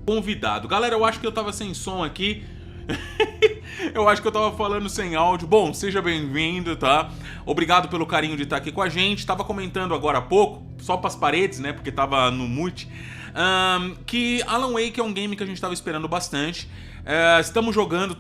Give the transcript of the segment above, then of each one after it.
convidado. Galera, eu acho que eu tava sem som aqui. Eu acho que eu tava falando sem áudio. Bom, seja bem-vindo, tá? Obrigado pelo carinho de estar aqui com a gente. Tava comentando agora há pouco, só pras paredes, né? Porque tava no mute. Que Alan Wake é um game que a gente tava esperando bastante. Estamos jogando,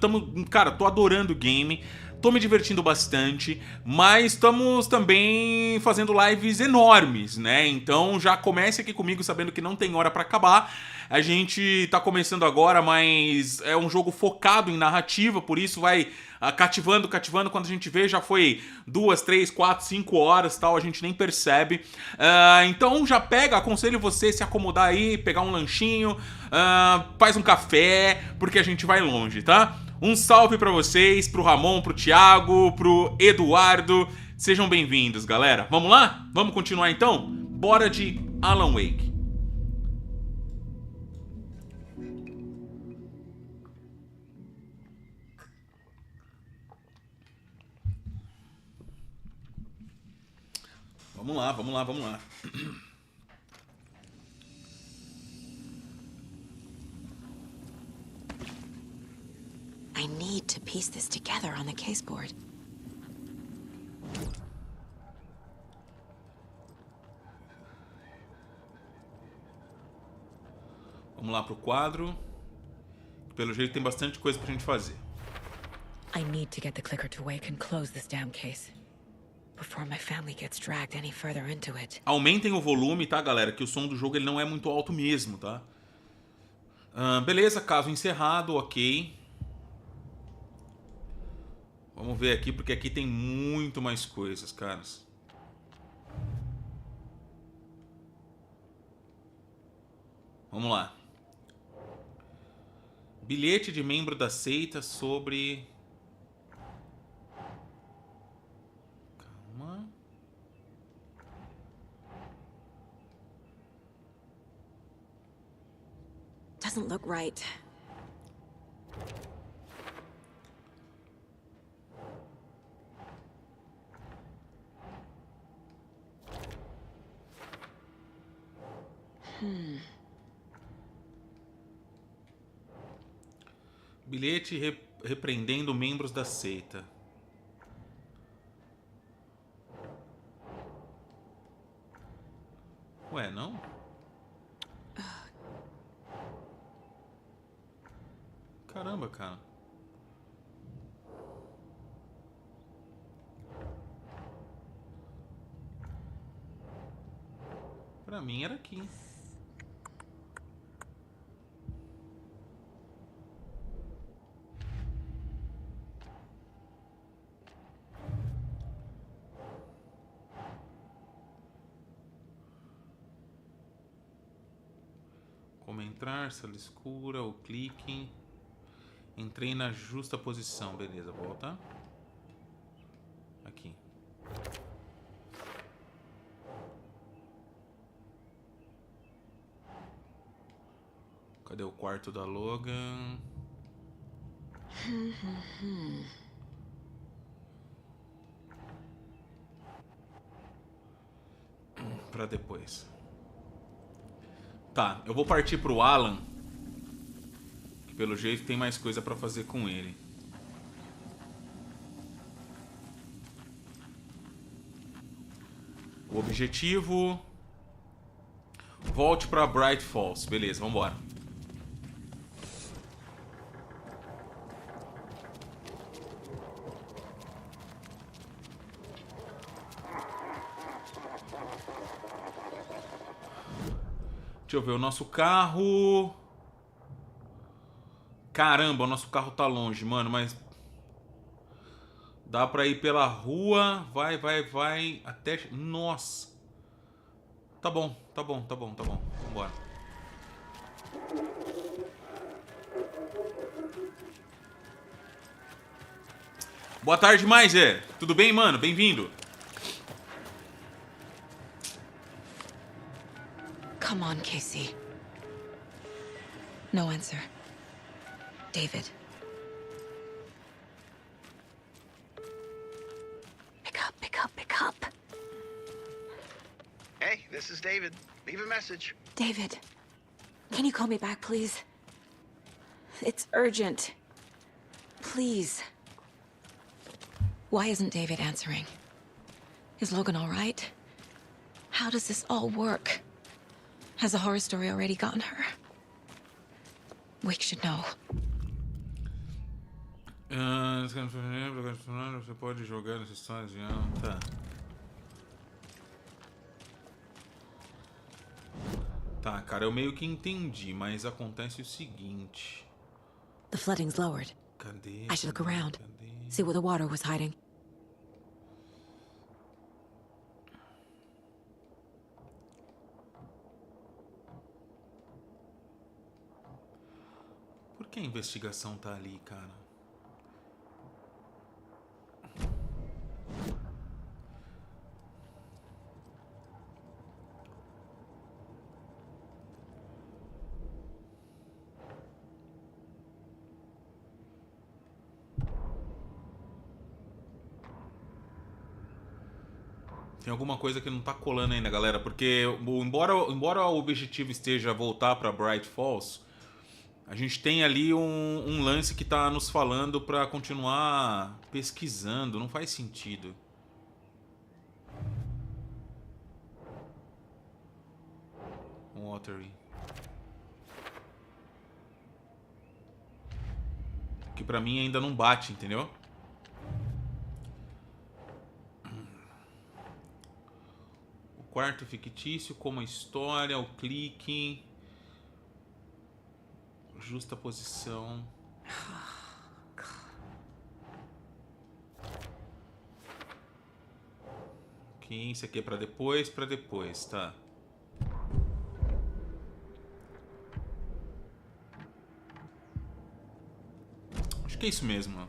cara, tô adorando o game. Tô me divertindo bastante, mas estamos também fazendo lives enormes, né? Então já comece aqui comigo sabendo que não tem hora pra acabar. A gente tá começando agora, mas é um jogo focado em narrativa, por isso vai cativando. Quando a gente vê, já foi 2, 3, 4, 5 horas, tal, a gente nem percebe. Então já aconselho você se acomodar aí, pegar um lanchinho, faz um café, porque a gente vai longe, tá? Um salve pra vocês, pro Ramon, pro Thiago, pro Eduardo. Sejam bem-vindos, galera. Vamos lá? Vamos continuar então? Bora de Alan Wake. Vamos lá. I need to piece this together on the caseboard. Vamos lá pro quadro. Pelo jeito tem bastante coisa pra gente fazer. I need to get the clicker to wake and close this damn case before my family gets dragged any further into it. Aumentem o volume, tá, galera? Que o som do jogo ele não é muito alto mesmo, tá? Beleza, caso encerrado, ok. Vamos ver aqui, porque aqui tem muito mais coisas, caras. Vamos lá. Bilhete de membro da seita sobre... Calma. Doesn't look right. Bilhete repreendendo membros da seita. Ué, não? Caramba, cara. Pra mim era aqui. Como entrar, sala escura, o clique. Entrei na justa posição, beleza, volta. Aqui. Cadê o quarto da Logan? Pra depois. Tá, eu vou partir pro Alan. Que pelo jeito tem mais coisa pra fazer com ele. O objetivo... Volte pra Bright Falls. Beleza, vambora. Deixa eu ver, o nosso carro... Caramba, o nosso carro tá longe, mano, mas... Dá pra ir pela rua, vai, até... Nossa! Tá bom. Vambora. Boa tarde, Maiser. Tudo bem, mano? Bem-vindo. Come on, Casey. No answer. David. Pick up. Hey, this is David. Leave a message. David, can you call me back, please? It's urgent. Please. Why isn't David answering? Is Logan all right? How does this all work? Has the horror story already gotten her? Wake should know. Você pode jogar nessa história de... Tá. Tá, cara, eu meio que entendi, mas acontece o seguinte. The flooding's lowered. Cadê? I should look around. Cadê? See where the water was hiding. Por que a investigação tá ali, cara? Tem alguma coisa que não tá colando ainda, galera, porque embora o objetivo esteja voltar pra Bright Falls, a gente tem ali um lance que tá nos falando pra continuar pesquisando, não faz sentido. Watery. Que pra mim ainda não bate, entendeu? Quarto fictício, como a história, o clique, justa posição. Ok, isso aqui é pra depois, tá. Acho que é isso mesmo.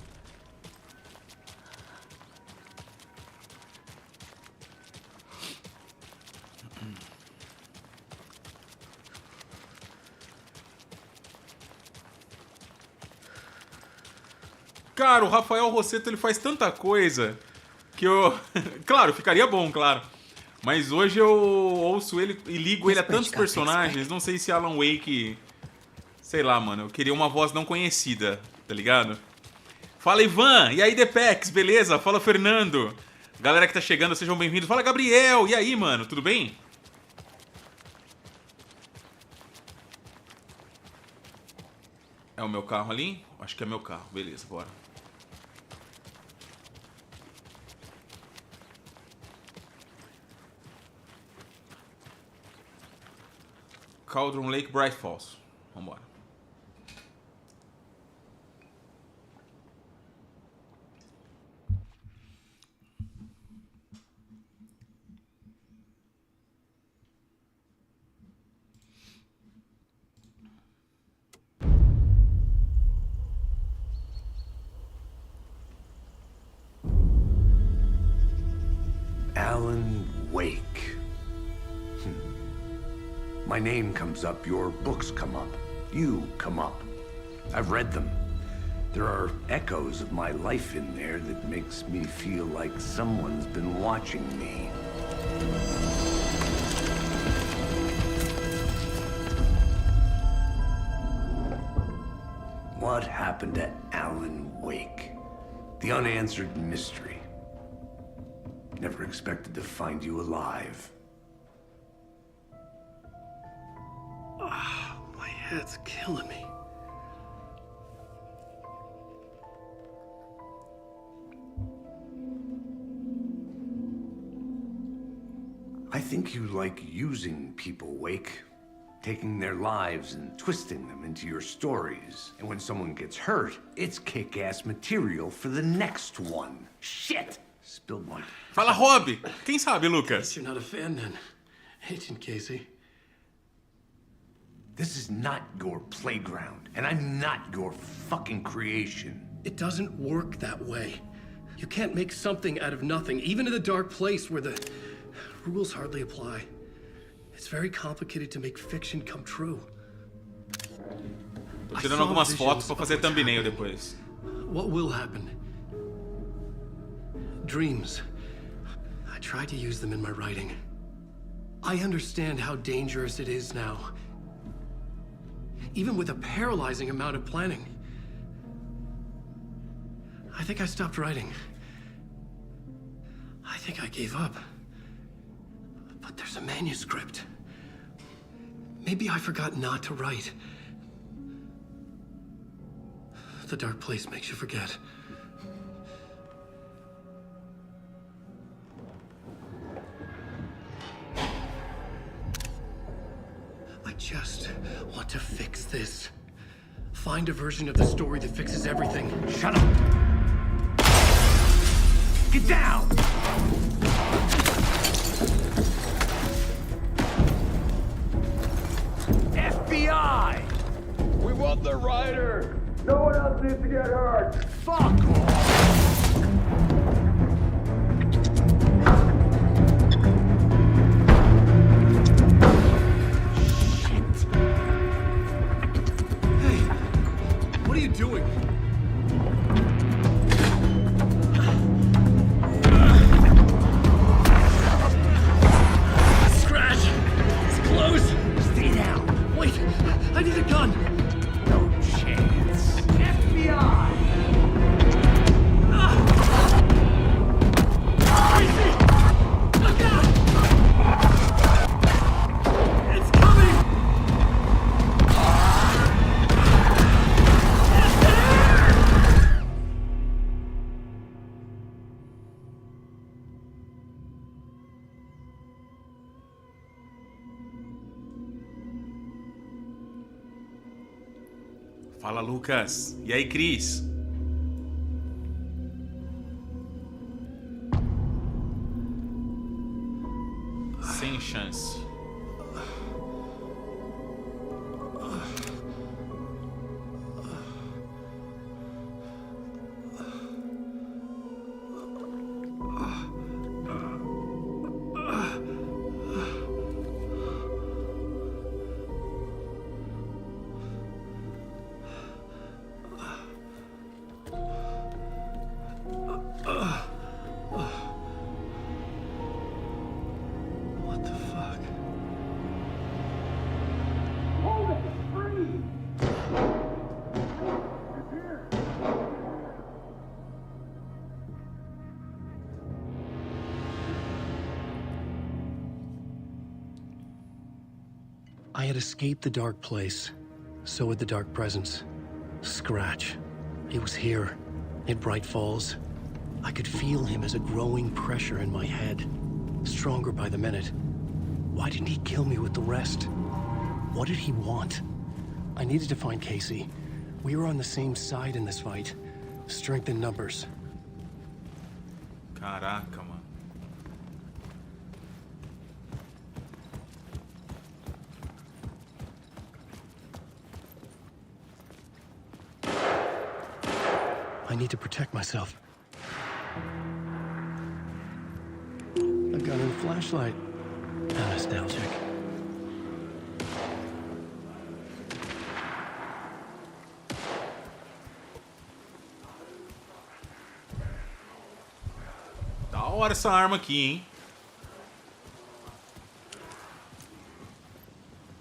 Cara, o Rafael Rosseto, ele faz tanta coisa que eu... Claro, ficaria bom, claro. Mas hoje eu ouço ele e ligo ele a tantos personagens. Não sei se Alan Wake... Sei lá, mano. Eu queria uma voz não conhecida, tá ligado? Fala, Ivan! E aí, Depex, beleza? Fala, Fernando! Galera que tá chegando, sejam bem-vindos. Fala, Gabriel! E aí, mano? Tudo bem? É o meu carro ali? Acho que é meu carro. Beleza, bora. Cauldron Lake, Bright Falls. Vambora. Alan Wake. My name comes up, your books come up, you come up. I've read them. There are echoes of my life in there that makes me feel like someone's been watching me. What happened to Alan Wake? The unanswered mystery. Never expected to find you alive. My head's killing me. I think you like using people, Wake. Taking their lives and twisting them into your stories. And when someone gets hurt, it's kick-ass material for the next one. Shit! Spilled one. Fala, Rob! Quem sabe, Lucas? You're not a fan then, Agent Casey. This is not your playground, and I'm not your fucking creation. It doesn't work that way. You can't make something out of nothing, even in the dark place where the rules hardly apply. It's very complicated to make fiction come true. Tô tirando algumas fotos pra fazer thumbnail depois. What will happen? Dreams. I try to use them in my writing. I understand how dangerous it is now. even with a paralyzing amount of planning. I think I stopped writing. I think I gave up. But there's a manuscript. Maybe I forgot not to write. The dark place makes you forget. I just want to fix this. Find a version of the story that fixes everything. Shut up! Get down! FBI! We want the writer! No one else needs to get hurt! Fuck off! Hey, what are you doing? Scratch! It's close! Stay down! Wait, I need a gun! No chance. FBI! Crazy! Look out! It's coming! It's there! Fala, Lucas. E aí, Cris? Sem chance. What the fuck? Hold it! Freeze! I had escaped the dark place. So had the dark presence. Scratch. He was here, in Bright Falls. I could feel him as a growing pressure in my head. Stronger by the minute. Why didn't he kill me with the rest? What did he want? I needed to find Casey. We were on the same side in this fight. Strength in numbers. Caraca, mano. I need to protect myself. A gun and flashlight. How nostalgic. Da hora essa arma aqui, hein?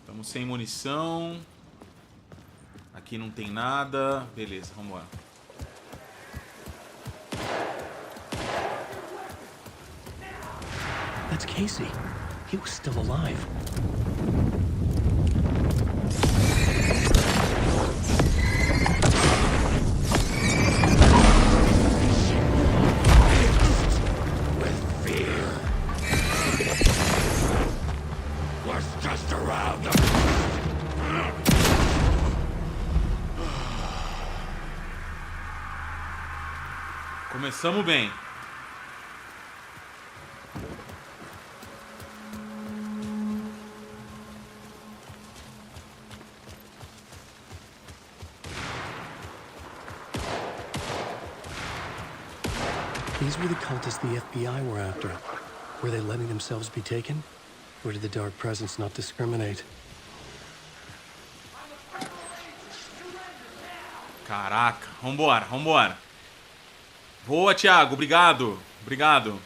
Estamos sem munição. Aqui não tem nada. Beleza, vamos embora. That's Casey. He was still alive. What's just around the... Começamos bem. These were the cultists the FBI were after. Were they letting themselves be taken? Or did the dark presence not discriminate? Caraca, vambora, vambora. Boa, Thiago, obrigado. Obrigado.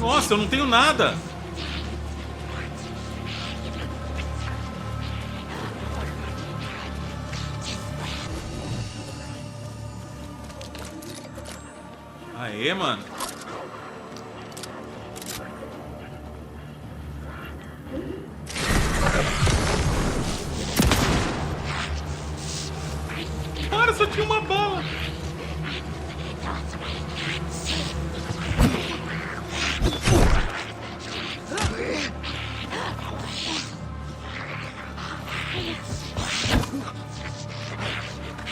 Nossa, eu não tenho nada. Aê, mano. Cara, só tinha uma bala.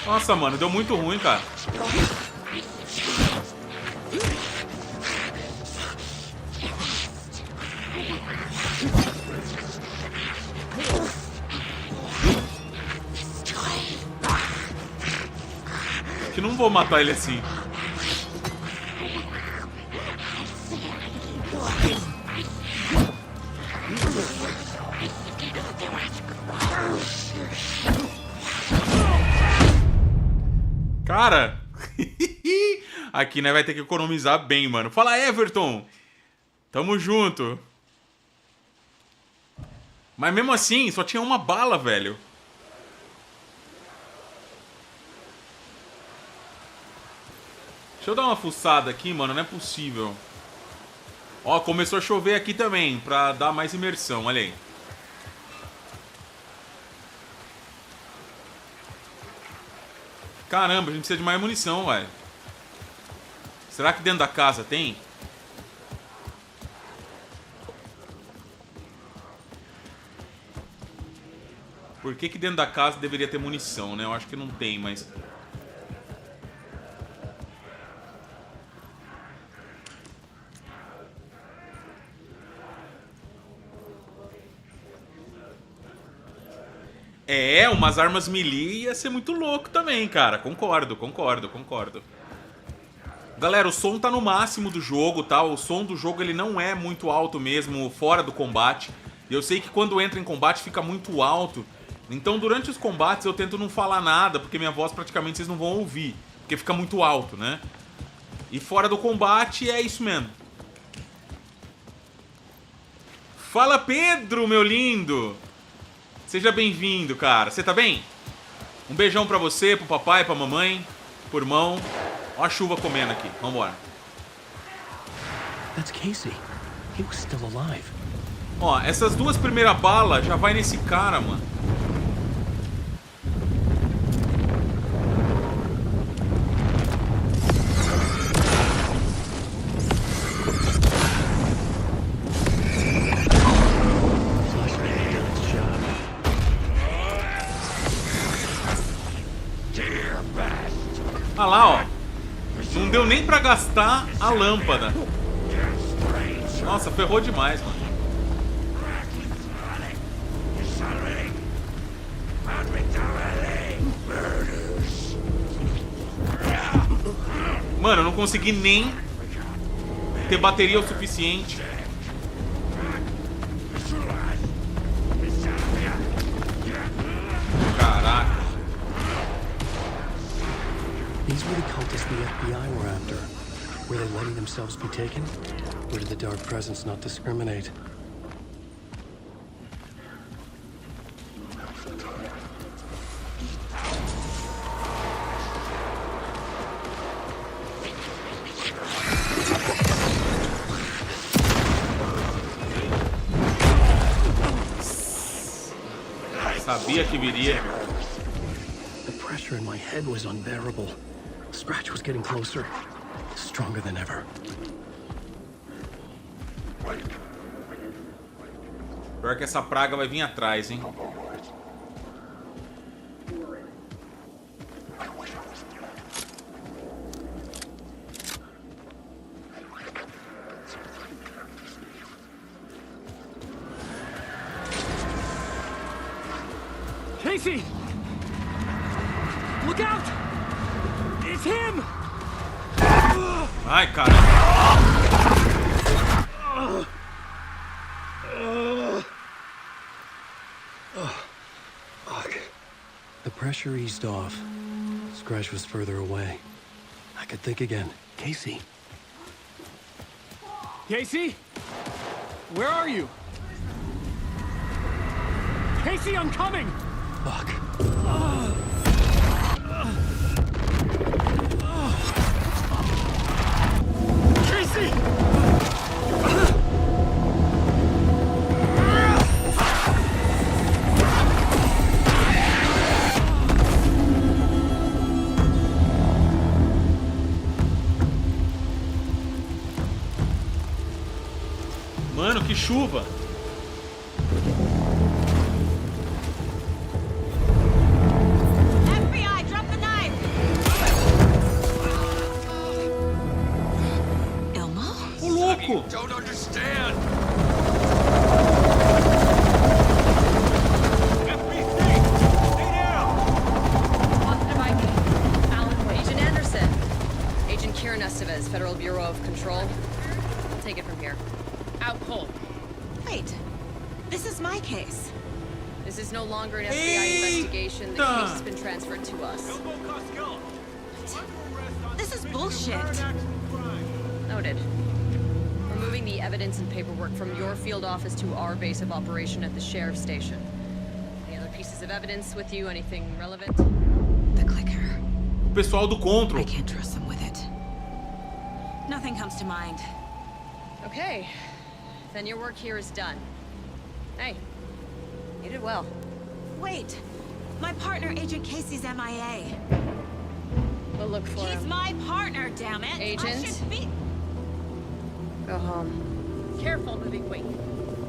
Nossa, mano, deu muito ruim, cara. Que não vou matar ele assim. Cara, aqui, né, vai ter que economizar bem, mano. Fala, Everton. Tamo junto. Mas mesmo assim, só tinha uma bala, velho. Deixa eu dar uma fuçada aqui, mano. Não é possível. Ó, começou a chover aqui também, pra dar mais imersão. Olha aí. Caramba, a gente precisa de mais munição, velho. Será que dentro da casa tem? Por que dentro da casa deveria ter munição, né? Eu acho que não tem, mas... É, umas armas melee ia ser muito louco também, cara. Concordo. Galera, o som tá no máximo do jogo, tá? O som do jogo ele não é muito alto mesmo fora do combate. E eu sei que quando entra em combate fica muito alto. Então durante os combates eu tento não falar nada, porque minha voz praticamente vocês não vão ouvir. Porque fica muito alto, né? E fora do combate é isso mesmo. Fala, Pedro, meu lindo! Seja bem-vindo, cara. Você tá bem? Um beijão pra você, pro papai, pra mamãe, pro irmão. Ó a chuva comendo aqui. Vambora. That's Casey. He was still alive. Ó, essas duas primeiras balas já vai nesse cara, mano. Ah lá, ó. Não deu nem pra gastar a lâmpada. Nossa, ferrou demais, mano. Mano, eu não consegui nem ter bateria o suficiente. Caraca. These were the cultists the FBI were after. Were they letting themselves be taken? Or did the dark presence not discriminate? Sabia que viria. The pressure in my head was unbearable. Scratch was getting closer, stronger than ever. Pior que essa praga vai vir atrás, hein? Casey! Look out! It's him! Ai, cara. The pressure eased off. Scratch was further away. I could think again. Casey. Casey? Where are you? Casey, I'm coming! Fuck. Casey! Mano, que chuva! FBI, drop the knife! Elmo? Ô, louco! Don't understand. Agent Anderson. Agent Kieran Estevez, Federal Bureau of Control. I'll take it from here. Out cold. Wait, this is my case. This is no longer an FBI investigation. The case has been transferred to us. This is bullshit. Noted. We're moving the evidence and paperwork from your field office to our base of operation at the sheriff's station. Any other pieces of evidence with you? Anything relevant? The clicker. O pessoal do I Control. can't trust them with it. Nothing comes to mind. Okay. Then your work here is done. Hey, you did well. Wait, my partner, Agent Casey's MIA. We'll look for He's him. my partner, damn it! Agent? I should be... Go home. Careful moving weight.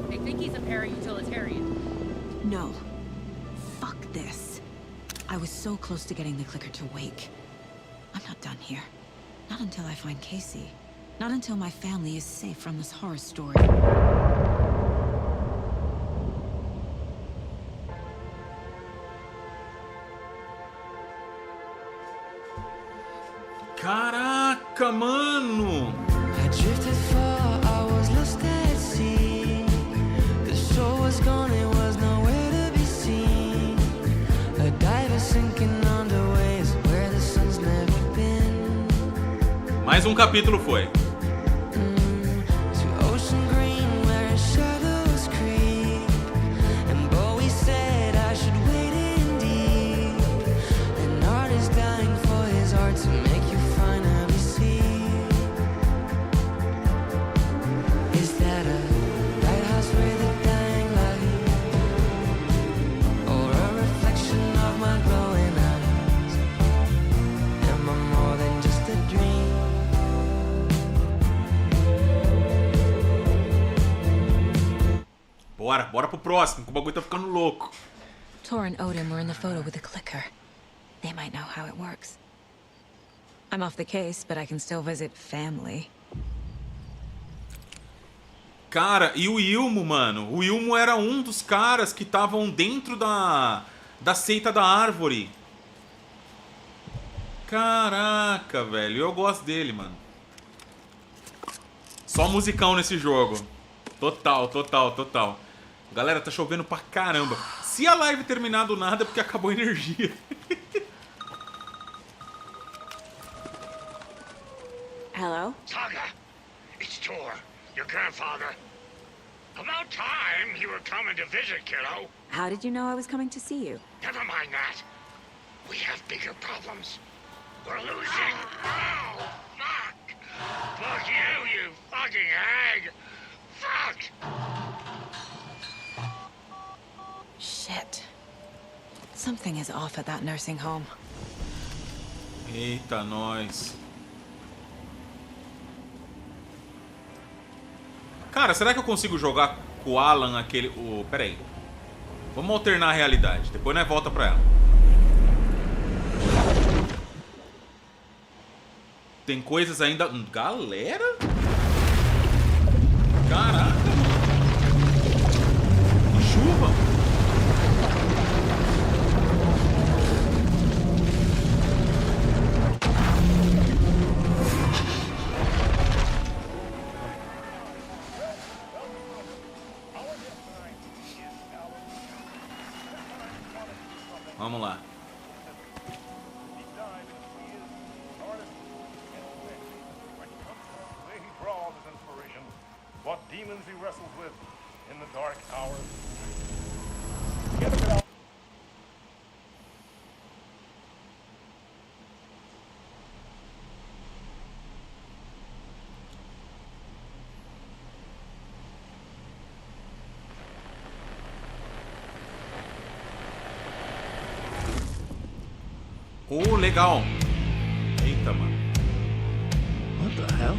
They think he's a para-utilitarian. No. Fuck this. I was so close to getting the clicker to wake. I'm not done here. Not until I find Casey. Not until my family is safe from this horror story. Caraca, mano! I drifted far, I was lost at sea. The shore was gone, it was nowhere to be seen. A diver sinking under waves where the sun's never been. Mais capítulo foi. To ocean green where shadows creep. And Bowie said I should wait indeed. An artist dying for his art to make you finally see. Is that a lighthouse with a dying light? Or a reflection of my glowing eyes? Am I more than just a dream? Bora pro próximo, que o bagulho tá ficando louco. Tor and Odin were in the photo with the clicker. They might know how it works. I'm off the case, but I can still visit family. Cara, e o Ilmo, mano? O Ilmo era um dos caras que estavam dentro da seita da árvore. Caraca, velho. Eu gosto dele, mano. Só musicão nesse jogo. Total. Galera, tá chovendo pra caramba. Se a live terminar do nada é porque acabou a energia. Hello? Saga, it's Tor, your grandfather. About time you were coming to visit, kiddo. How did you know I was coming to see you? Never mind that. We have bigger problems. We're losing. Oh, fuck. Fuck you fucking hag. Fuck. Shit. Something is off at that nursing home. Eita, nós. Cara, será que eu consigo jogar com o Alan aquele... Pera aí. Vamos alternar a realidade. Depois nós volta pra ela. Tem coisas ainda... Galera? Caraca, mano. Que chuva. Vamos lá. demons he wrestles with in the dark hours. Get a bit out. Oh, legal. Eita, mano. What the hell?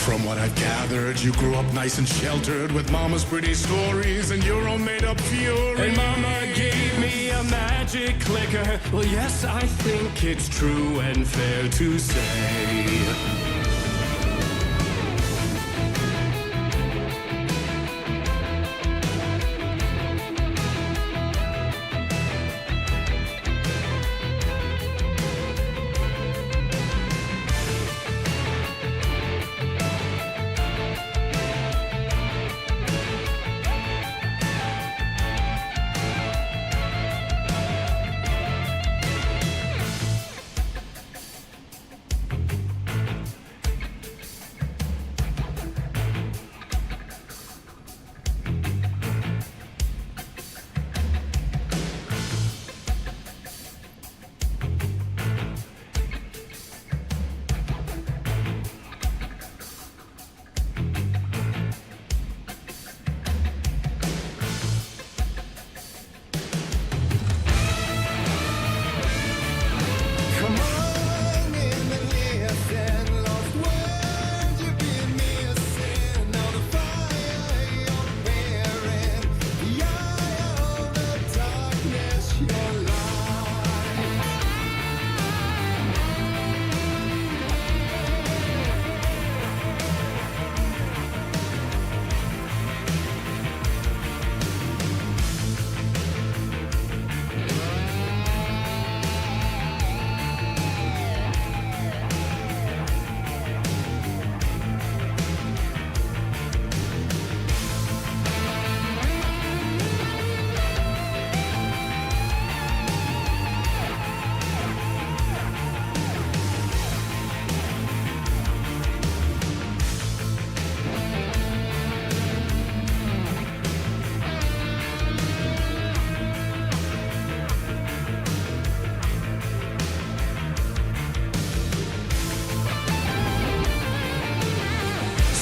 From what I've gathered, you grew up nice and sheltered with mama's pretty stories and your own made-up fury. And Mama gave me a magic clicker. Well, yes, I think it's true and fair to say.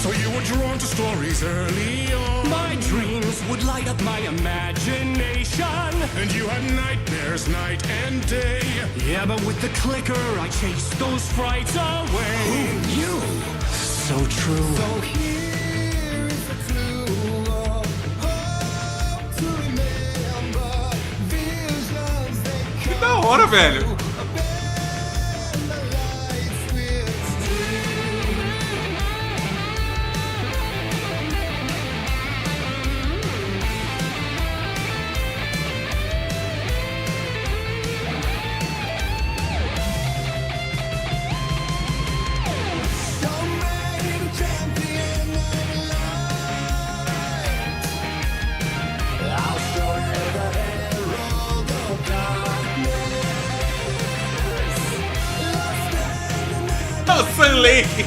So you were drawn to stories early on. My dreams would light up my imagination. And you had nightmares night and day. Yeah, but with the clicker, I chased those frights away. Who knew? So true. So here is the clue of hope to remember. Visions they Que da hora, velho. Sun Lake.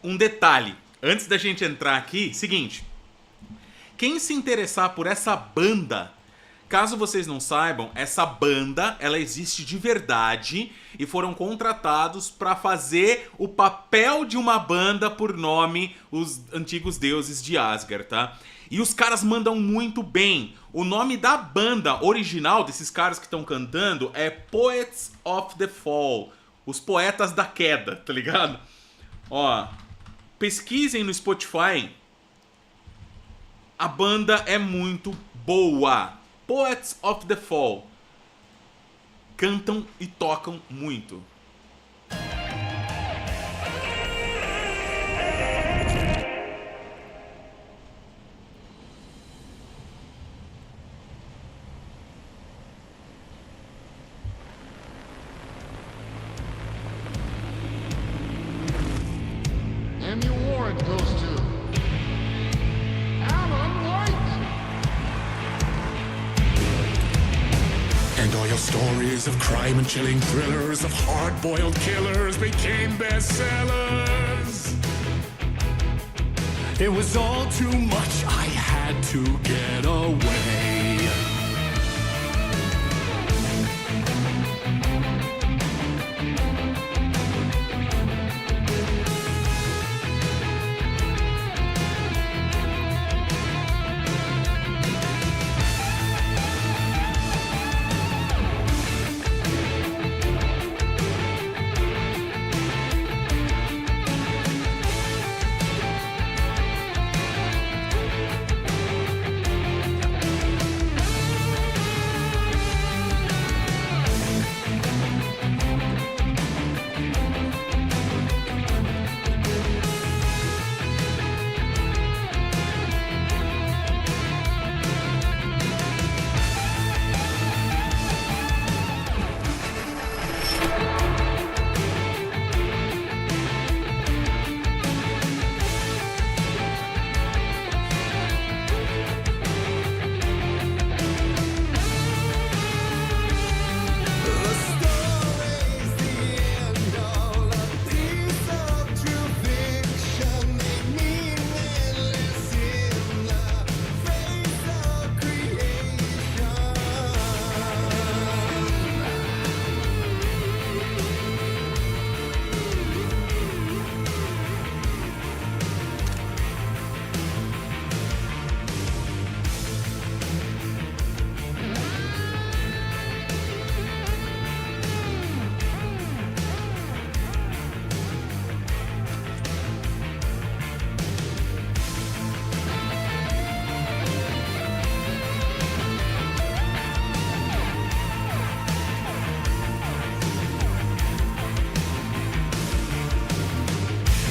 Um detalhe, antes da gente entrar aqui, seguinte. Quem se interessar por essa banda, Caso vocês não saibam, essa banda, ela existe de verdade e foram contratados para fazer o papel de uma banda por nome os antigos deuses de Asgard, tá? E os caras mandam muito bem. O nome da banda original desses caras que estão cantando é Poets of the Fall, os poetas da queda, tá ligado? Ó, pesquisem no Spotify. A banda é muito boa. Poets of the Fall. Cantam e tocam muito. And the award goes to Alan White. And all your stories of crime and chilling thrillers of hard-boiled killers became bestsellers. It was all too much, I had to get away.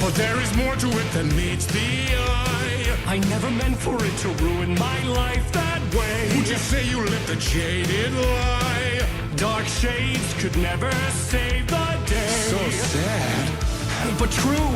But there is more to it than meets the eye. I never meant for it to ruin my life that way. Would you say you lived a jaded lie? Dark shades could never save the day. So sad. But true.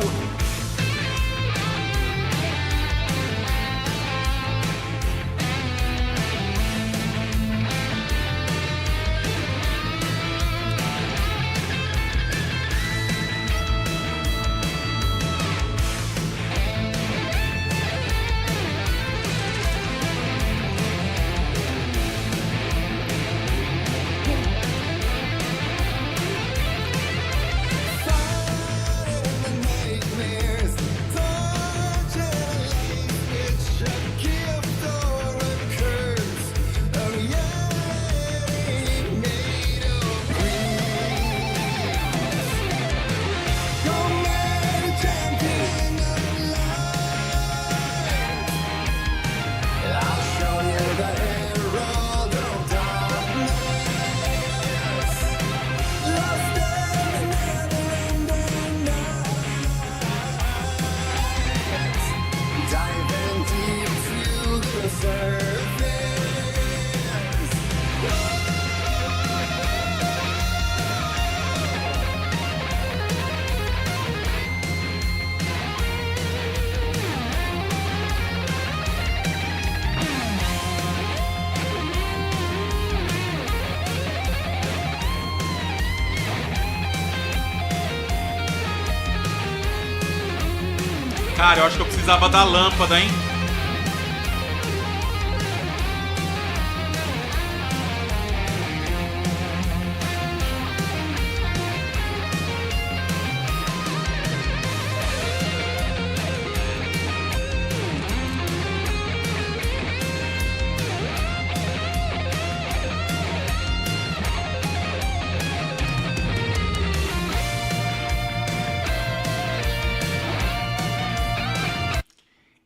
Cara, eu acho que eu precisava da lâmpada, hein?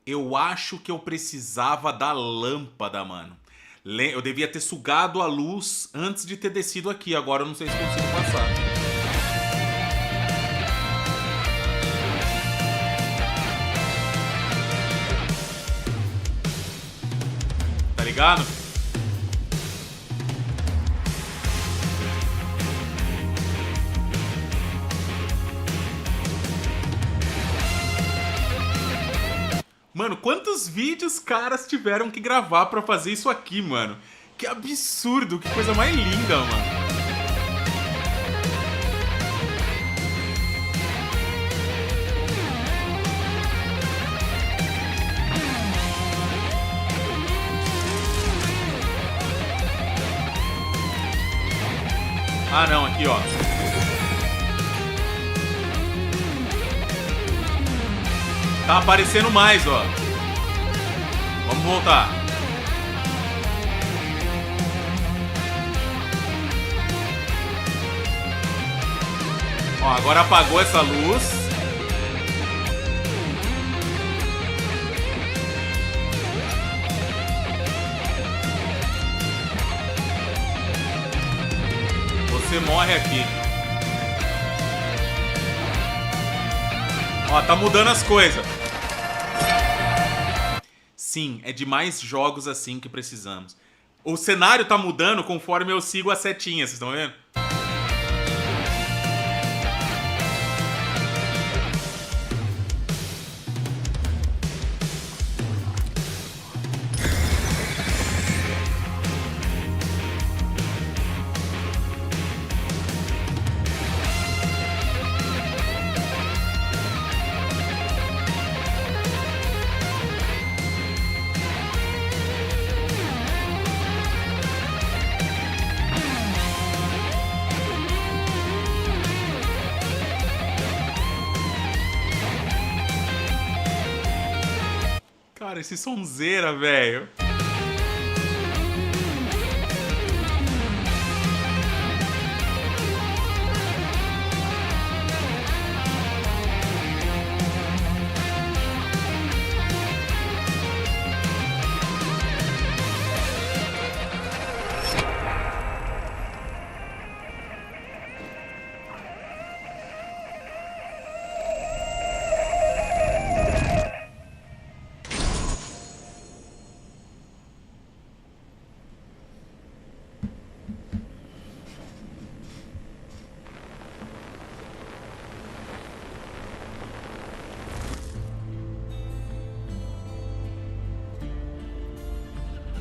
Eu acho que eu precisava da lâmpada, mano. Eu devia ter sugado a luz antes de ter descido aqui. Agora eu não sei se consigo passar. Tá ligado? Mano, quantos vídeos caras tiveram que gravar pra fazer isso aqui, mano? Que absurdo, que coisa mais linda, mano. Ah, não, aqui, ó. Tá aparecendo mais, ó. Vamos voltar. Ó, agora apagou essa luz. Você morre aqui. Ó, tá mudando as coisas. Sim, é de mais jogos assim que precisamos. O cenário tá mudando conforme eu sigo a setinha, vocês estão vendo? Cara, esse sonzeira, velho.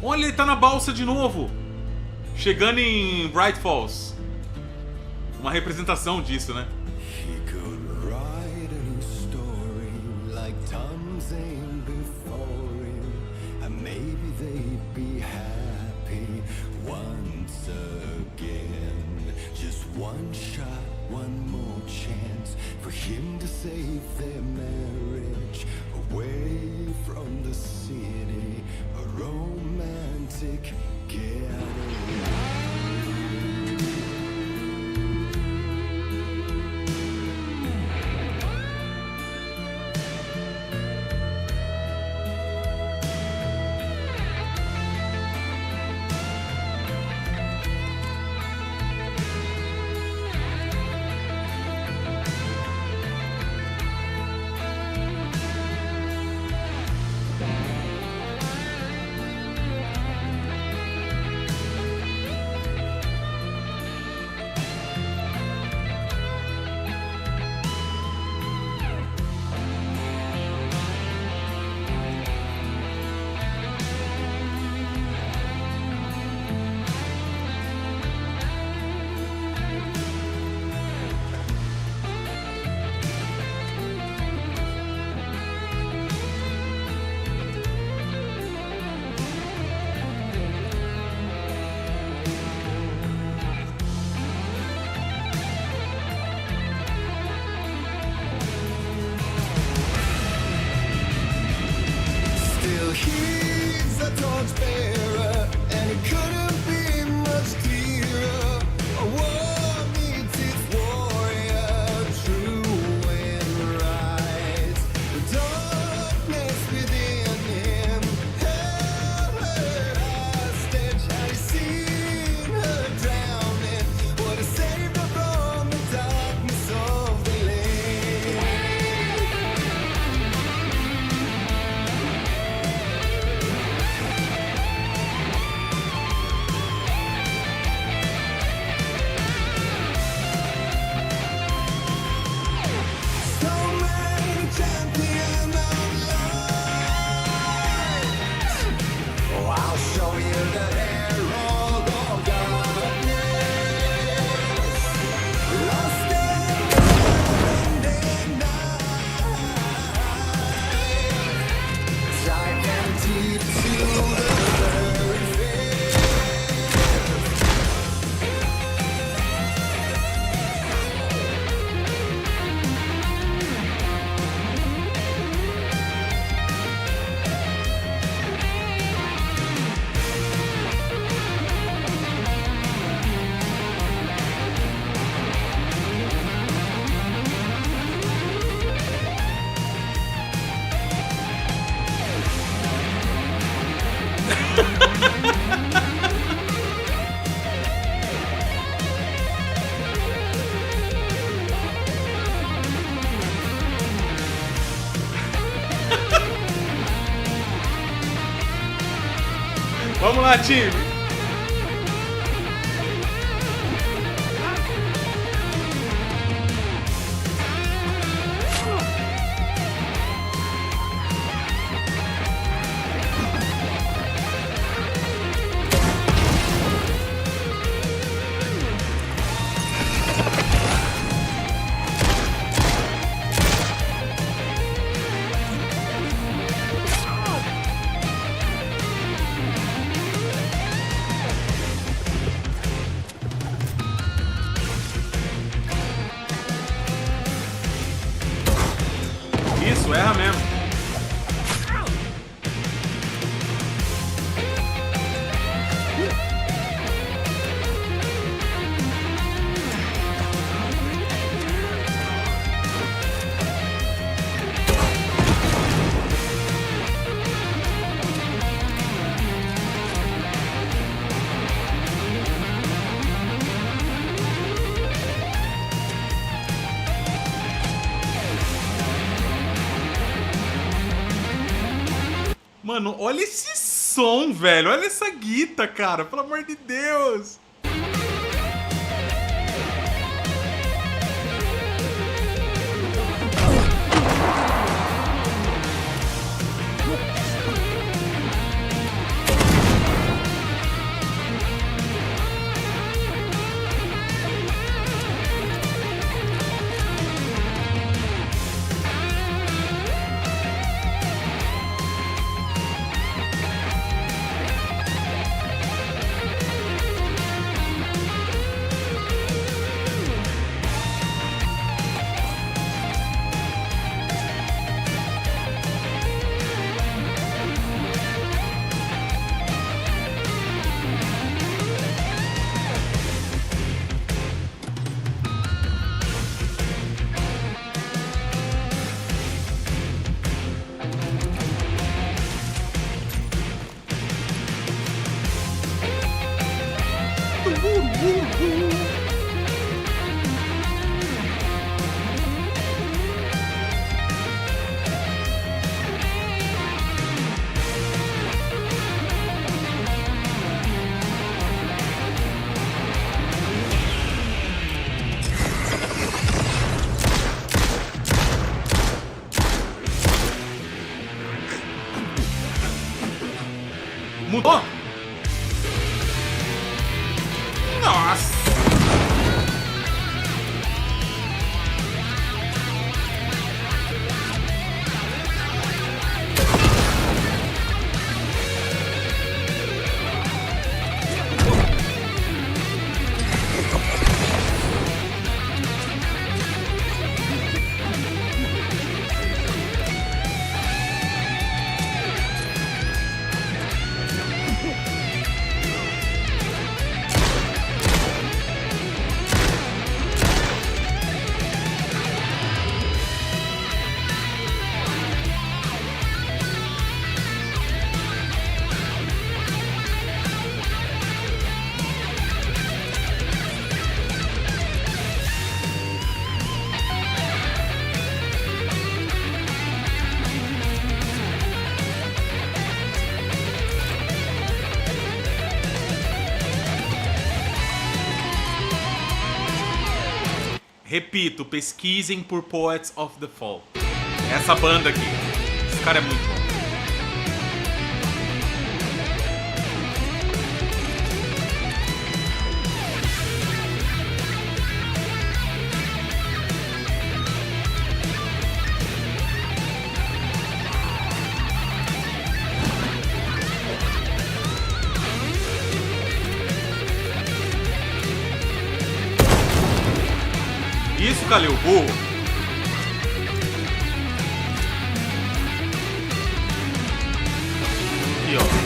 Olha, ele tá na balsa de novo. Chegando em Bright Falls. Uma representação disso, né? One shot, one more chance for him to save their marriage. Away from the city, a romantic getaway. Within Vamos lá, time. Isso, erra mesmo. Mano, olha esse som, velho. Olha essa guita, cara. Pelo amor de Deus. Mudou? Nossa! Repito, pesquisem por Poets of the Fall. Essa banda aqui. Esse cara é muito bom. Isso, Calil, burro. Aqui, ó.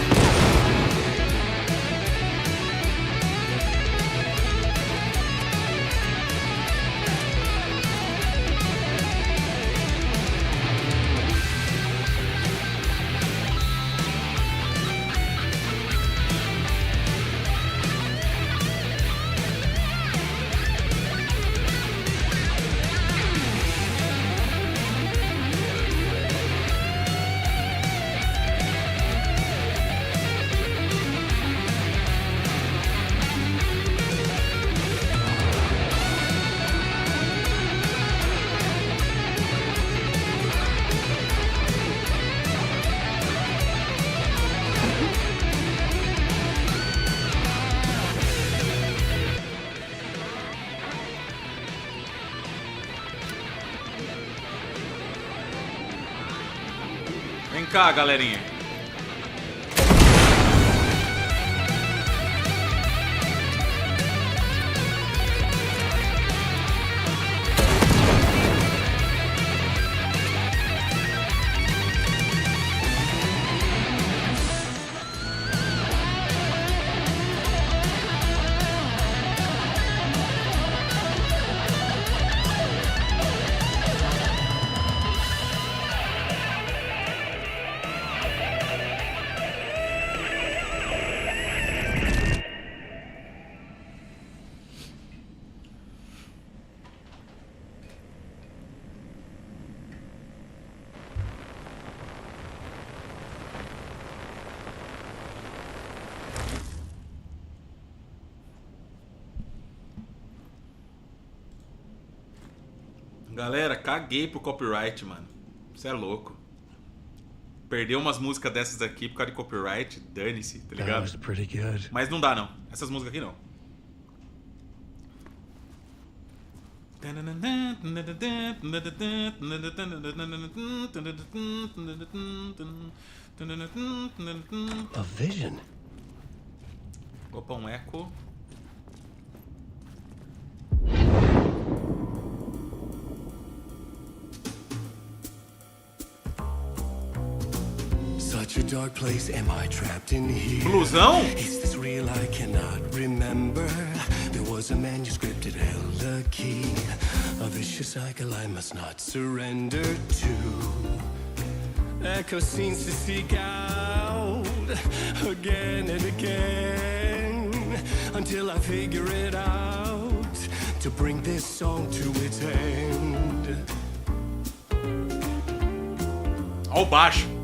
Vem cá, galerinha. Galera, caguei pro copyright, mano. Você é louco. Perdeu umas músicas dessas aqui por causa de copyright, dane-se, tá ligado? Mas não dá, não. Essas músicas aqui, não. A vision. Opa, um eco. Such a dark place, am I trapped in here? Blusão? Is this real? I cannot remember. There was a manuscript that held a key. A vicious cycle I must not surrender to. Echo scenes to seek out again and again until I figure it out to bring this song to its end. Ó o baixo.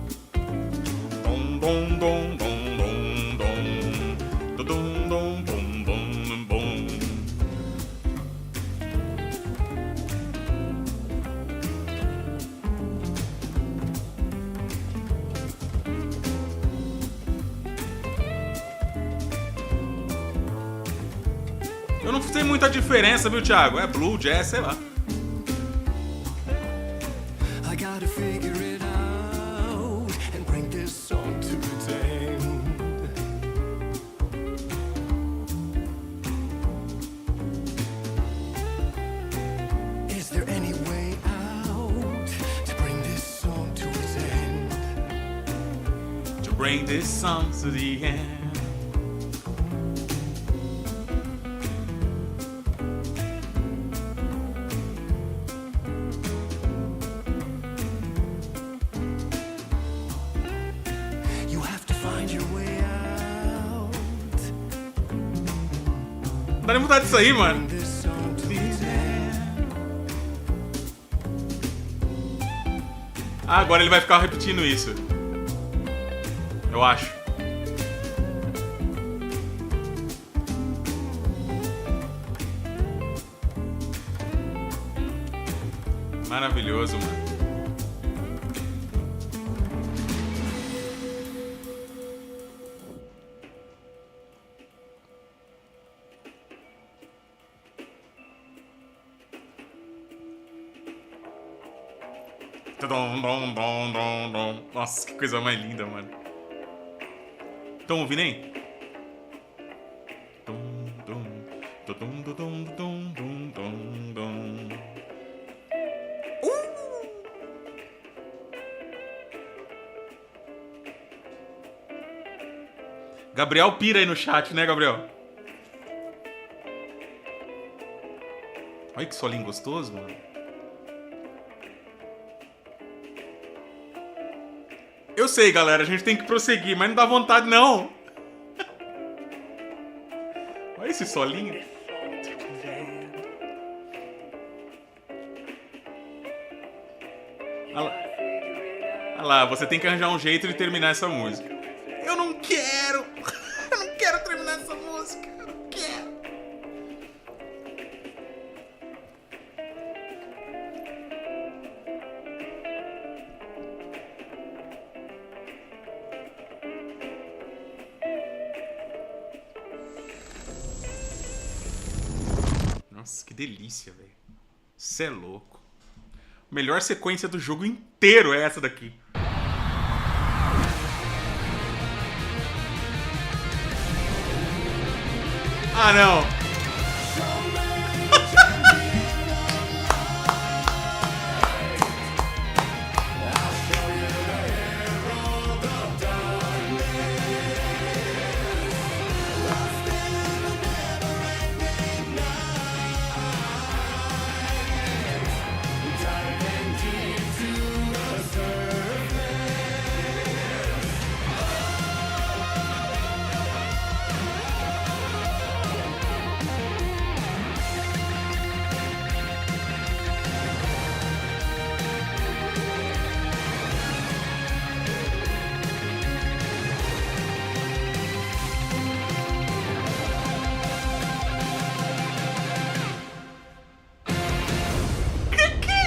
Eu não sei muita diferença, viu, Thiago? É blue, jazz, sei lá. I gotta figure it out and bring this song to its end. Is there any way out to bring this song to its end? To bring this song to the end. Não dá nem vontade disso aí, mano. Ah, agora ele vai ficar repetindo isso. Eu acho. Maravilhoso, mano. Nossa, que coisa mais linda, mano. Tão ouvindo, hein? Gabriel pira aí no chat, né, Gabriel? Olha que solinho gostoso, mano. Eu sei, galera, a gente tem que prosseguir, mas não dá vontade, não. Olha esse solinho. Olha lá, você tem que arranjar um jeito de terminar essa música. Eu não quero! Eu não quero terminar essa música! Eu não quero! Nossa, que delícia, velho. Cê é louco. Melhor sequência do jogo inteiro é essa daqui. Ah, não.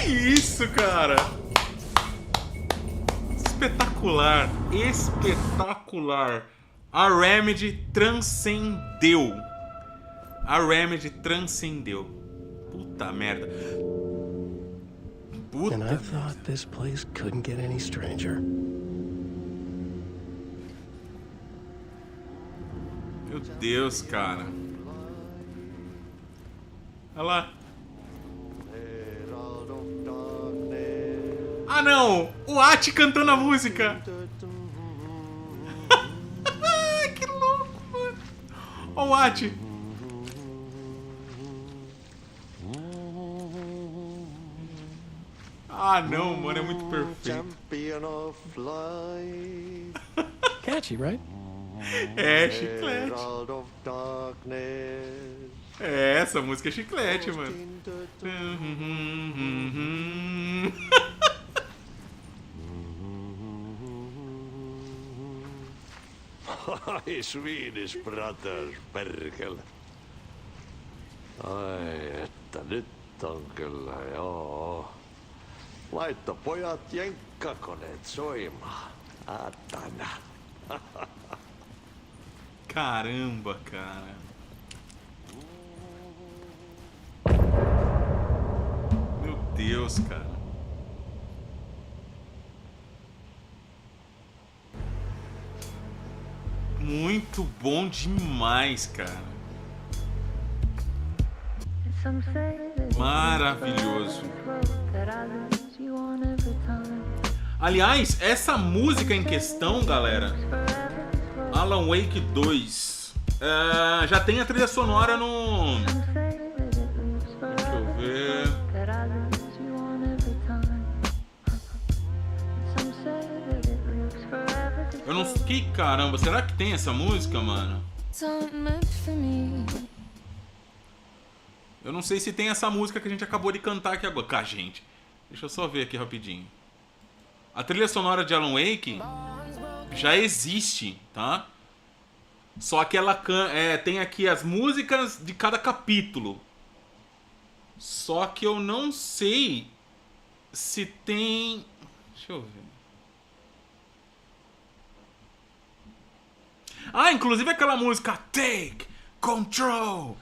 Isso, cara. Espetacular. Espetacular. A Remedy transcendeu. A Remedy transcendeu. Puta merda. Puta. And I thought this place couldn't get any stranger. Meu Deus, cara. Olha lá. Ah, não! O Ati cantando a música! Que louco, mano! Ó o Ati! Ah, não, mano, é muito perfeito. Catchy, right? É, chiclete. É, essa música é chiclete, mano. Ai, Swedish brothers, perkele. Ai, että nyt on kyllä, joo. Laitto pojat jenkkakoneet soimaan. Atana. Caramba, cara. Meu Deus, cara. Muito bom demais, cara. Maravilhoso. Aliás, essa música em questão, galera, Alan Wake 2, já tem a trilha sonora no... Deixa eu ver... Eu não sei... Que caramba, será que tem essa música, mano? Eu não sei se tem essa música que a gente acabou de cantar aqui agora. Com a gente. Deixa eu só ver aqui rapidinho. A trilha sonora de Alan Wake já existe, tá? Só que ela tem aqui as músicas de cada capítulo. Só que eu não sei se tem... Deixa eu ver. Ah, inclusive aquela música Take Control.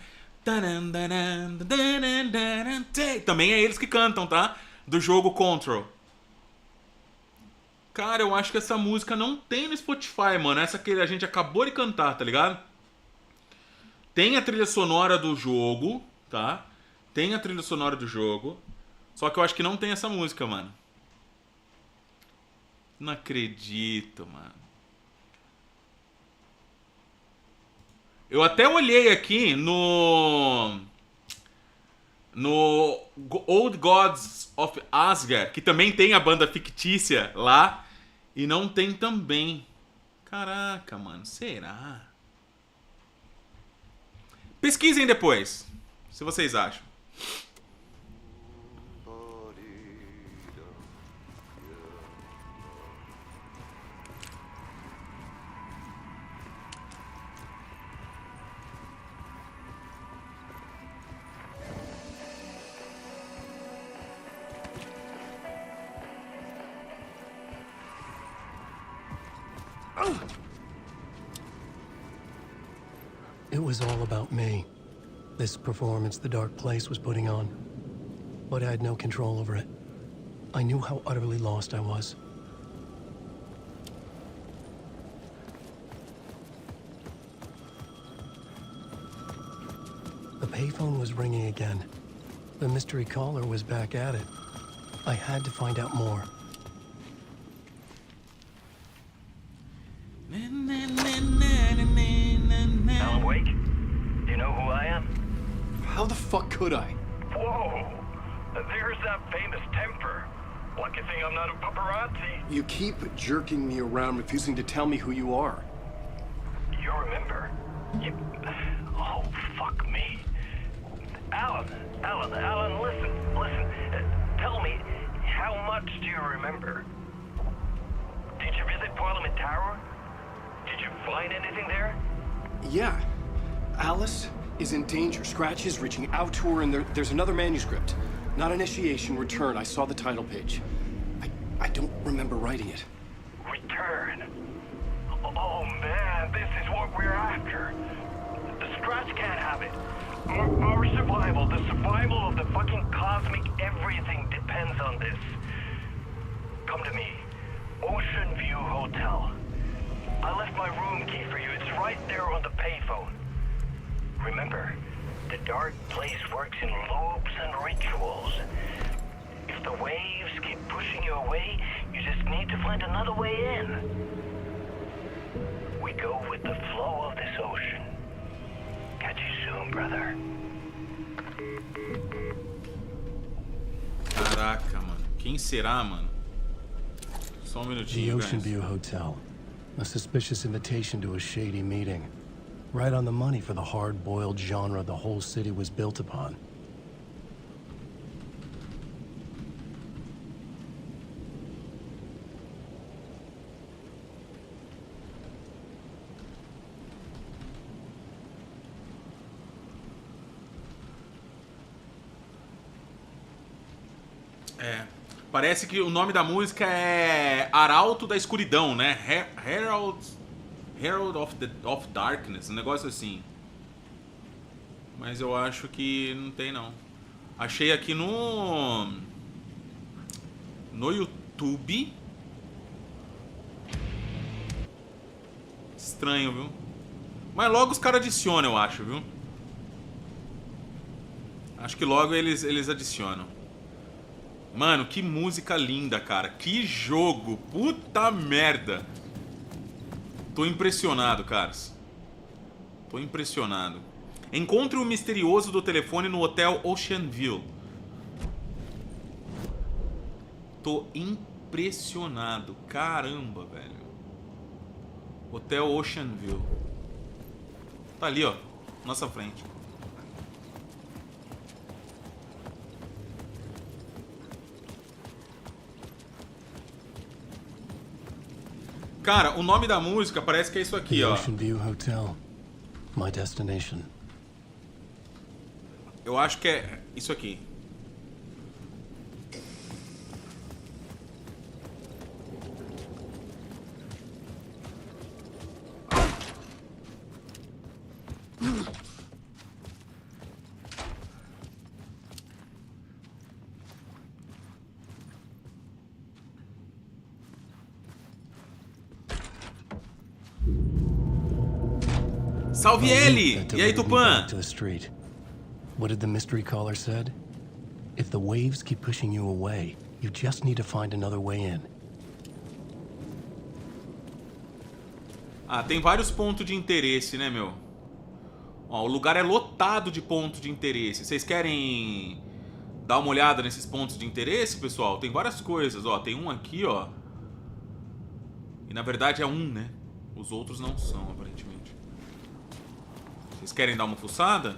Também é eles que cantam, tá? Do jogo Control. Cara, eu acho que essa música não tem no Spotify, mano. Essa que a gente acabou de cantar, tá ligado? Tem a trilha sonora do jogo, tá? Tem a trilha sonora do jogo. Só que eu acho que não tem essa música, mano. Não acredito, mano. Eu até olhei aqui no Old Gods of Asgard, que também tem a banda fictícia lá, e não tem também. Caraca, mano, será? Pesquisem depois, se vocês acham. It was all about me. This performance the dark place was putting on. But I had no control over it. I knew how utterly lost I was. payphone was ringing again. The mystery caller was back at it. I had to find out more. Alan Wake? Do you know who I am? How the fuck could I? Whoa! There's that famous temper. Lucky thing I'm not a paparazzi. You keep jerking me around, refusing to tell me who you are. You remember? Oh, fuck me. Alan, listen. Tell me, how much do you remember? Did you visit Parliament Tower? Did you find anything there? Yeah. Alice is in danger. Scratch is reaching out to her, and there's another manuscript. Not initiation, return. I saw the title page. I don't remember writing it. Return? Oh man, this is what we're after. The Scratch can't have it. Our survival, the survival of the fucking cosmic everything depends on this. Come to me. Ocean View Hotel. I left my room key for you. It's right there on the payphone. Remember, the dark place works in loops and rituals. If the waves keep pushing you away, you just need to find another way in. We go with the flow of this ocean. Catch you soon, brother. Caraca, mano. Quem será, mano? Só um minutinho, The Ocean guys. View Hotel. A suspicious invitation to a shady meeting. Right on the money for the hard-boiled genre the whole city was built upon. Parece que o nome da música é Arauto da Escuridão, né? Herald of Darkness, um negócio assim. Mas eu acho que não tem, não. Achei aqui no YouTube. Estranho, viu? Mas logo os caras adicionam, eu acho, viu? Acho que logo eles adicionam. Mano, que música linda, cara. Que jogo. Puta merda. Tô impressionado, caras. Tô impressionado. Encontre o misterioso do telefone no Hotel Ocean View. Tô impressionado. Caramba, velho. Hotel Ocean View. Tá ali, ó. Nossa frente. Cara, o nome da música parece que é isso aqui, The ó. Ocean View Hotel. My destination. Eu acho que é isso aqui. Salve ele! E aí, Tupã? To the street. What did the mystery caller said? If the waves keep pushing you away, you just need to find another way in. Ah, tem vários pontos de interesse, né, meu? Ó, o lugar é lotado de pontos de interesse. Vocês querem dar uma olhada nesses pontos de interesse, pessoal? Tem várias coisas, ó. Tem um aqui, ó. E na verdade é um, né? Os outros não são, aparentemente. Vocês querem dar uma fuçada?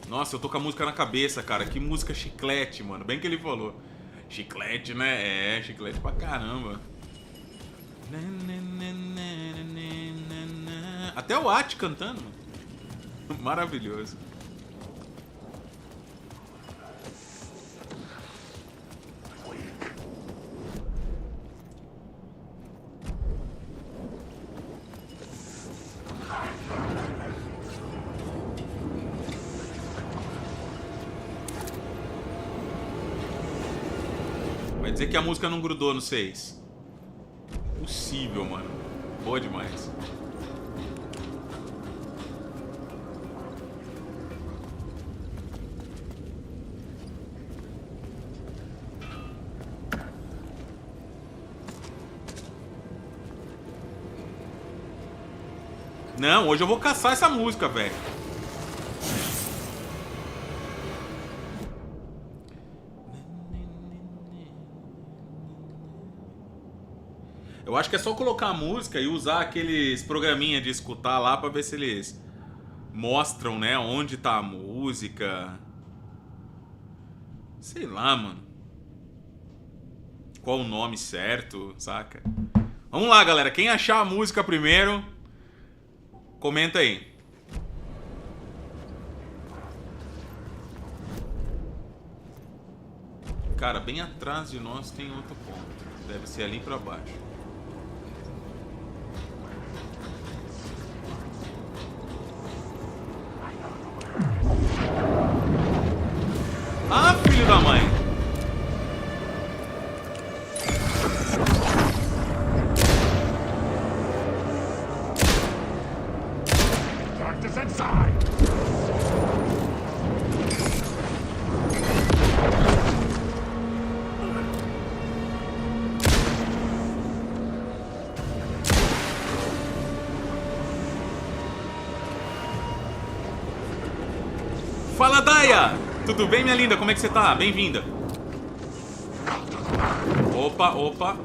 Nossa, eu tô com a música na cabeça, cara. Que música chiclete, mano. Bem que ele falou. Chiclete, né? É, chiclete pra caramba. Até o At cantando, mano. Maravilhoso. Vai dizer que a música não grudou no 6. Impossível, mano. Boa demais. Não, hoje eu vou caçar essa música, velho. Eu acho que é só colocar a música e usar aqueles programinha de escutar lá pra ver se eles mostram, né, onde tá a música. Sei lá, mano. Qual o nome certo, saca? Vamos lá, galera. Quem achar a música primeiro, comenta aí. Cara, bem atrás de nós tem outro ponto. Deve ser ali pra baixo. Ah, filho da mãe! Darkness inside! Fala, Daya! Tudo bem, minha linda? Como é que você tá? Bem-vinda. Opa, opa.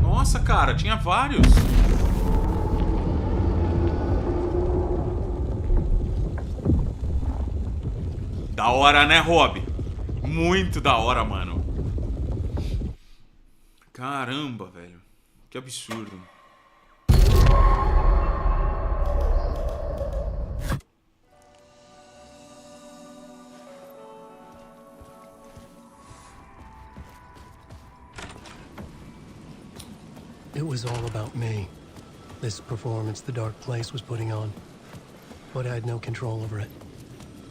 Nossa, cara, tinha vários. Da hora, né, Rob? Muito da hora, mano. Caramba, velho. Que absurdo. It was all about me. This performance the dark place was putting on. But I had no control over it.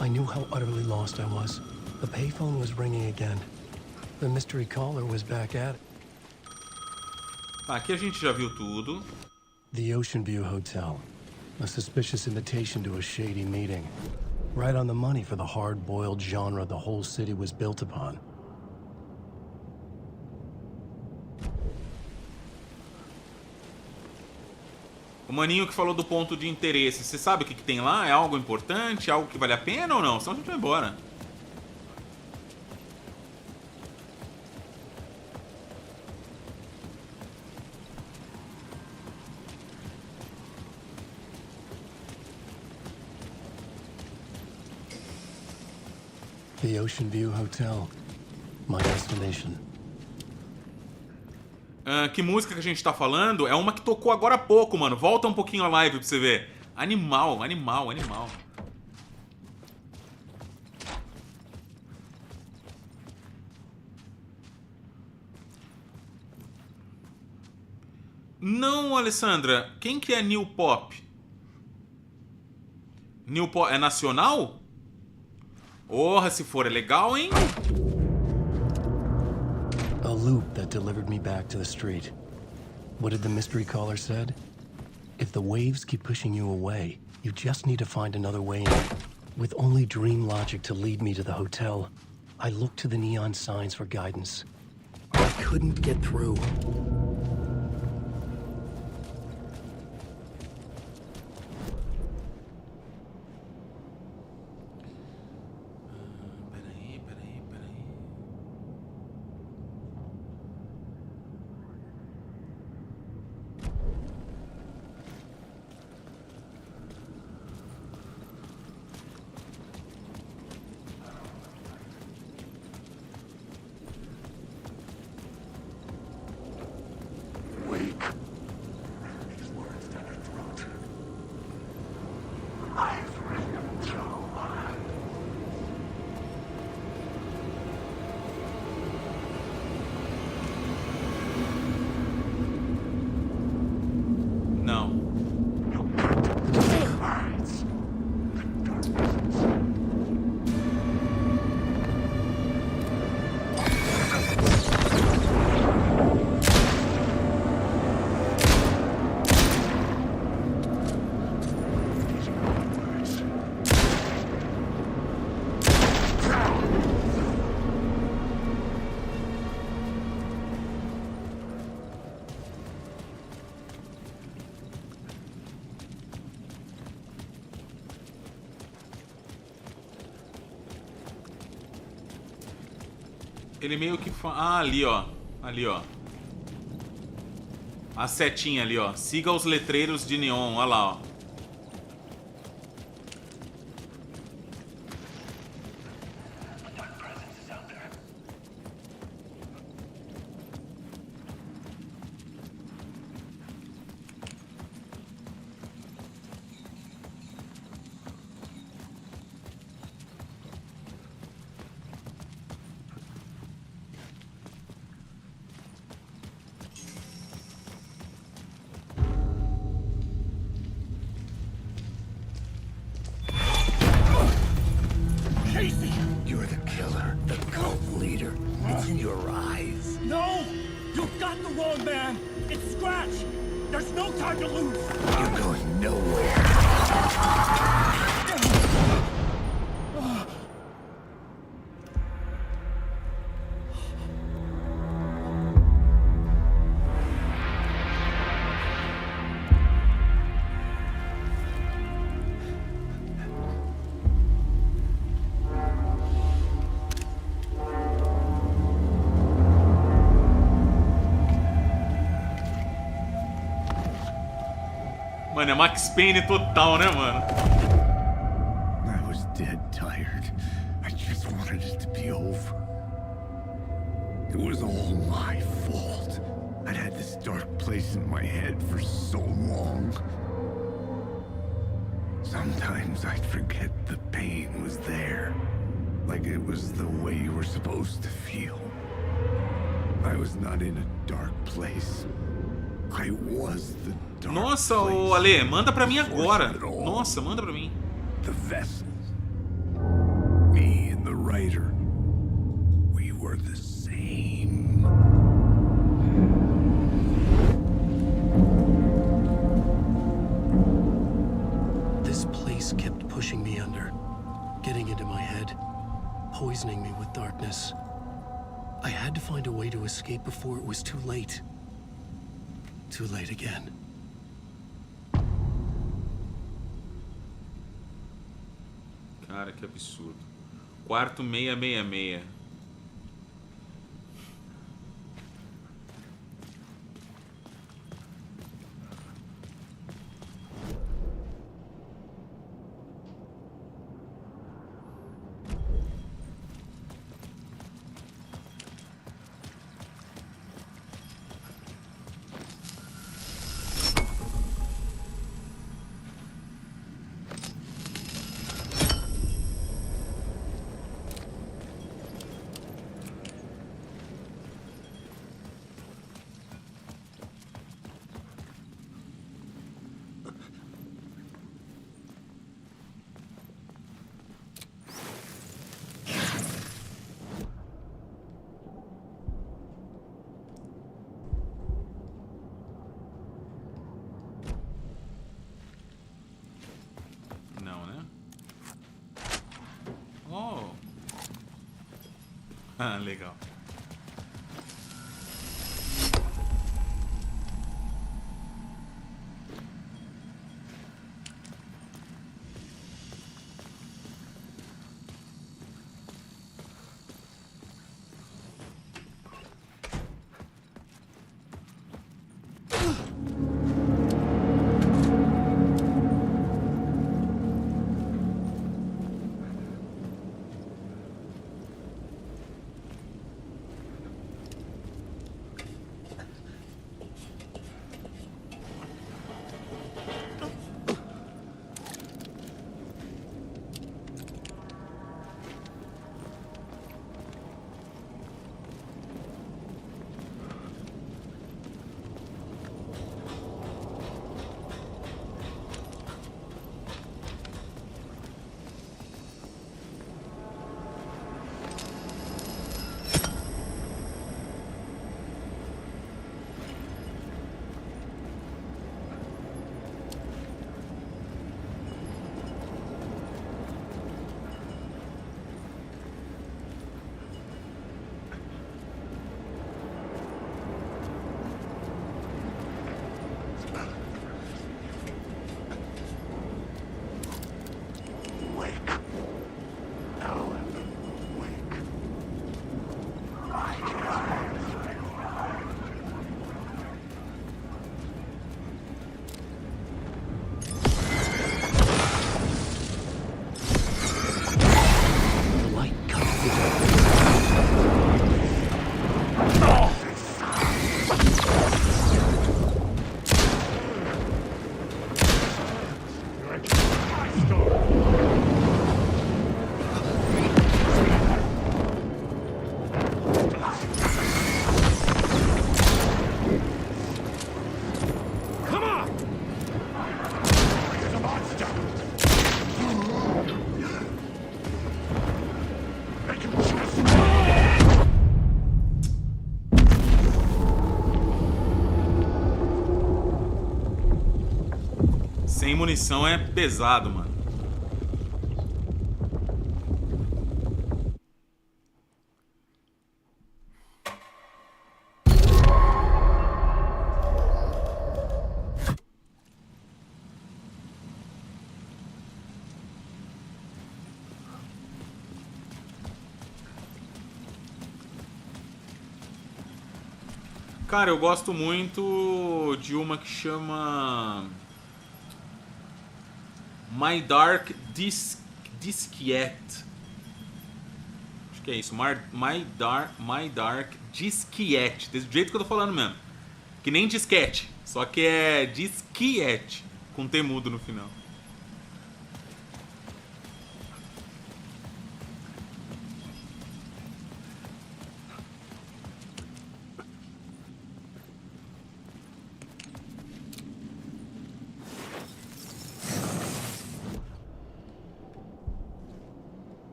I knew how utterly lost I was. The payphone was ringing again. The mystery caller was back at it. Tá, aqui a gente já viu tudo. The Ocean View Hotel. A suspicious invitation to a shady meeting. Right on the money for the hard-boiled genre the whole city was built upon. O maninho que falou do ponto de interesse, você sabe o que tem lá? É algo importante? Algo que vale a pena ou não? Senão a gente vai embora. The Ocean View Hotel. My destination. Que música que a gente tá falando? É uma que tocou agora há pouco, mano. Volta um pouquinho a live pra você ver. Animal, animal, animal. Não, Alessandra. Quem que é New Pop? New Pop é nacional? Porra, se for é legal, hein? A loop that delivered me back to the street. What did the mystery caller said? If the waves keep pushing you away, you just need to find another way in. With only dream logic to lead me to the hotel, I looked to the neon signs for guidance. I couldn't get through. Ele meio que... Ah, ali, ó. Ali, ó. A setinha ali, ó. Siga os letreiros de neon. Olha lá, ó. You're the killer, the cult leader. It's in your eyes. No! You've got the wrong man! It's Scratch! There's no time to lose! You're going nowhere. Mano, é Max Payne total, né, mano? I was dead tired. I just wanted it to be over. It was all my fault. I'd had this dark place in my head for so long. Sometimes I'd forget the pain was there. Like it was the way you were supposed to feel. I was not in a dark place. I was the dark Nossa, place. ô Ale, manda pra mim agora. Nossa, manda pra mim. The vessel. Me and the writer. We were the same. This place kept pushing me under, getting into my head, poisoning me with darkness. I had to find a way to escape before it was too late. Too late again. Cara, que absurdo. Quarto 666. Ah, legal. Sem munição é pesado, mano. Cara, eu gosto muito de uma que chama My Dark Disquiet. Acho que é isso. My Dark Disquiet. Desse jeito que eu tô falando mesmo. Que nem disquete. Só que é disquiet. Com T mudo no final.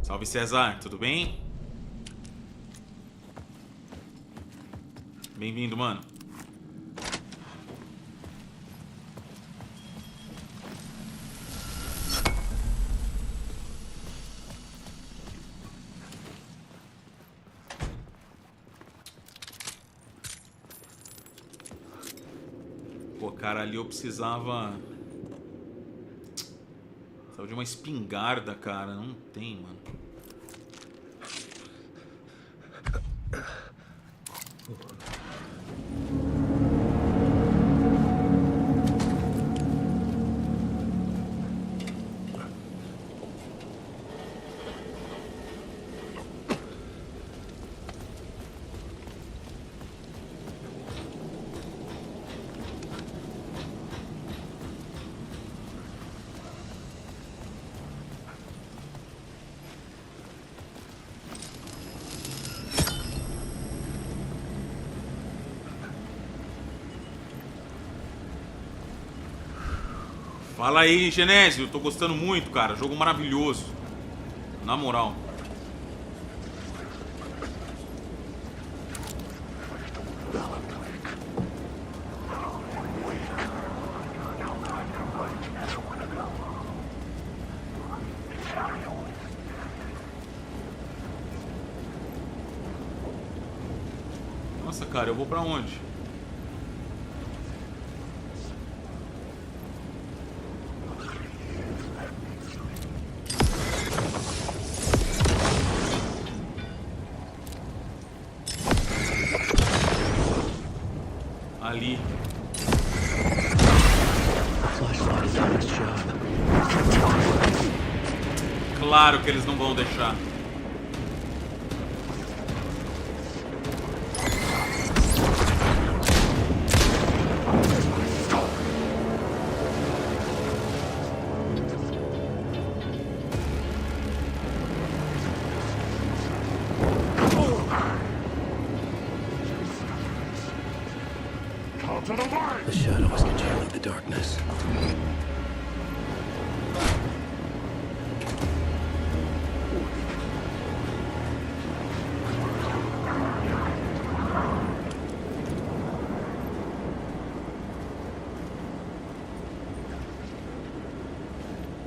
Salve César, tudo bem? Bem-vindo, mano. Pô, cara, ali eu precisava de uma espingarda, cara. Não tem, mano. Fala aí, Genésio. Tô gostando muito, cara. Jogo maravilhoso. Na moral. Nossa, cara, eu vou pra onde? Ali. Claro que eles não vão deixar. The shadow was congealing the darkness.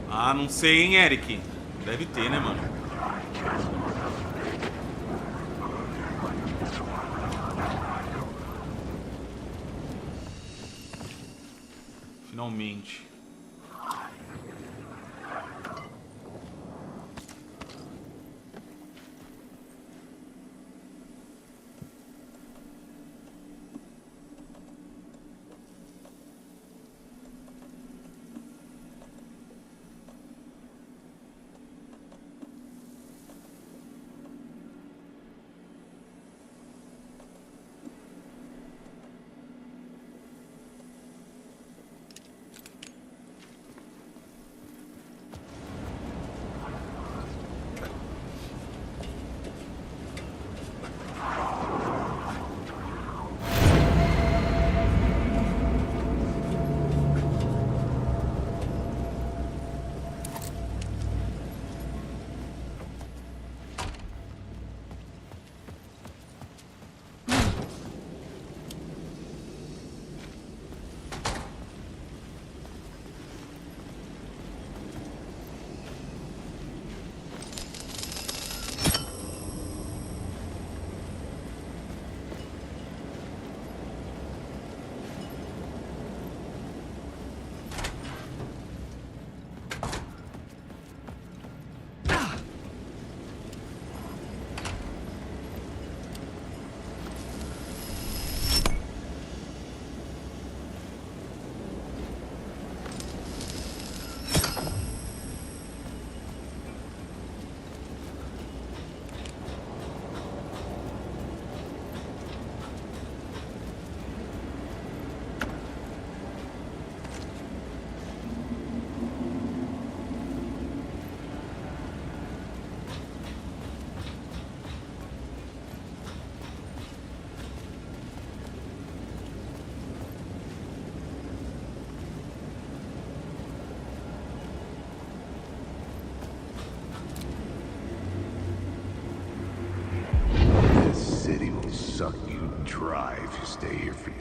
Ah, não sei, hein, Eric? Deve ter, né, mano? Finalmente.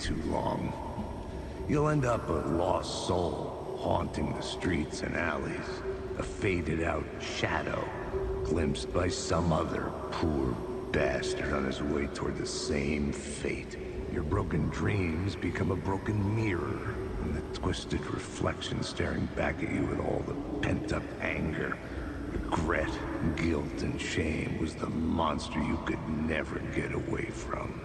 too long. You'll end up a lost soul, haunting the streets and alleys. A faded-out shadow, glimpsed by some other poor bastard on his way toward the same fate. Your broken dreams become a broken mirror, and the twisted reflection staring back at you with all the pent-up anger. Regret, guilt, and shame was the monster you could never get away from.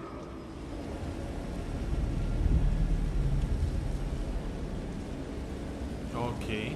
Ok.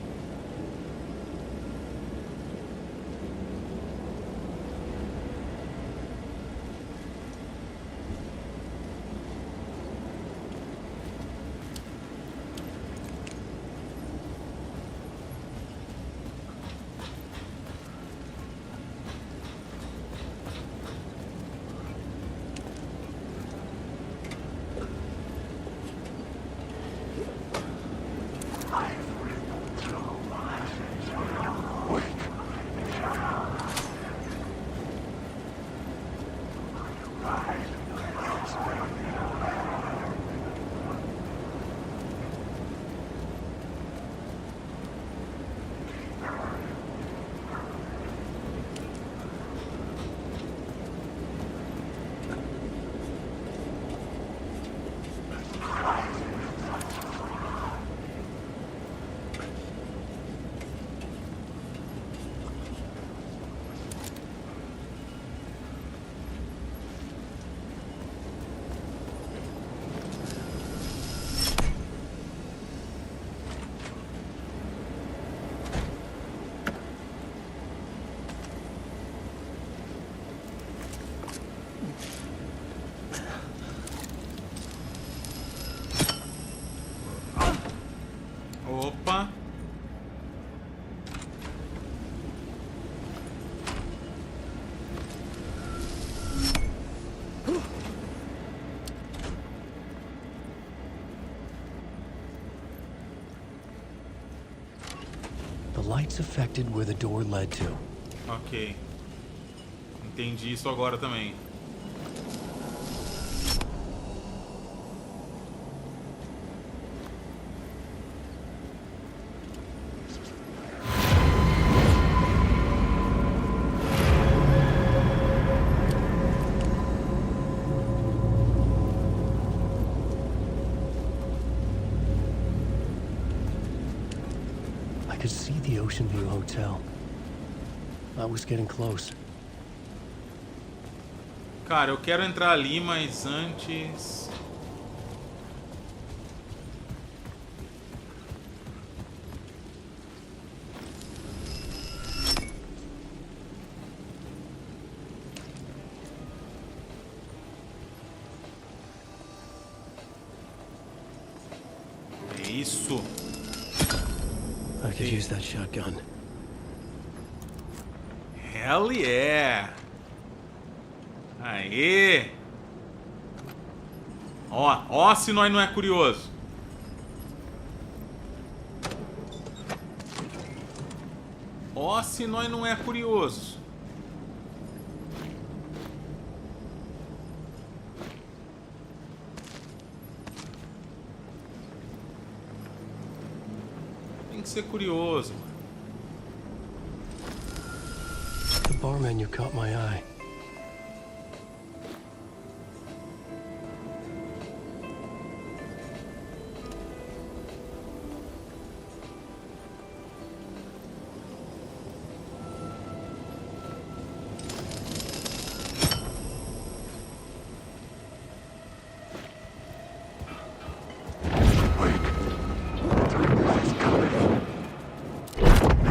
Opa. The lights affected where the door led to. Ok. Entendi isso agora também. I could see the Ocean View Hotel. I was getting close. Cara, eu quero entrar ali, mas antes... É isso. I could use that shotgun. Hell yeah! Aê! Ó se nós não é curioso. Ó se nós não é curioso. Tem que ser curioso. The bar menu caught my eye.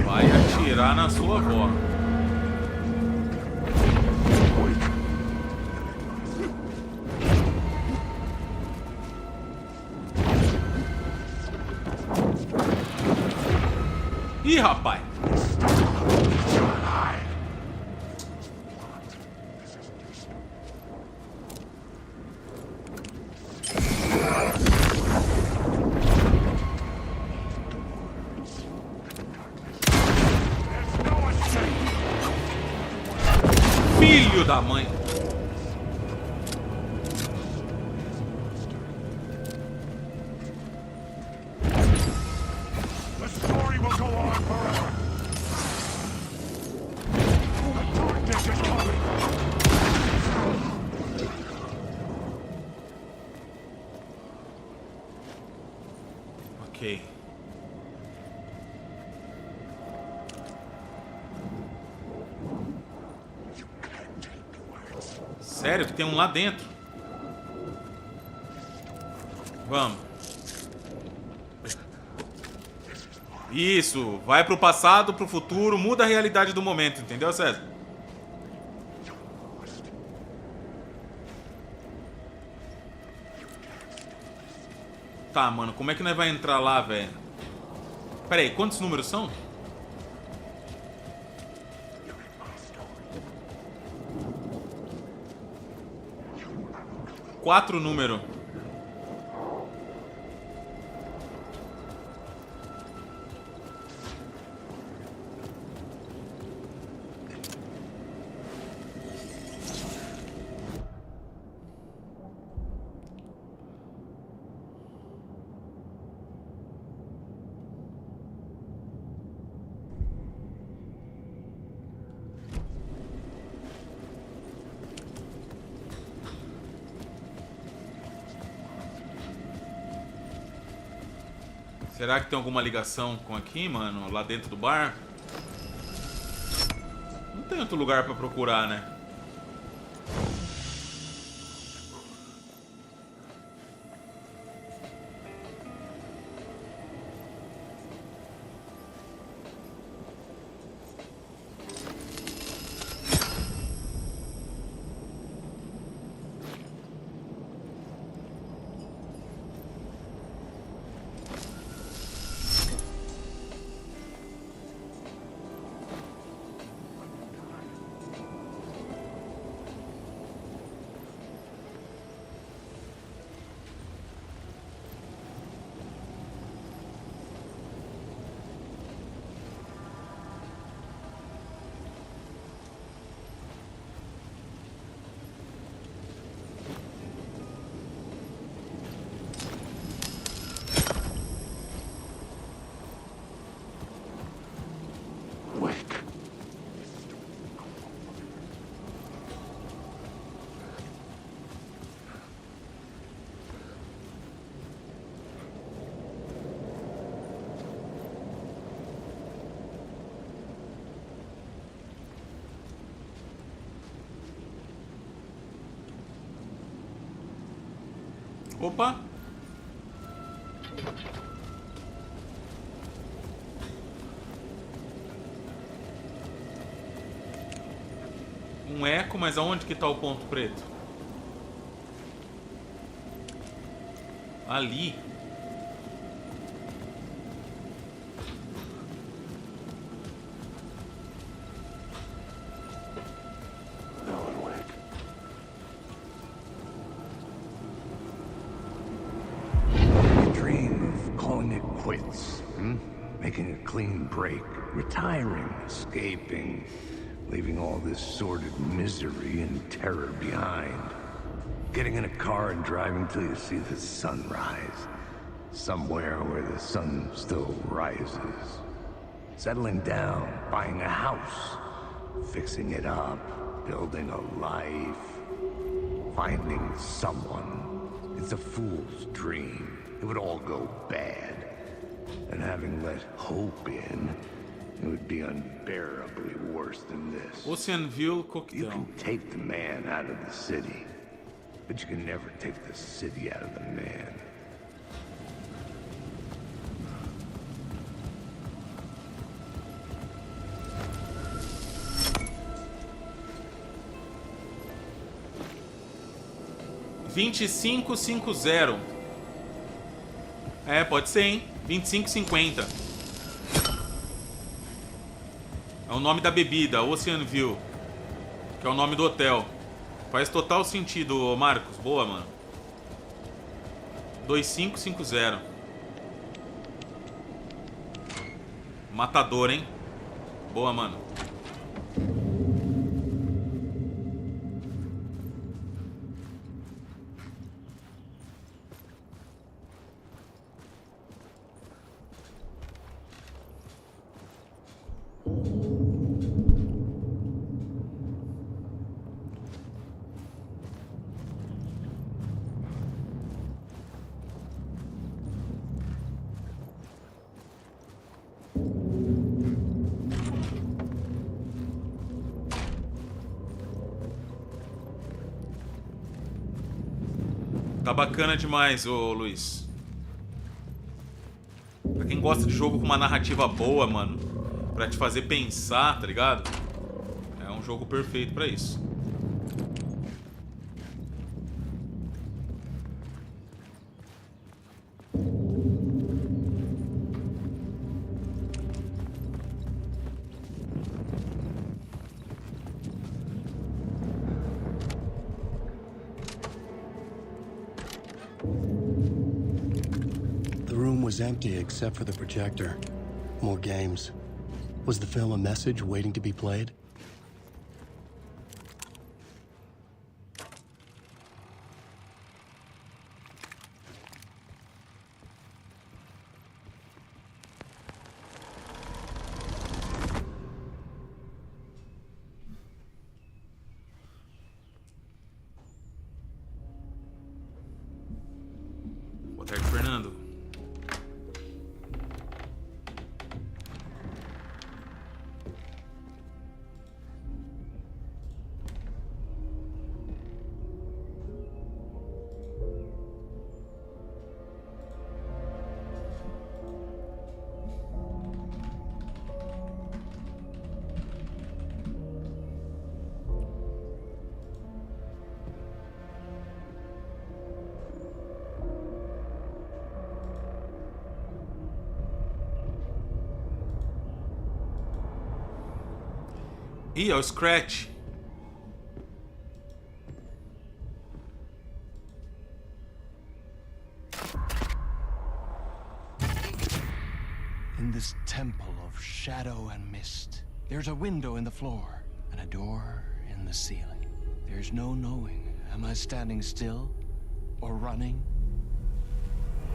Vai atirar na sua avó. Ih, rapaz. Filho da mãe. Ok. Sério que tem um lá dentro? Vamos. Isso, vai pro passado, pro futuro, muda a realidade do momento, entendeu, César? Tá, mano, como é que nós vai entrar lá, velho? Pera aí, quantos números são? 4 números. Será que tem alguma ligação com aqui, mano? Lá dentro do bar? Não tem outro lugar pra procurar, né? Opa! Um eco, mas aonde que tá o ponto preto? Ali. Making a clean break, retiring, escaping, leaving all this sordid misery and terror behind. Getting in a car and driving till you see the sun rise, somewhere where the sun still rises. Settling down, buying a house, fixing it up, building a life, finding someone. It's a fool's dream. It would all go bad. And having let hope in, it would be unbearably worse than this. Oceanville Cocktail. You can take the man out of the city, but you can never take the city out of the man. $25,50. É, pode ser, hein? 25,50. É o nome da bebida, Oceanville. Que é o nome do hotel. Faz total sentido, Marcos. Boa, mano. 2550. Matador, hein? Boa, mano. Tá bacana demais, ô Luiz. Pra quem gosta de jogo com uma narrativa boa, mano, pra te fazer pensar, tá ligado? É um jogo perfeito pra isso. Was empty except for the projector. More games. Was the film a message waiting to be played? Boa tarde, Fernando. Ih, é o Scratch. In this temple of shadow and mist, there's a window in the floor and a door in the ceiling. There's no knowing, am I standing still, or running,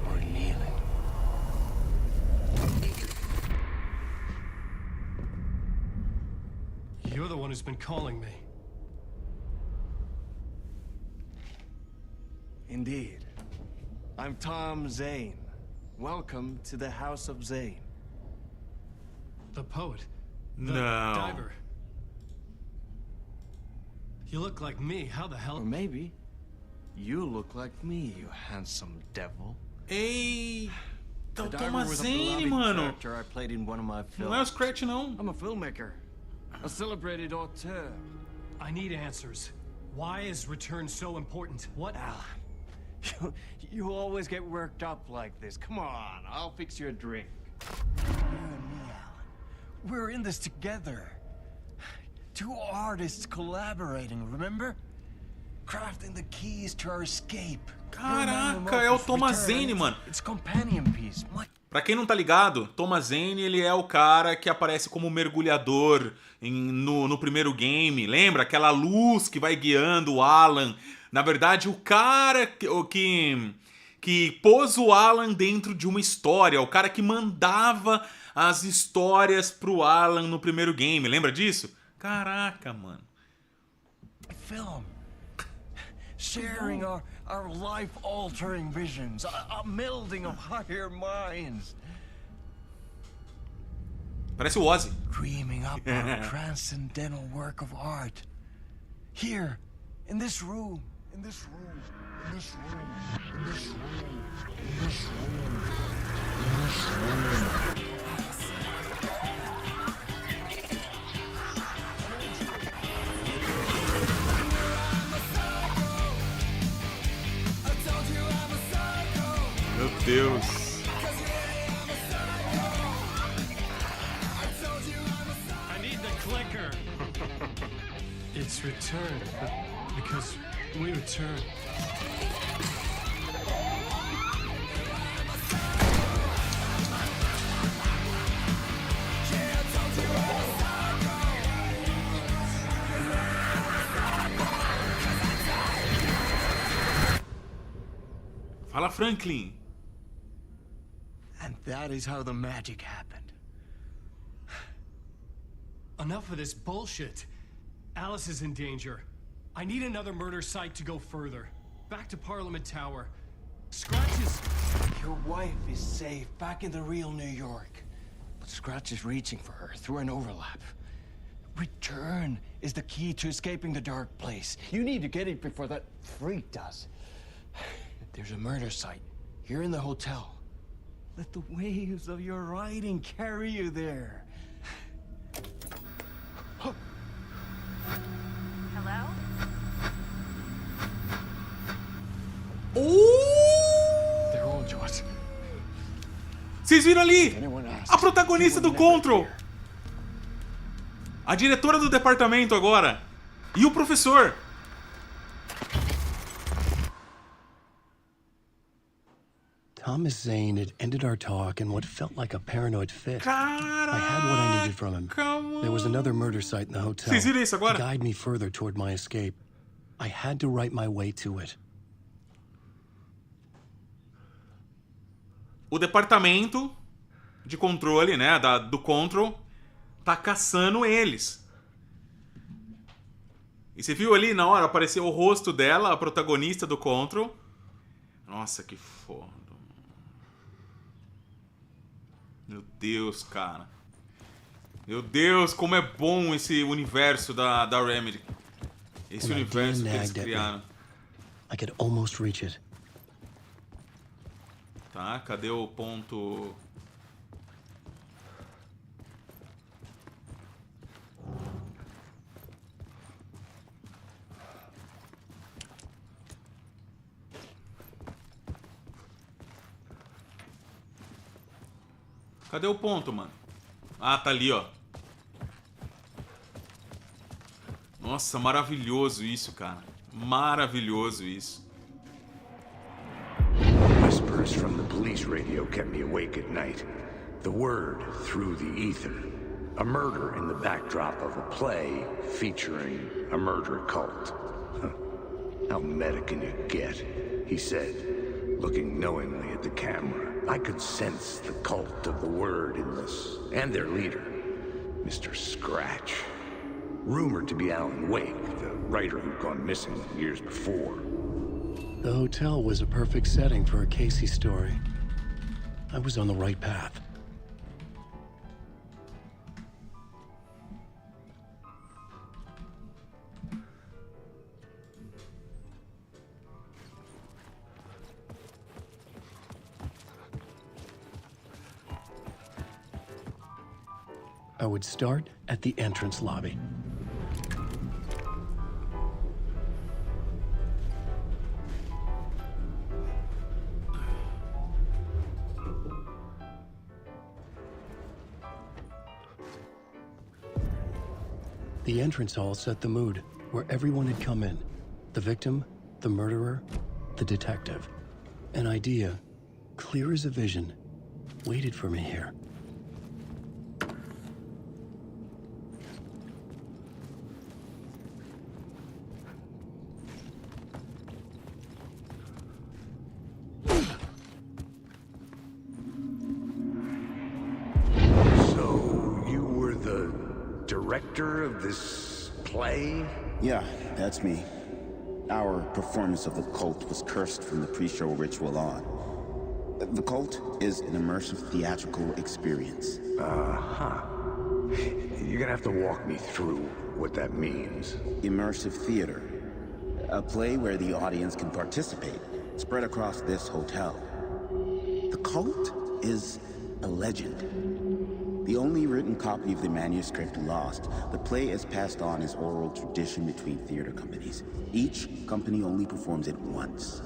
or kneeling? You're the one who's been calling me. Indeed. I'm Tom Zane. Welcome to the House of Zane. The poet. The No. diver. You look like me. How the hell? Or maybe you look like me, you handsome devil. Ei, The o diver Thomas was a Zane, beloved mano. character I played in one of my films. Não é o Scratch, não. I'm a filmmaker. A celebrated auteur. I need answers. Why is return so important? What? Alan, you always get worked up like this. Come on, I'll fix you a drink. You and me, Alan. We're in this together. Two artists collaborating, remember? Crafting the keys to our escape. Caraca, é o Thomas Zane, mano. It's companion piece. Pra quem não tá ligado, Thomas Zane, ele é o cara que aparece como mergulhador no primeiro game. Lembra? Aquela luz que vai guiando o Alan. Na verdade, o cara que pôs o Alan dentro de uma história. O cara que mandava as histórias pro Alan no primeiro game. Lembra disso? Caraca, mano. Film. Sharing our life-altering visions, a melding of higher minds. Parece o Ozzy. Dreaming up our transcendental work of art. Here, in this room, in this room, in this room, in this room, in this room, in this room. Meu Deus. I need the clicker. It's return, but because we return. Fala, Franklin. And that is how the magic happened. Enough of this bullshit. Alice is in danger. I need another murder site to go further. Back to Parliament Tower. Scratch is... Your wife is safe back in the real New York. But Scratch is reaching for her through an overlap. Return is the key to escaping the dark place. You need to get it before that freak does. There's a murder site here in the hotel. Let the waves of your writing carry you there. Hello? They're all yours. Vocês viram ali? A protagonista do Control. A diretora do departamento agora. E o professor. Thomas Zane had ended our talk in what felt like a paranoid fit. Caraca, I had what I needed from him. There was another murder site in the hotel. Vocês viram isso agora? To guide me further toward my escape. I had to write my way to it. O departamento de controle, né, do Control, tá caçando eles. E você viu ali na hora, apareceu o rosto dela, a protagonista do Control. Nossa, que foda. Meu Deus, cara. Meu Deus, como é bom esse universo da Remedy. Esse universo que eles criaram. I could almost reach it. Tá, cadê o ponto? Cadê o ponto, mano? Ah, tá ali, ó. Nossa, maravilhoso isso, cara. Maravilhoso isso. Whispers from the police radio kept me awake at night. The word through the ether. A murder in the backdrop of a play featuring a murder cult. How meta can you get? He said, looking knowingly at the camera. I could sense the cult of the word in this, and their leader, Mr. Scratch. Rumored to be Alan Wake, the writer who'd gone missing years before. The hotel was a perfect setting for a Casey story. I was on the right path. I would start at the entrance lobby. The entrance hall set the mood, where everyone had come in. The victim, the murderer, the detective. An idea, clear as a vision, waited for me here. Director of this play? Yeah, that's me. Our performance of the cult was cursed from the pre-show ritual on. The cult is an immersive theatrical experience. Uh-huh. You're gonna have to walk me through what that means. Immersive theater. A play where the audience can participate, spread across this hotel. The cult is a legend. The only written copy of the manuscript lost, the play is passed on as oral tradition between theater companies. Each company only performs it once.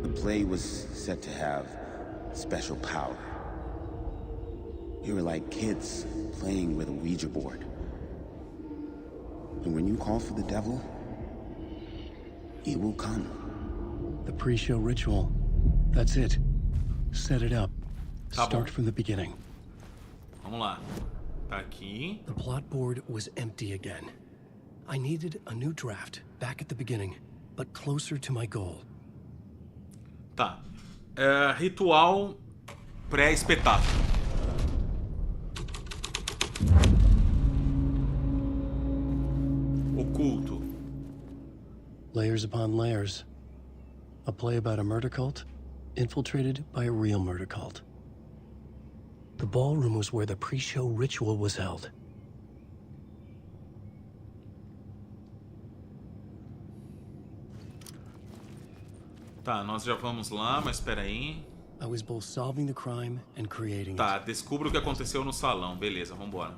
The play was said to have special power. We were like kids playing with a Ouija board. And when you call for the devil, he will come. The pre-show ritual. That's it. Set it up. Start from the beginning. Vamos lá. Tá aqui. The plot board was empty again. I needed a new draft, back at the beginning, but closer to my goal. Tá. Ritual pré-espetáculo. Layers upon layers. A play about a murder cult, infiltrated by a real murder cult. The ballroom was where the pre-show ritual was held. Tá, nós já vamos lá, mas espera aí. I was both solving the crime and creating Tá, it. descubra o que aconteceu no salão. Beleza, vambora.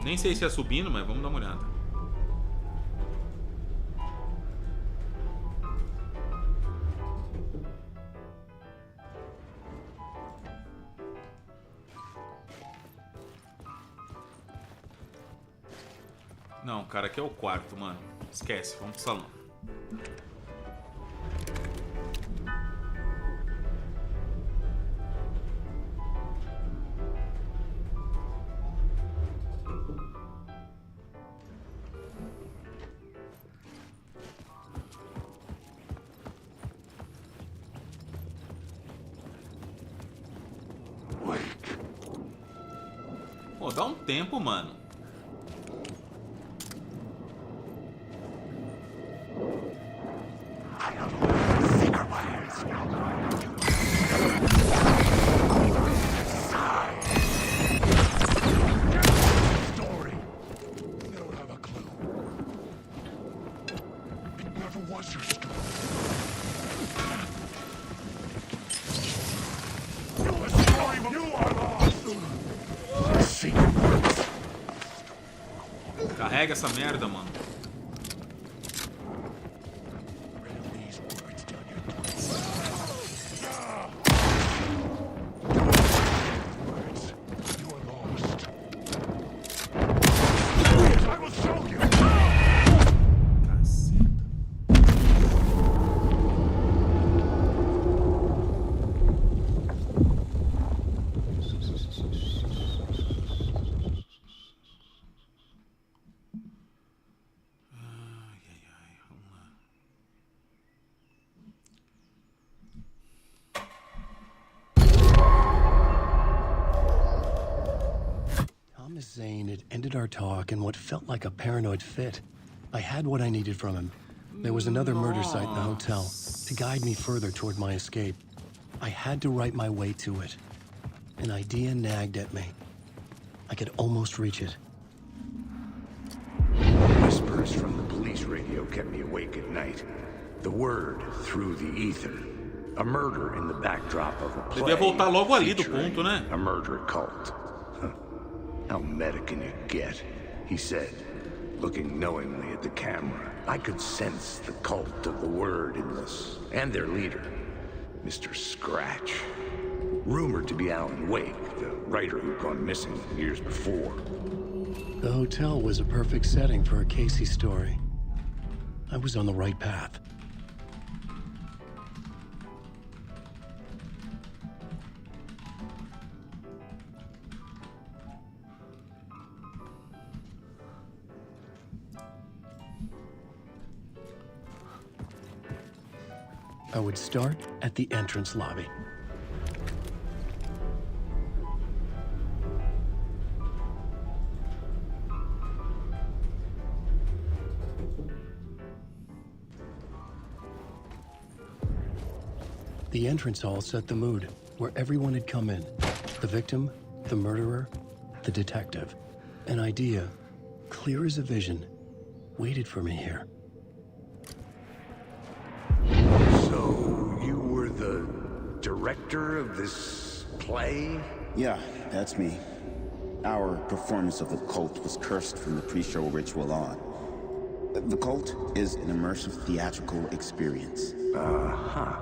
Nem sei se é subindo, mas vamos dar uma olhada. Não, cara, aqui é o quarto, mano. Esquece, vamos pro salão. Pô, dá um tempo, mano. Carrega essa merda, mano. Zane had ended our talk in what felt like a paranoid fit. I had what I needed from him. There was another murder site in the hotel to guide me further toward my escape. I had to write my way to it. An idea nagged at me. I could almost reach it. Whispers from the police radio kept me awake at night. The word through the ether. A murder in the backdrop of a play. Devia voltar logo ali do ponto, né? A murder cult. How meta can you get? He said, looking knowingly at the camera. I could sense the cult of the word in this, and their leader, Mr. Scratch. Rumored to be Alan Wake, the writer who'd gone missing years before. The hotel was a perfect setting for a Casey story. I was on the right path. I would start at the entrance lobby. The entrance hall set the mood, where everyone had come in. The victim, the murderer, the detective. An idea, clear as a vision, waited for me here. So, you were the director of this play? Yeah, that's me. Our performance of the cult was cursed from the pre-show ritual on. The cult is an immersive theatrical experience. Uh-huh.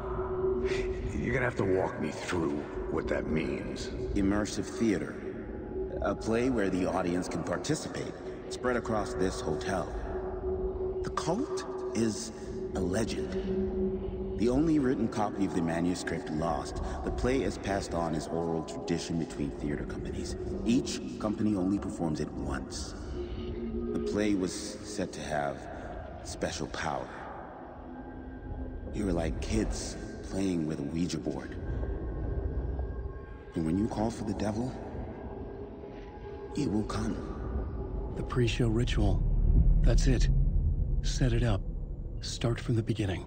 You're gonna have to walk me through what that means. Immersive theater. A play where the audience can participate, spread across this hotel. The cult is a legend. The only written copy of the manuscript lost, the play is passed on as oral tradition between theater companies. Each company only performs it once. The play was set to have special power. You were like kids playing with a Ouija board. And when you call for the devil, it will come. The pre-show ritual. That's it. Set it up. Start from the beginning.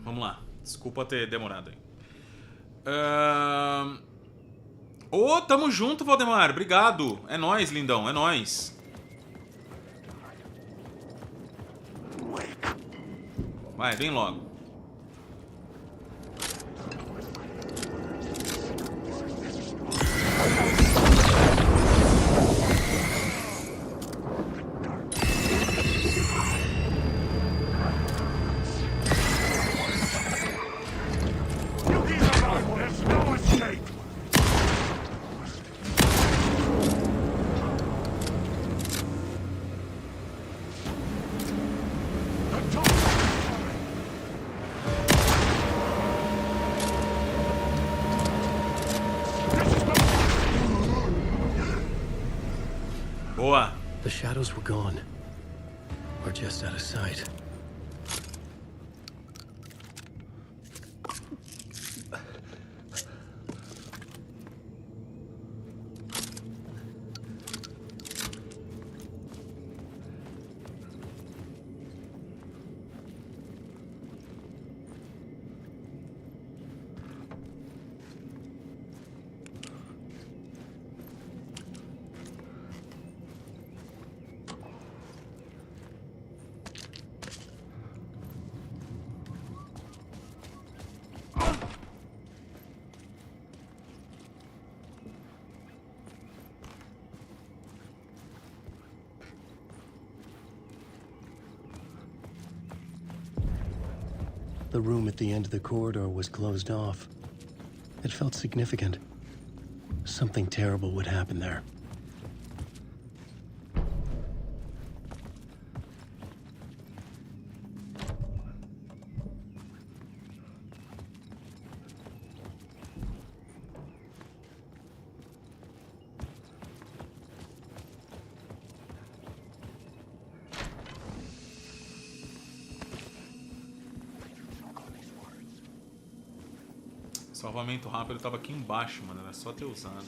Vamos lá. Desculpa ter demorado aí. Ô, tamo junto, Valdemar. Obrigado. É nóis, lindão. É nóis. Vai, vem logo. Boa. The shadows were gone. Or just out of sight. The room at the end of the corridor was closed off. It felt significant. Something terrible would happen there. Salvamento rápido tava aqui embaixo, mano. Era só ter usado.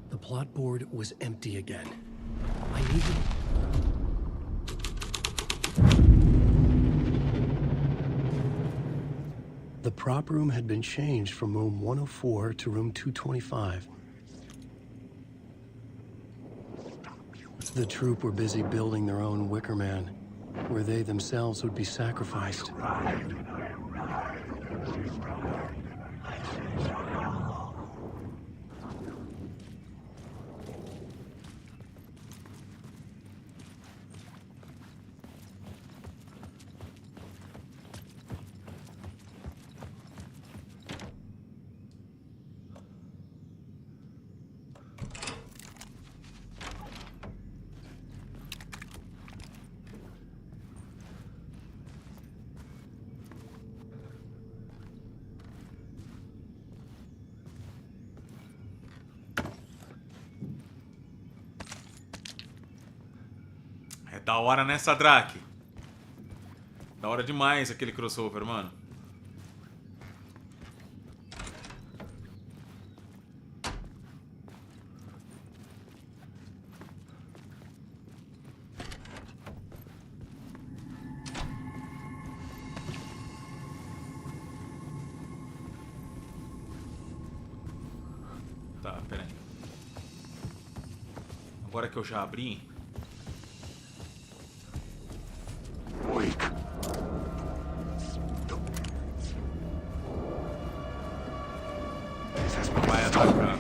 The plot board was empty again. I needed... The prop room had been changed from room 104 to room 225. The troop were busy building their own Wicker Man, where they themselves would be sacrificed. da hora nessa Drake. Da hora demais aquele crossover, mano. Tá, pera aí. Agora que eu já abri... Vai atacar.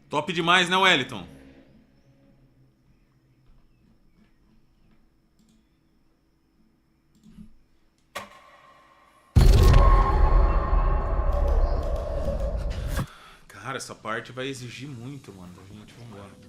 Top demais, né, Wellington? Cara, essa parte vai exigir muito, mano, da gente. Vambora.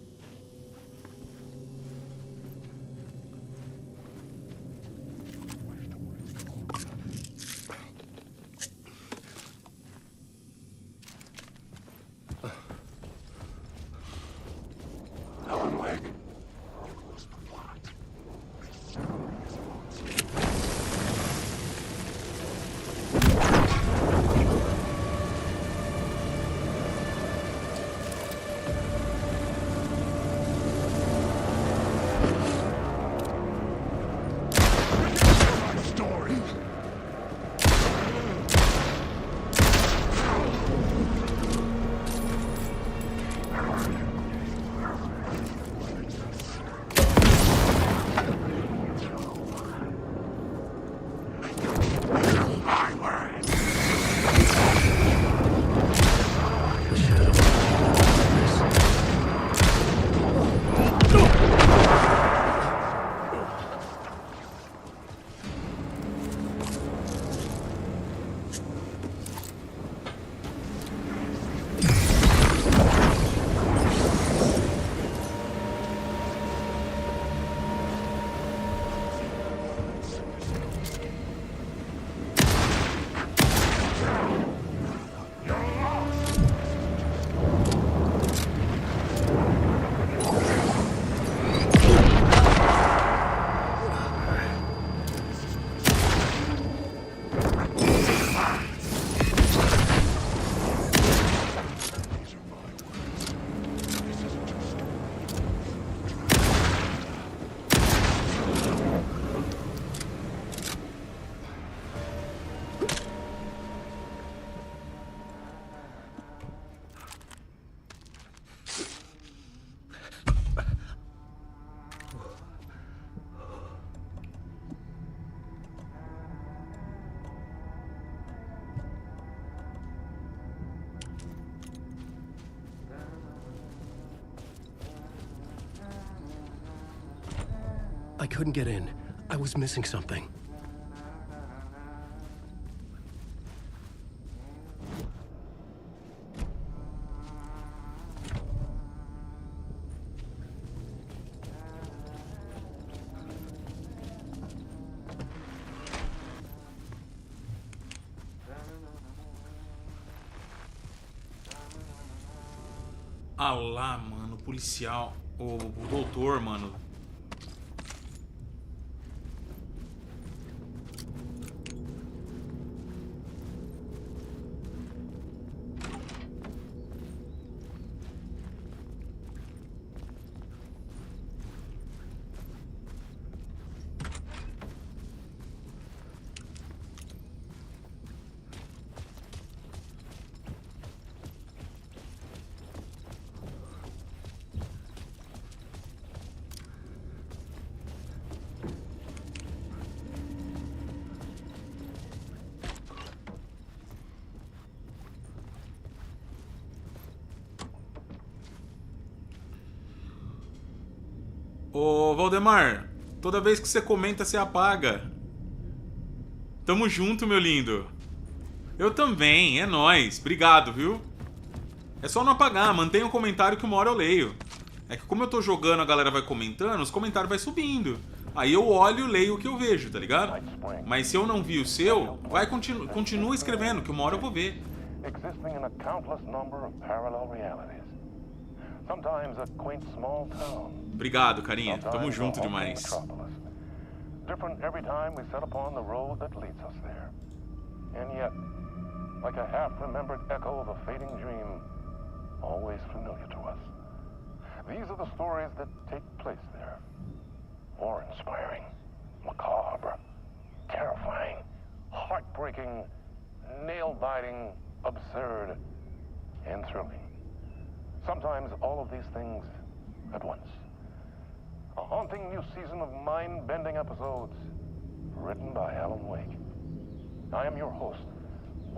I couldn't get in. I was missing something. Ah lá, mano, o policial, o doutor, mano. Ô, Valdemar, toda vez que você comenta, você apaga. Tamo junto, meu lindo. Eu também, é nóis. Obrigado, viu? É só não apagar, mantenha um comentário que uma hora eu leio. É que como eu tô jogando, a galera vai comentando, os comentários vai subindo. Aí eu olho e leio o que eu vejo, tá ligado? Mas se eu não vi o seu, vai continua escrevendo, que uma hora eu vou ver. Existing in a countless number of parallel realities. Sometimes a quaint small town. Obrigado, carinha. Tamo junto demais. Different every time we set upon the road that leads us there. And yet, like a half-remembered echo of a fading dream, always familiar to us. These are the stories that take place there. Awe-inspiring, macabre, terrifying, heartbreaking, nail-biting, absurd, and thrilling. Sometimes all of these things at once. A haunting new season of mind-bending episodes written by Alan Wake. I am your host,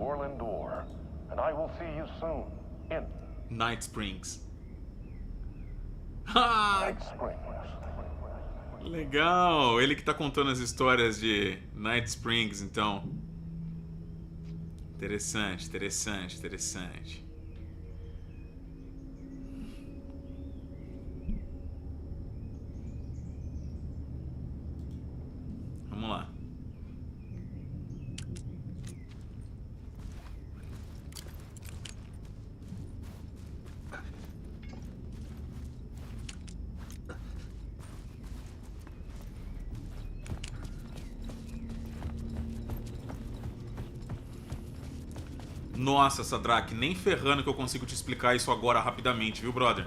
Orlin Dorr, and I will see you soon in Night Springs. Night Springs. Legal, ele que tá contando as histórias de Night Springs, então. Interessante, interessante, interessante. Vamos lá. Nossa, Sadrak, nem ferrando que eu consigo te explicar isso agora rapidamente, viu, brother?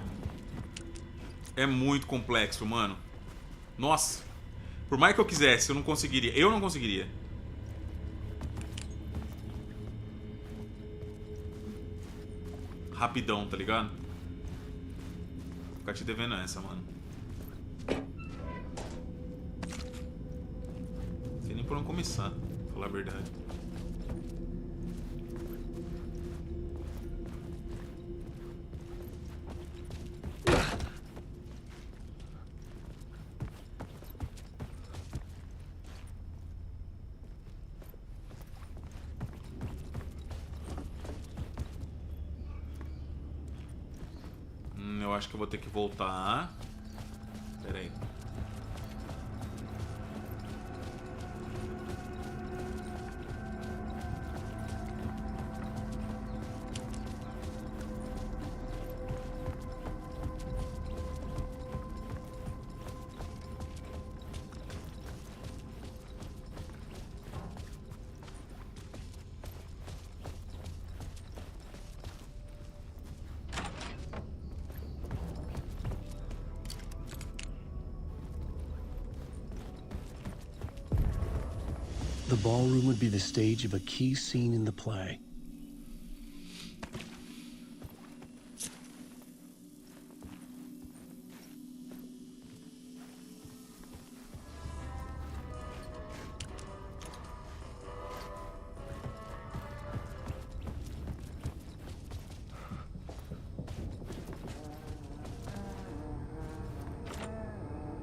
É muito complexo, mano. Nossa. Por mais que eu quisesse, eu não conseguiria. Eu não conseguiria. Rapidão, tá ligado? Vou ficar te devendo essa, mano. Não sei nem por onde começar, pra falar a verdade. Eu acho que eu vou ter que voltar. Pera aí. The ballroom would be the stage of a key scene in the play.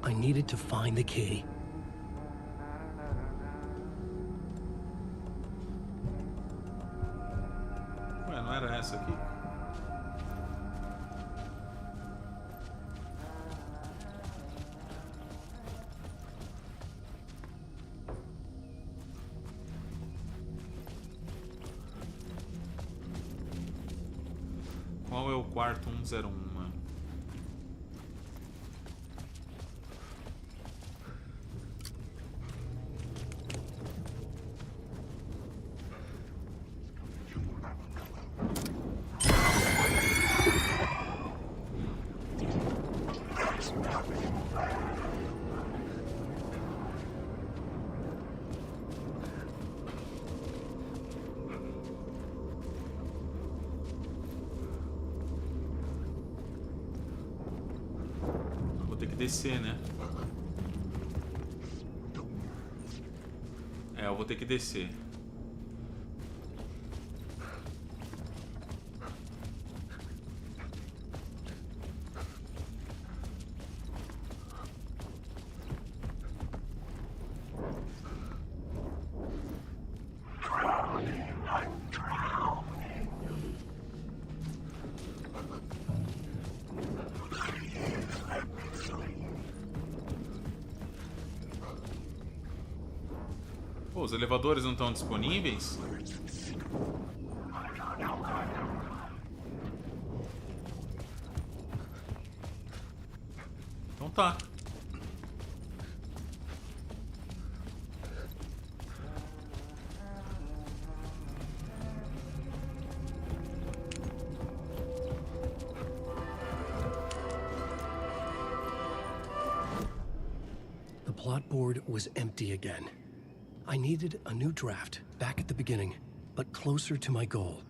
I needed to find the key. Ué, não era essa aqui? Qual é o quarto 101, mano? Descer, né? É, eu vou ter que descer. Pô, os elevadores não estão disponíveis? Então tá. The plot board was empty again. I needed a new draft, back at the beginning, but closer to my goal.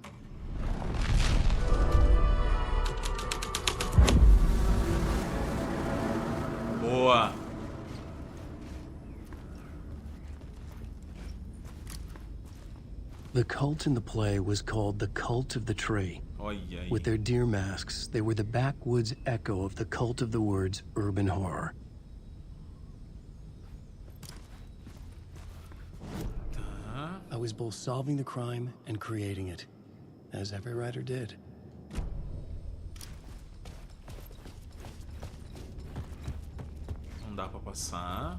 Boa! The cult in the play was called the Cult of the Tree. With their deer masks, they were the backwoods echo of the cult of the word's urban horror. I was both solving the crime and creating it, as every writer did. Não dá pra passar.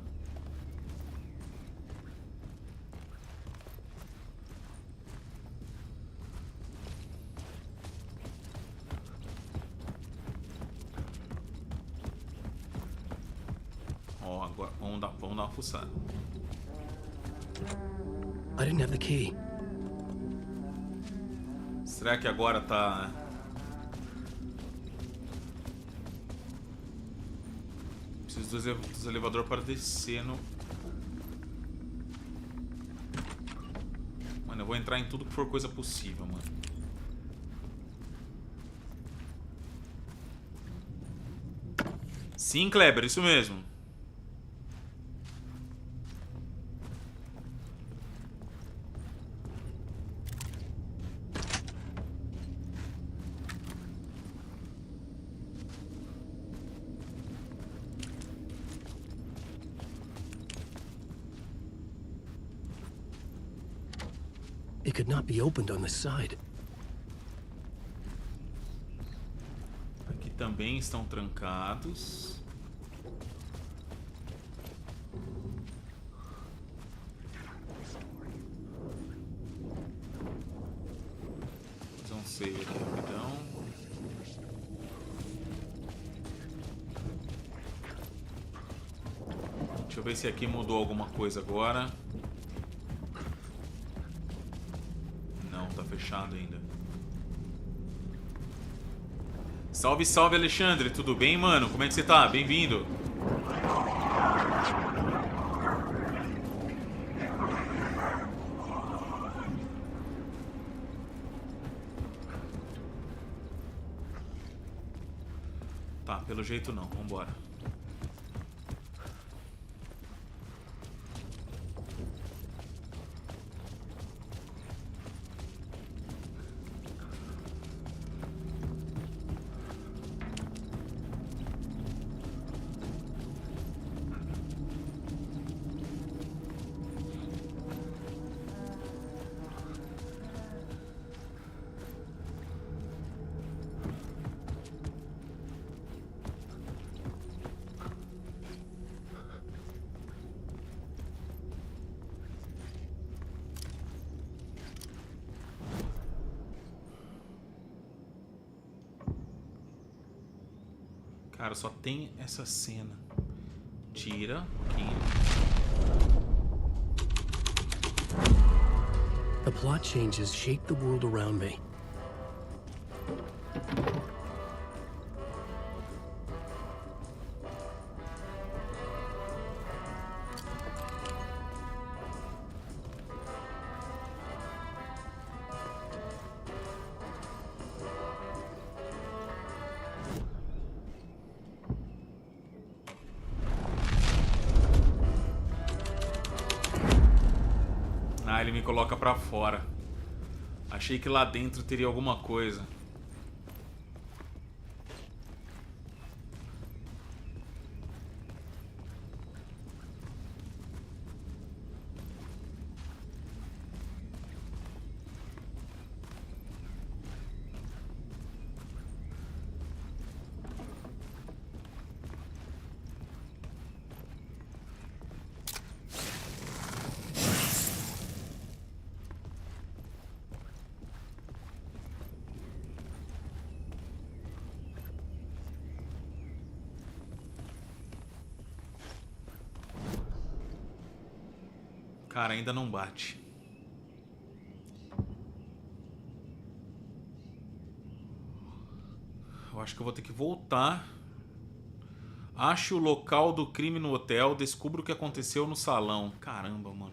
Ó, agora vamos dar uma fuçada. I didn't have the key. Será que agora tá... Preciso dos elevadores para descer no... Mano, eu vou entrar em tudo que for coisa possível, mano. Sim, Kleber, isso mesmo. It could not be opened on this side. Aqui também estão trancados. Vou fazer um save aqui rapidão. Deixa eu ver se aqui mudou alguma coisa agora. Tá fechado ainda. Salve, salve, Alexandre. Tudo bem, mano? Como é que você tá? Bem-vindo. Tá, pelo jeito não. Vambora. Cara, só tem essa cena. Tira aqui. The plot changes shape the world around me. Ah, ele me coloca pra fora. Achei que lá dentro teria alguma coisa. Cara, ainda não bate. Eu acho que eu vou ter que voltar. Ache o local do crime no hotel. Descubra o que aconteceu no salão. Caramba, mano.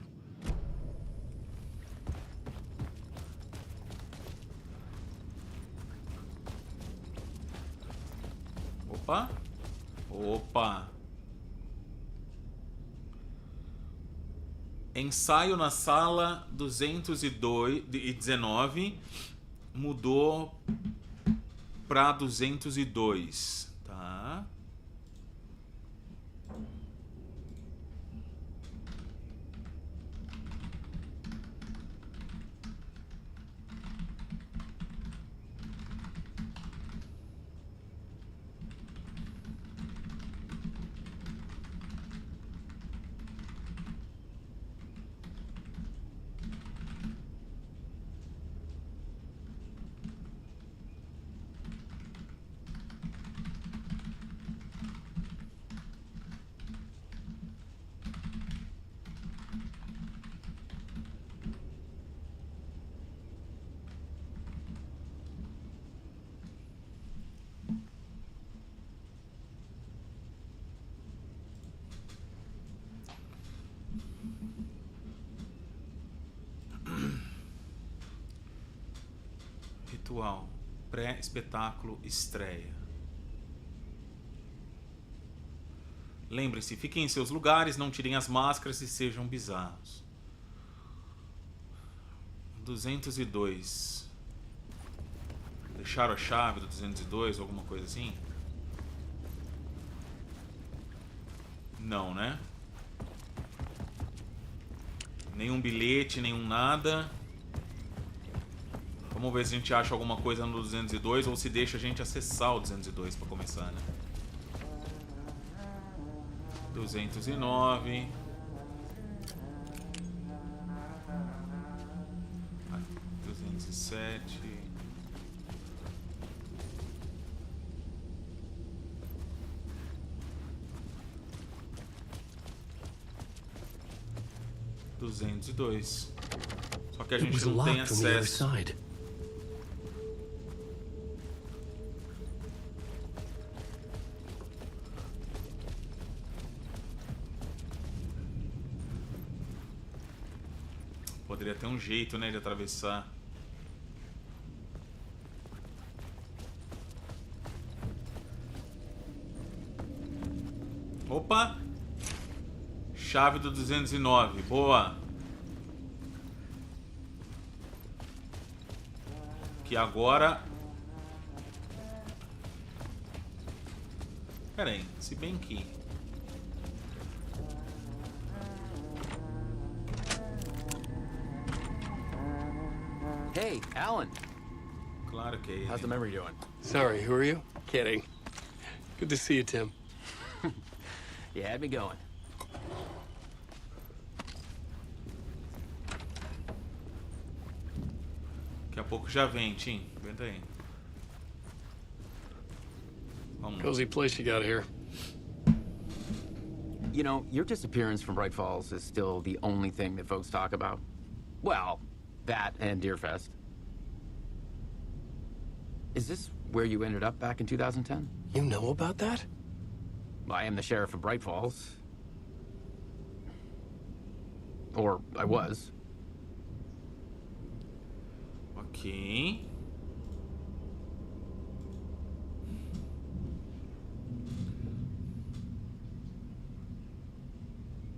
Opa. Opa. Ensaio na sala 219 mudou para 202, tá? Ritual, pré-espetáculo, estreia. Lembre-se, fiquem em seus lugares, não tirem as máscaras e sejam bizarros. 202. Deixaram a chave do 202 ou alguma coisa assim? Não, né? Nenhum bilhete, nenhum nada. Vamos ver se a gente acha alguma coisa no 202 ou se deixa a gente acessar o 202 para começar, né? 209. 207. 202. Só que a gente não tem acesso. Poderia ter um jeito, né, de atravessar. Opa! Chave do 209. Boa! Que agora... Pera aí, se bem que... Hey, Alan. Claro que é ele. How's the memory doing? Sorry, who are you? Kidding. Good to see you, Tim. You had me going. Daqui a pouco já vem, Tim. Aguenta aí. Vamos lá. Cozy place you got here. You know, your disappearance from Bright Falls is still the only thing that folks talk about. Well, that and Deerfest. Is this where you ended up back in 2010? You know about that? I am the sheriff of Bright Falls. Or I was. Ok.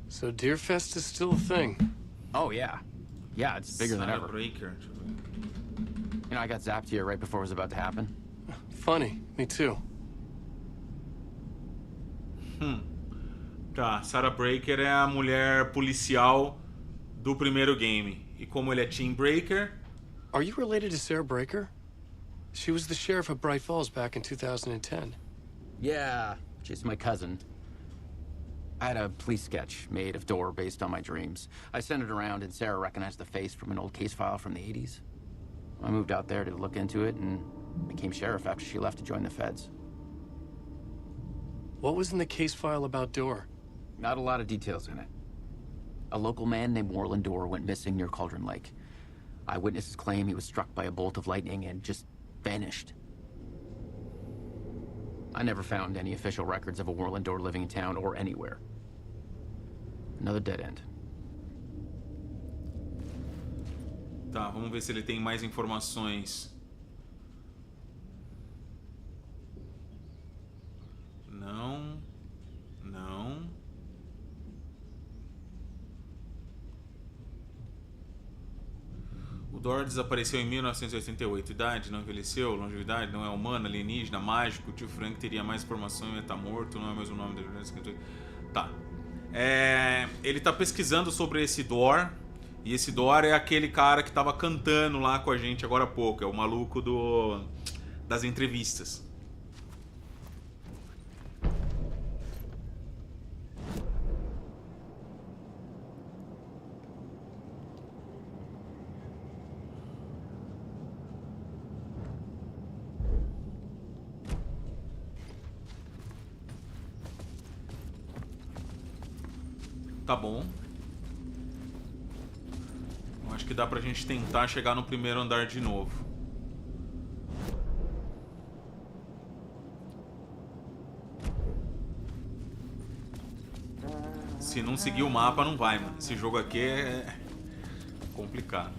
So Deerfest is still a thing. Oh, yeah. Yeah, it's bigger than ever. Breaker. You know, I got zapped here right before it was about to happen. Funny, me too. Tá, Sarah Breaker é a mulher policial do primeiro game. E como ele é Team Breaker... Are you related to Sarah Breaker? She was the sheriff of Bright Falls back in 2010. Yeah, she's my cousin. I had a police sketch made of Door based on my dreams. I sent it around and Sarah recognized the face from an old case file from the 80s. I moved out there to look into it and became sheriff after she left to join the feds. What was in the case file about Door? Not a lot of details in it. A local man named Warland Door went missing near Cauldron Lake. Eyewitnesses claim he was struck by a bolt of lightning and just vanished. I never found any official records of a Warland Door living in town or anywhere. Another dead end. Tá, vamos ver se ele tem mais informações. Não. Não. O Door desapareceu em 1988. Idade, não envelheceu. Longevidade, não é humana, alienígena, mágico. O tio Frank teria mais informações, está morto, não é o mesmo nome dele. Tá. Ele tá pesquisando sobre esse Door. E esse Door é aquele cara que tava cantando lá com a gente agora há pouco. É o maluco das entrevistas. Tá bom. Eu acho que dá pra gente tentar chegar no primeiro andar de novo. Se não seguir o mapa, não vai, mano. Esse jogo aqui é complicado.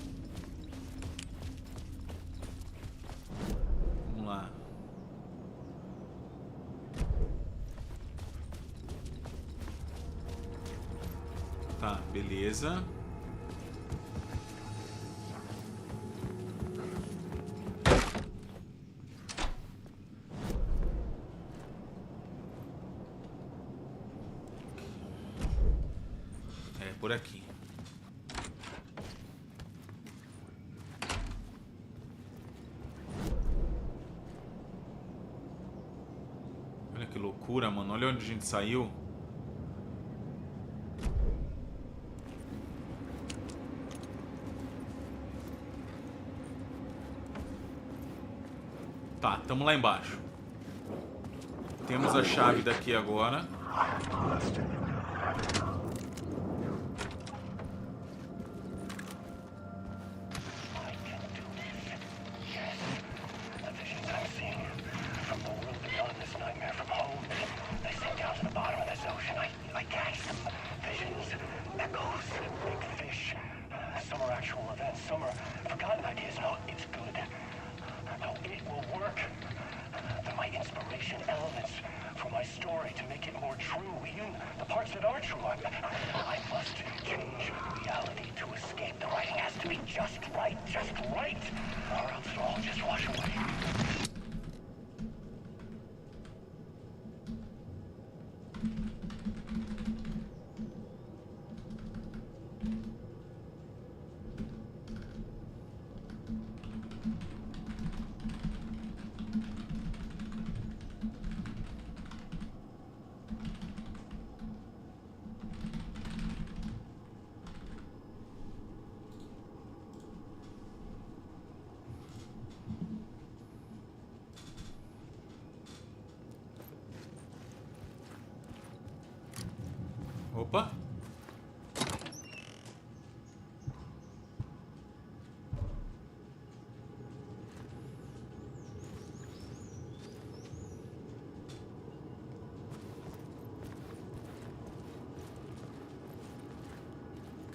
Vamos lá. Tá, beleza. É por aqui. Olha que loucura, mano. Olha onde a gente saiu. Tá, estamos lá embaixo. Temos a chave daqui agora. Inspiration elements from my story to make it more true. Even the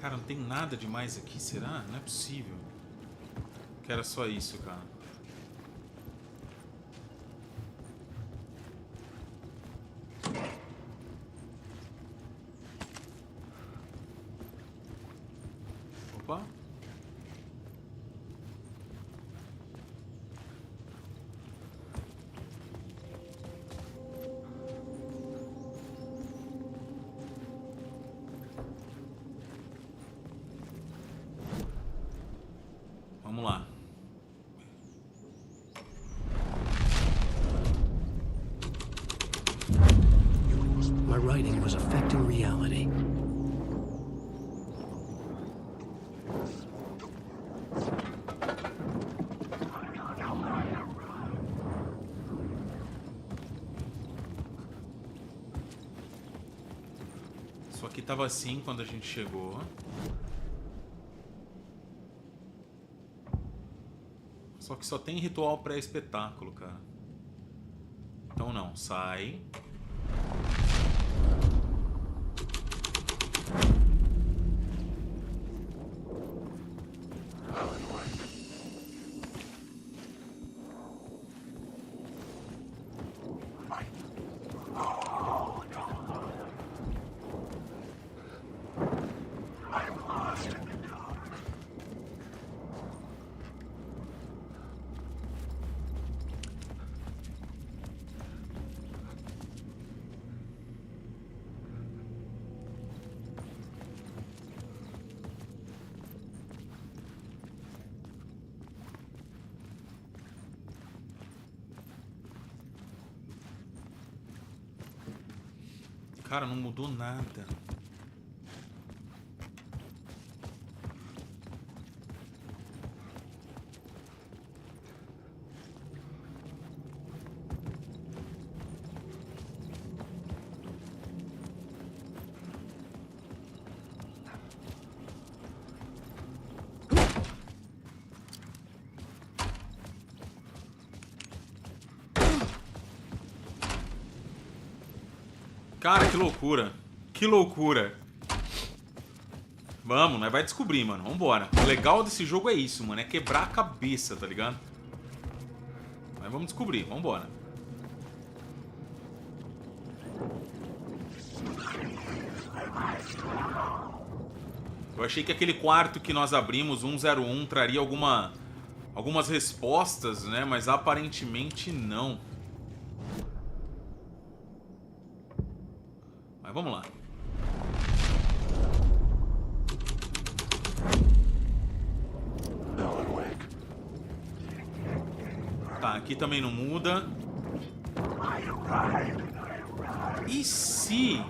Cara, não tem nada demais aqui, será? Não é possível. Que era só isso, cara. Opa. Vamos lá. My writing was affecting reality. Isso aqui tava assim quando a gente chegou. Só que só tem ritual pré-espetáculo, cara. Então não, sai. Cara, não mudou nada. Cara, que loucura. Que loucura. Vamos, né? Vai descobrir, mano. Vambora. O legal desse jogo é isso, mano. É quebrar a cabeça, tá ligado? Mas vamos descobrir. Vambora. Eu achei que aquele quarto que nós abrimos, 101, traria algumas respostas, né? Mas aparentemente não. Mas vamos lá. Tá, aqui também não muda. E se...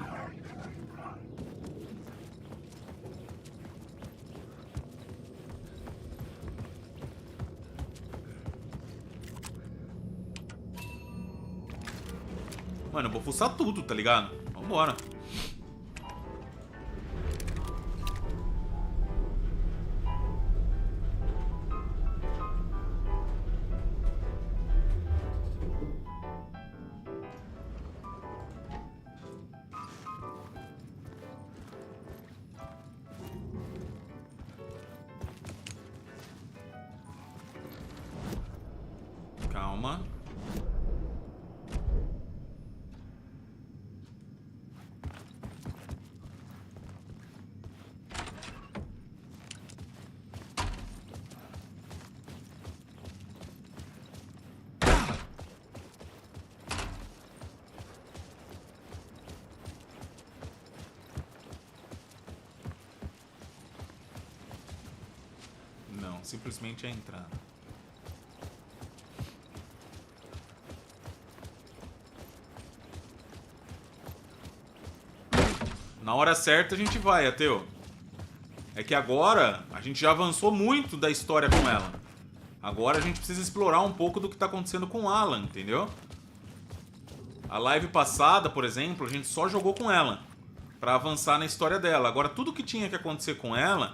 Mano, eu vou fuçar tudo, tá ligado? Vambora. Calma. Não, simplesmente é a entrada. Na hora certa a gente vai, Ateu. É que agora a gente já avançou muito da história com ela. Agora a gente precisa explorar um pouco do que tá acontecendo com o Alan, entendeu? A live passada, por exemplo, a gente só jogou com ela pra avançar na história dela. Agora tudo que tinha que acontecer com ela,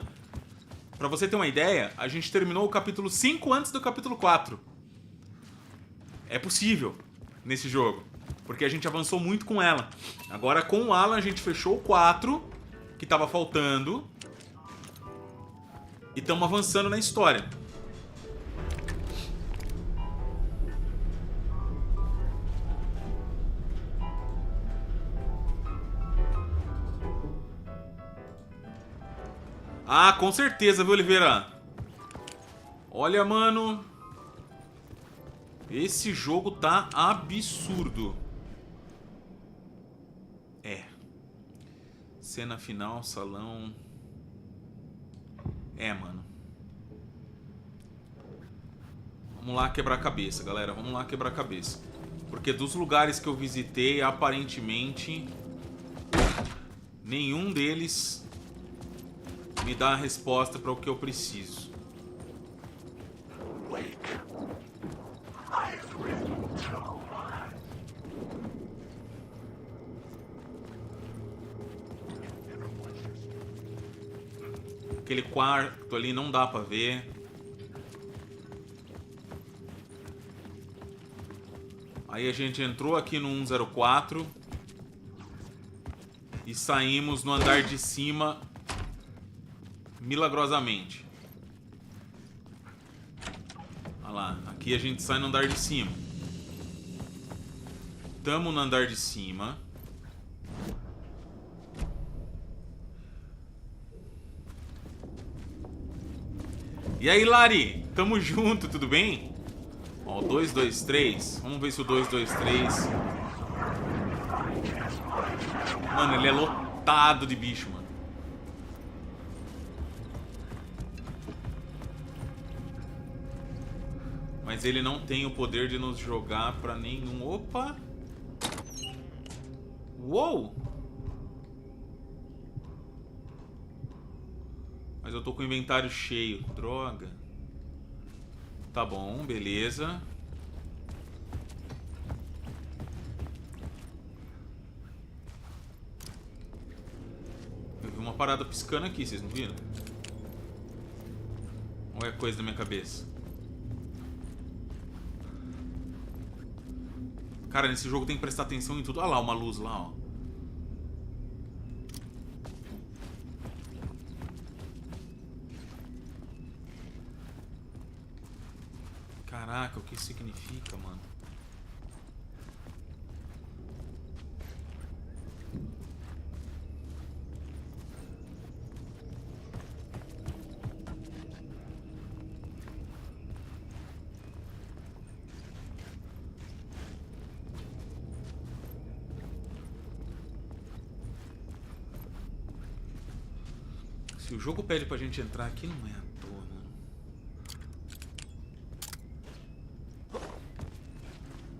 pra você ter uma ideia, a gente terminou o capítulo 5 antes do capítulo 4. É possível nesse jogo. Porque a gente avançou muito com ela. Agora com o Alan a gente fechou o 4, que tava faltando. E estamos avançando na história. Ah, com certeza, viu, Oliveira? Olha, mano. Esse jogo tá absurdo. É. Cena final, salão. É, mano. Vamos lá quebrar a cabeça, galera. Vamos lá quebrar a cabeça. Porque dos lugares que eu visitei, aparentemente, nenhum deles me dá a resposta para o que eu preciso. Aquele quarto ali não dá pra ver. Aí a gente entrou aqui no 104 e saímos no andar de cima milagrosamente. Olha lá, aqui a gente sai no andar de cima. Tamo no andar de cima. E aí, Lari? Tamo junto, tudo bem? Ó, 223. Vamos ver se o 223... Mano, ele é lotado de bicho, mano. Mas ele não tem o poder de nos jogar pra nenhum... Opa! Uou! Mas eu tô com o inventário cheio. Droga. Tá bom, beleza. Eu vi uma parada piscando aqui, vocês não viram? Ou é coisa da minha cabeça? Cara, nesse jogo tem que prestar atenção em tudo. Olha lá, uma luz lá, ó. Caraca, o que isso significa, mano? Se o jogo pede pra gente entrar aqui, não é à toa, mano.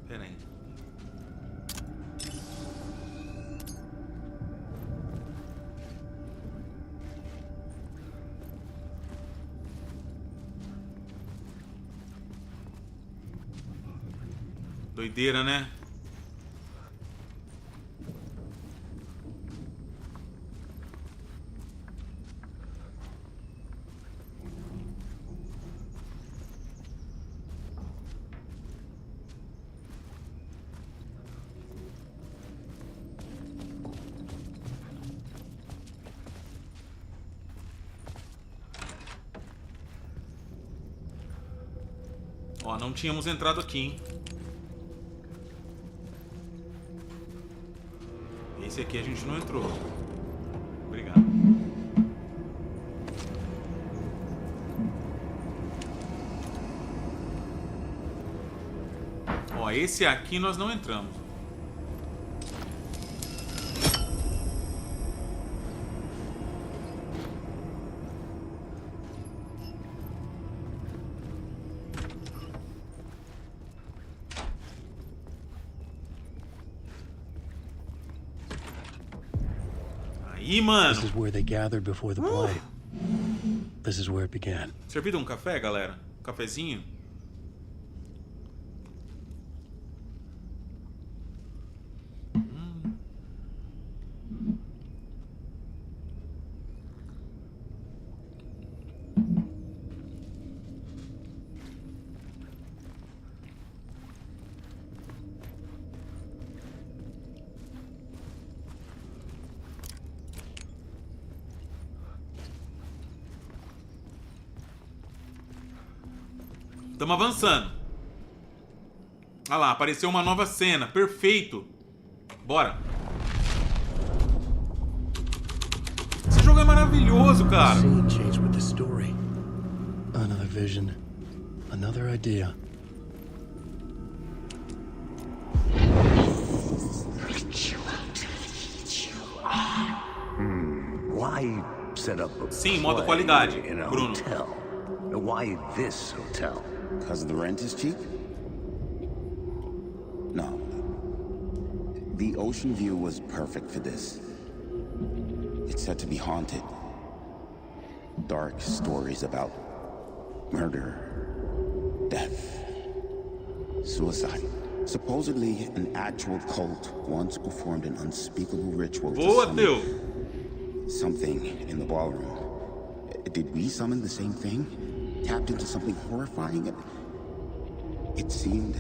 Pera aí. Doideira, né? Ó, não tínhamos entrado aqui, hein? Esse aqui a gente não entrou. Obrigado. Ó, esse aqui nós não entramos. Aí, mano. This is where they gathered before the play. This is where it began. Servido um café, galera? Um cafezinho? Estamos avançando. Olha lá, apareceu uma nova cena. Perfeito. Bora. Esse jogo é maravilhoso, cara. Scene changed with the story. Another vision. Another idea. Why set up a Sim, modo play qualidade, in a Bruno. hotel? Why this hotel? Because the rent is cheap? No. The ocean view was perfect for this. It's said to be haunted. Dark stories about murder, death, suicide. Supposedly, an actual cult once performed an unspeakable ritual to summon something in the ballroom. Did we summon the same thing? Tapped into something horrifying? It seemed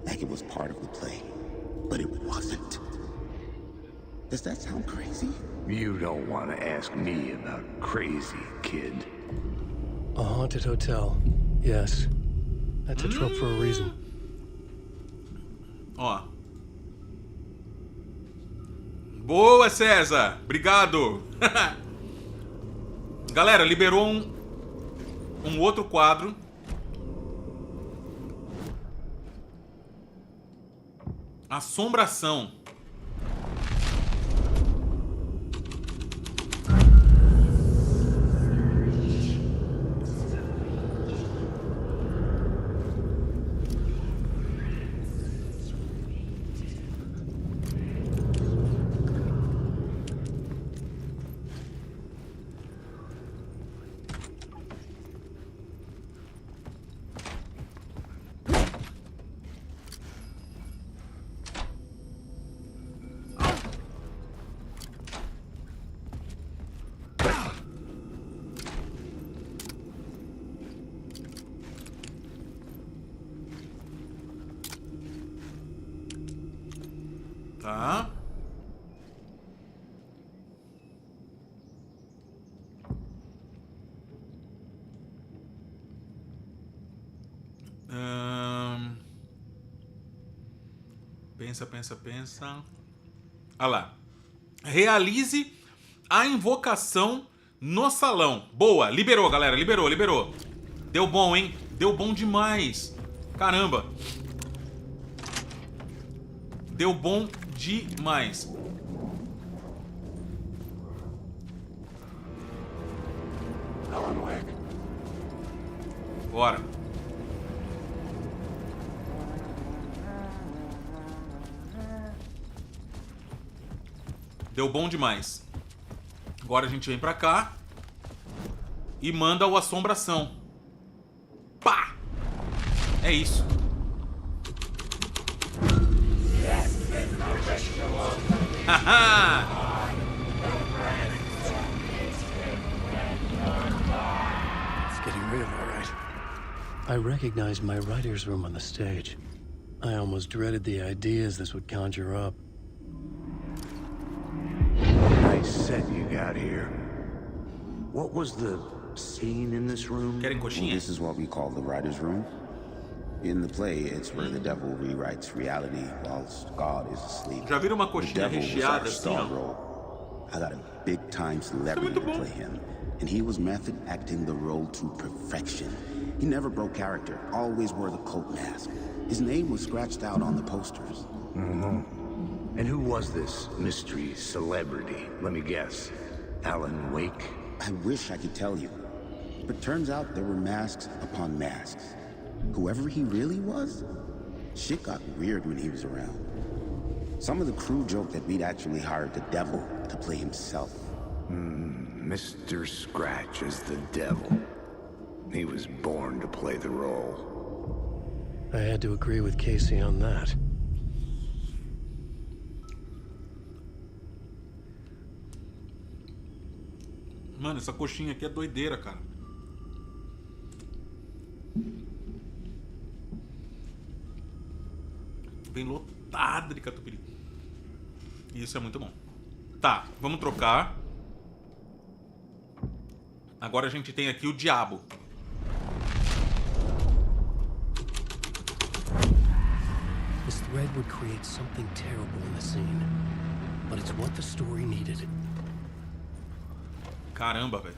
like it was part of the play, but it wasn't. Does that sound crazy? You don't want to ask me about crazy, kid. A haunted hotel. Yes. That's a trope for a reason. Ó. Boa, César. Obrigado. Galera, liberou um outro quadro. Assombração. Tá. Pensa. Olha lá. Realize a invocação no salão. Boa, liberou, galera, liberou. Deu bom, hein? Deu bom demais. Caramba. Deu bom demais. Bora. Deu bom demais. Agora a gente vem pra cá e manda o assombração. Pá! É isso. Haha! It's getting real, all right. I recognized my writer's room on the stage. I almost dreaded the ideas this would conjure up. Nice set you got here. What was the scene in this room? Querem coxinha? This is what we call the writer's room. In the play, it's where the devil rewrites reality whilst God is asleep. Já viram uma coxinha recheada assim, ó? Role. I got a big-time celebrity to play him, and he was method acting the role to perfection. He never broke character, always wore the cult mask. His name was scratched out on the posters. Mm-hmm. And who was this mystery celebrity? Let me guess. Alan Wake? I wish I could tell you, but turns out there were masks upon masks. Whoever he really was, shit got weird when he was around. Some of the crew joked that we'd actually hired the devil to play himself. Mr. Scratch is the devil. He was born to play the role. I had to agree with Casey on that. Mano, essa coxinha aqui é doideira, cara. Bem lotada de catupiry. Isso é muito bom. Tá, vamos trocar. Agora a gente tem aqui o diabo. dread would create something terrible in the scene. But it's what the story needed. Caramba, velho.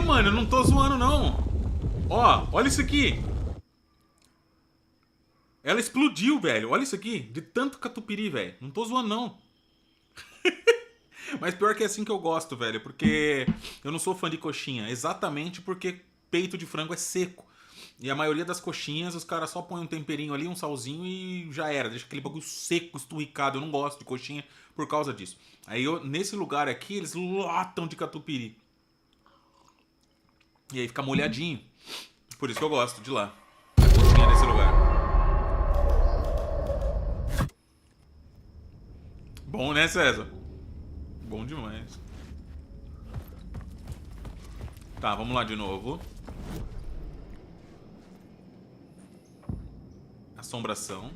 Mano, eu não tô zoando, não. Ó, olha isso aqui. Ela explodiu, velho. Olha isso aqui. De tanto catupiry, velho. Não tô zoando, não. Mas pior que é assim que eu gosto, velho. Porque eu não sou fã de coxinha. Exatamente porque peito de frango é seco. E a maioria das coxinhas, os caras só põem um temperinho ali, um salzinho e já era. Deixa aquele bagulho seco, esturricado. Eu não gosto de coxinha por causa disso. Aí, nesse lugar aqui, eles lotam de catupiry. E aí fica molhadinho. Por isso que eu gosto de lá. A coxinha nesse lugar. Bom, né, César? Bom demais. Tá, vamos lá de novo. Assombração.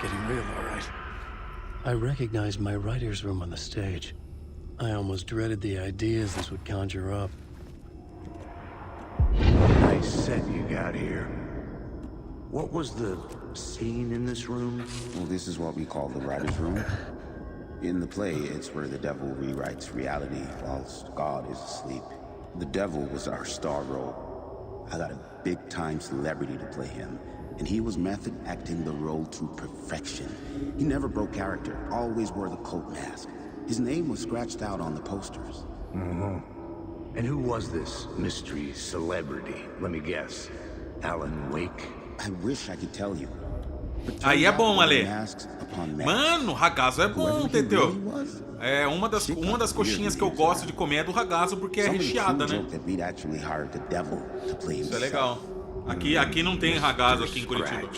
Getting real, all right. I recognized my writer's room on the stage. I almost dreaded the ideas this would conjure up. Nice set you got here. What was the scene in this room? Well, this is what we call the writer's room. In the play, it's where the devil rewrites reality whilst God is asleep. The devil was our star role. I got a big-time celebrity to play him. And he was method acting the role to perfection. He never broke character, always wore the cult mask. His name was scratched out on the posters. Mm-hmm. And who was this mystery celebrity? Let me guess. Alan Wake? I wish I could tell you. Aí é bom, Ale. Mano, ragazzo é bom, Teteu. É uma das coxinhas que eu gosto de comer é do ragazzo porque é recheada, né? Isso é legal. Aqui não tem ragazzo aqui em Curitiba.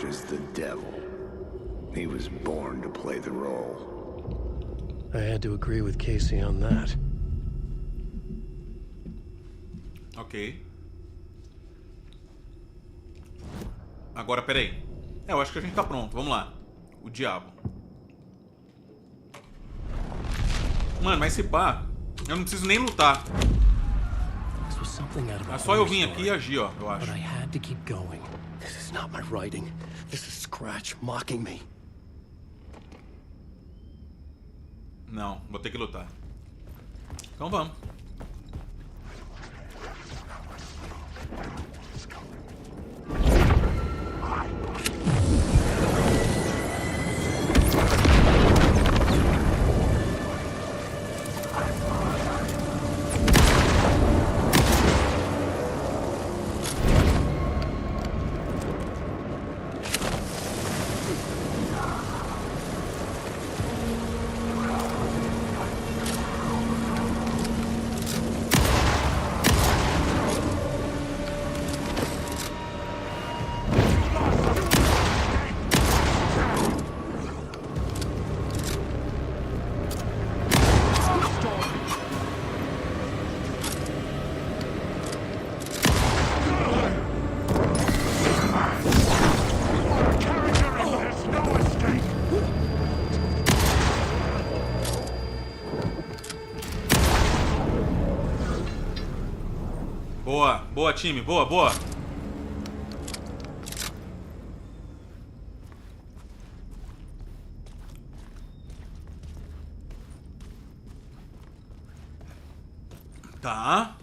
He was born to play the role. I had to agree with Casey on that. Ok. Agora, peraí. Eu acho que a gente tá pronto. Vamos lá. O diabo. Mano, mas se pá, eu não preciso nem lutar. É só eu vir aqui e agir, ó, eu acho. But I had to keep going. This is not my writing. This is Scratch mocking me. Não, vou ter que lutar. Então vamos. Boa, boa time, boa, boa. Tá.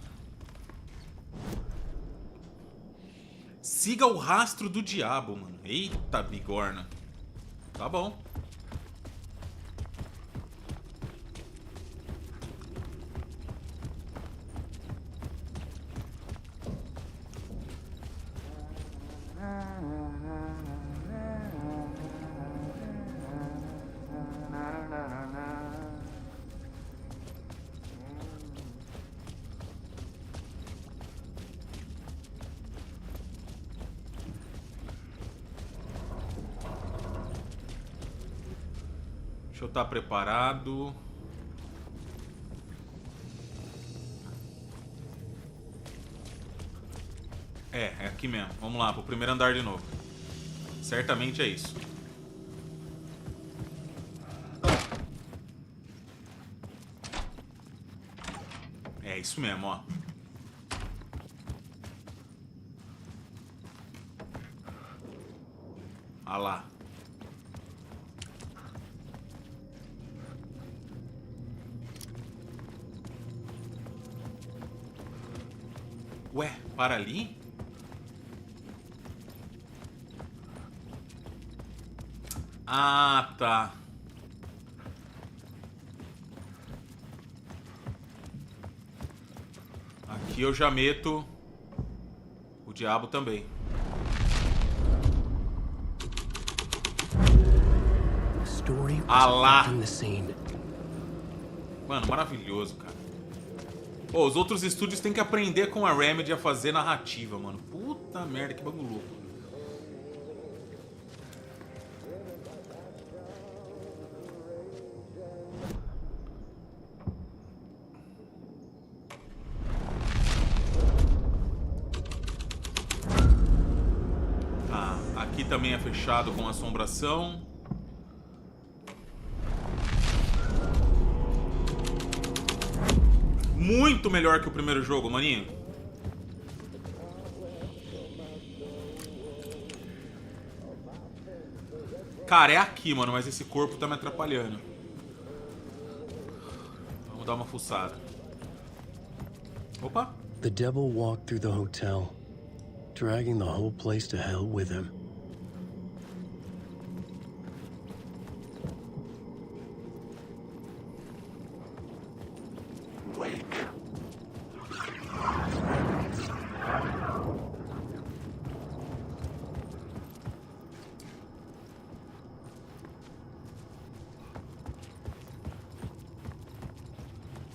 Siga o rastro do diabo, mano. Eita, bigorna. Tá bom. Deixa eu estar preparado. É aqui mesmo. Vamos lá, pro primeiro andar de novo. Certamente é isso. É isso mesmo, ó. Ah lá. Ué, para ali? Ah, tá. Aqui eu já meto o diabo também. Ah lá. Mano, maravilhoso, cara. Pô, os outros estúdios têm que aprender com a Remedy a fazer narrativa, mano. Puta merda, que bagulho louco. Ah, aqui também é fechado com assombração. Muito melhor que o primeiro jogo, maninho. Cara, é aqui, mano, mas esse corpo tá me atrapalhando. Vamos dar uma fuçada. Opa. The devil walked through the hotel, dragging the whole place to hell with him.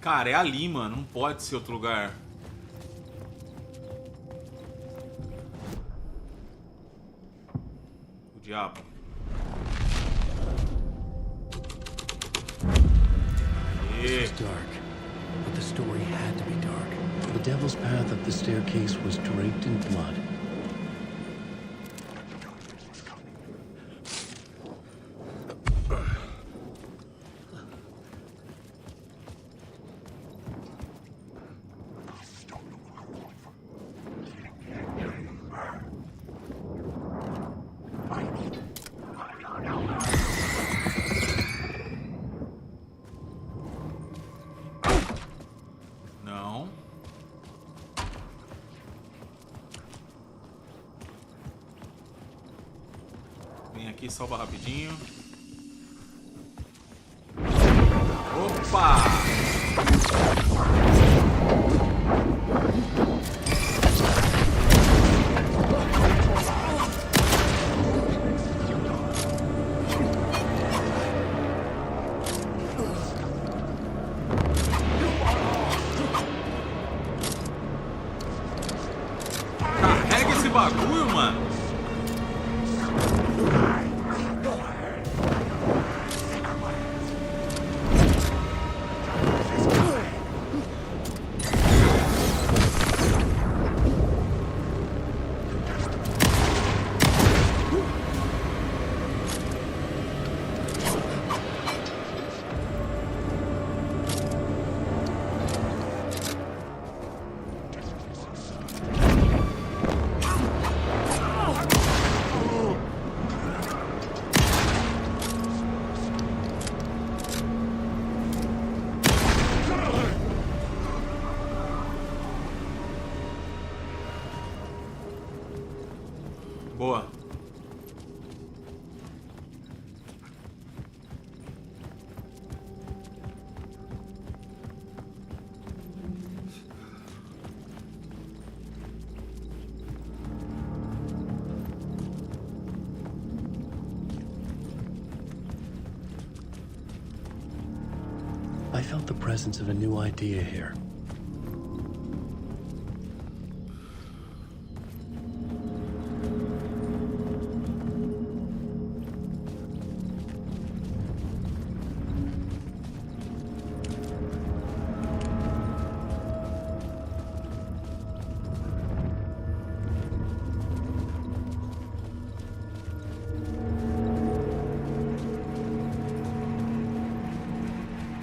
Cara, é ali, mano. Não pode ser outro lugar. O diabo. It was dark, but the story had to be dark. The devil's path up the staircase was draped in blood. Aqui, salva rapidinho. Opa! Carrega esse bagulho, mano. Boa. I felt the presence of a new idea here.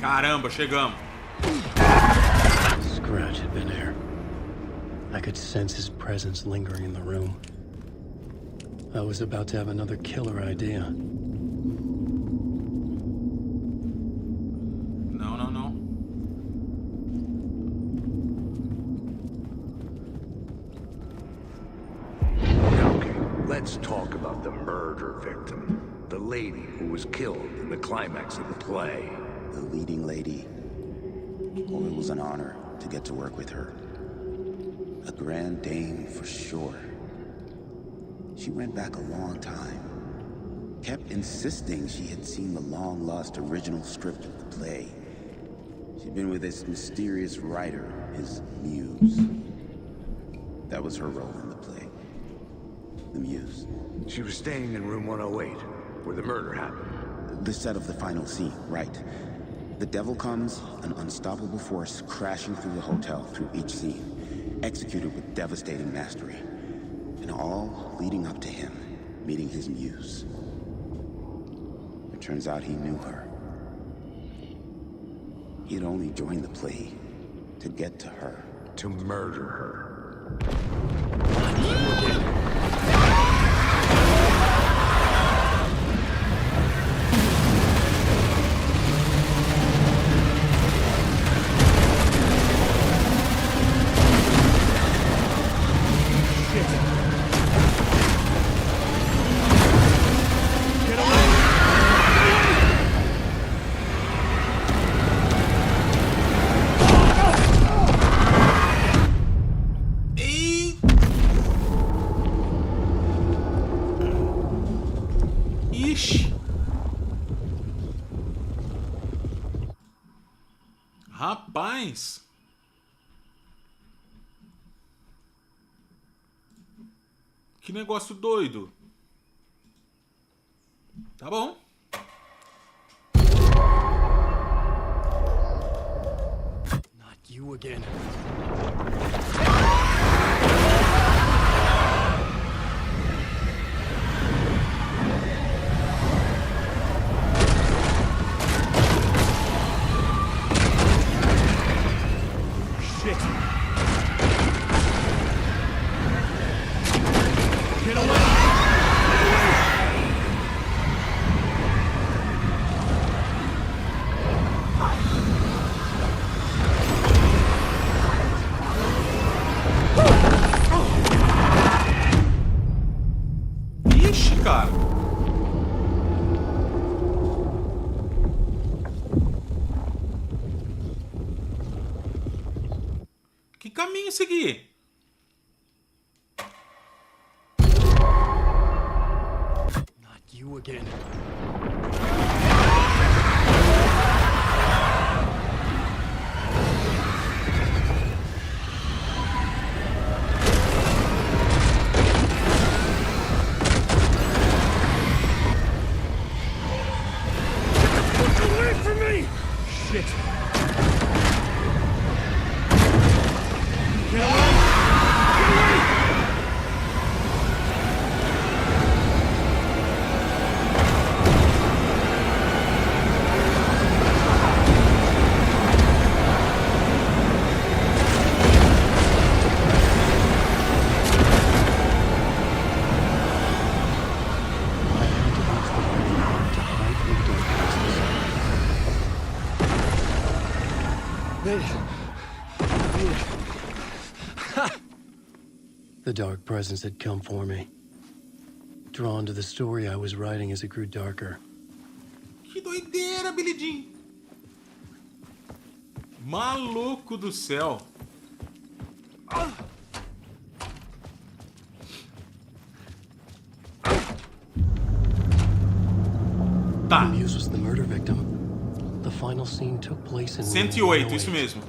Caramba, chegamos. Scratch had been here. I could sense his presence lingering in the room. I was about to have another killer idea. No, no, no. Okay, let's talk about the murder victim. The lady who was killed in the climax of the play. The leading lady. Oh, it was an honor to get to work with her. A grand dame for sure. She went back a long time. Kept insisting she had seen the long-lost original script of the play. She'd been with this mysterious writer, his muse. That was her role in the play. The muse. She was staying in room 108, where the murder happened. The set of the final scene, right. The devil comes, an unstoppable force crashing through the hotel through each scene, executed with devastating mastery. And all leading up to him meeting his muse. It turns out he knew her. He had only joined the play to get to her. To murder her. Rapaz. Que negócio doido. Tá bom. Not you again. Que caminho seguir? Not you again. Away from me! Shit. Get away! Get away! The dark presence had come for me. drawn to the story I was writing as it grew darker. Que doideira, Billy Jean. Maluco do céu. Tá. Muse was the murder victim. The final scene took place in 108, isso mesmo.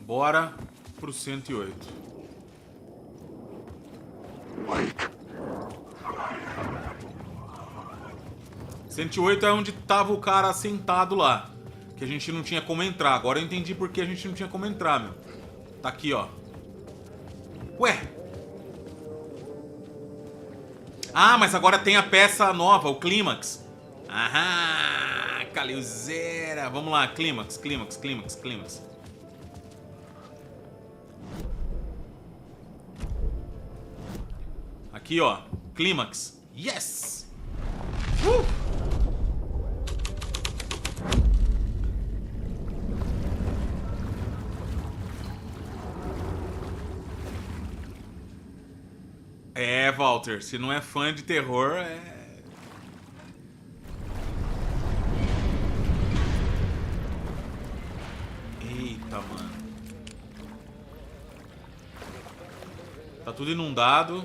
Bora pro 108. 108 é onde tava o cara sentado lá. Que a gente não tinha como entrar. Agora eu entendi por que a gente não tinha como entrar, meu. Tá aqui, ó. Ué. Ah, mas agora tem a peça nova, o clímax. Aham, caleuzeira. Vamos lá, clímax, clímax, clímax, clímax. Aqui, ó. Clímax. Yes! É, Walter, se não é fã de terror, é... Eita, mano. Tá tudo inundado.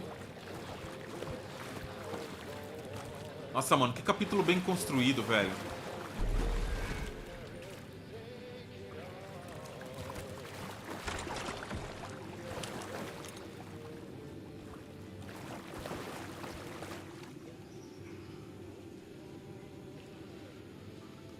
Nossa, mano, que capítulo bem construído, velho.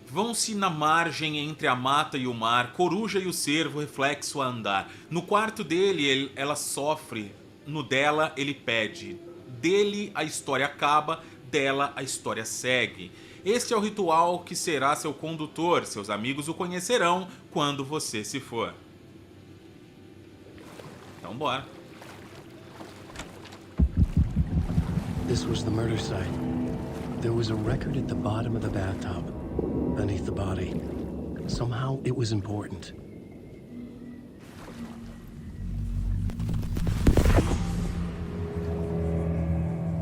Vão-se na margem entre a mata e o mar, coruja e o cervo, reflexo a andar. No quarto dele, ela sofre, no dela ele pede. Dele a história acaba, dela a história segue. Este é o ritual que será seu condutor, seus amigos o conhecerão quando você se for. Então bora. This was the murder site. There was a record at the bottom of the bathtub. Beneath the body. Somehow it was important.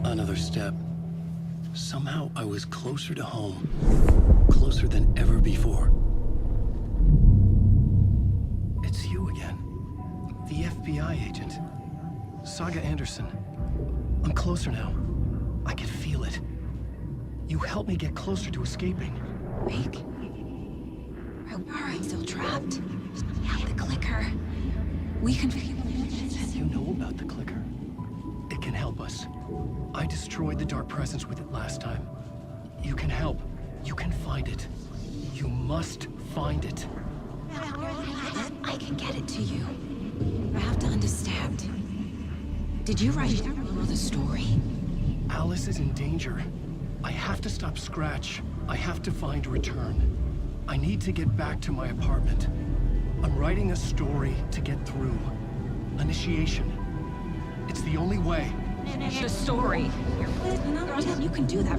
Another step. Somehow I was closer to home. Closer than ever before. It's you again. The FBI agent. Saga Anderson. I'm closer now. I can feel it. You helped me get closer to escaping. Wake? Are I still trapped? I have the clicker. We can... You know about the clicker. It can help us. I destroyed the dark presence with it last time. You can help. You can find it. You must find it. I can get it to you. I have to understand. Did you write the story? Alice is in danger. I have to stop Scratch. I have to find Return. I need to get back to my apartment. I'm writing a story to get through. Initiation. It's the only way. The story. You can do that.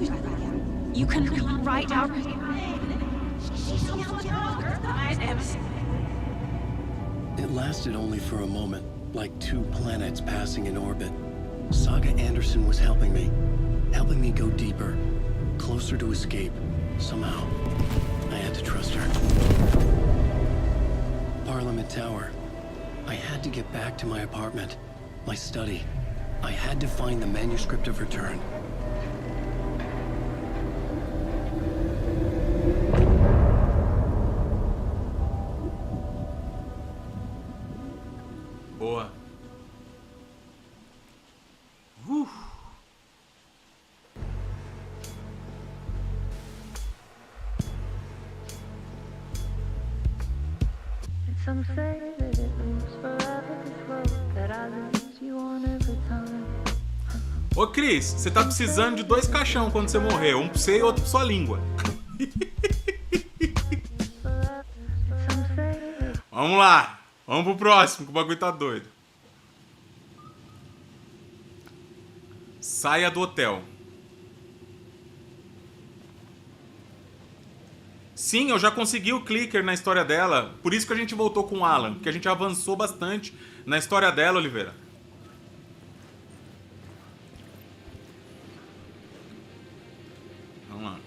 You can write out... It lasted only for a moment, like two planets passing in orbit. Saga Anderson was helping me go deeper, closer to escape. Somehow, I had to trust her. Parliament Tower. I had to get back to my apartment, my study. I had to find the manuscript of Return. Boa. Some say that it moves forever, this road that I lose you on every time. Ô Cris, você tá precisando de 2 caixão quando você morrer. Um pra você e outro pra sua língua. Vamos lá. Vamos pro próximo, que o bagulho tá doido. Saia do hotel. Sim, eu já consegui o clicker na história dela. Por isso que a gente voltou com o Alan. Porque a gente avançou bastante na história dela, Oliveira. Vamos lá.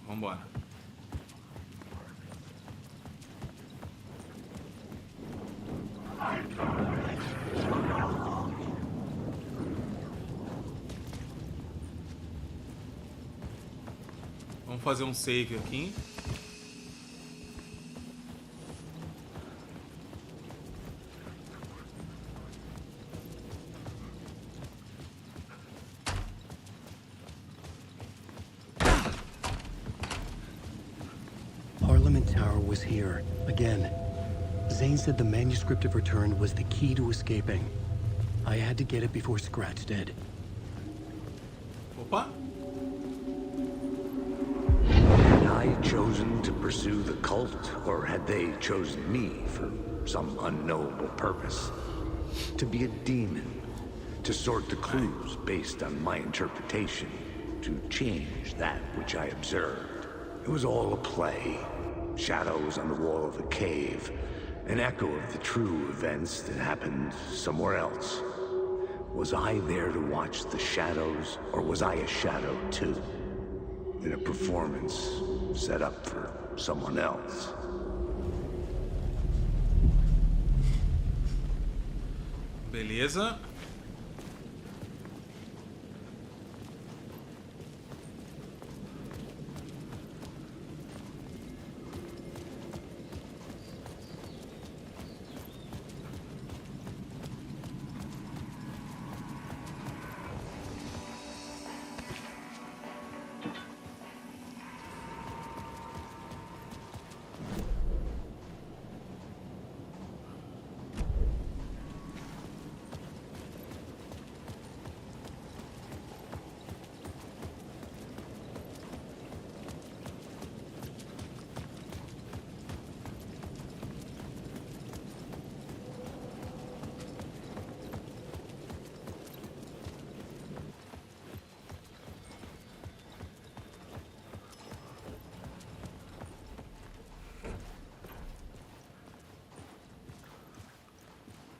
Vambora. Vamos fazer um save aqui. Parliament Tower was here, again. Zane said the manuscript of return was the key to escaping. I had to get it before Scratch did. Opa! Had I chosen to pursue the cult, or had they chosen me for some unknowable purpose? To be a demon, to sort the clues based on my interpretation, to change that which I observed. It was all a play. Shadows on the wall of the cave, an echo of the true events that happened somewhere else. Was I there to watch the shadows, or was I a shadow too? In a performance set up for someone else. Beleza.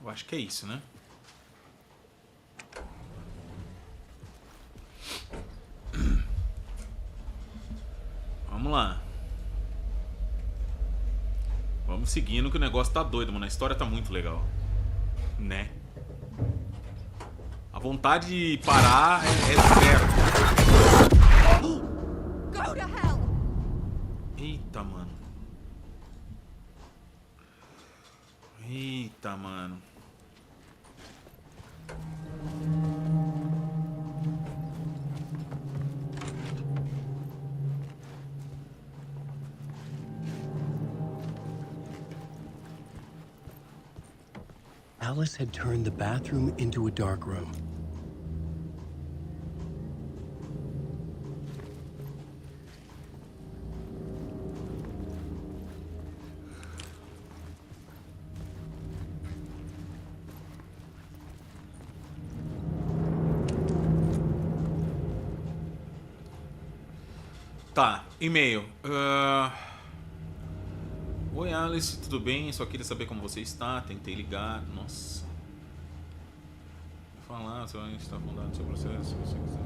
Eu acho que é isso, né? Vamos lá. Vamos seguindo que o negócio tá doido, mano. A história tá muito legal. Né? A vontade de parar é zero. Go to hell! Eita, mano. Eita, mano. Alice had turned the bathroom into a dark room. Tá, e-mail. Oi, Alice, tudo bem? Só queria saber como você está. Tentei ligar. Nossa. Vou falar, se a gente está fundado sobre o processo, se você quiser.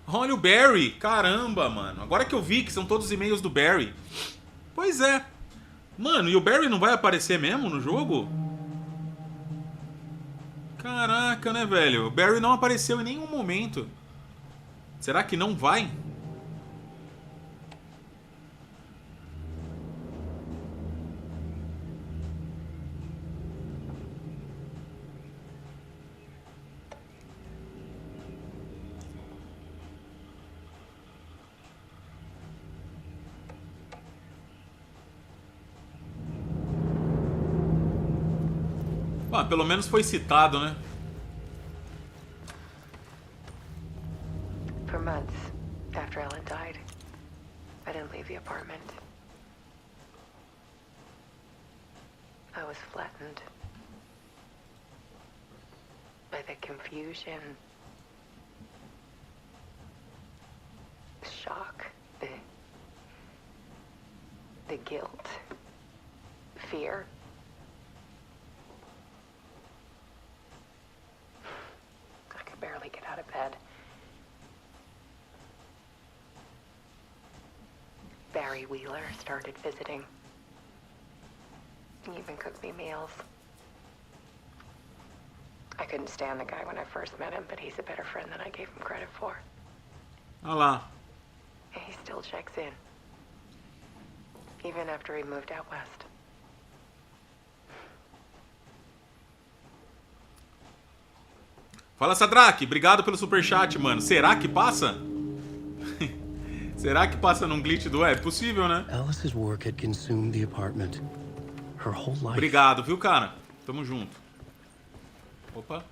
Olha o Barry! Caramba, mano. Agora que eu vi que são todos os e-mails do Barry. Pois é. Mano, e o Barry não vai aparecer mesmo no jogo? Caraca, né, velho? O Barry não apareceu em nenhum momento. Será que não vai? Ah, pelo menos foi citado, né? I didn't leave the apartment. I was flattened by the confusion, the shock, the guilt, fear. I could barely get out of bed. Barry Wheeler started visiting. He even cooked me meals. I couldn't stand the guy when I first met him, but he's a better friend than I gave him credit for. Olha lá. He still checks in. Even after he moved out west. Fala, Sadraque. Obrigado pelo superchat, mano. Será que passa? Será que passa num glitch do web? Possível, né? Alice's work had consumed the apartment. Her whole life. Obrigado, viu, cara? Tamo junto. Opa.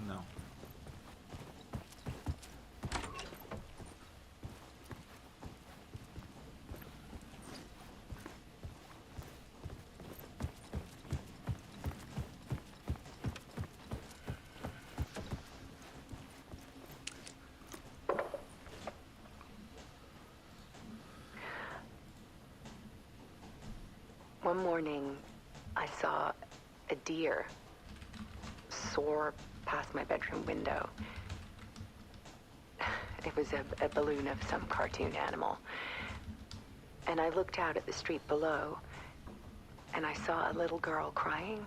Não. One morning, I saw a deer soar past my bedroom window. It was a balloon of some cartoon animal. And I looked out at the street below, and I saw a little girl crying.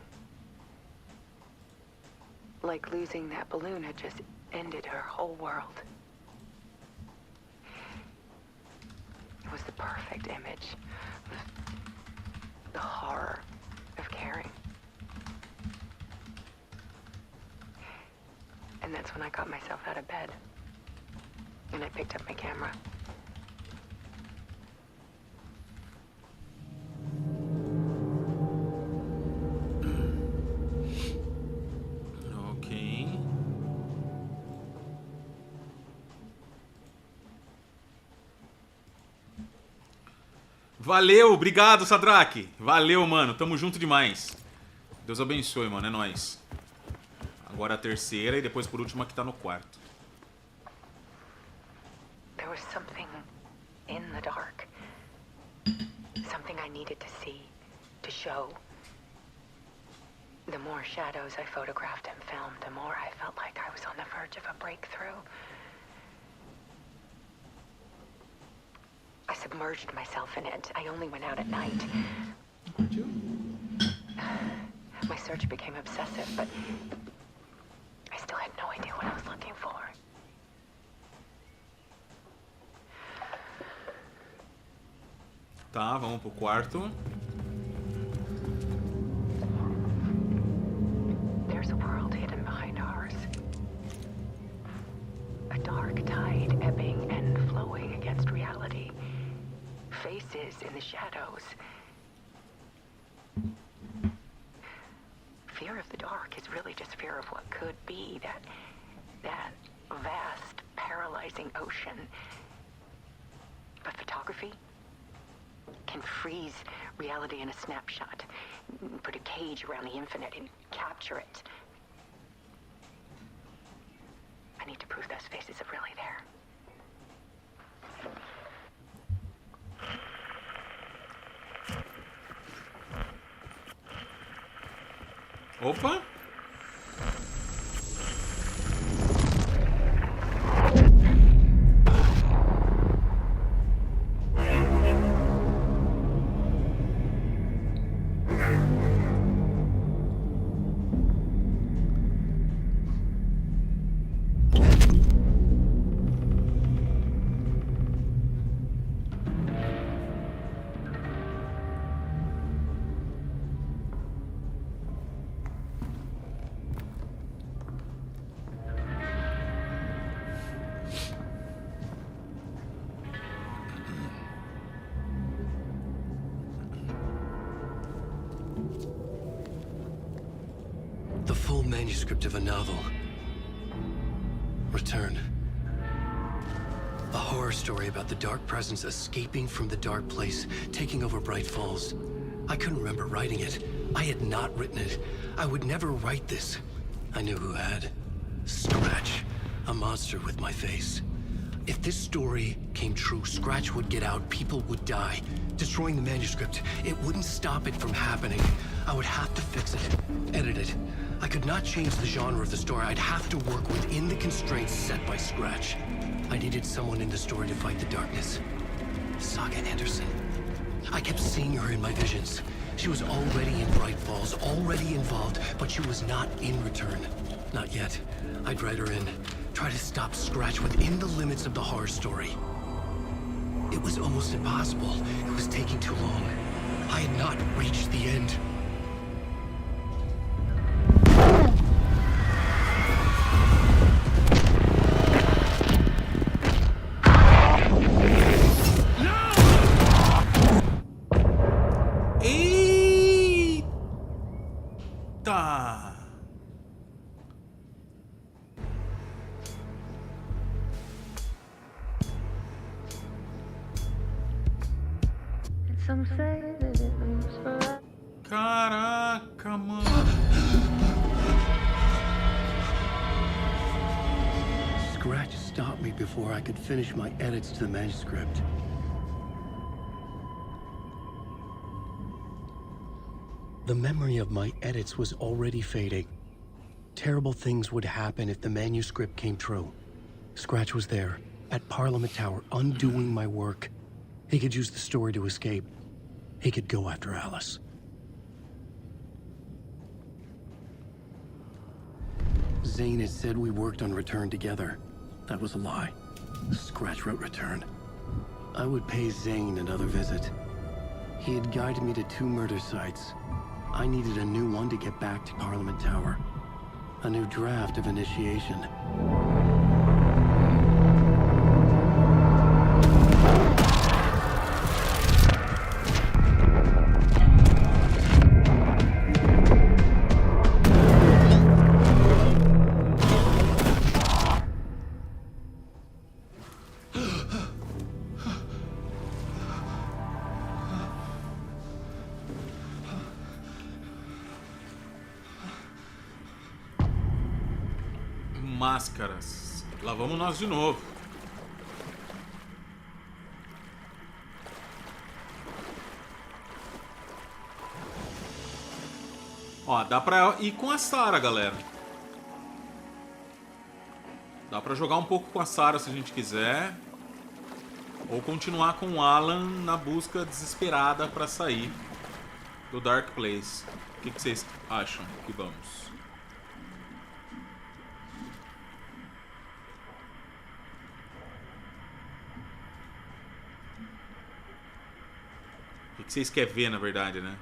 Like losing that balloon had just ended her whole world. It was the perfect image of the horror of caring. And that's when I got myself out of bed. And I picked up my camera. Ok. Valeu, obrigado, Sadraque. Valeu, mano. Tamo junto demais. Deus abençoe, mano. É nóis. Agora a terceira e depois por último a que tá no quarto. There was something in the dark. Something I needed to see, to show. The more shadows I photographed and filmed, the more I felt like I was on the verge of a breakthrough. I submerged myself in it. I only went out at night. My search became obsessive, but I still had no idea what I was looking for. Tá, vamos pro quarto. There's a world hidden behind ours. A dark tide ebbing and flowing against reality. Faces in the shadows. Fear of the dark is really just fear of what could be, that vast, paralyzing ocean. But photography can freeze reality in a snapshot, put a cage around the infinite and capture it. I need to prove those faces are really there. Opa! The full manuscript of a novel. Return. A horror story about the dark presence escaping from the dark place, taking over Bright Falls. I couldn't remember writing it. I had not written it. I would never write this. I knew who had. Scratch. A monster with my face. If this story came true, Scratch would get out, people would die. Destroying the manuscript, it wouldn't stop it from happening. I would have to fix it, edit it. I could not change the genre of the story. I'd have to work within the constraints set by Scratch. I needed someone in the story to fight the darkness. Saga Anderson. I kept seeing her in my visions. She was already in Bright Falls, already involved, but she was not in return. Not yet. I'd write her in. Try to stop Scratch within the limits of the horror story. It was almost impossible. It was taking too long. I had not reached the end. Eita! Caraca, mano. Scratch stopped me before I could finish my edits to the manuscript. The memory of my edits was already fading. Terrible things would happen if the manuscript came true. Scratch was there, at Parliament Tower, undoing my work. He could use the story to escape. He could go after Alice. Zane had said we worked on Return together. That was a lie. Scratch wrote Return. I would pay Zane another visit. He had guided me to 2 murder sites. I needed a new one to get back to Parliament Tower. A new draft of initiation. Máscaras. Lá vamos nós de novo. Ó, dá pra ir com a Sarah, galera. Dá pra jogar um pouco com a Sarah se a gente quiser. Ou continuar com o Alan na busca desesperada pra sair do Dark Place. O que vocês acham que vamos? O que vocês querem ver, na verdade, né?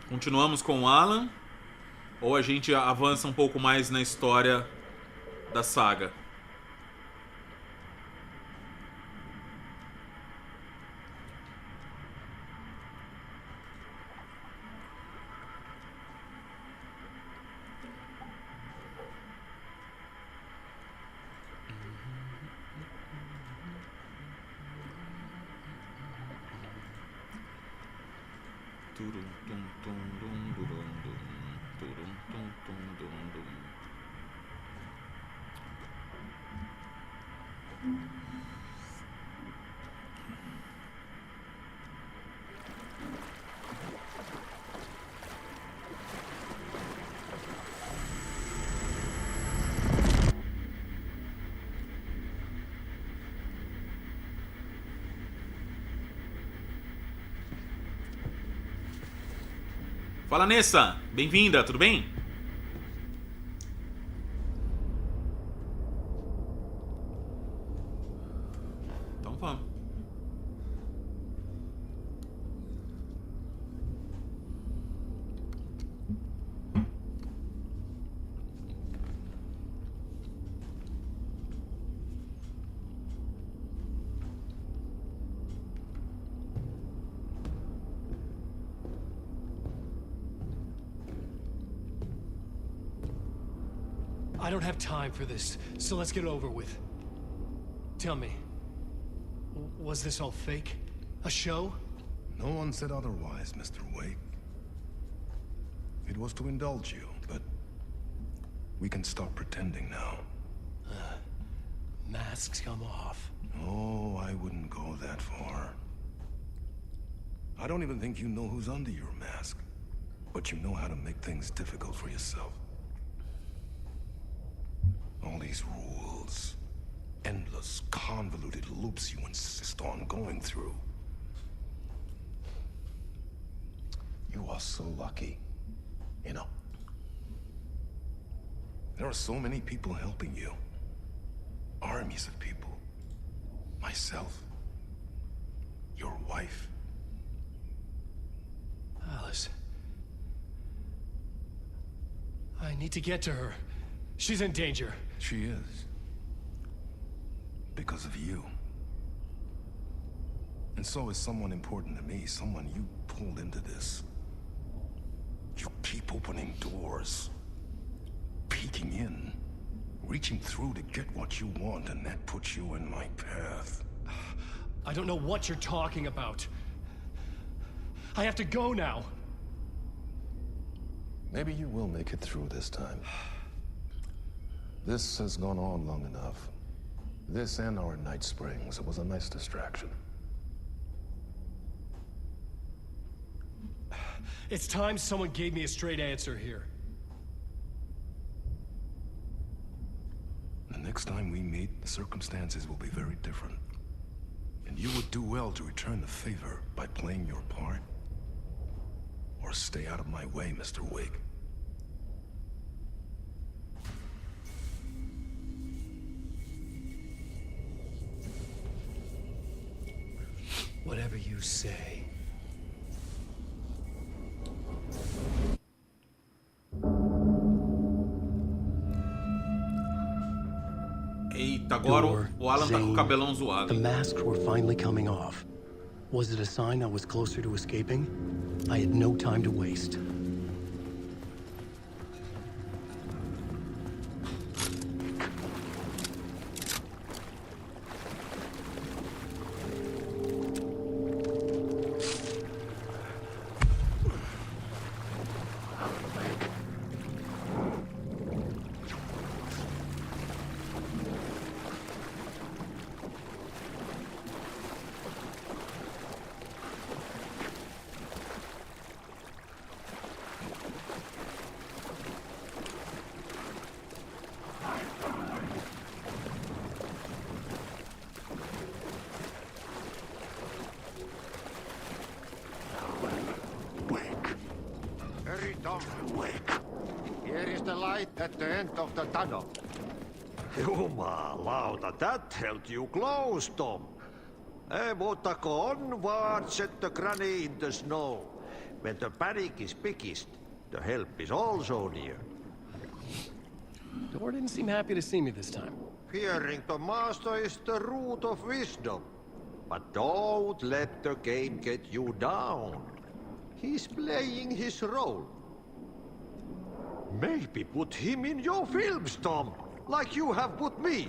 Continuamos com o Alan, ou a gente avança um pouco mais na história da saga? Fala, Nessa! Bem-vinda, tudo bem? Então vamos. I don't have time for this, so let's get it over with. Tell me, was this all fake? A show? No one said otherwise, Mr. Wake. It was to indulge you, but we can stop pretending now. Masks come off. Oh, I wouldn't go that far. I don't even think you know who's under your mask, but you know how to make things difficult for yourself. All these rules, endless, convoluted loops you insist on going through. You are so lucky, you know. There are so many people helping you. Armies of people. Myself. Your wife. Alice. I need to get to her. She's in danger. She is. Because of you. And so is someone important to me, someone you pulled into this. You keep opening doors. Peeking in. Reaching through to get what you want, and that puts you in my path. I don't know what you're talking about. I have to go now. Maybe you will make it through this time. This has gone on long enough. This and our night springs. It was a nice distraction. It's time someone gave me a straight answer here. The next time we meet, the circumstances will be very different. And you would do well to return the favor by playing your part. Or stay out of my way, Mr. Wake. Whatever you say. Eita, agora o Alan tá com o cabelão zoado. The masks were finally coming off. Was it a sign I was closer to escaping? I had no time to waste. Here is the light at the end of the tunnel. Jumalauta, that held you close, Tom. Mutta go onward, set the granny in the snow. When the panic is biggest, the help is also near. Door didn't seem happy to see me this time. Fearing the master is the root of wisdom. But don't let the game get you down. He's playing his role. Maybe put him in your films, Tom, like you have put me.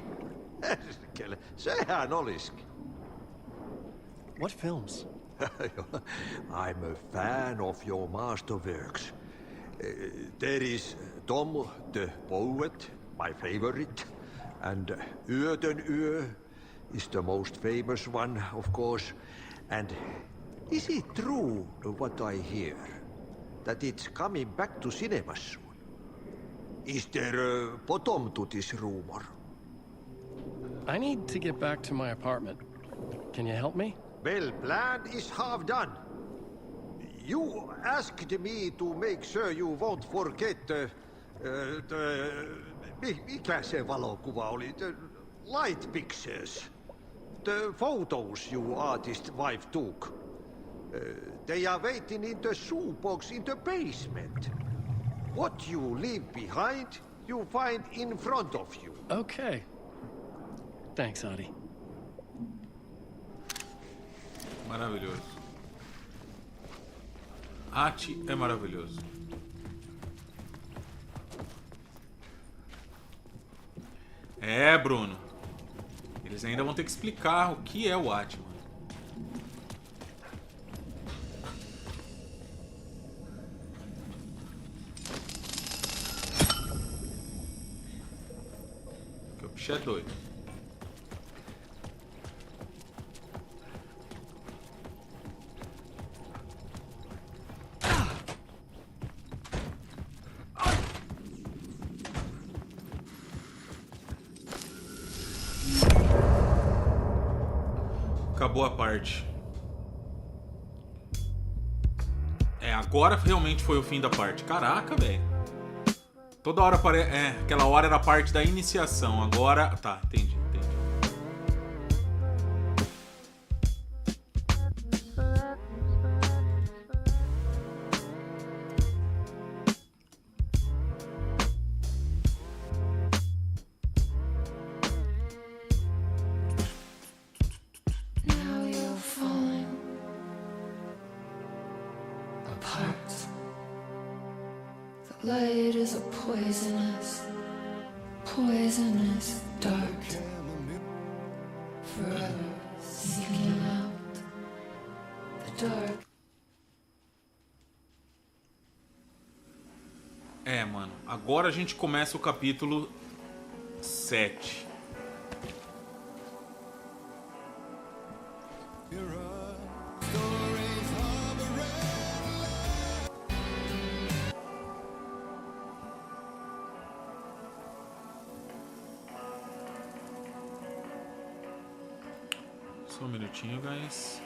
Sehän olisikin. What films? I'm a fan of your masterworks. There is Tom the Poet, my favorite, and Yöden Yö is the most famous one, of course. And is it true what I hear, that it's coming back to cinemas soon? Is there a bottom to this rumor? I need to get back to my apartment. Can you help me? Well, plan is half done. You asked me to make sure you won't forget mikä se valokuva oli? The light pictures. The photos your artist wife took. They are waiting in the shoebox in the basement. What you leave behind, you find in front of you. Okay. Thanks, Adi. Maravilhoso. Arte é maravilhoso. É, Bruno. Eles ainda vão ter que explicar o que é o Atman. Porque o bicho é doido. Acabou a parte. É, agora realmente foi o fim da parte. Caraca, velho. Toda hora parece... É, aquela hora era a parte da iniciação. Agora... Tá, entendi. Now you're falling apart. The light is a poisonous dart. Forever seeking out the dark. É, mano. Agora a gente começa o capítulo 7. Só um minutinho, guys.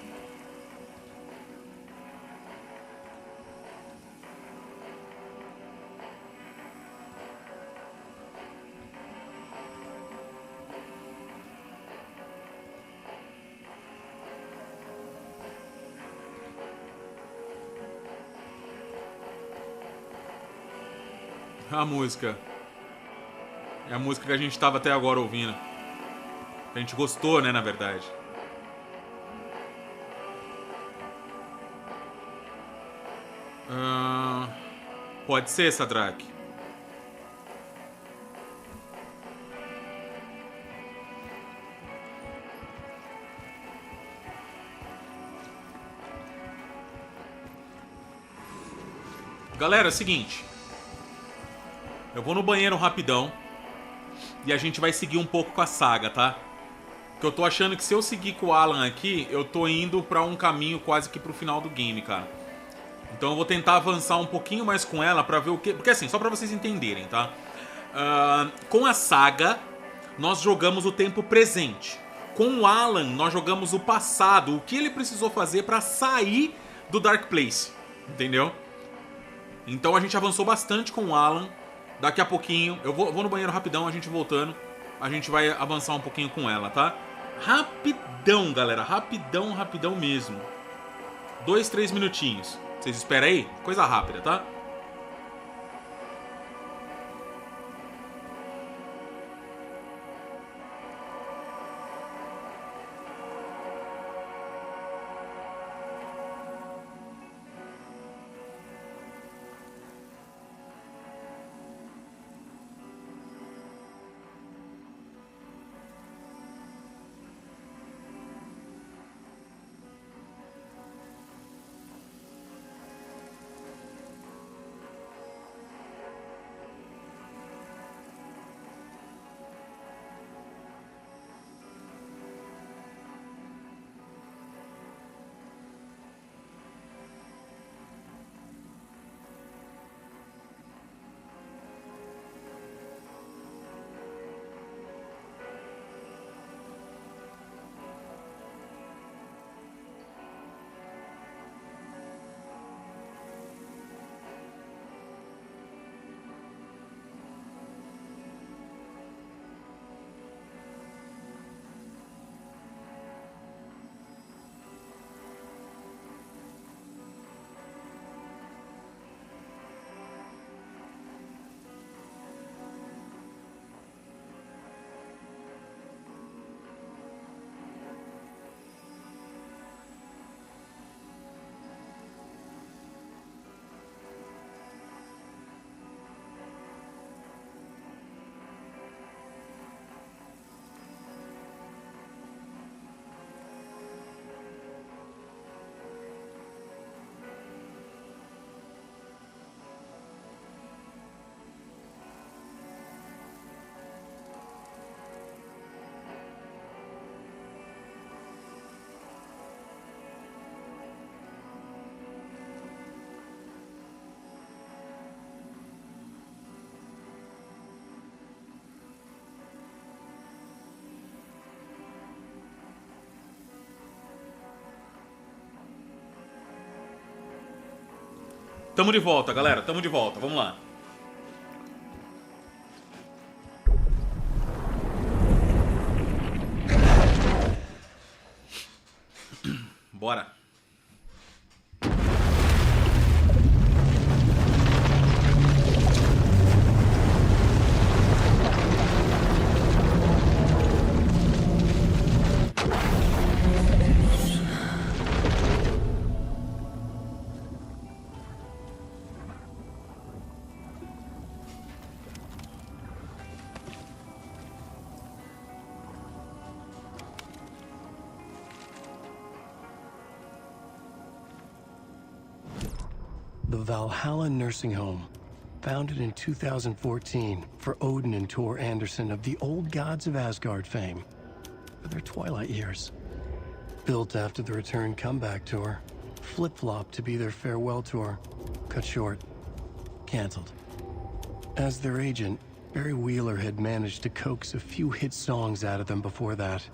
A música. É a música que a gente estava até agora ouvindo. A gente gostou, né, na verdade. Pode ser, Sadrak. Galera, é o seguinte. Eu vou no banheiro rapidão. E a gente vai seguir um pouco com a saga, tá? Porque eu tô achando que se eu seguir com o Alan aqui, eu tô indo pra um caminho quase que pro final do game, cara. Então eu vou tentar avançar um pouquinho mais com ela pra ver o que... Porque assim, só pra vocês entenderem, tá? Com a saga, nós jogamos o tempo presente. Com o Alan, nós jogamos o passado. O que ele precisou fazer pra sair do Dark Place. Entendeu? Então a gente avançou bastante com o Alan. Daqui a pouquinho, eu vou no banheiro rapidão, a gente voltando. A gente vai avançar um pouquinho com ela, tá? Rapidão, galera. Rapidão, rapidão mesmo. 2, 3 minutinhos. Vocês esperam aí? Coisa rápida, tá? Tamo de volta, galera. Tamo de volta. Vamos lá. Bora. The Valhalla Nursing Home, founded in 2014 for Odin and Tor Anderson of the Old Gods of Asgard fame, for their twilight years. Built after the Return comeback tour, flip-flopped to be their farewell tour, cut short, canceled. As their agent, Barry Wheeler had managed to coax a few hit songs out of them before that.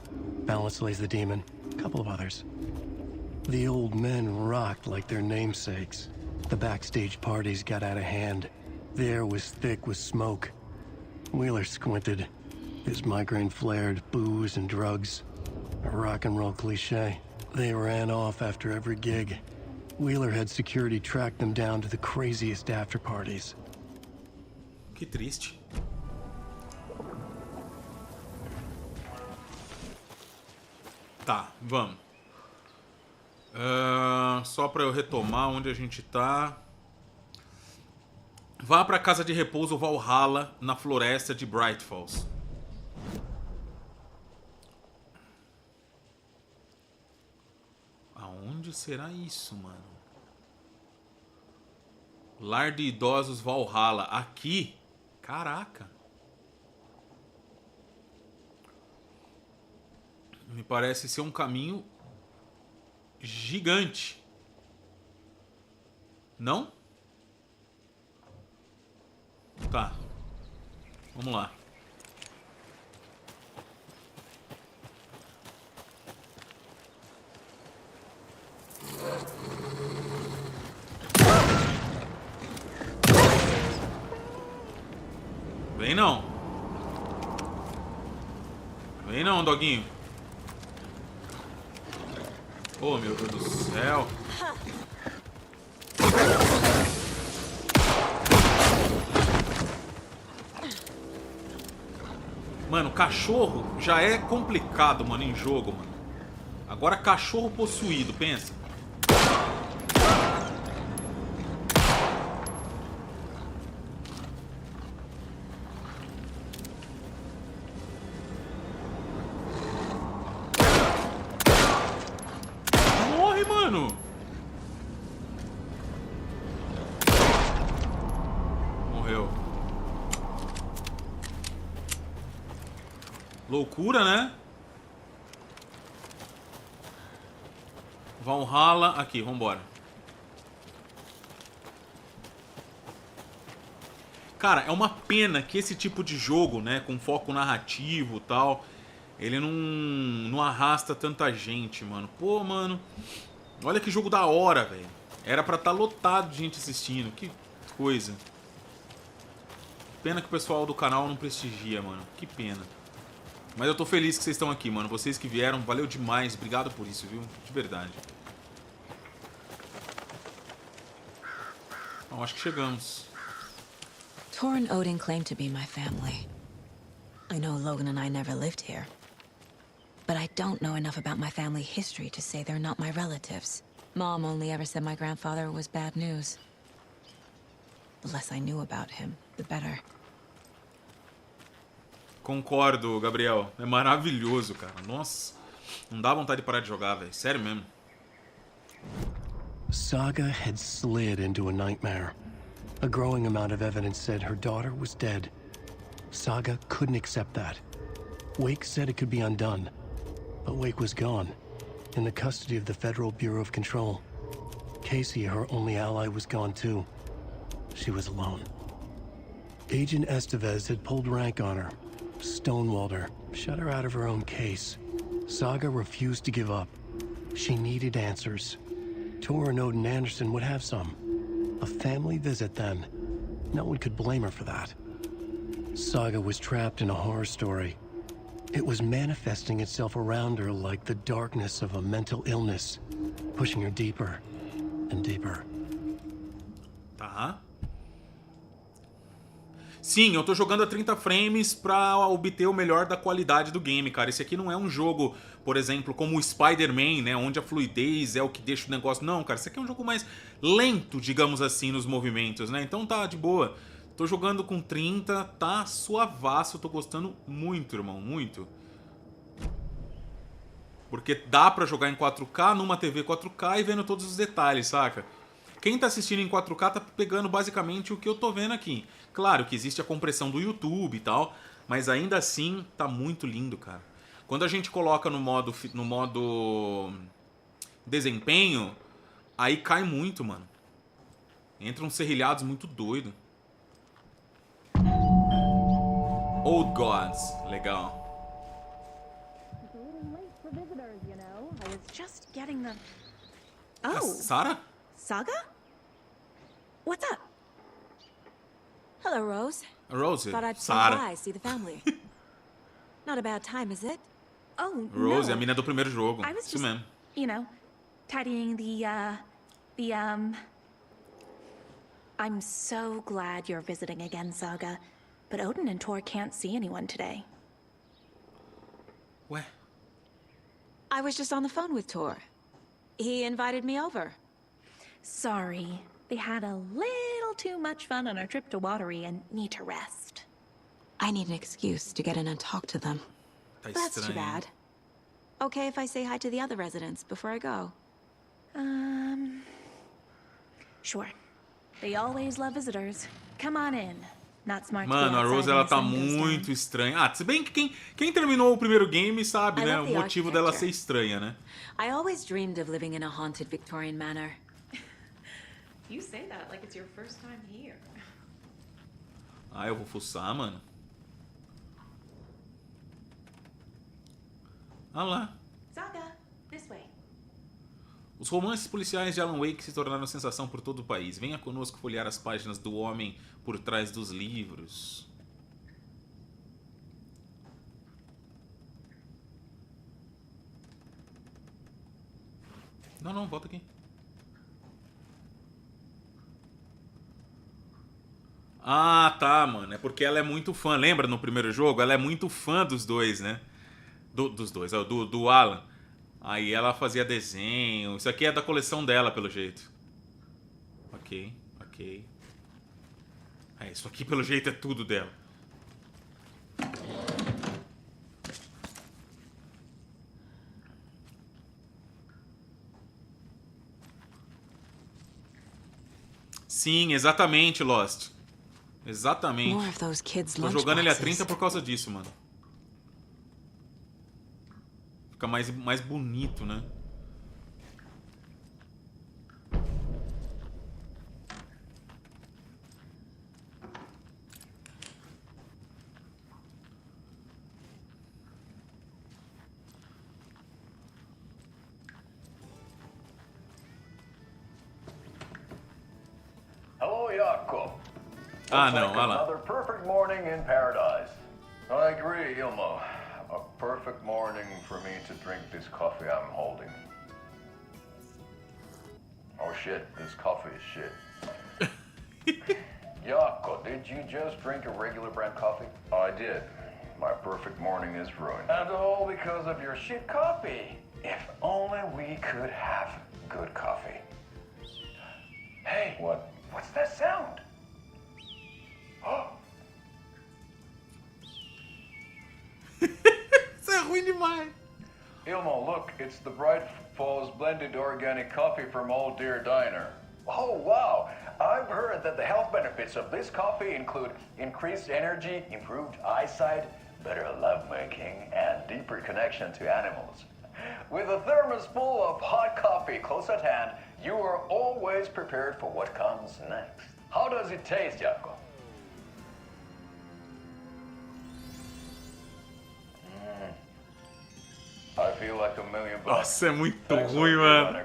Balance Lays the Demon, a couple of others. The old men rocked like their namesakes. The backstage parties got out of hand. The air was thick with smoke. Wheeler squinted. His migraine flared, booze and drugs. A rock and roll cliche. They ran off after every gig. Wheeler had security track them down to the craziest after parties. Que triste. Tá, vamos. Só pra eu retomar onde a gente tá. Vá pra casa de repouso Valhalla, na floresta de Bright Falls. Aonde será isso, mano? Lar de idosos Valhalla. Aqui? Caraca. Me parece ser um caminho gigante. Não? Tá. Vamos lá. Vem não. Vem não, doguinho. Oh, meu Deus do céu. Mano, cachorro já é complicado, mano, em jogo, mano. Agora cachorro possuído, pensa. Morre, mano. Morreu. Loucura, né? Valhalla, aqui, vambora. Cara, é uma pena que esse tipo de jogo, né, com foco narrativo e tal, ele não arrasta tanta gente, mano. Pô, mano, olha que jogo da hora, velho. Era pra estar lotado de gente assistindo, que coisa. Pena que o pessoal do canal não prestigia, mano. Que pena. Mas eu tô feliz que vocês estão aqui, mano. Vocês que vieram, valeu demais. Obrigado por isso, viu? De verdade. Bom, acho que chegamos. Tor and Odin claim to be my family. I know Logan and I never lived here. But I don't know enough about my family history to say they're not my relatives. Mom only ever said my grandfather was bad news. The less I knew about him, the better. Concordo, Gabriel. É maravilhoso, cara. Nossa, não dá vontade de parar de jogar, velho. Sério mesmo. Saga had slid into a nightmare. A growing amount of evidence said her daughter was dead. Saga couldn't accept that. Wake said it could be undone. But Wake was gone, in the custody of the Federal Bureau of Control. Casey, her only ally, was gone too. She was alone. Agent Estevez had pulled rank on her, stonewalled her, shut her out of her own case. Saga refused to give up. She needed answers. Tor and Odin Anderson would have some. A family visit, then. No one could blame her for that. Saga was trapped in a horror story. It was manifesting itself around her like the darkness of a mental illness, pushing her deeper and deeper. Tá. Sim, eu tô jogando a 30 frames pra obter o melhor da qualidade do game, cara. Esse aqui não é um jogo, por exemplo, como o Spider-Man, né? Onde a fluidez é o que deixa o negócio... Não, cara, esse aqui é um jogo mais lento, digamos assim, nos movimentos, né? Então tá de boa. Tô jogando com 30, tá suavaço. Tô gostando muito, irmão, muito. Porque dá pra jogar em 4K, numa TV 4K e vendo todos os detalhes, saca? Quem tá assistindo em 4K tá pegando basicamente o que eu tô vendo aqui. Claro que existe a compressão do YouTube e tal, mas ainda assim tá muito lindo, cara. Quando a gente coloca no modo desempenho, aí cai muito, mano. Entram uns serrilhados muito doido. Old Gods, legal. Oh, Sarah? Saga? What's up? Hello, Rose. Rose, Thought I'd stop Sarah. by, see the family. Not a bad time, is it? Oh, Rose, no. a mina do primeiro jogo. I was Isso just, mesmo. you know, tidying I'm so glad you're visiting again, Saga. But Odin and Tor can't see anyone today. Ué? I was just on the phone with Tor. He invited me over. Sorry. They had a little too much fun on our trip to Watery and need to rest. I need an excuse to get in and talk to them. Tá That's too estranho. bad. Okay if I say hi to the other residents before I go? Sure. They always love visitors. Come on in. Not smart Mano, to a be Rose outside ela when the tá sun goes down. muito estranha. Ah, se bem que quem terminou o primeiro game sabe, I né? love O the motivo dela architecture. ser estranha, né? I always dreamed of living in a haunted Victorian manor. You say that like it's your first time here. Ah, eu vou fuçar, mano. Ah lá. Saga, this way. Os romances policiais de Alan Wake se tornaram sensação por todo o país. Venha conosco folhear as páginas do homem por trás dos livros. Não, volta aqui. Ah, tá, mano. É porque ela é muito fã. Lembra no primeiro jogo? Ela é muito fã dos dois, né? Dos dois, do Alan. Aí ela fazia desenho. Isso aqui é da coleção dela, pelo jeito. Ok. É, isso aqui, pelo jeito, é tudo dela. Sim, exatamente, Lost. Exatamente. More of those kids' Tô jogando ele a lunchboxes. 30 por causa disso, mano. Fica mais bonito, né? Hello, Jakob. Ah, Looks não, like olha lá. another perfect morning in paradise. I agree, Ilmo. A perfect morning for me to drink this coffee I'm holding. Oh shit, this coffee is shit. Jakob, did you just drink a regular brand coffee? I did. My perfect morning is ruined. And all because of your shit coffee. If only we could have good coffee. Hey, what's that sound? Isso é ruim demais. Ilmo, look, it's the Bright Falls blended organic coffee from Old Deer Diner. Oh, wow. I've heard that the health benefits of this coffee include increased energy, improved eyesight, better lovemaking, and deeper connection to animals. With a thermos full of hot coffee close at hand, you are always prepared for what comes next. How does it taste, Jakob? I feel like $1,000,000. Nossa, é muito ruim, mano.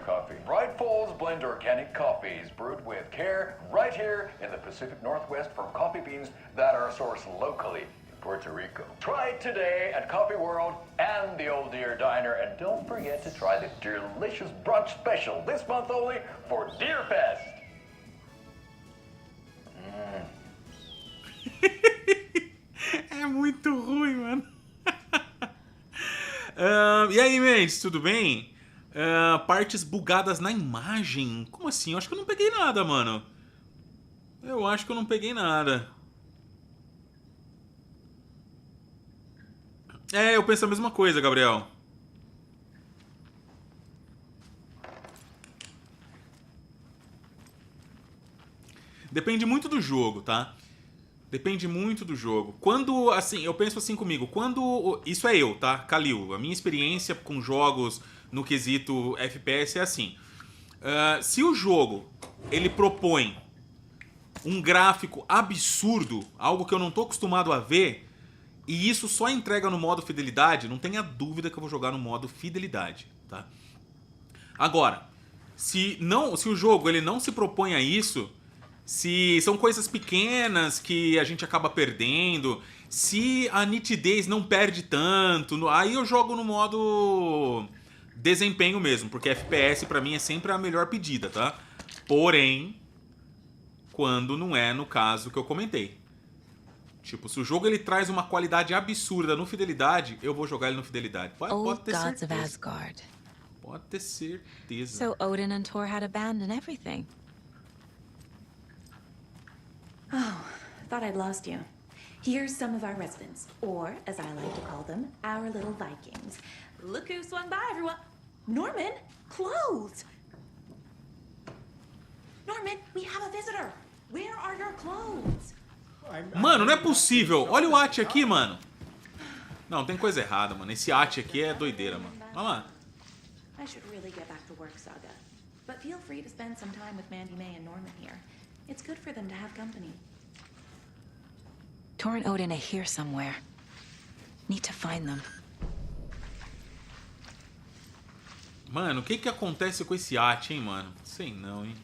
Bright Falls blend organic coffees brewed with care right here in the Pacific Northwest from coffee beans that are sourced locally in Puerto Rico. Try it today at Coffee World and the Old Deer Diner, and don't forget to try the delicious brunch special this month only for Deer Fest. É muito ruim, mano. E aí, Mendes, tudo bem? Partes bugadas na imagem? Como assim? Eu acho que eu não peguei nada, mano. Eu acho que eu não peguei nada. Eu penso a mesma coisa, Gabriel. Depende muito do jogo, tá? Depende muito do jogo. Quando, assim, eu penso assim comigo, quando... Isso é eu, tá? Khalil, a minha experiência com jogos no quesito FPS é assim. Se o jogo, ele propõe um gráfico absurdo, algo que eu não tô acostumado a ver, e isso só entrega no modo fidelidade, não tenha dúvida que eu vou jogar no modo fidelidade, tá? Agora, se o jogo ele não se propõe a isso... Se são coisas pequenas que a gente acaba perdendo, se a nitidez não perde tanto, aí eu jogo no modo desempenho mesmo, porque FPS pra mim é sempre a melhor pedida, tá? Porém, quando não é no caso que eu comentei. Tipo, se o jogo ele traz uma qualidade absurda no fidelidade, eu vou jogar ele no fidelidade. Pode ter certeza. Pode ter certeza. So Odin and Thor had abandoned everything. Oh, thought I'd lost you. Here's some of our residents, or as I like to call them, our little Vikings. Look who swung by, everyone. Norman, clothes. Norman, we have a visitor. Where are your clothes? Mano, não é possível. Olha o arte aqui, mano. Não, tem coisa errada, mano. Esse arte aqui é doideira, mano. Vamos lá. I should really get back to work, Saga. But feel free to spend some time with Mandy May and Norman here. It's good for them to have company. Thor and Odin are here somewhere. Need to find them. Mano, o que acontece com esse arte, hein, mano? Sei não, hein.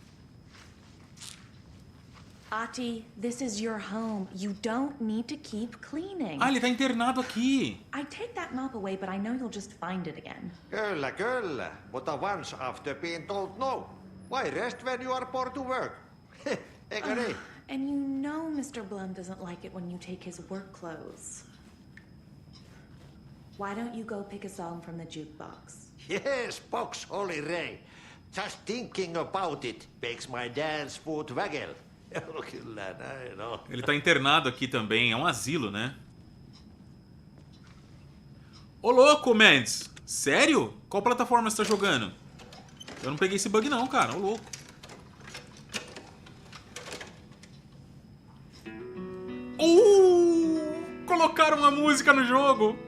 Ati, this is your home. You don't need to keep cleaning. Ah, ele tá internado aqui. I take that mop away, but I know you'll just find it again. Kyllä, mutta once after being told no. Why rest when you are bored to work? Eikö niin? And you know Mr. Blum doesn't like it when you take his work clothes. Why don't you go pick a song from the jukebox? Yes, box Holy Ray. Just thinking about it makes my dance foot waggle. Kyllä näin on. Ele tá internado aqui também, é um asilo, né? Ô louco, Mendes! Sério? Qual plataforma você tá jogando? Eu não peguei esse bug não, cara, ô louco. Colocaram uma música no jogo.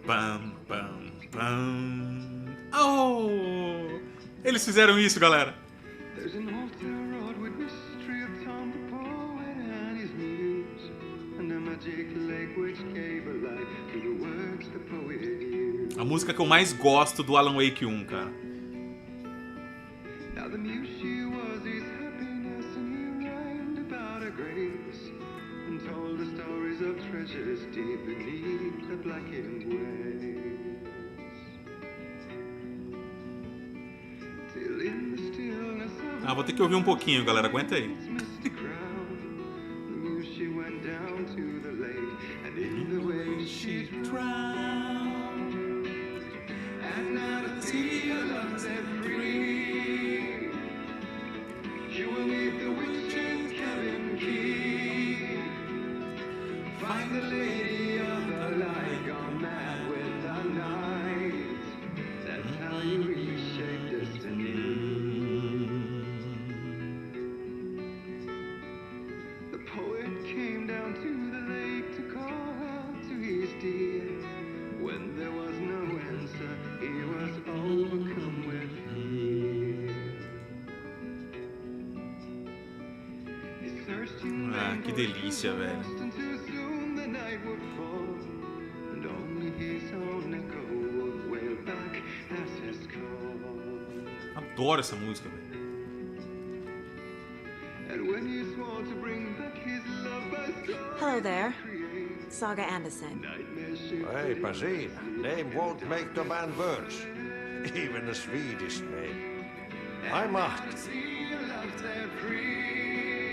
Pam, pam, pam. Oh! Eles fizeram isso, galera. A música que eu mais gosto do Alan Wake 1, cara. Vou ter que ouvir um pouquinho, galera. Aguenta aí. Que delícia, velho. adoro essa música, velho. Hello there. Saga Anderson. Eipä siinä. Name won't make the man worse. Even a Swedish name. I'm Ahti.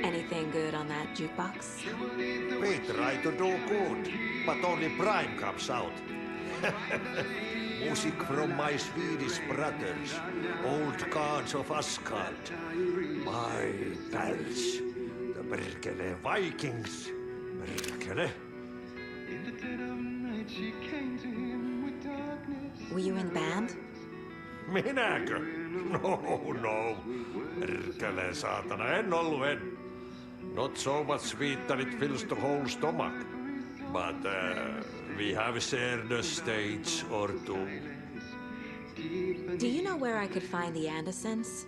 Anything good on that jukebox? We try to do good, but only Prime comes out. Music from my Swedish brothers, old gods of Asgard. My pals, the Berkele Vikings. Berkele. Were you in the band? Minäkö? No. Perkele saatana, en ollut en. Not so much sweet that it fills the whole stomach. But we have shared a stage or two. Do you know where I could find the Andersons?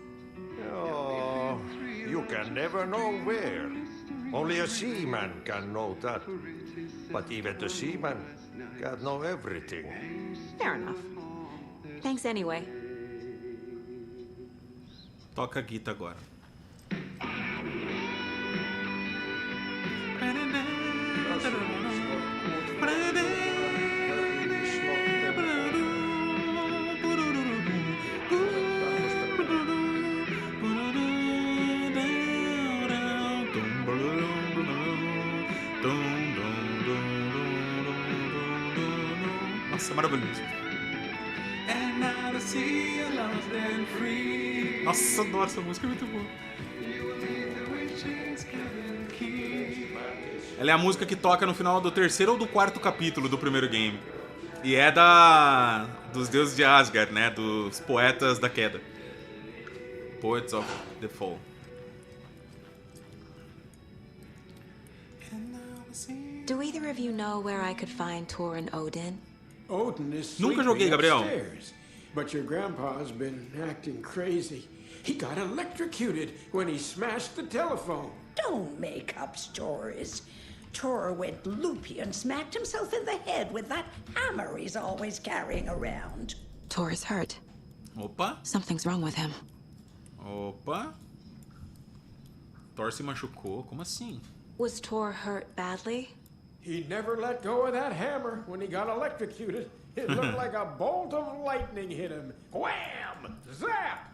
Oh, you can never know where. Only a seaman can know that. But even the seaman can't know everything. Fair enough. Thanks anyway. Toca a guita agora. Nossa, maravilhoso. Nossa, adoro essa música, é muito boa. Ela é a música que toca no final do terceiro ou do quarto capítulo do primeiro game. E é dos deuses de Asgard, né? Dos poetas da queda. Poets of the Fall. Do either of you know where I could find Thor and Odin? Odin is Nunca sleeping joguei, Gabriel. upstairs, but your grandpa's been acting crazy. He got electrocuted when he smashed the telephone. Don't make up stories. Thor went loopy and smacked himself in the head with that hammer he's always carrying around. Thor is hurt. Opa. Something's wrong with him. Opa. Thor se machucou? Como assim? Was Thor hurt badly? He never let go of that hammer when he got electrocuted. It looked like a bolt of lightning hit him. Wham! Zap!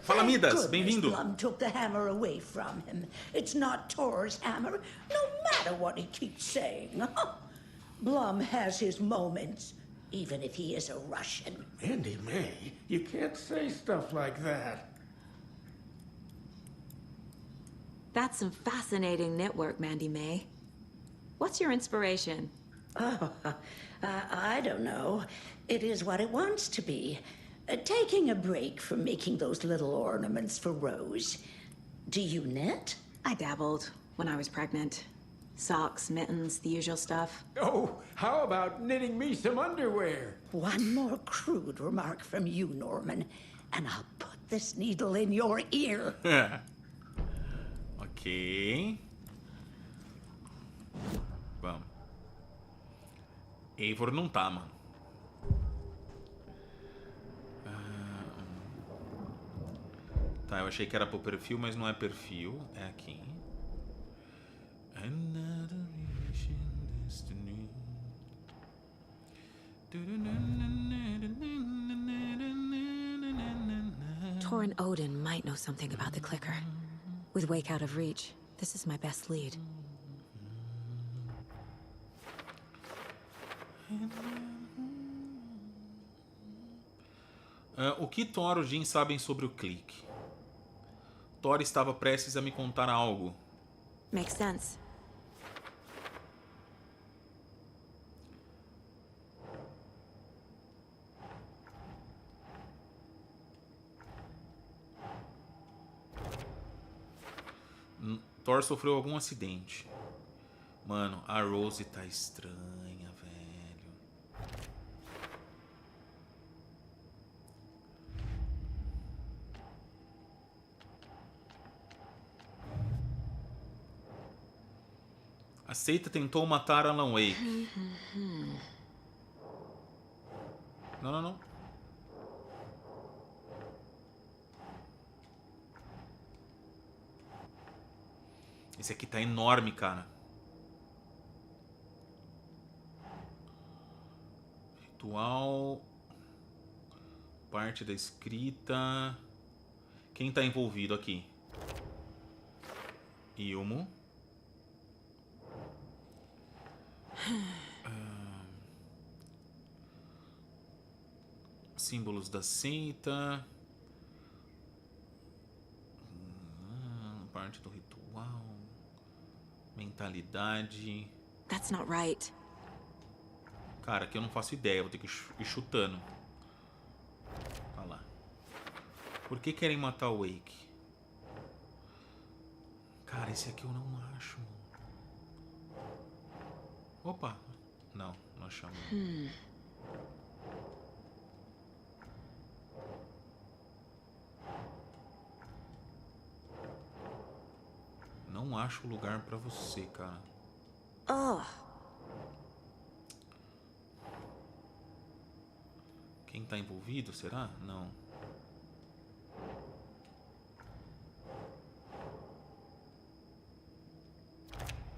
Fala, Midas, Goodness, bem-vindo. Blum took the hammer away from him. It's not Thor's hammer, no matter what he keeps saying. Blum has his moments, even if he is a Russian. Mandy May, you can't say stuff like that. That's some fascinating network, Mandy May. What's your inspiration? Oh, I don't know. It is what it wants to be. Taking a break from making those little ornaments for Rose. Do you knit? I dabbled when I was pregnant. Socks, mittens, the usual stuff. Oh, how about knitting me some underwear? One more crude remark from you, Norman, and I'll put this needle in your ear. Ok. Vamos. Eivor não tá, mano. Tá, eu achei que era pro perfil, mas não é perfil. É aqui. Thor and Odin might know something about the clicker. With Wake out of reach, this is my best lead. O que Thor e Jin sabem sobre o clique? Thor estava prestes a me contar algo. Makes sense. Thor sofreu algum acidente. Mano, a Rose tá estranha, velho. A seita tentou matar Alan Wake. Não. Esse aqui tá enorme, cara. Ritual. Parte da escrita. Quem tá envolvido aqui? Ilmo. Símbolos da seita. Parte do ritual. Mentalidade. That's not right. Cara, aqui eu não faço ideia. Vou ter que ir chutando. Olha lá. Por que querem matar o Wake? Cara, esse aqui eu não acho. Opa. Não achamos. Não acho lugar pra você, cara. Quem tá envolvido, será? Não.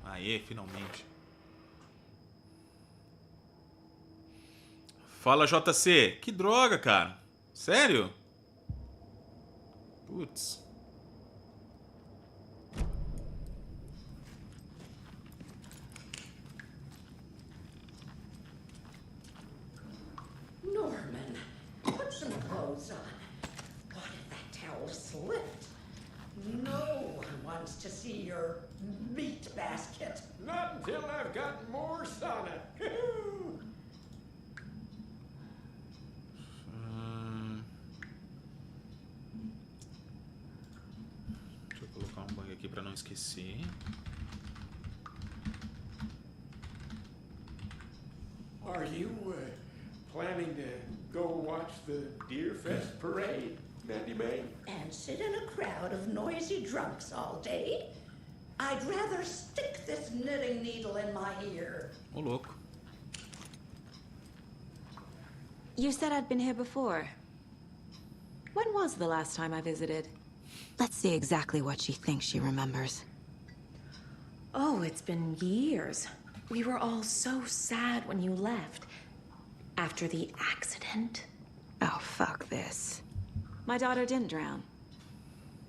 Aê, finalmente. Fala, JC. Que droga, cara. Sério? Putz. Norman, put some clothes on. What if that towel slipped? No one wants to see your meat basket. Not until I've got more sauna. Deixa eu colocar um banho aqui pra não esquecer. Are you planning to go watch the Deer Fest parade, Mandy May? And sit in a crowd of noisy drunks all day? I'd rather stick this knitting needle in my ear. Ô, louco. You said I'd been here before. When was the last time I visited? Let's see exactly what she thinks she remembers. Oh, it's been years. We were all so sad when you left. After the accident. Oh, fuck this. My daughter didn't drown.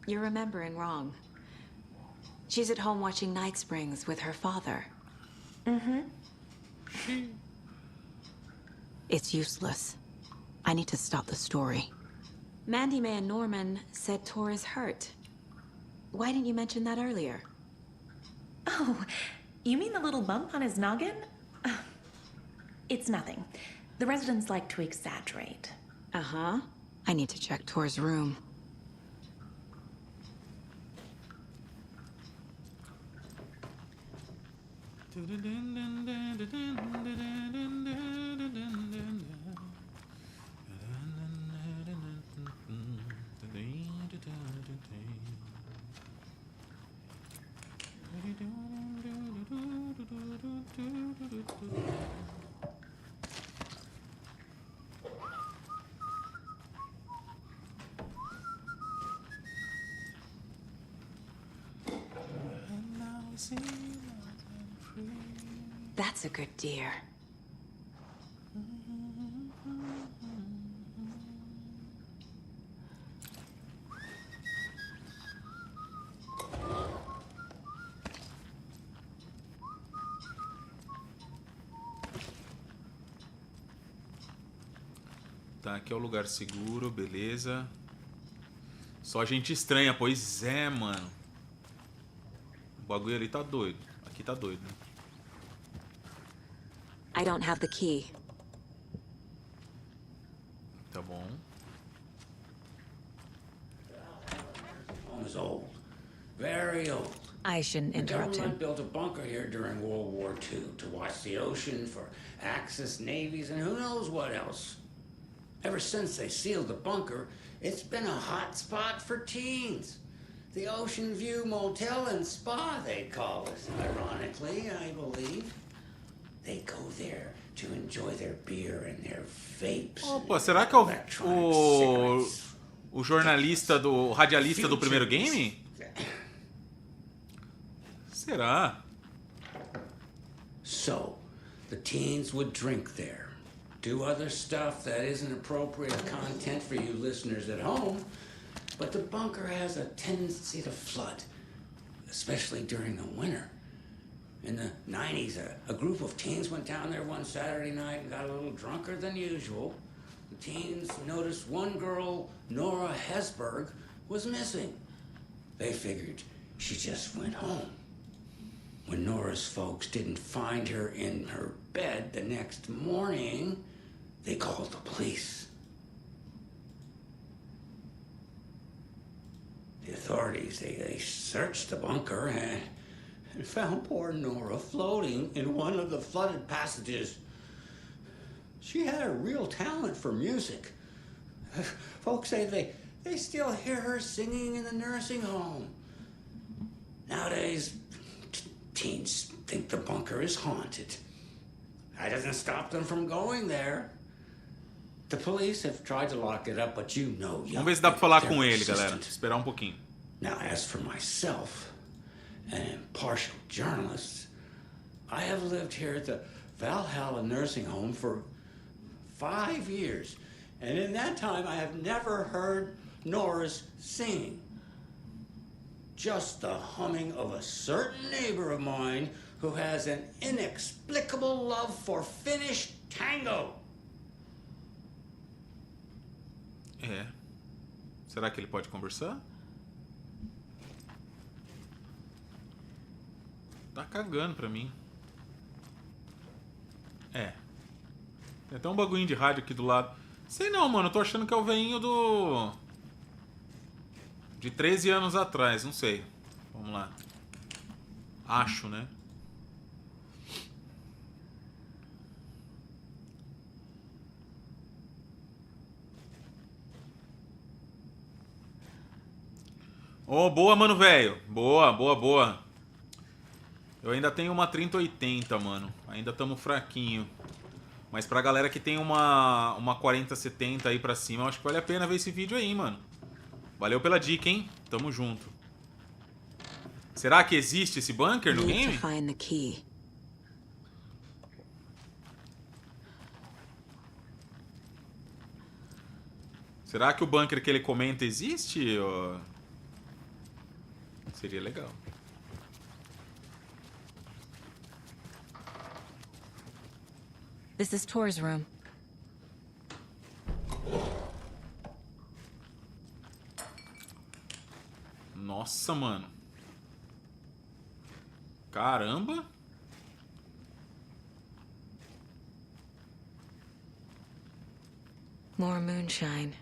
You're remembering wrong. She's at home watching Night Springs with her father. It's useless. I need to stop the story. Mandy May and Norman said Tor is hurt. Why didn't you mention that earlier? Oh, you mean the little bump on his noggin? It's nothing. The residents like to exaggerate. Uh-huh. I need to check Tor's room. That's a good deer. Tá, aqui é o lugar seguro, beleza. Só gente estranha, pois é, mano. O bagulho ali tá doido. Aqui tá doido. I don't have the key. Tá bom. Home is old. Very old. I shouldn't interrupt The him. government built a bunker here during World War II to watch the ocean for Axis navies and who knows what else. Ever since they sealed the bunker, it's been a hot spot for teens. The Ocean View Motel and Spa, they call it. Ironically, I believe. They go there to enjoy their beer and their vapes. Opa, será que é o jornalista o radialista do primeiro game? será? So, the teens would drink there, do other stuff that isn't appropriate content for you listeners at home, but the bunker has a tendency to flood, especially during the winter. In the 90s, a group of teens went down there one Saturday night and got a little drunker than usual. The teens noticed one girl, Nora Hesberg, was missing. They figured she just went home. When Nora's folks didn't find her in her bed the next morning, they called the police. The authorities, they searched the bunker and found poor Nora floating in one of the flooded passages. She had a real talent for music. Folks say they still hear her singing in the nursing home. Nowadays, teens think the bunker is haunted. That doesn't stop them from going there. The police have tried to lock it up, but you know... Vamos ver se dá pra falar com ele, galera. Esperar pouquinho. Now, as for myself, an impartial journalist, I have lived here at the Valhalla Nursing Home for 5 years. And in that time, I have never heard Nora's singing. Just the humming of a certain neighbor of mine who has an inexplicable love for Finnish tango. É. Será que ele pode conversar? Tá cagando pra mim. É. Tem até um bagulhinho de rádio aqui do lado. Sei não, mano. Eu tô achando que é o veinho do... de 13 anos atrás. Não sei. Vamos lá. Acho, né? Oh, boa, mano, velho. Boa, boa, boa. Eu ainda tenho uma 3080, mano. Ainda tamo fraquinho. Mas pra galera que tem uma 4070 aí pra cima, eu acho que vale a pena ver esse vídeo aí, mano. Valeu pela dica, hein? Tamo junto. Será que existe esse bunker no game? Será que o bunker que ele comenta existe? Ou... seria legal. This is Tor's room. Nossa, mano. Caramba. More moonshine.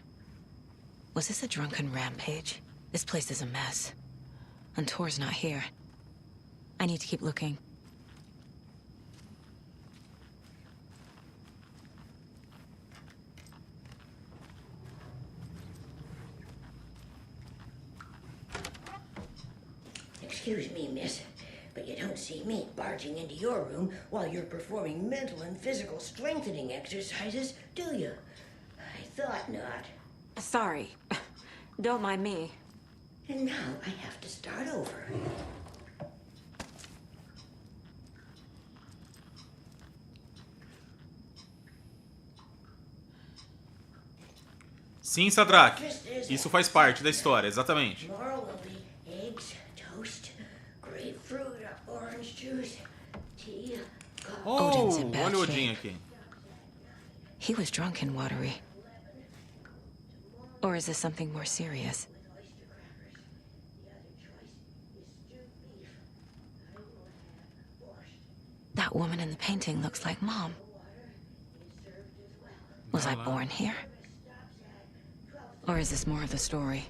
Was this a drunken rampage? This place is a mess. And Tor's not here. I need to keep looking. Excuse me, miss, but you don't see me barging into your room while you're performing mental and physical strengthening exercises, do you? I thought not. Sorry. Don't mind me. And now I have to start over. Sim, Sadrak. Isso faz parte da história, exatamente. Tomorrow will be eggs, toast, grapefruit, orange juice, tea, Oh, olha o Odin aqui. He was drunk and watery. Or is this something more serious? That woman in the painting looks like Mom. Was I born here? Or is this more of the story?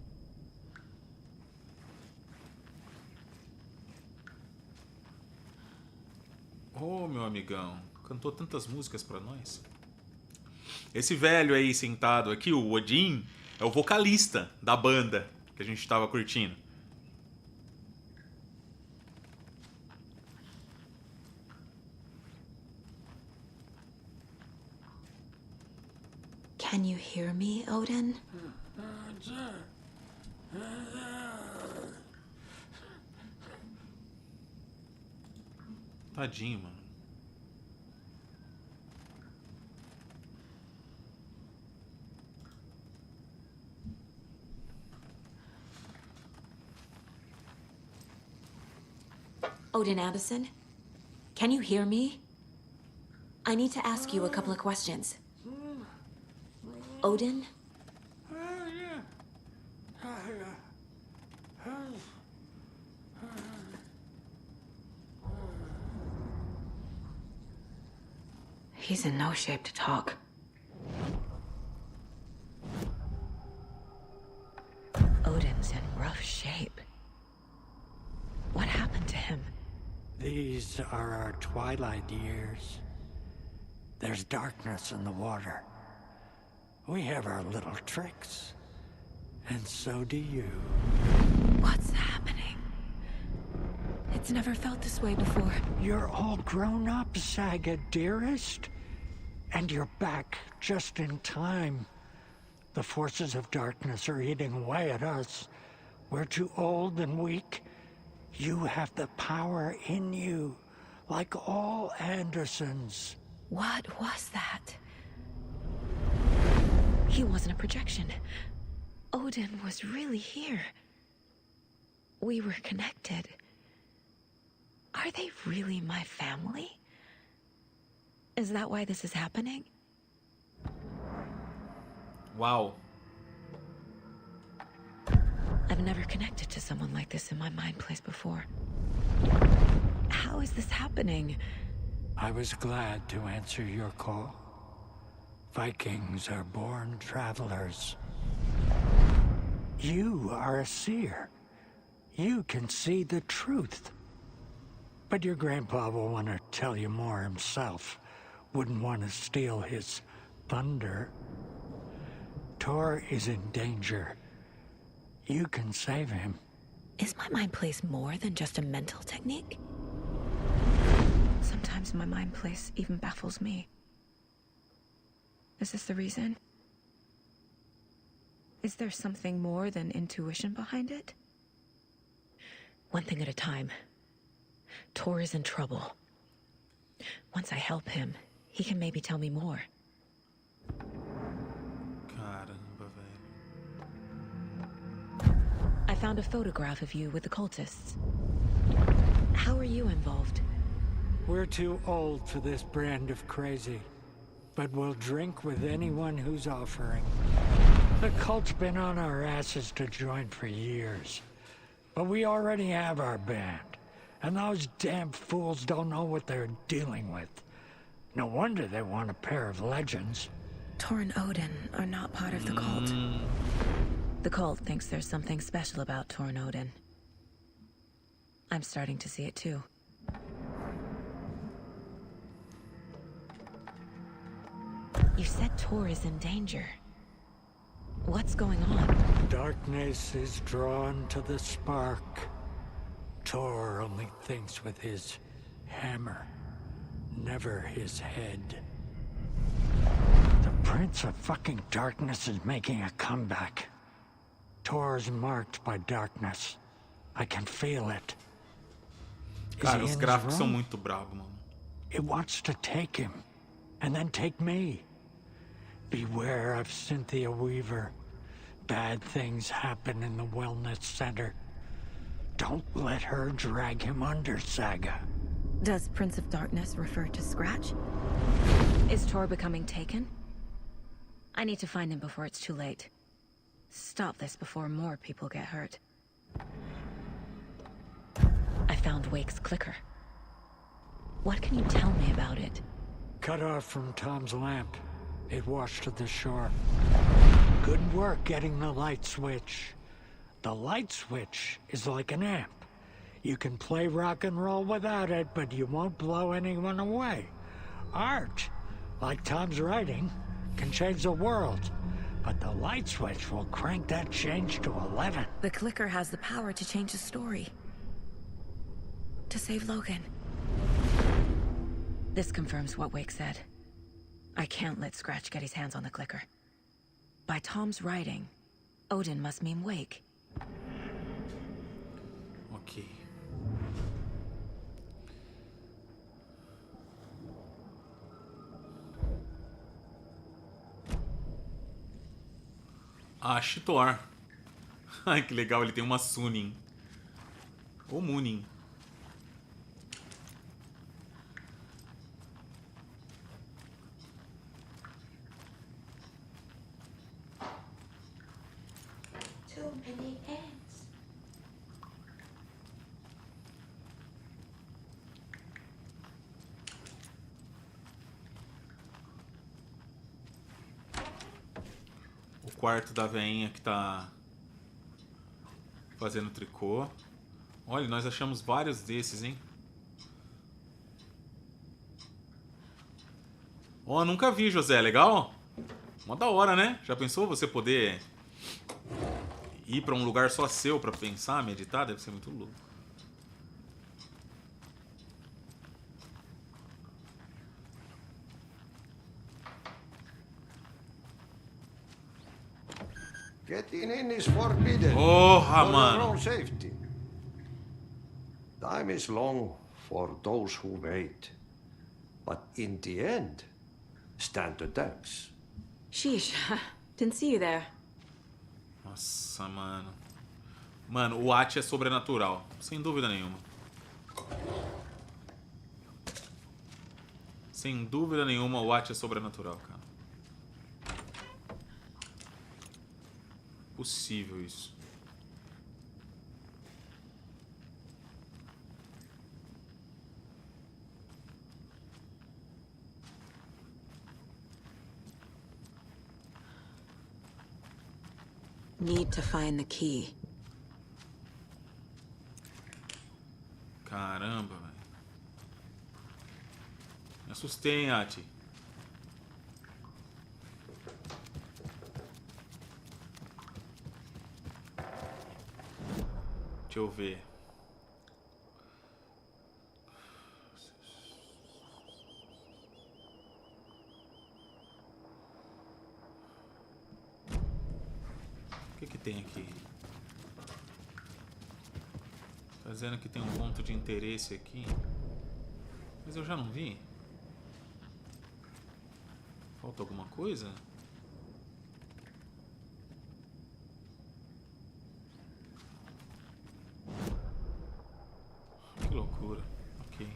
Oh, meu amigão. Cantou tantas músicas pra nós. Esse velho aí sentado aqui, o Odin, é o vocalista da banda que a gente tava curtindo. Can you hear me, Odin? Tadinho, mano. Odin Anderson, can you hear me? I need to ask you a couple of questions. Odin? He's in no shape to talk. Odin's in rough shape. What happened to him? These are our twilight years. There's darkness in the water. We have our little tricks. And so do you. What's happening? It's never felt this way before. You're all grown up, Saga, dearest. And you're back just in time. The forces of darkness are eating away at us. We're too old and weak. You have the power in you, like all Andersons. What was that? He wasn't a projection. Odin was really here. We were connected. Are they really my family? Is that why this is happening? Wow. I've never connected to someone like this in my mind place before. How is this happening? I was glad to answer your call. Vikings are born travelers. You are a seer. You can see the truth. But your grandpa will want to tell you more himself. Wouldn't want to steal his thunder. Tor is in danger. You can save him. Is my mind place more than just a mental technique? Sometimes my mind place even baffles me. Is this the reason? Is there something more than intuition behind it? One thing at a time. Tor is in trouble. Once I help him, he can maybe tell me more. Caramba, velho. I found a photograph of you with the cultists. How are you involved? We're too old for this brand of crazy, but we'll drink with anyone who's offering. The cult's been on our asses to join for years, but we already have our band, and those damn fools don't know what they're dealing with. No wonder they want a pair of legends. Tor and Odin are not part of the cult. The cult thinks there's something special about Tor and Odin. I'm starting to see it too. You said Tor is in danger. What's going on? Darkness is drawn to the spark. Tor only thinks with his hammer, never his head. The Prince of fucking Darkness is making a comeback. Tor's marked by darkness. I can feel it. Cara, os gráficos são muito bravos, mano. It wants to take him, and then take me. Beware of Cynthia Weaver. Bad things happen in the wellness center. Don't let her drag him under, Saga. Does Prince of Darkness refer to Scratch? Is Tor becoming taken? I need to find him before it's too late. Stop this before more people get hurt. I found Wake's clicker. What can you tell me about it? Cut off from Tom's lamp. It washed to the shore. Good work getting the light switch. The light switch is like an amp. You can play rock and roll without it, but you won't blow anyone away. Art, like Tom's writing, can change the world. But the light switch will crank that change to 11. The clicker has the power to change the story. To save Logan. This confirms what Wake said. I can't let Scratch get his hands on the clicker. By Tom's writing, Odin must mean Wake. Ok. Ah, Chitor. Ai, que legal, ele tem uma Sunin. Ou Munin. Too many ants. O quarto da veinha que tá fazendo tricô. Olha, nós achamos vários desses, hein? Ó, nunca vi, José. Legal? Mó da hora, né? Já pensou você poder ir pra um lugar só seu pra pensar, meditar? Deve ser muito louco. Getting in is forbidden. Porra, for mano. your own safety. Time is long for those who wait. But in the end, stand the test. Sheesh. Didn't see you there. Nossa, mano. Mano, o Ati é sobrenatural. Sem dúvida nenhuma. Sem dúvida nenhuma, o Ati é sobrenatural, cara. Possível isso. Need to find the key. Caramba, velho. Me assustei, hein, Ati. Deixa eu ver. O que que tem aqui? Tá dizendo que tem um ponto de interesse aqui. Mas eu já não vi. Falta alguma coisa? Que loucura. Ok.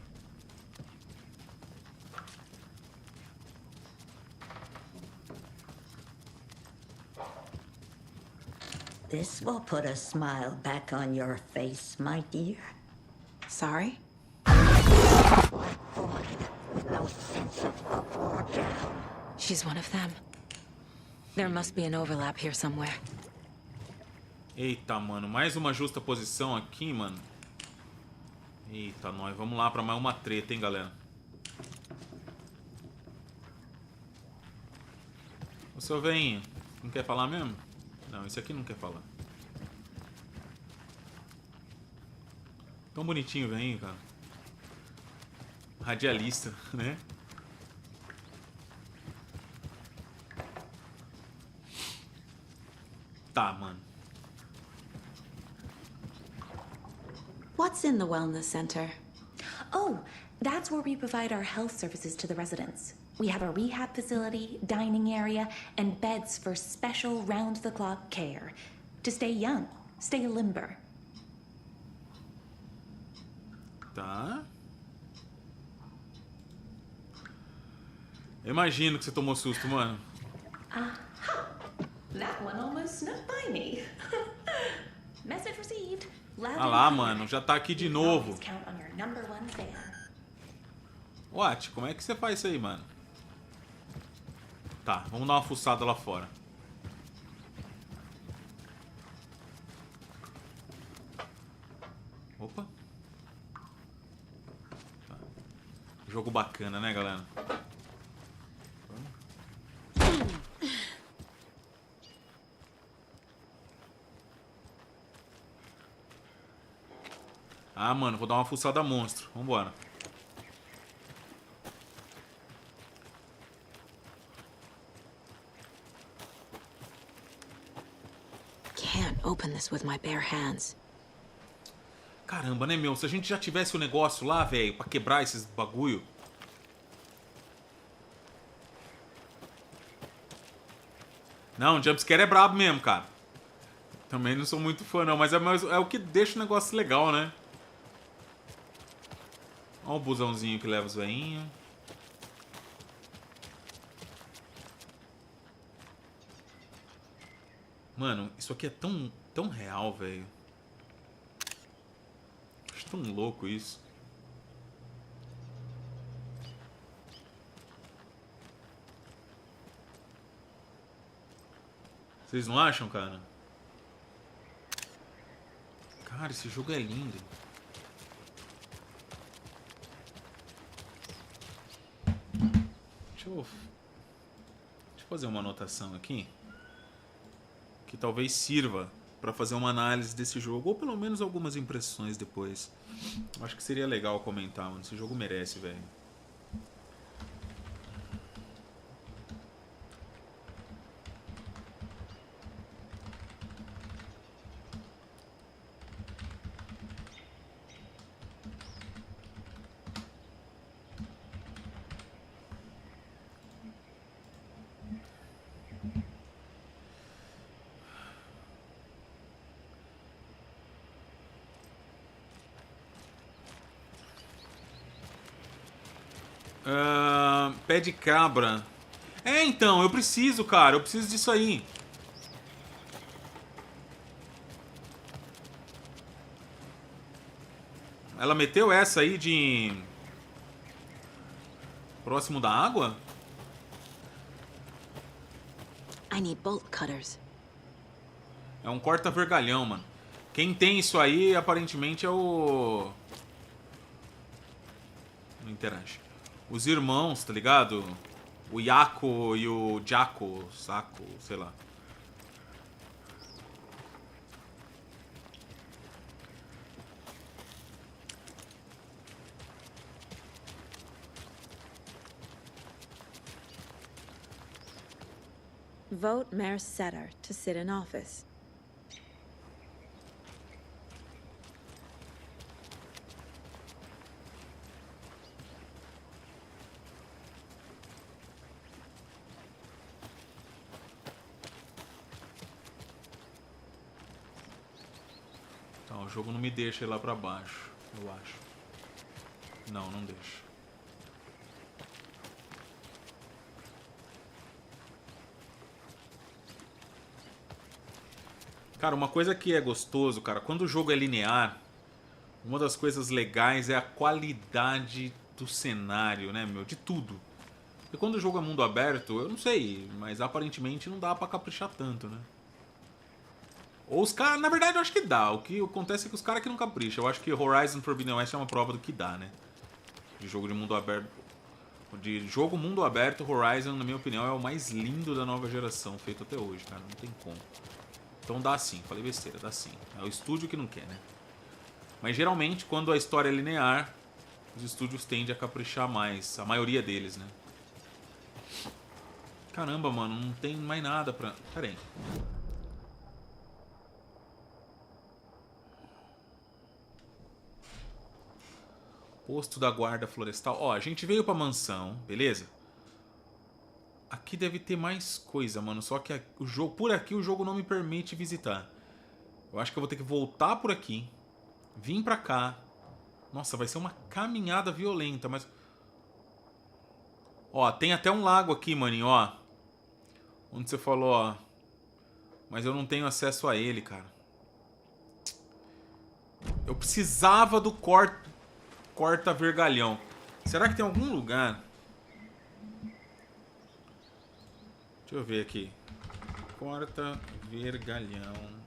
This will put a smile back on your face, my dear. Sorry? No sense of up or down. She's one of them. There must be an overlap here somewhere. Eita, mano. Mais uma justa posição aqui, mano. Eita, nós. Vamos lá pra mais uma treta, hein, galera. O seu veinho, não quer falar mesmo? Não, esse aqui não quer falar. Tão bonitinho o veinho, cara. Radialista, né? Tá, mano. What's in the wellness center? Oh, that's where we provide our health services to the residents. We have a rehab facility, dining area, and beds for special round-the-clock care. To stay young, stay limber. Tá. Eu imagino que você tomou susto, mano. That one almost snuck by me. Message received. Ah lá, mano, já tá aqui de novo. Count on your number one fan. What? Como é que você faz isso aí, mano? Tá, vamos dar uma fuçada lá fora. Opa. Tá. Jogo bacana, né, galera? Ah, mano, vou dar uma fuçada monstro. Vambora. Can't open this with my bare hands. Caramba, né, meu? Se a gente já tivesse o negócio lá, velho, pra quebrar esses bagulho. Não, jumpscare é brabo mesmo, cara. Também não sou muito fã, não. Mas é o que deixa o negócio legal, né? Olha o busãozinho que leva os veinhos. Mano, isso aqui é tão real, velho. Acho tão louco isso. Vocês não acham, cara? Cara, esse jogo é lindo. Deixa eu fazer uma anotação aqui. Que talvez sirva pra fazer uma análise desse jogo. Ou pelo menos algumas impressões depois. Acho que seria legal comentar, mano. Esse jogo merece, velho. Pé de cabra. É, então, eu preciso, cara. Eu preciso disso aí. Ela meteu essa aí de... próximo da água? I need bolt cutters. É um corta-vergalhão, mano. Quem tem isso aí, aparentemente, é o... Não interage. Os irmãos, tá ligado? O Yako e o Jako, Saco, sei lá. Vote Mayor Setter to sit in office. Então, o jogo não me deixa ir lá pra baixo, eu acho. Não, não deixa. Cara, uma coisa que é gostoso, cara, quando o jogo é linear, uma das coisas legais é a qualidade do cenário, né, meu? De tudo. E quando o jogo é mundo aberto, eu não sei, mas aparentemente não dá pra caprichar tanto, né? Ou os caras, na verdade eu acho que dá. O que acontece é que os caras que não capricham. Eu acho que Horizon Forbidden West é uma prova do que dá, né? De jogo de mundo aberto. De jogo mundo aberto, Horizon, na minha opinião, é o mais lindo da nova geração, feito até hoje, cara. Não tem como. Então dá sim, falei besteira, dá sim. É o estúdio que não quer, né? Mas geralmente, quando a história é linear, os estúdios tendem a caprichar mais. A maioria deles, né? Caramba, mano, não tem mais nada pra... Pera aí. Posto da guarda florestal. Ó, a gente veio pra mansão, beleza? Aqui deve ter mais coisa, mano. Só que o jogo, por aqui o jogo não me permite visitar. Eu acho que eu vou ter que voltar por aqui. Vim pra cá. Nossa, vai ser uma caminhada violenta, mas... Ó, tem até um lago aqui, maninho, ó. Onde você falou, ó. Mas eu não tenho acesso a ele, cara. Eu precisava do corta-vergalhão. Será que tem algum lugar... Deixa eu ver aqui. Corta-vergalhão.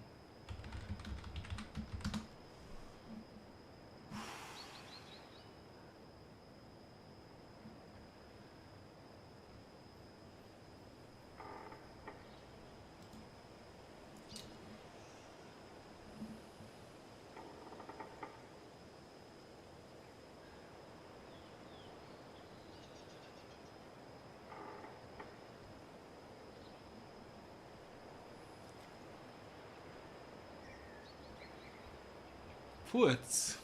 Putz.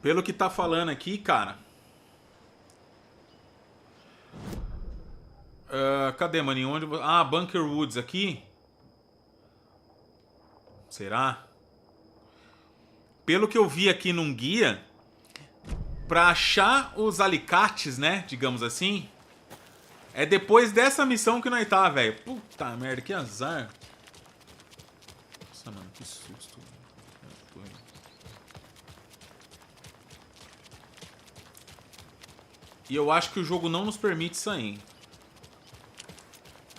Pelo que tá falando aqui, cara... cadê, maninho? Onde... Ah, Bunker Woods aqui? Será? Pelo que eu vi aqui num guia, pra achar os alicates, né? Digamos assim, é depois dessa missão que nós tá, velho. Puta merda, que azar. Nossa, mano, que susto. E eu acho que o jogo não nos permite sair.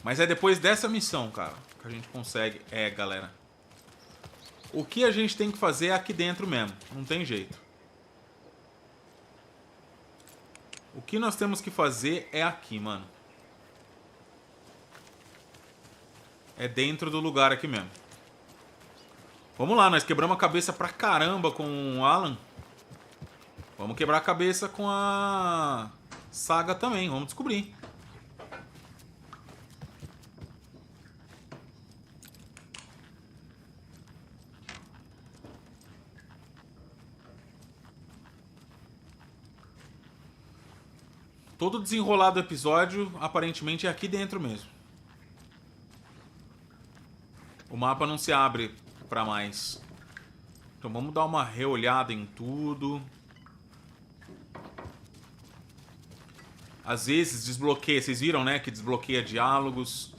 Mas é depois dessa missão, cara, que a gente consegue. É, galera. O que a gente tem que fazer é aqui dentro mesmo. Não tem jeito. O que nós temos que fazer é aqui, mano. É dentro do lugar aqui mesmo. Vamos lá, nós quebramos a cabeça pra caramba com o Alan. Vamos quebrar a cabeça com a Saga também. Vamos descobrir. Todo o desenrolar do episódio, aparentemente, é aqui dentro mesmo. O mapa não se abre pra mais. Então vamos dar uma reolhada em tudo. Às vezes desbloqueia, vocês viram, né? Que desbloqueia diálogos.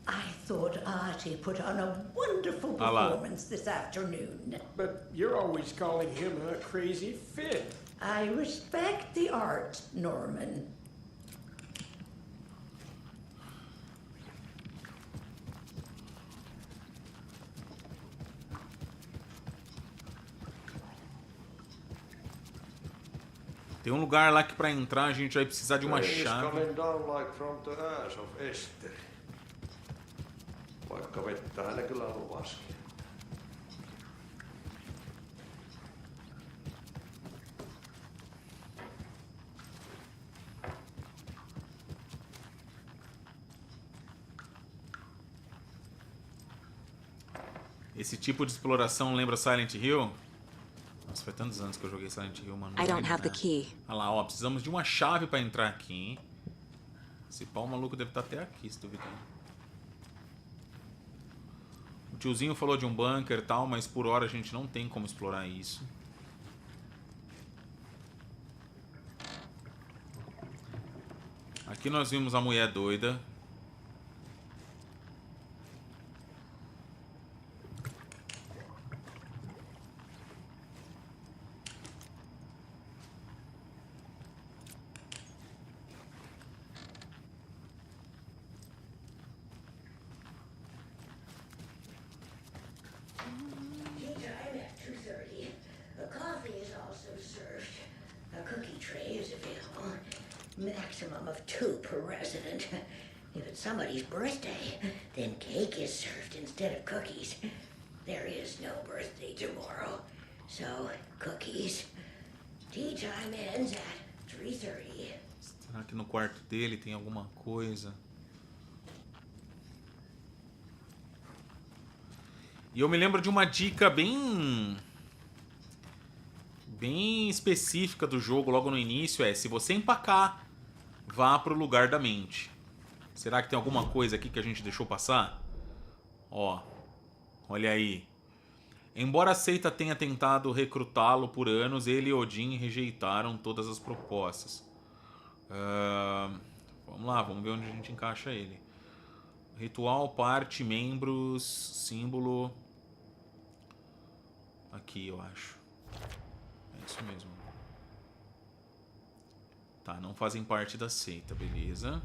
I thought Artie put on a wonderful performance this afternoon. But you're always calling him a crazy fit. I respect the art, Norman. Tem um lugar lá que pra entrar a gente vai precisar de uma chave. Vaikka vettä hän kyllä luvaskin. Esse tipo de exploração lembra Silent Hill? Nossa, foi tantos anos que eu joguei Silent Hill, mano. I don't have the key. Olha lá, ó, precisamos de uma chave pra entrar aqui, hein? Esse pau maluco deve estar até aqui, se duvidar. O tiozinho falou de um bunker e tal, mas por hora a gente não tem como explorar isso. Aqui nós vimos a mulher doida. Maximum of 2 per resident. If it's somebody's birthday, then cake is served instead of cookies. There is no birthday tomorrow, so cookies. Tea time ends at 3:30. Será que no quarto dele tem alguma coisa? E eu me lembro de uma dica bem específica do jogo logo no início, é: se você empacar, vá pro lugar da mente. Será que tem alguma coisa aqui que a gente deixou passar? Ó, olha aí. Embora a seita tenha tentado recrutá-lo por anos, ele e Odin rejeitaram todas as propostas. Vamos lá, vamos ver onde a gente encaixa ele. Ritual, parte, membros, símbolo. Aqui, eu acho. É isso mesmo. Tá, não fazem parte da seita, beleza.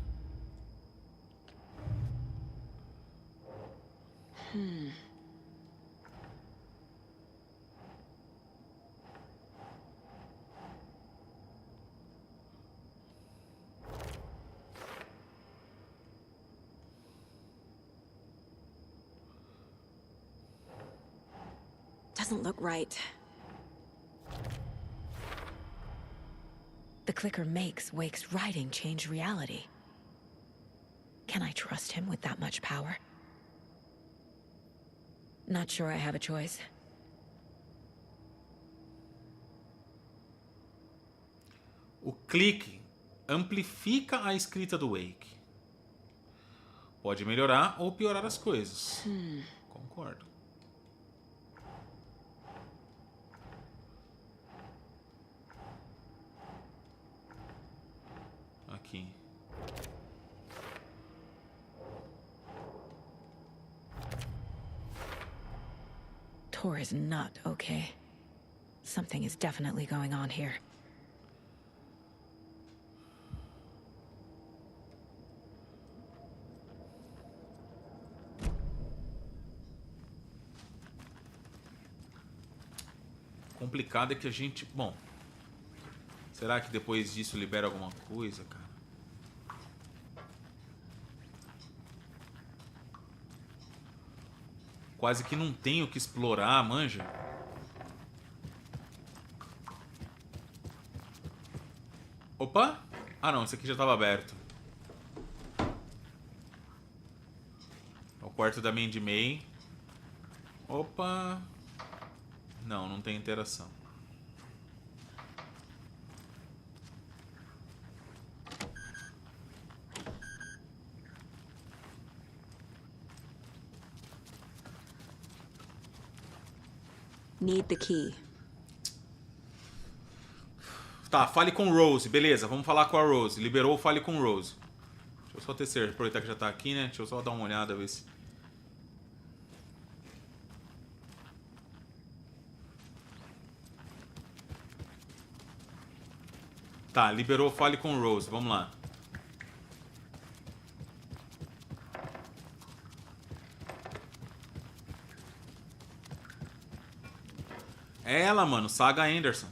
Doesn't look right. The clicker makes Wake's writing change reality. Can I trust him with that much power? Not sure I have a choice. O clique amplifica a escrita do Wake. Pode melhorar ou piorar as coisas. Concordo. Aqui. Tor is not okay. Something is definitely going on here. Complicado é que a gente... Bom, será que depois disso libera alguma coisa, cara? Quase que não tem o que explorar, manja. Opa! Ah não, esse aqui já estava aberto. É o quarto da Mandy May. Opa! Não, não tem interação. Need the key. Tá, fale com Rose. Beleza, vamos falar com a Rose. Liberou, fale com Rose. Deixa eu só ter certeza, aproveitar que já tá aqui, né? Deixa eu só dar uma olhada, ver se... Tá, liberou, fale com Rose. Vamos lá. É ela, mano. Saga Anderson.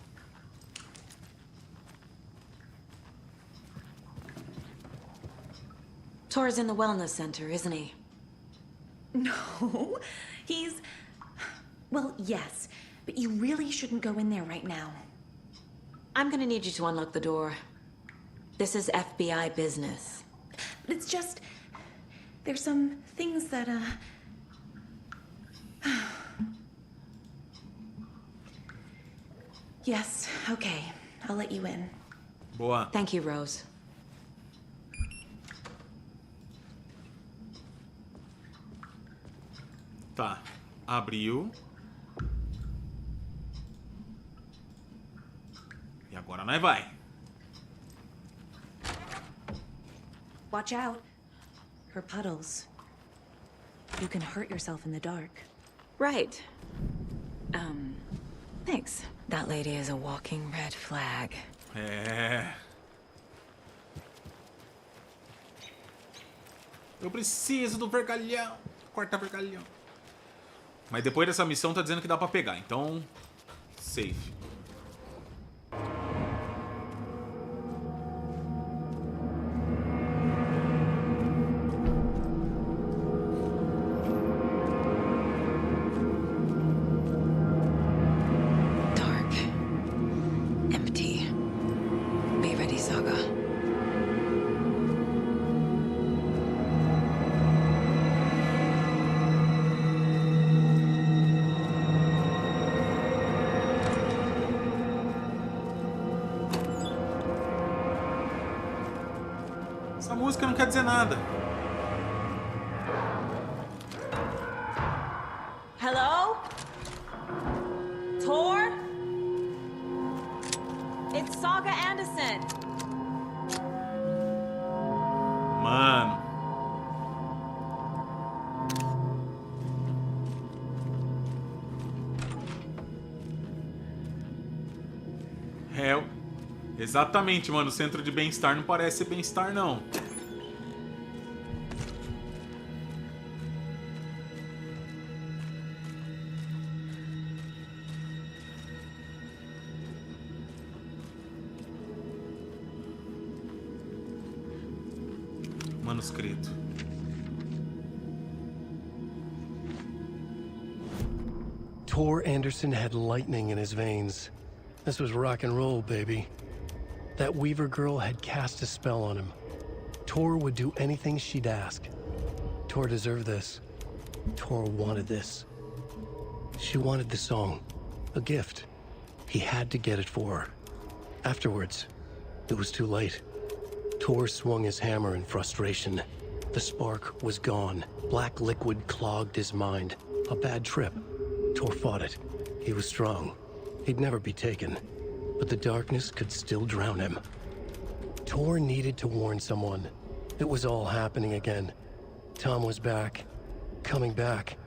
Tor's in the wellness center, isn't he? No, he's... Well, yes, but you really shouldn't go in there right now. I'm gonna need you to unlock the door. This is FBI business. It's just... There's some things that, Yes, okay. I'll let you in. Boa. Thank you, Rose. Tá. Abriu. E agora nós vai. Watch out. Her puddles. You can hurt yourself in the dark. Right. Thanks. That lady is a walking red flag. É. Eu preciso do vergalhão. Corta vergalhão. Mas depois dessa missão tá dizendo que dá pra pegar, então... Safe. Dark. Empty. Be ready, Saga. Essa música não quer dizer nada. Hello? Tor? It's Saga Anderson. Mano. É, exatamente, mano. O centro de bem-estar não parece ser bem-estar, não. Manuscrito. Tor Anderson had lightning in his veins. This was rock and roll, baby. That Weaver girl had cast a spell on him. Tor would do anything she'd ask. Tor deserved this. Tor wanted this. She wanted the song. A gift. He had to get it for her. Afterwards, It was too late. Tor swung his hammer in frustration. The spark was gone. Black liquid clogged his mind. A bad trip. Tor fought it. He was strong. He'd never be taken. But the darkness could still drown him. Tor needed to warn someone. It was all happening again. Tom was back. Coming back.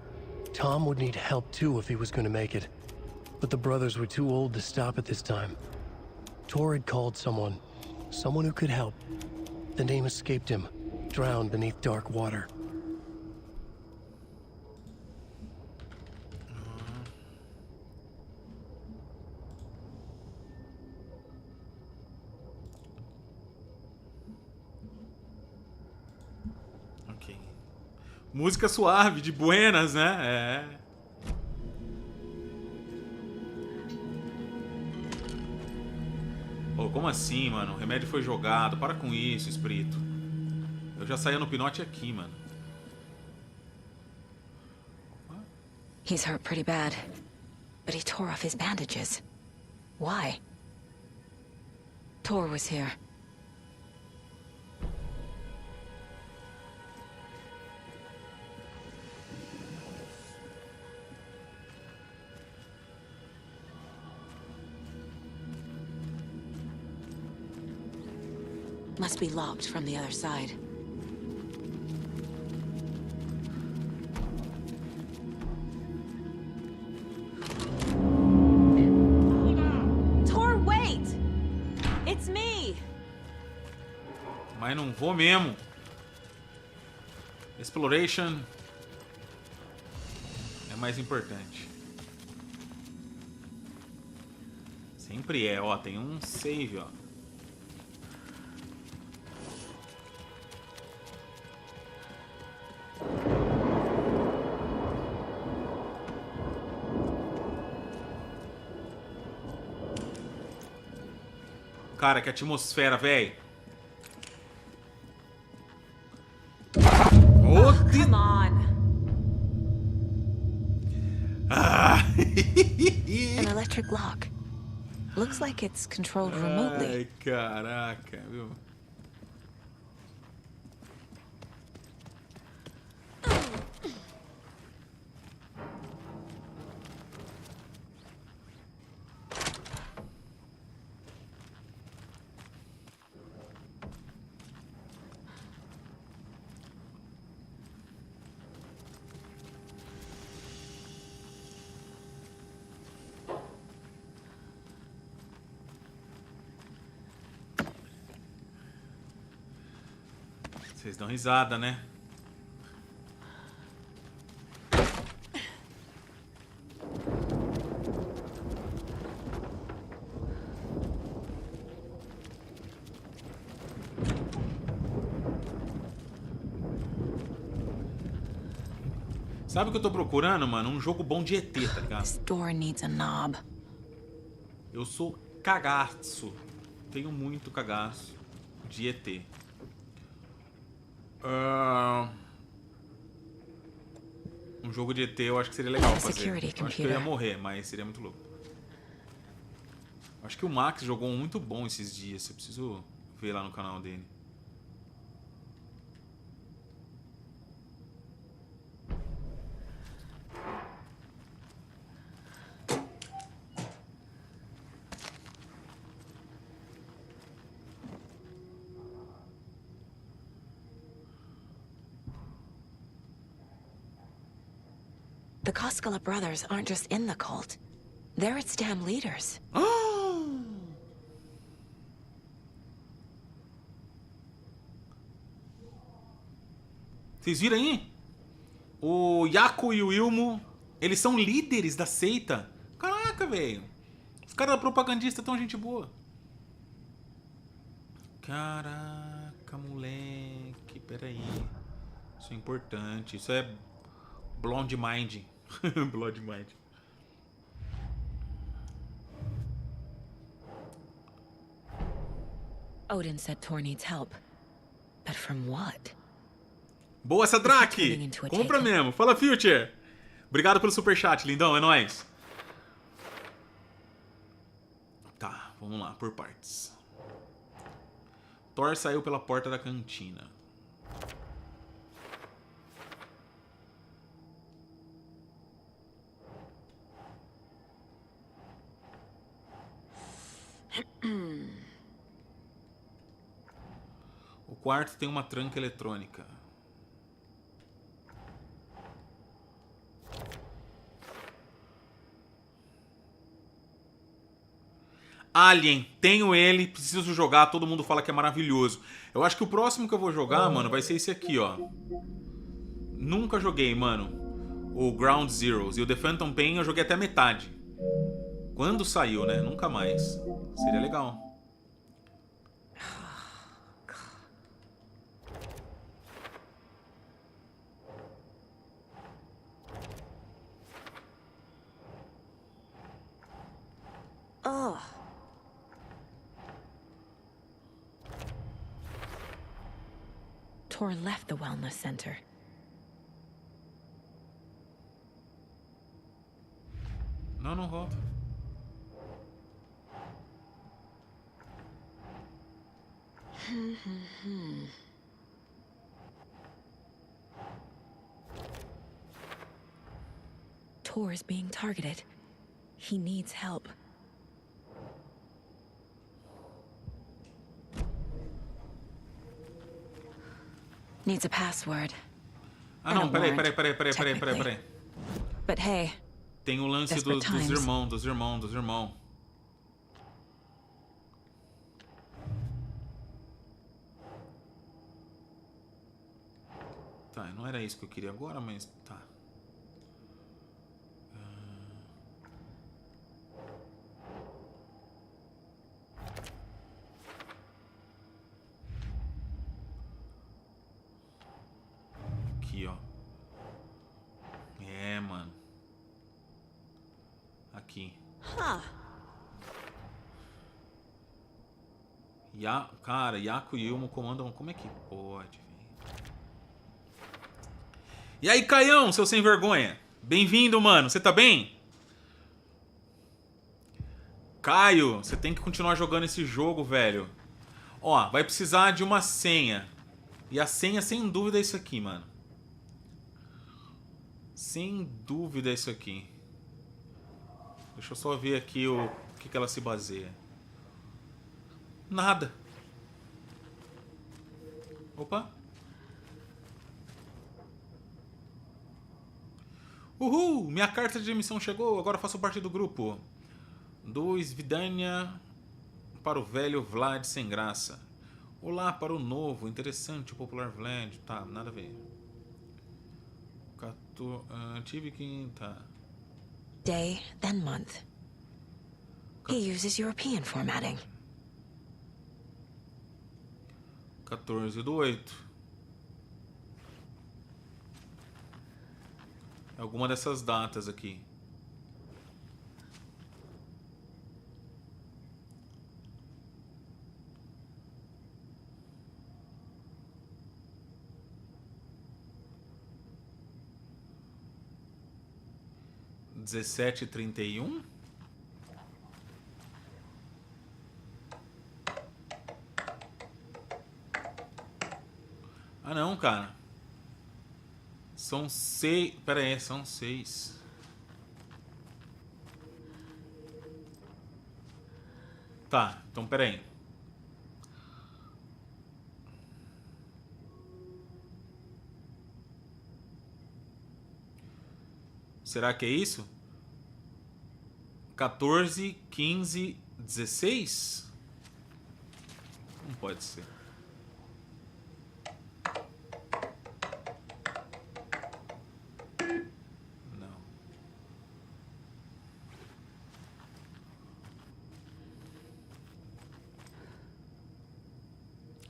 Tom would need help too if he was going to make it. But the brothers were too old to stop at this time. Tor had called someone. Someone who could help. The name escaped him. Drowned beneath dark water. Ok. Música suave, de buenas, né? É. Oh, como assim, mano? O remédio foi jogado. Para com isso, espírito. Eu já saía no pinote aqui, mano. He's hurt pretty bad, but he tore off his bandages. Why? Tor was here. Must be locked from the other side. Tor, wait! It's me! Mas não vou mesmo. Exploration é mais importante. Sempre é, ó. Tem um save, ó. Cara, que atmosfera, velho. Oh, come on. An electric lock. Looks like it's controlled remotely. Ai, caraca, viu? Vocês dão risada, né? Sabe o que eu tô procurando, mano? Um jogo bom de ET, tá ligado? This door needs a knob. Eu sou cagaço. Tenho muito cagaço de ET. Um jogo de ET eu acho que seria legal fazer. Eu acho que eu ia morrer, mas seria muito louco. Acho que o Max jogou um muito bom esses dias. Eu preciso ver lá no canal dele. The Koskela brothers aren't just in the cult. They're its damn leaders. Vocês viram aí? O Yaku e o Ilmo, eles são líderes da seita. Caraca, velho. Os caras propagandistas tão gente boa. Caraca, moleque. Peraí. Isso é importante. Isso é Blonde Mind. Blood Mind. Odin said Tor needs help. But from what? Boa, Sadraque! Compra mesmo. Fala, Future! Obrigado pelo superchat, lindão. É nóis. Tá, vamos lá, por partes. Thor saiu pela porta da cantina. O quarto tem uma tranca eletrônica. Alien, tenho ele, preciso jogar, todo mundo fala que é maravilhoso. Eu acho que o próximo que eu vou jogar, mano, vai ser esse aqui, ó. Nunca joguei, mano, o Ground Zeroes. E o The Phantom Pain eu joguei até metade. Quando saiu, né? Nunca mais. Seria legal. Oh. Tor left the wellness center. Não, não volta. Tor is being targeted. He needs help. Needs a password. Ah, não, peraí. But hey, tem o lance dos irmãos. Tá, não era isso que eu queria agora, mas tá. Aqui, ó. É, mano. Aqui. Cara, Yaku e Ilmo comandam... Como é que pode, velho? E aí, Caião, seu sem vergonha? Bem-vindo, mano. Você tá bem? Caio, você tem que continuar jogando esse jogo, velho. Ó, vai precisar de uma senha. E a senha, sem dúvida, é isso aqui, mano. Sem dúvida é isso aqui. Deixa eu só ver aqui o que ela se baseia. Nada. Opa. Uhul! Minha carta de admissão chegou. Agora faço parte do grupo. 2 Vidania para o velho Vlad sem graça. Olá para o novo, interessante, popular Vlad. Tá, nada a ver. Tive que... Tá. Day, then month. He uses European formatting. 14/8. Alguma dessas datas aqui. Dezessete 31. Ah, não, cara. São 6. Pera aí, são 6. Tá, então pera aí. Será que é isso? 14, 15, 16? Não pode ser. Não.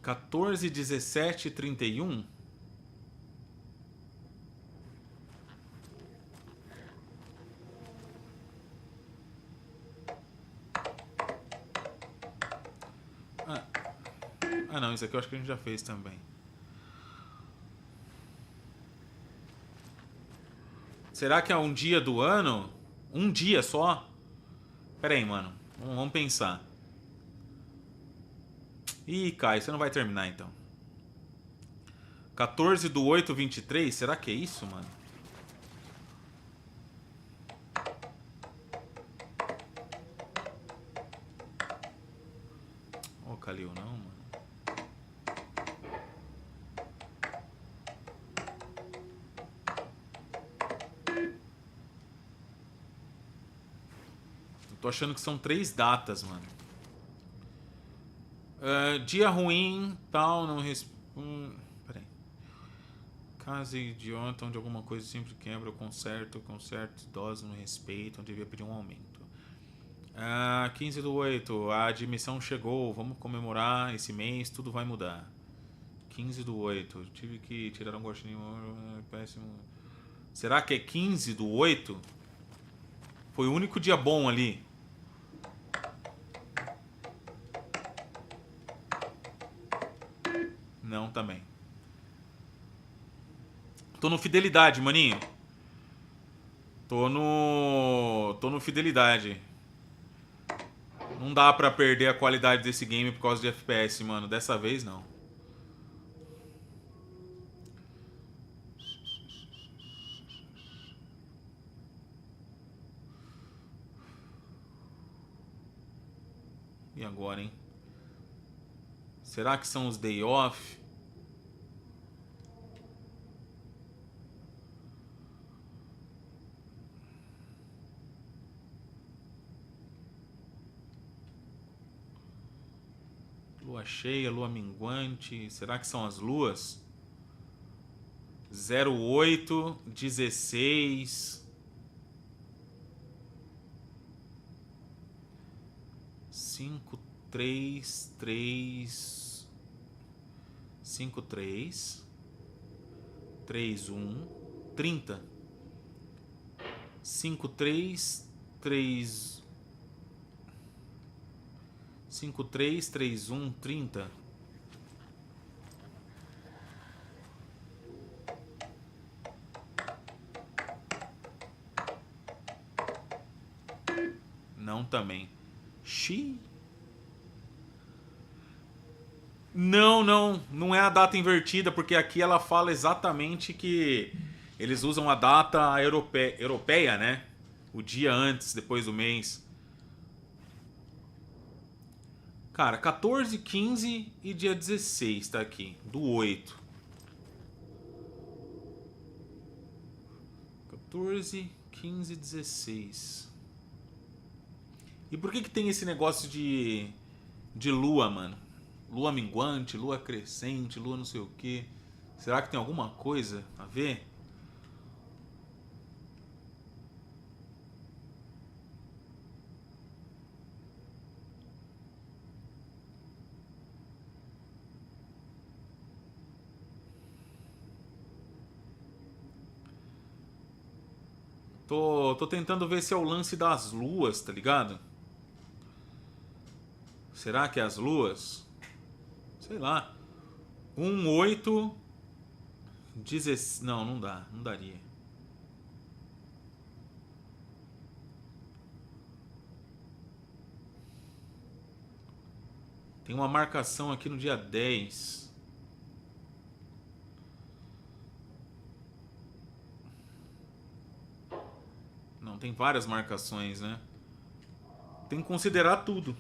14, 17, 31? Ah, não, isso aqui eu acho que a gente já fez também. Será que é um dia do ano? Um dia só? Pera aí, mano. Vamos pensar. Ih, Caio, você não vai terminar então. 14/8/23? Será que é isso, mano? Ô, Calil, não, mano. Eu tô achando que são 3 datas, mano. Dia ruim, tal, não peraí. Casa idiota, onde alguma coisa sempre quebra, eu conserto, idosos não respeitam, devia pedir um aumento. 15/8, a admissão chegou, vamos comemorar esse mês, tudo vai mudar. 15/8, tive que tirar um gostinho, péssimo. Será que é 15/8? Foi o único dia bom ali. Não, também. Tô no Fidelidade, maninho. Tô no Fidelidade. Não dá pra perder a qualidade desse game por causa de FPS, mano. Dessa vez, não. E agora, hein? Será que são os day off? Lua cheia, lua minguante. Será que são as luas? 08, 16. 5, 3, 3. 5, 3. 3, 1. 30. 5, 3, 3. 5, 3, 3, 1, 30. Não também. Xiii. Não é a data invertida, porque aqui ela fala exatamente que eles usam a data europeia, né? O dia antes, depois do mês. Cara, 14, 15 e dia 16 tá aqui, do 8. 14, 15, 16. E por que tem esse negócio de lua, mano? Lua minguante, lua crescente, lua não sei o quê. Será que tem alguma coisa a ver? Tô tentando ver se é o lance das luas, tá ligado? Será que é as luas? Sei lá. 1, 8, 16... Não dá. Não daria. Tem uma marcação aqui no dia 10. Não, tem várias marcações, né? Tem que considerar tudo.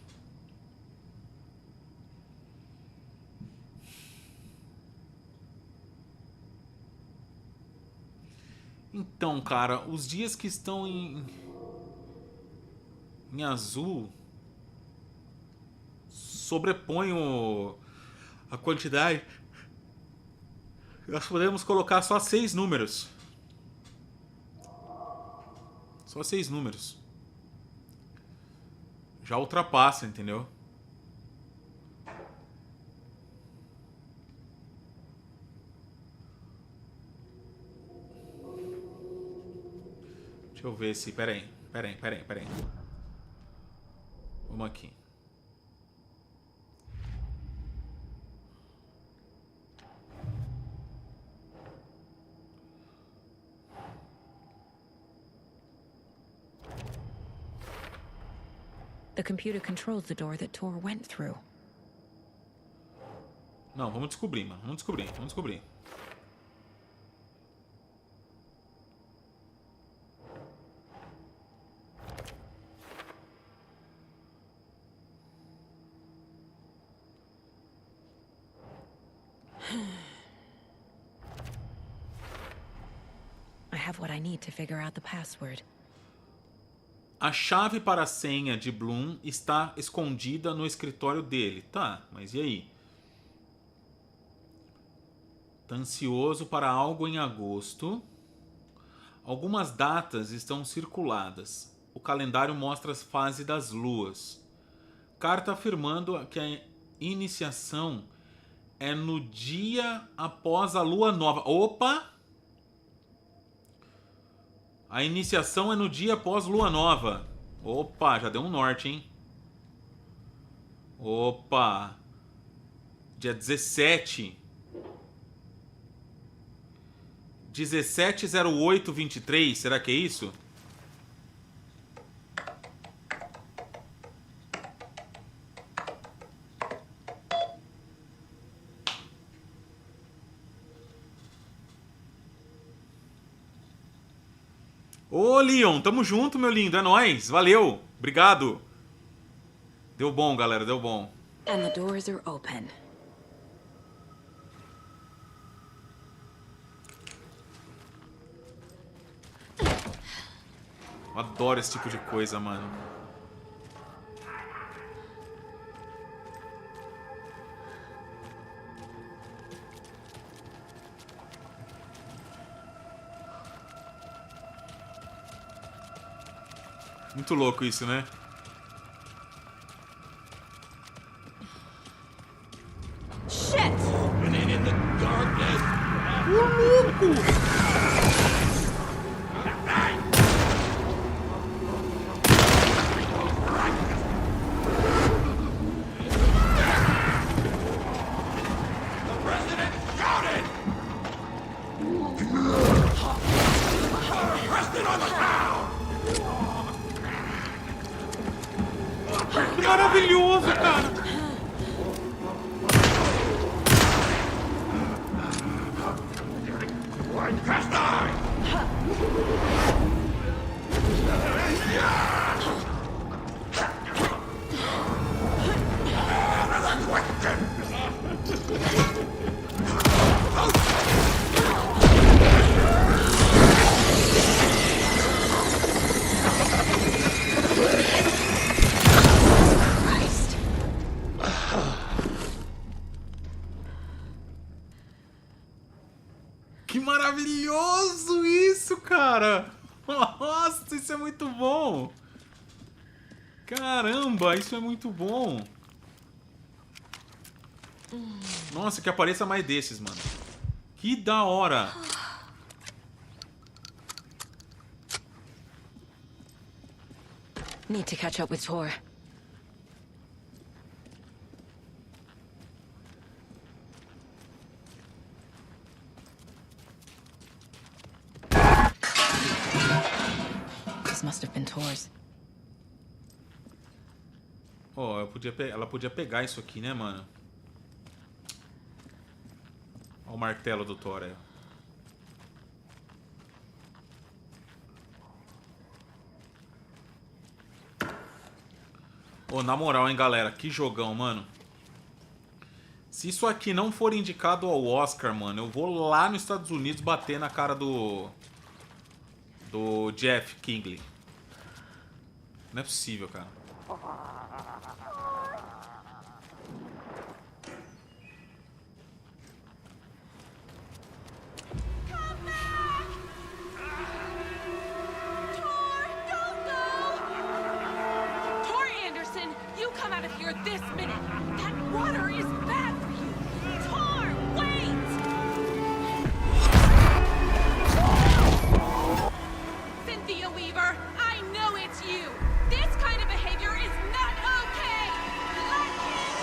Então, cara, os dias que estão em azul sobrepõem a quantidade. Nós podemos colocar só 6 números. Só 6 números. Já ultrapassa, entendeu? Deixa eu ver se... Pera aí. Vamos aqui. The computer controls the door that Tor went through. Não, vamos descobrir, mano. Vamos descobrir, vamos descobrir. I have what I need to figure out the password. A chave para a senha de Bloom está escondida no escritório dele. Tá, mas e aí? Tá ansioso para algo em agosto. Algumas datas estão circuladas. O calendário mostra as fases das luas. Carta afirmando que a iniciação é no dia após a lua nova. Opa! A iniciação é no dia após lua nova. Opa, já deu um norte, hein? Opa! Dia 17. 17/08/23, será que é isso? Ô, Leon, tamo junto, meu lindo. É nóis. Valeu. Obrigado. Deu bom, galera. Deu bom. And the doors are open. Eu adoro esse tipo de coisa, mano. Muito louco isso, né? Shit! And in the darkness. Louco! Que maravilhoso, cara! Que maravilhoso isso, cara! Nossa, isso é muito bom! Caramba, isso é muito bom! Nossa, que apareça mais desses, mano. Que da hora! Need to catch up with Tor. This must have been Tor's. Ó, ela podia pegar isso aqui, né, mano? Ó o martelo do Thor aí. Ô, na moral, hein, galera? Que jogão, mano. Se isso aqui não for indicado ao Oscar, mano, eu vou lá nos Estados Unidos bater na cara do Jeff Kingley. Não é possível, cara. This minute! That water is bad for you! Tor, wait! Cynthia Weaver, I know it's you! This kind of behavior is not okay! Let him go,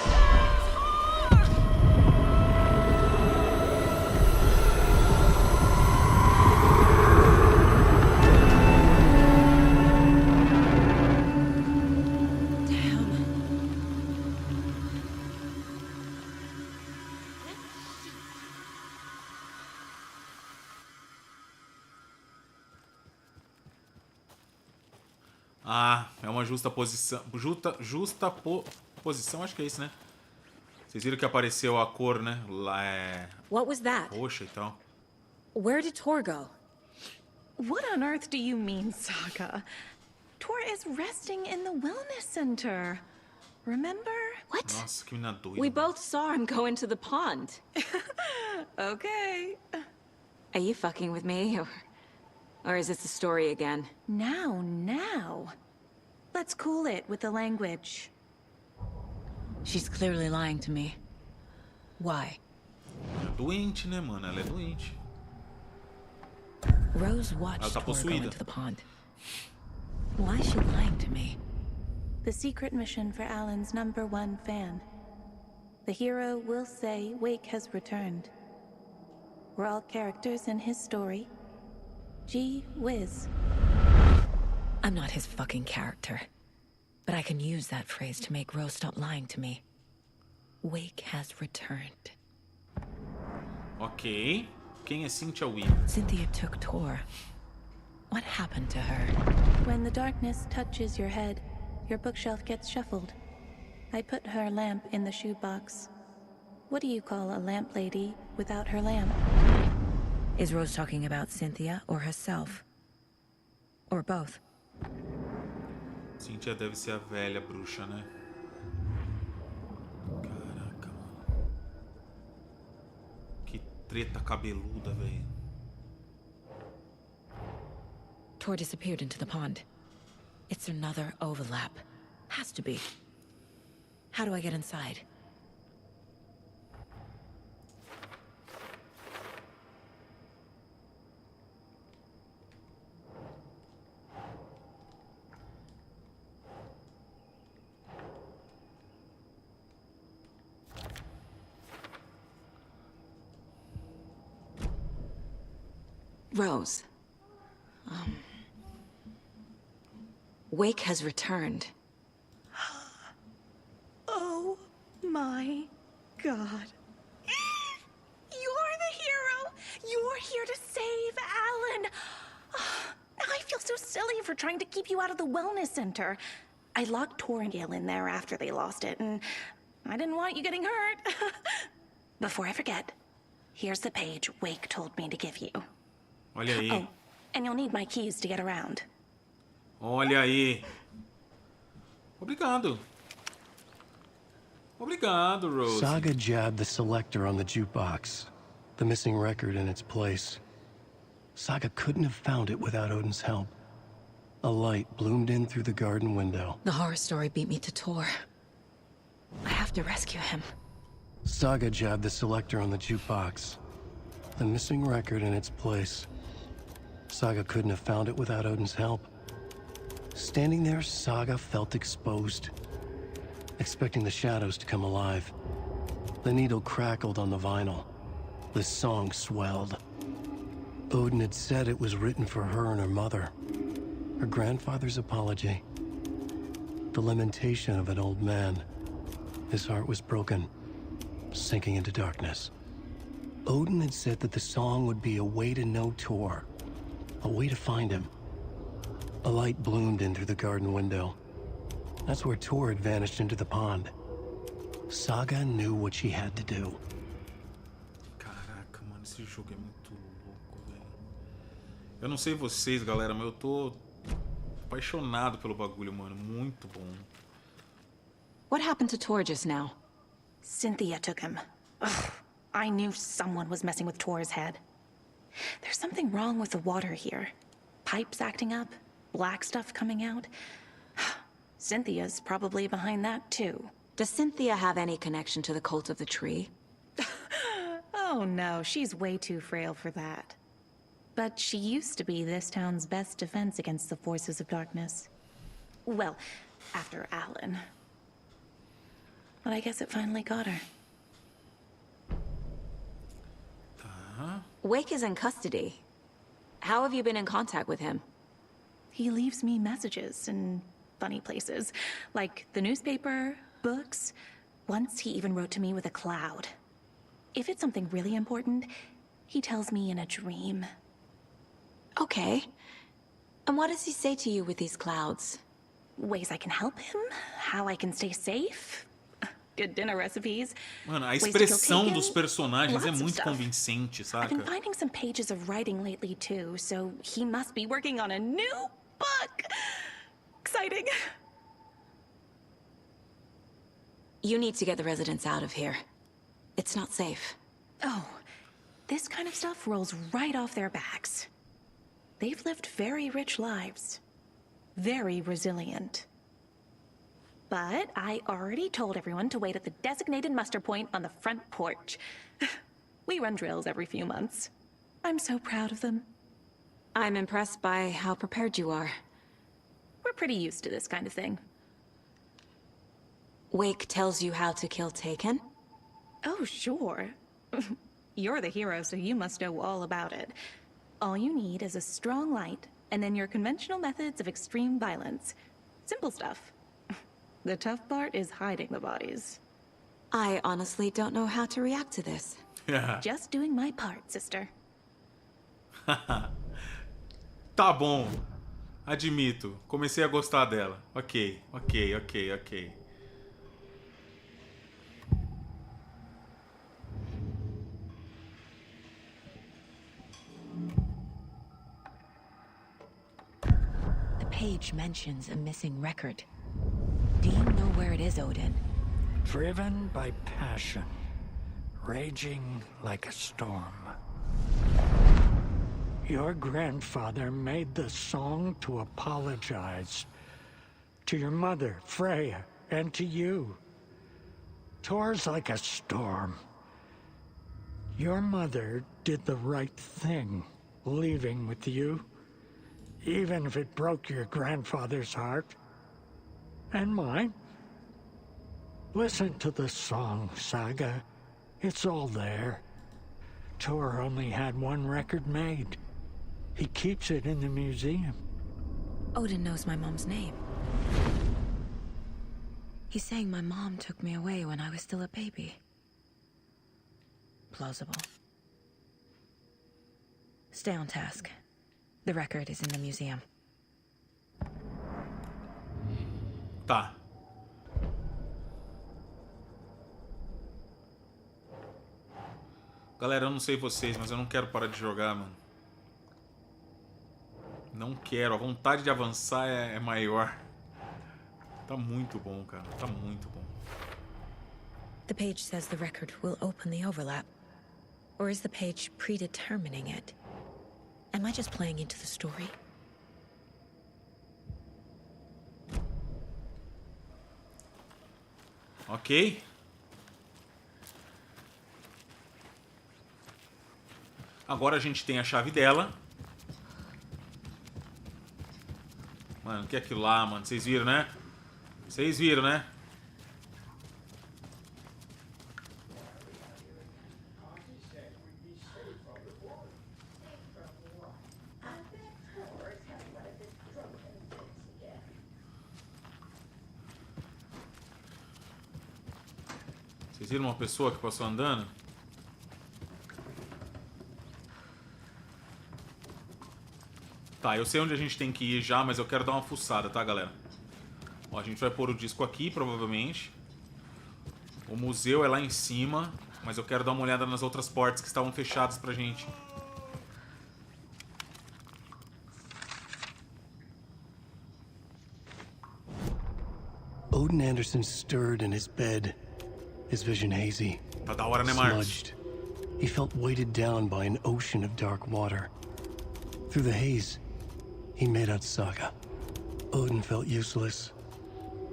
Ah, é uma justa posição. Posição, acho que é isso, né? Vocês viram que apareceu a cor, né? Lá é... What was that? roxa e tal. Where did Tor go? What on earth do you mean, Saga? Tor is resting in the wellness center. Remember? What? Nossa, que menina doida. We both saw him go into the pond. Okay. Are you fucking with me, or is this the story again? Now. Let's cool it with the language. She's clearly lying to me. Why? É doente, né, mano? Ela é doente. Rose watched Ela tá Tor go possuída. into the pond. Why is she lying to me? The secret mission for Alan's #1 fan. The hero will say Wake has returned. We're all characters in his story. Gee whiz. I'm not his fucking character. But I can use that phrase to make Rose stop lying to me. Wake has returned. Ok. Quem é Cynthia Wee? Cynthia took Tor. What happened to her? When the darkness touches your head, your bookshelf gets shuffled. I put her lamp in the shoebox. What do you call a lamp lady without her lamp? Is Rose talking about Cynthia or herself? Or both? Cynthia deve ser a velha bruxa, né? Caraca, mano. Que treta cabeluda, velho. Tor disappeared into the pond. It's another overlap. Has to be. How do I get inside? Rose. Wake has returned. Oh my God. You're the hero! You're here to save Alan! I feel so silly for trying to keep you out of the wellness center. I locked Tor and Gale in there after they lost it, and I didn't want you getting hurt. Before I forget, here's the page Wake told me to give you. Olha aí. Oh, and you'll need my keys to get around. Olha aí. Obrigado. Obrigado, Rose. Saga jabbed the selector on the jukebox, the missing record in its place. Saga couldn't have found it without Odin's help. A light bloomed in through the garden window. The horror story beat me to Tor. I have to rescue him. Saga jabbed the selector on the jukebox, the missing record in its place. Saga couldn't have found it without Odin's help. Standing there, Saga felt exposed, expecting the shadows to come alive. The needle crackled on the vinyl. The song swelled. Odin had said it was written for her and her mother. Her grandfather's apology. The lamentation of an old man. His heart was broken, sinking into darkness. Odin had said that the song would be a way to know Tor, a way to find him. A light bloomed in through the garden window. That's where Tor had vanished into the pond. Saga knew what she had to do. Caraca, mano, esse jogo é muito louco, velho. Eu não sei vocês, galera, mas eu tô apaixonado pelo bagulho, mano. Muito bom. What happened to Tor just now? Cynthia took him. Ugh, I knew someone was messing with Tor's head. There's something wrong with the water here. Pipes acting up, black stuff coming out. Cynthia's probably behind that too. Does Cynthia have any connection to the cult of the tree? Oh no, she's way too frail for that. But she used to be this town's best defense against the forces of darkness. Well, after Alan. But I guess it finally got her. Wake is in custody. How have you been in contact with him? He leaves me messages in funny places, like the newspaper, books. Once he even wrote to me with a cloud. If it's something really important, he tells me in a dream. Okay. And what does he say to you with these clouds? ways I can help him, how I can stay safe, good dinner recipes. Mano, a ways to kill expressão Taken, dos personagens é lots of muito stuff. convincente, I've been saca? finding some pages of writing lately too, so he must be working on a new book. Exciting. You need to get the residents out of here. It's not safe. Oh, this kind of stuff rolls right off their backs. They've lived very rich lives. Very resilient. But I already told everyone to wait at the designated muster point on the front porch. We run drills every few months. I'm so proud of them. I'm impressed by how prepared you are. We're pretty used to this kind of thing. Wake tells you how to kill Taken? Oh, sure. You're the hero, so you must know all about it. All you need is a strong light, and then your conventional methods of extreme violence. Simple stuff. The tough part is hiding the bodies. I honestly don't know how to react to this. Just doing my part, sister. Tá bom. Admito. Comecei a gostar dela. Ok. The page mentions a missing record. Do you know where it is, Odin? Driven by passion, raging like a storm. Your grandfather made the song to apologize to your mother, Freya, and to you. Tor's like a storm. Your mother did the right thing, leaving with you, even if it broke your grandfather's heart. And mine. Listen to the song, Saga. It's all there. Tor only had one record made. He keeps it in the museum. Odin knows my mom's name. He's saying my mom took me away when I was still a baby. Plausible. Stay on task. The record is in the museum. Tá. Galera, eu não sei vocês, mas eu não quero parar de jogar, mano. Não quero. A vontade de avançar é maior. Tá muito bom, cara. Tá muito bom. The page says the record will open the overlap. Or is the page predetermining it? Am I just playing into the story? Ok. Agora a gente tem a chave dela. Mano, o que é aquilo lá, mano? Vocês viram, né? Vocês viram, né? Vocês viram uma pessoa que passou andando? Tá, eu sei onde a gente tem que ir já, mas eu quero dar uma fuçada, tá, galera? Ó, a gente vai pôr o disco aqui, provavelmente. O museu é lá em cima, mas eu quero dar uma olhada nas outras portas que estavam fechadas pra gente. Odin Anderson stirred in his bed, his vision hazy, Tá da hora, né, Marcos? smudged. He felt weighted down by an ocean of dark water. Through the haze, he made out Saga. Odin felt useless.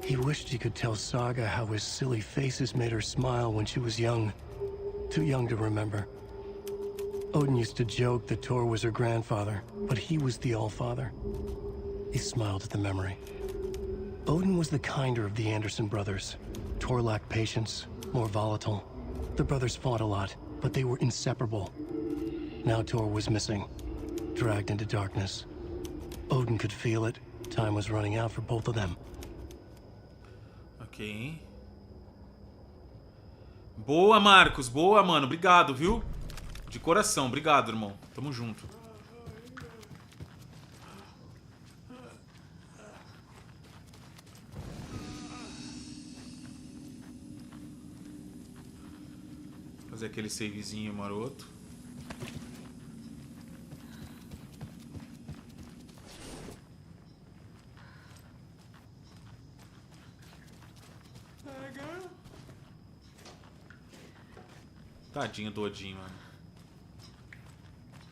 He wished he could tell Saga how his silly faces made her smile when she was young. Too young to remember. Odin used to joke that Tor was her grandfather, but he was the Allfather. He smiled at the memory. Odin was the kinder of the Anderson brothers. Tor lacked patience, more volatile. The brothers fought a lot, but they were inseparable. Now Tor was missing, dragged into darkness. Odin could feel it. Time was running out for both of them. Ok. Boa, Marcos. Boa, mano. Obrigado, viu? De coração. Obrigado, irmão. Tamo junto. Fazer aquele savezinho maroto. Tadinho do Odin, mano.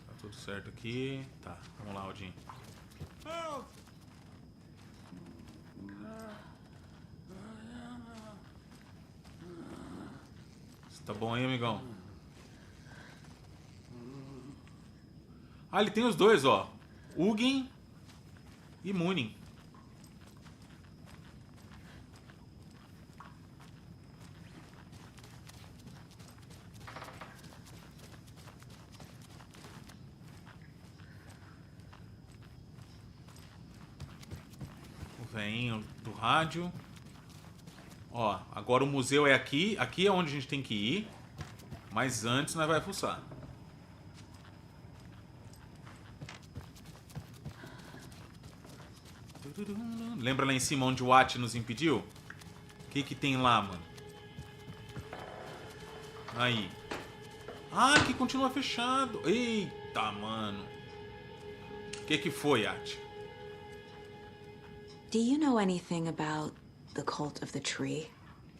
Tá tudo certo aqui. Tá, vamos lá, Odin. Você tá bom aí, amigão? Ah, ele tem os dois, ó. Ugin e Munin. Veinho do rádio. Ó, agora o museu é aqui. Aqui é onde a gente tem que ir. Mas antes nós vai fuçar. Lembra lá em cima onde o At nos impediu? O que que tem lá, mano? Aí. Ah, que continua fechado. Eita, mano. O que que foi, At? Do you know anything about the cult of the tree?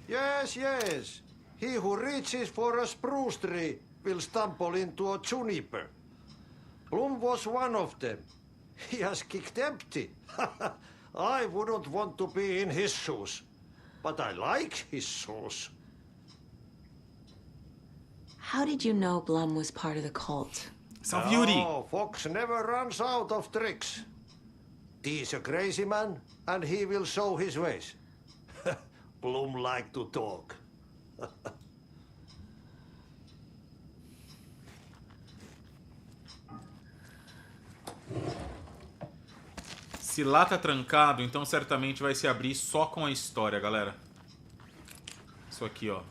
Yes, yes. He who reaches for a spruce tree will stumble into a juniper. Bloom was one of them. He has kicked empty. I wouldn't want to be in his shoes. But I like his shoes. How did you know Blum was part of the cult? Oh, Fox never runs out of tricks. He's a crazy man, and he will show his ways. Bloom like to talk. Se lá tá trancado, então certamente vai se abrir só com a história, galera. Isso aqui, ó.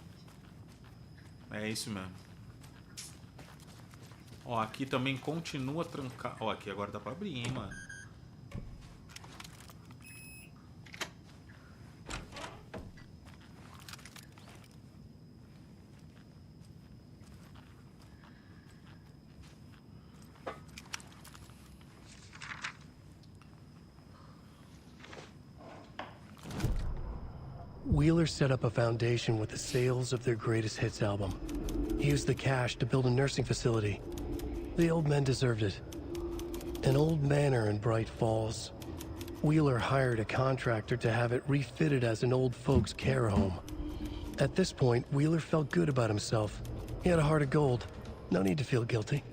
É isso mesmo. Ó, aqui também continua trancado. Ó, aqui agora dá pra abrir, hein, mano. Wheeler set up a foundation with the sales of their greatest hits album. He used the cash to build a nursing facility. The old men deserved it. An old manor in Bright Falls. Wheeler hired a contractor to have it refitted as an old folks' care home. At this point, Wheeler felt good about himself. He had a heart of gold. No need to feel guilty.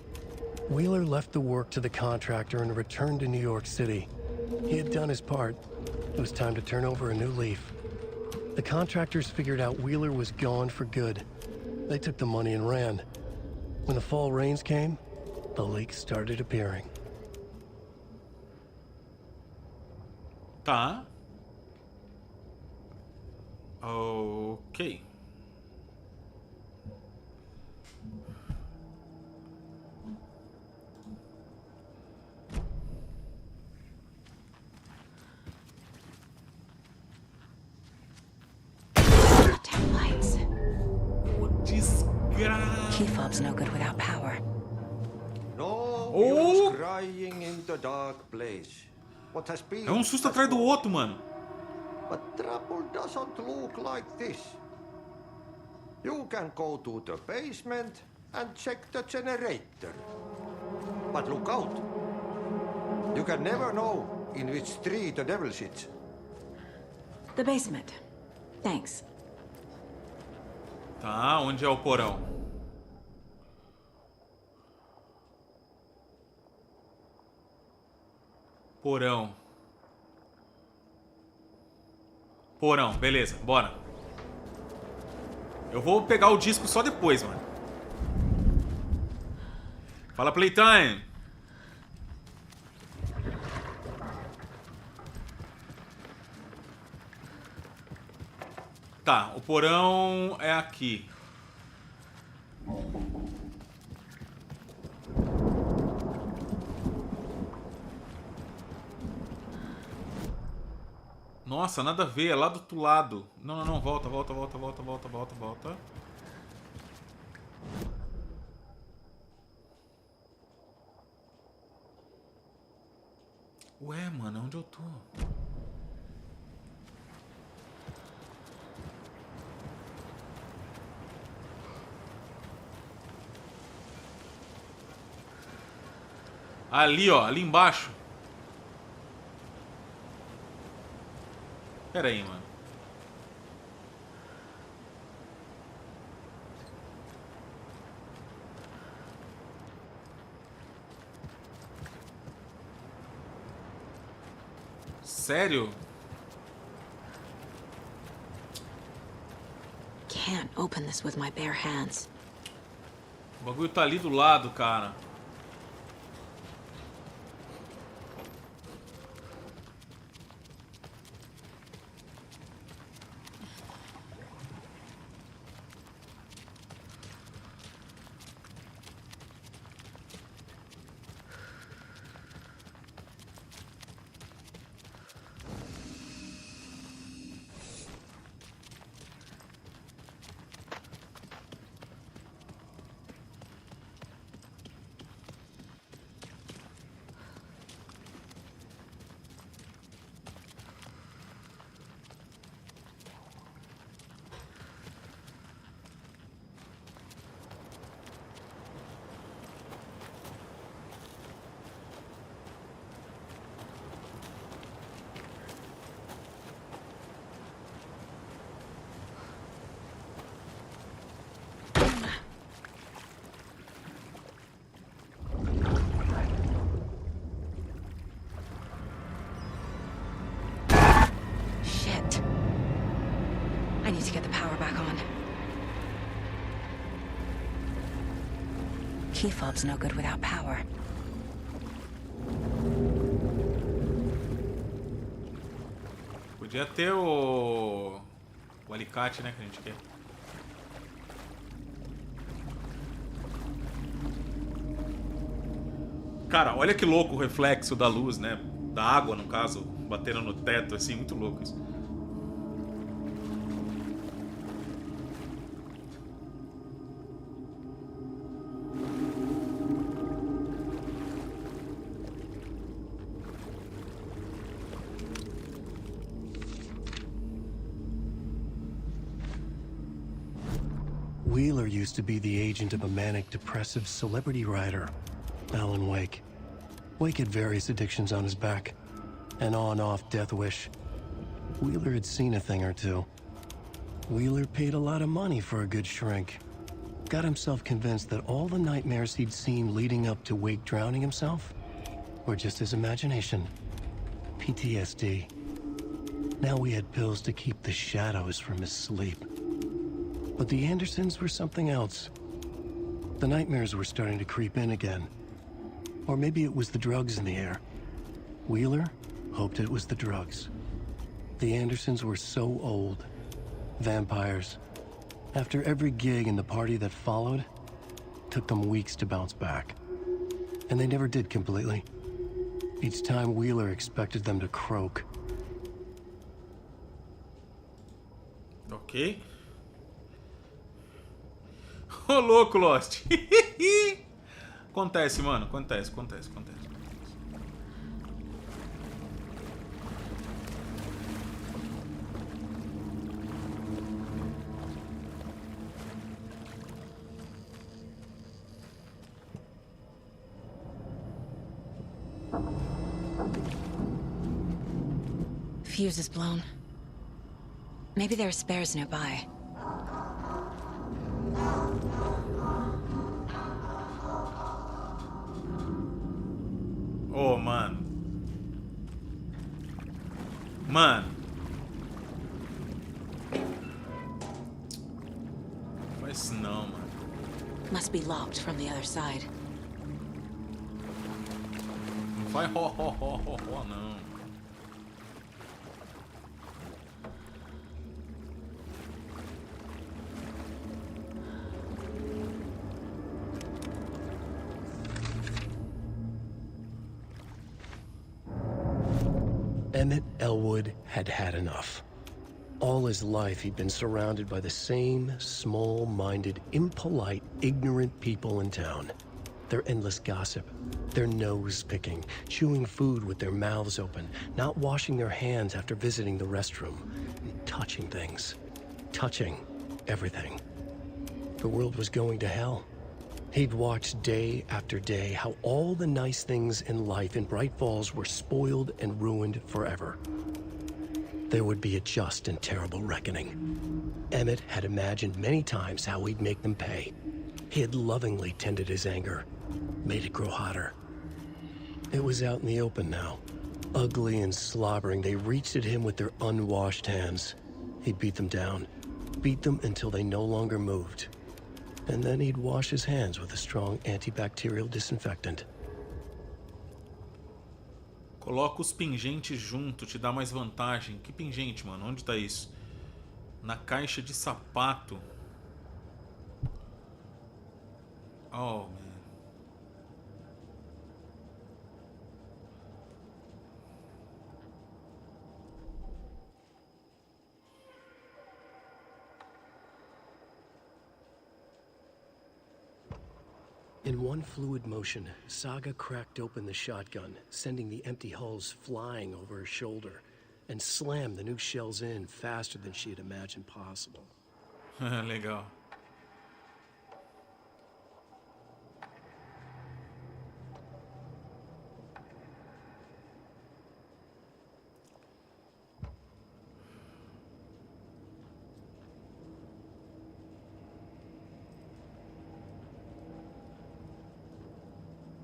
Wheeler left the work to the contractor and returned to New York City. He had done his part. It was time to turn over a new leaf. The contractors figured out Wheeler was gone for good. They took the money and ran. When the fall rains came, the leaks started appearing. Tá. Ok. Key fob's no good without power. No, he was crying in the dark place. What has been? É um susto atrás do outro, mano. But trouble doesn't look like this. You can go to the basement and check the generator. But look out. You can never know in which tree the devil sits. The basement. Thanks. Tá, onde é o porão? Porão. Porão, beleza, bora. Eu vou pegar o disco só depois, mano. Fala, Playtime. Tá, o porão é aqui. Nossa, nada a ver, é lá do outro lado. Não, volta. Ué, mano, onde eu tô? Ali, ó, ali embaixo. Pera aí, mano. Sério? Can't open this with my bare hands. O bagulho tá ali do lado, cara. I need to get the power back on. Key fob's no good without power. Podia ter o alicate, né, que a gente quer. Cara, olha que louco o reflexo da luz, né? Da água, no caso, batendo no teto, assim, muito louco isso. Wheeler used to be the agent of a manic-depressive celebrity writer, Alan Wake. Wake had various addictions on his back, an on-off death wish. Wheeler had seen a thing or two. Wheeler paid a lot of money for a good shrink. Got himself convinced that all the nightmares he'd seen leading up to Wake drowning himself were just his imagination. PTSD. Now we had pills to keep the shadows from his sleep. But the Andersons were something else. The nightmares were starting to creep in again. Or maybe it was the drugs in the air. Wheeler hoped it was the drugs. The Andersons were so old. Vampires. After every gig and the party that followed, took them weeks to bounce back. And they never did completely. Each time Wheeler expected them to croak. Ok. Ô, louco, Lost. Acontece, mano. Acontece. Fuse is blown. Maybe there are spares nearby. Oh, mano. Mano. Faz isso não, mano. Must be locked from the other side. Não faz ho, não. Emmett Elwood had had enough. All his life he'd been surrounded by the same small-minded, impolite, ignorant people in town. their endless gossip, their nose picking, chewing food with their mouths open, not washing their hands after visiting the restroom, and touching things. Touching everything. The world was going to hell. He'd watched day after day how all the nice things in life in Bright Falls were spoiled and ruined forever. There would be a just and terrible reckoning. Emmett had imagined many times how he'd make them pay. He had lovingly tended his anger, made it grow hotter. It was out in the open now. Ugly and slobbering, they reached at him with their unwashed hands. He'd beat them down, beat them until they no longer moved. And then he'd wash his hands with a strong antibacterial disinfectant. Coloca os pingentes junto, te dá mais vantagem. Que pingente, mano? Onde tá isso? Na caixa de sapato. Oh, man. In one fluid motion, Saga cracked open the shotgun, sending the empty hulls flying over her shoulder, and slammed the new shells in faster than she had imagined possible. Legal.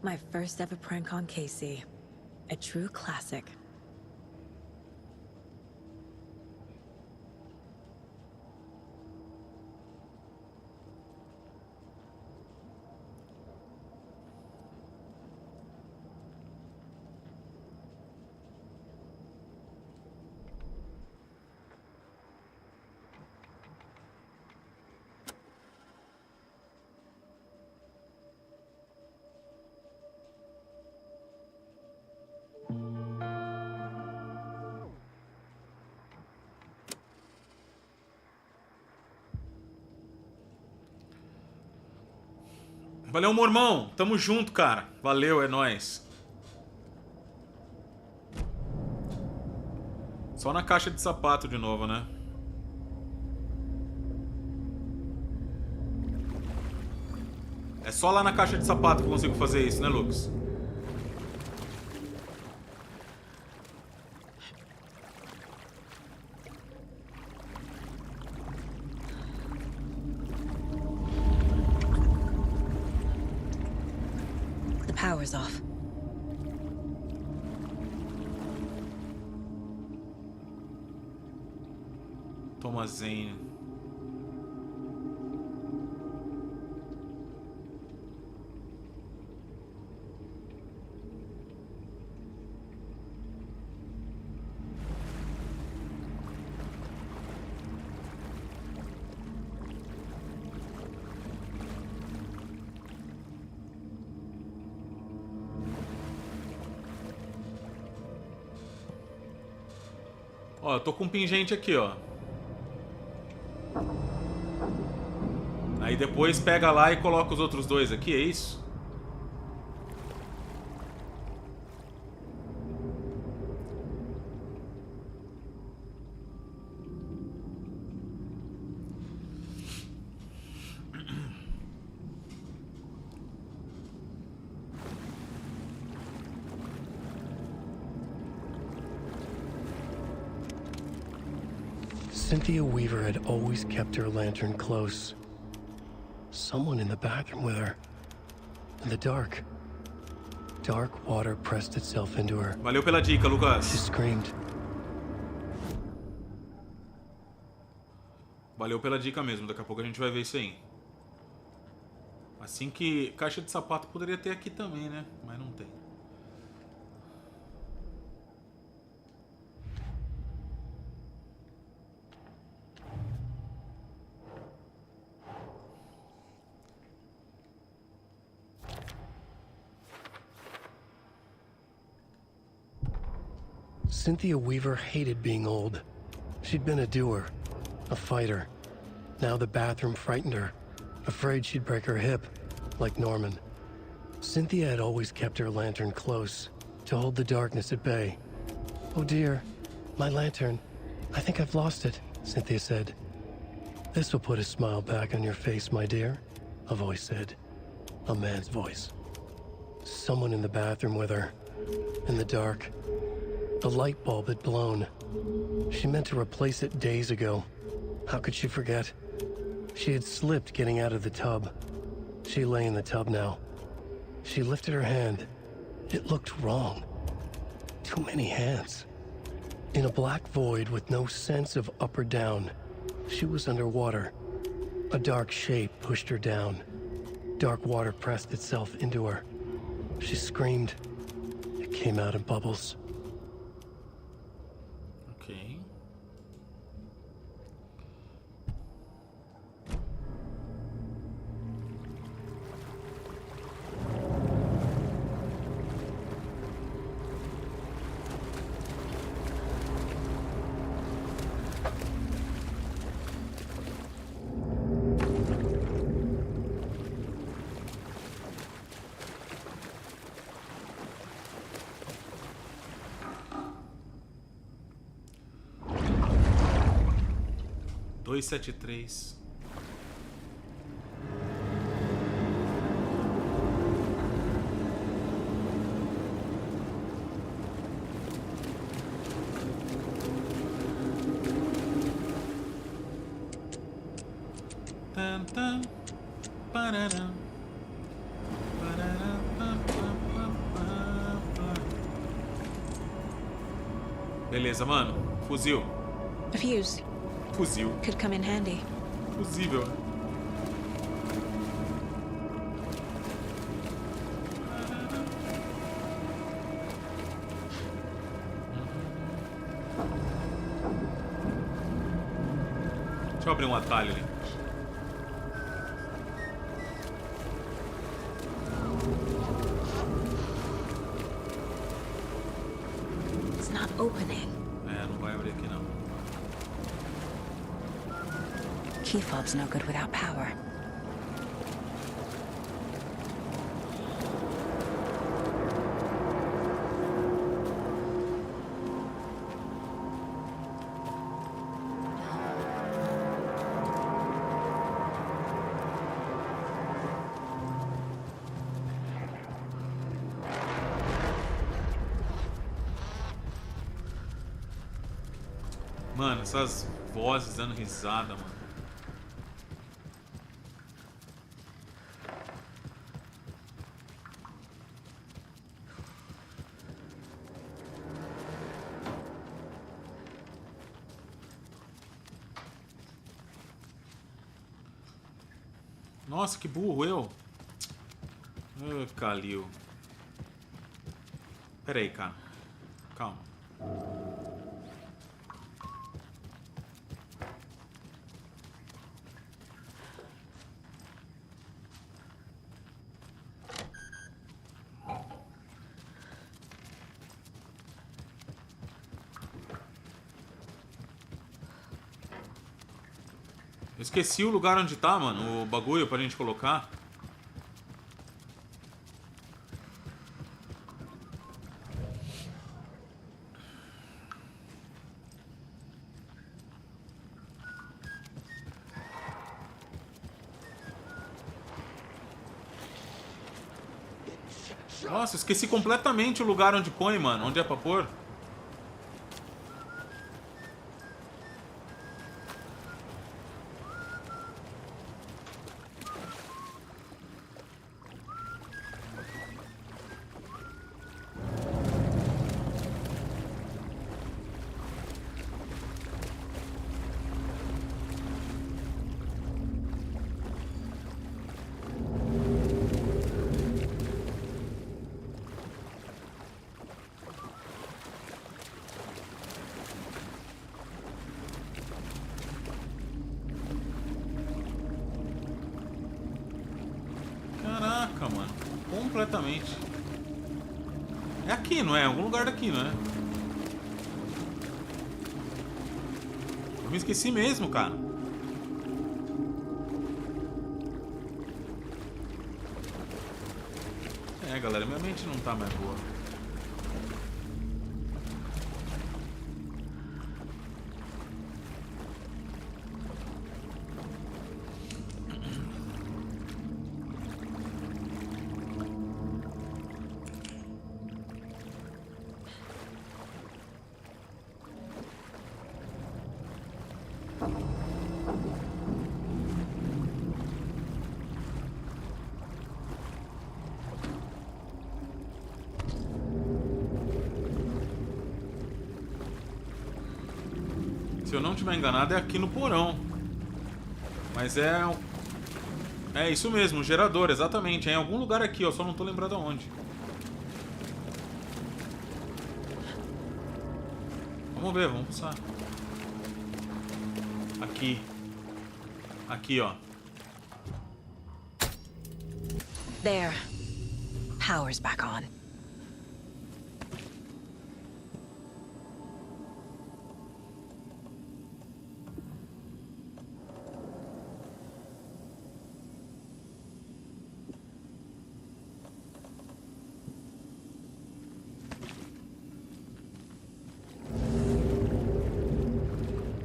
My first ever prank on Casey. A true classic. Valeu, meu irmão. Tamo junto, cara. Valeu, é nóis. Só na caixa de sapato de novo, né? É só lá na caixa de sapato que eu consigo fazer isso, né, Lucas? Power's off. Tomazinho. Ó, eu tô com um pingente aqui, ó. Aí depois pega lá e coloca os outros dois aqui, é isso? Cynthia Weaver had always kept her lantern close. Someone in the bathroom with her. In the dark. Dark water pressed itself into her. Valeu pela dica, Lucas. She screamed. Valeu pela dica mesmo, daqui a pouco a gente vai ver isso aí. Assim que... Caixa de sapato poderia ter aqui também, né? Mas não tem. Cynthia Weaver hated being old. She'd been a doer, a fighter. Now the bathroom frightened her, afraid she'd break her hip, like Norman. Cynthia had always kept her lantern close to hold the darkness at bay. "Oh dear, my lantern. I think I've lost it," Cynthia said. "This will put a smile back on your face, my dear," a voice said. A man's voice. Someone in the bathroom with her. In the dark. The light bulb had blown. She meant to replace it days ago. How could she forget? She had slipped getting out of the tub. She lay in the tub now. She lifted her hand. It looked wrong. Too many hands. In a black void with no sense of up or down, she was underwater. A dark shape pushed her down. Dark water pressed itself into her. She screamed. It came out in bubbles. Ok. Dois 73. Tan, tan, pararam. Beleza, mano. Fuzil. A fuse. Fuzil. Could come in handy. Fusível. Deixa eu abrir um atalho ali. It's not opening. É, não vai abrir aqui não. Key fob's no good without power. Mano, essas vozes dando risada, mano. Nossa, que burro eu. Ô, Calil. Pera aí, cara. Calma. Eu esqueci o lugar onde tá, mano, o bagulho pra gente colocar. Nossa, esqueci completamente o lugar onde põe, mano. Onde é pra pôr? Caraca, mano. Completamente. É aqui, não é? Algum lugar daqui, não é? Eu me esqueci mesmo, cara. galera? Minha mente não tá mais boa. Se eu não estiver enganado, é aqui no porão. Mas é isso mesmo, o gerador, exatamente. É em algum lugar aqui, ó, só não tô lembrado aonde. Vamos ver, vamos passar. Aqui. Aqui, ó. There. Power's back on.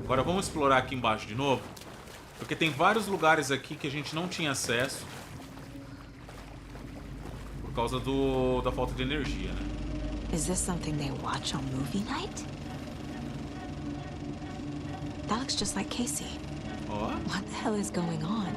Agora vamos explorar aqui embaixo de novo, porque tem vários lugares aqui que a gente não tinha acesso por causa da falta de energia, né? Is this something they watch on movie night? That looks just like Casey. Ó. What the hell is going on?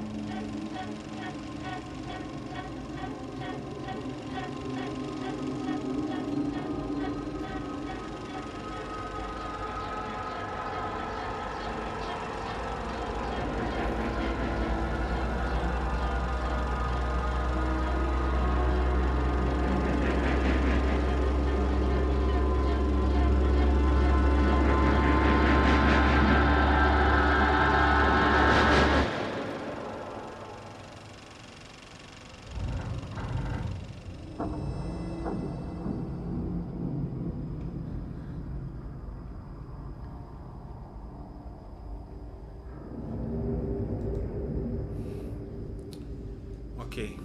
Ok.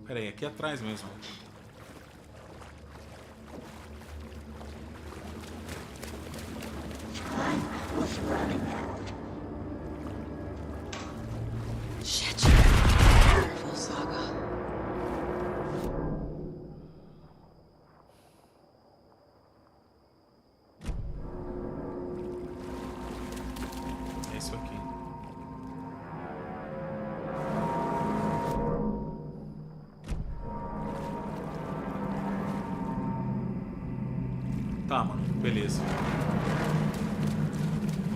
Pera aí, aqui atrás mesmo. Shit. Terrible saga. É isso aqui. Tá, mano. Beleza.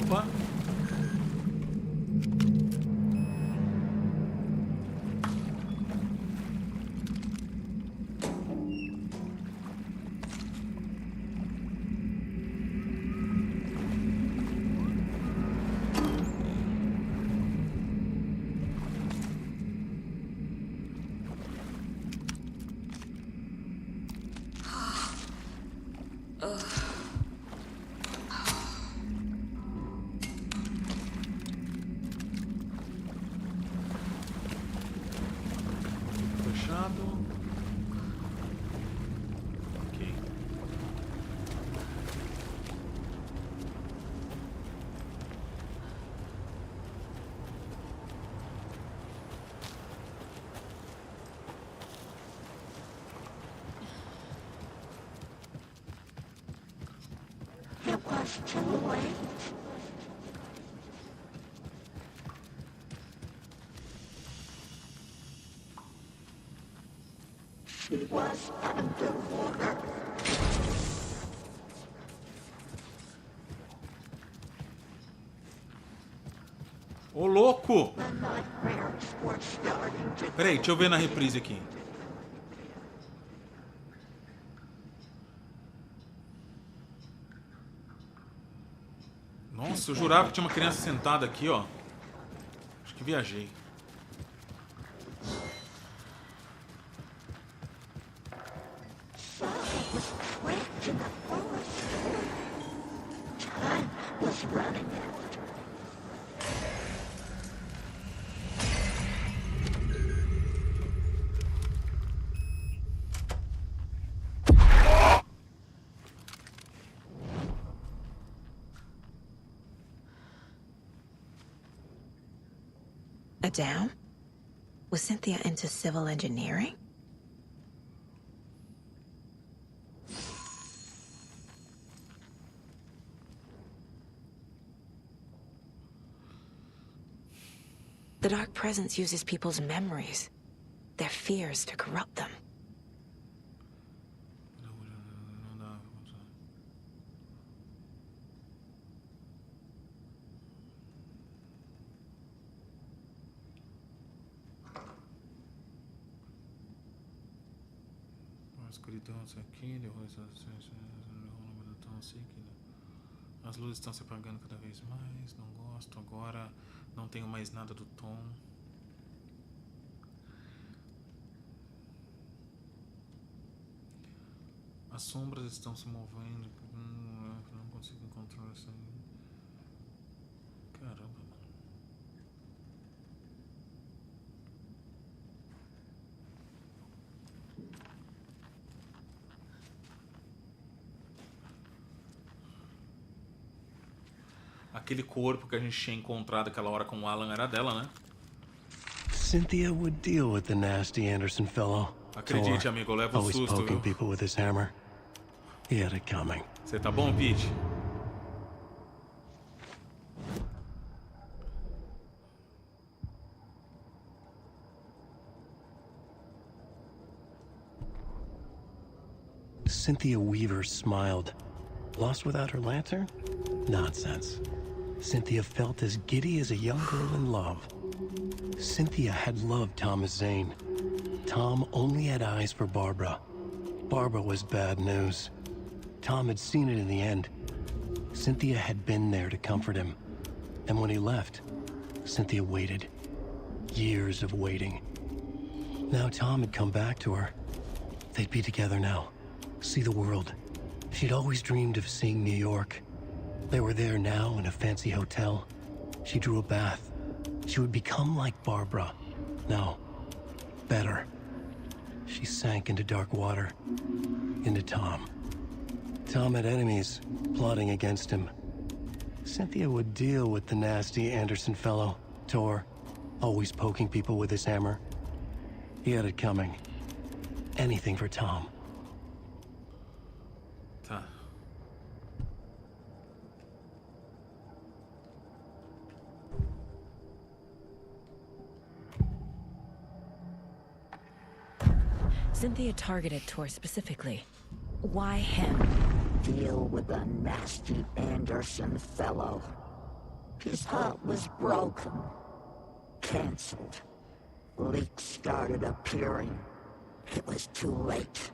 Opa. Fechado. Ok. It was too late. She was underwater. Ô, louco! The nightmares were starting to Peraí, deixa eu ver na reprise aqui. Nossa, eu jurava que tinha uma criança sentada aqui, ó. Acho que viajei. A dam? Was Cynthia into civil engineering? The Dark Presence uses people's memories, their fears to corrupt them. As luzes estão se apagando cada vez mais. Não gosto agora. Não tenho mais nada do tom. As sombras estão se movendo. Não consigo encontrar isso aí. Caramba, mano. Aquele corpo que a gente tinha encontrado aquela hora com o Alan era dela, né? Cynthia would deal with the nasty Anderson fellow. Acredite, amigo, eu levo um always susto, poking viu? people with his hammer. He had it coming. Você tá bom, Pete? Cynthia Weaver smiled. Lost without her lantern? Nonsense. Cynthia felt as giddy as a young girl in love. Cynthia had loved Thomas Zane. Tom only had eyes for Barbara. Barbara was bad news. Tom had seen it in the end. Cynthia had been there to comfort him. And when he left, Cynthia waited. Years of waiting. Now Tom had come back to her. They'd be together now. See the world. She'd always dreamed of seeing New York. They were there now in a fancy hotel. She drew a bath. She would become like Barbara. No, better. She sank into dark water. Into Tom. Tom had enemies plotting against him. Cynthia would deal with the nasty Anderson fellow, Tor, always poking people with his hammer. He had it coming. Anything for Tom. Tá. Cynthia targeted Tor specifically. Why him? Deal with the nasty Anderson fellow. His heart was broken. Cancelled. Leaks started appearing. It was too late.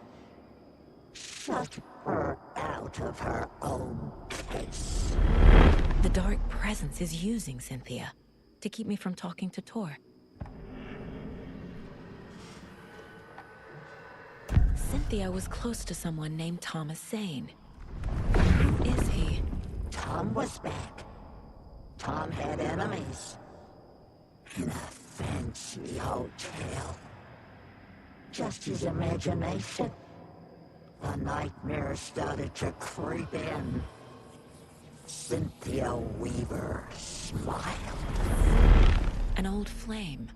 Shut her out of her own case. The Dark Presence is using Cynthia to keep me from talking to Tor. Cynthia was close to someone named Thomas Zane. Who is he? Tom was back. Tom had enemies. In a fancy hotel. Just his imagination. The nightmare started to creep in. Cynthia Weaver smiled. An old flame.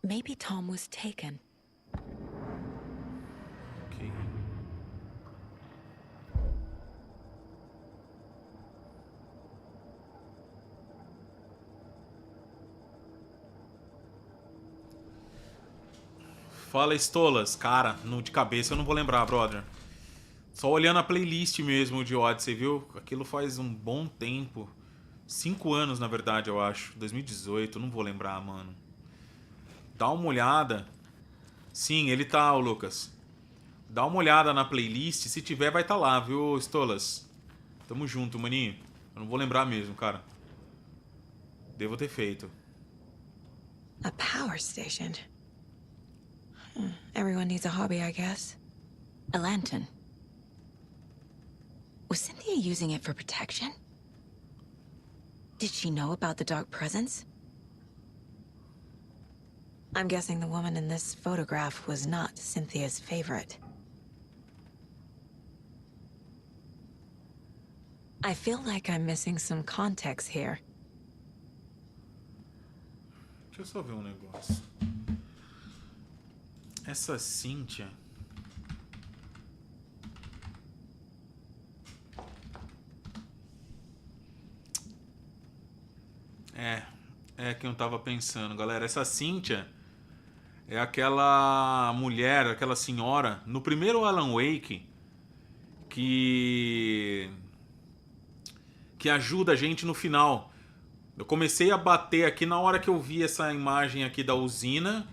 Maybe Tom was taken. Ok. Fala, Estolas. Cara, no de cabeça eu não vou lembrar, brother. Só olhando a playlist mesmo de Odyssey, viu? Aquilo faz um bom tempo. 5 anos, na verdade, eu acho. 2018, não vou lembrar, mano. Dá uma olhada. Sim, ele tá, ô Lucas. Dá uma olhada na playlist. Se tiver, vai estar lá, viu, Estolas? Tamo junto, maninho. Eu não vou lembrar mesmo, cara. Devo ter feito. A power station. Everyone needs a hobby, I guess. A lantern. Was Cynthia using it for protection? Did she know about the dark presence? I'm guessing the woman in this photograph was not Cynthia's favorite. I feel like I'm missing some context here. Deixa eu só ver um negócio. Essa Cynthia... É quem eu tava pensando, galera. Essa Cynthia é aquela mulher, aquela senhora, no primeiro Alan Wake, que ajuda a gente no final. Eu comecei a bater aqui na hora que eu vi essa imagem aqui da usina.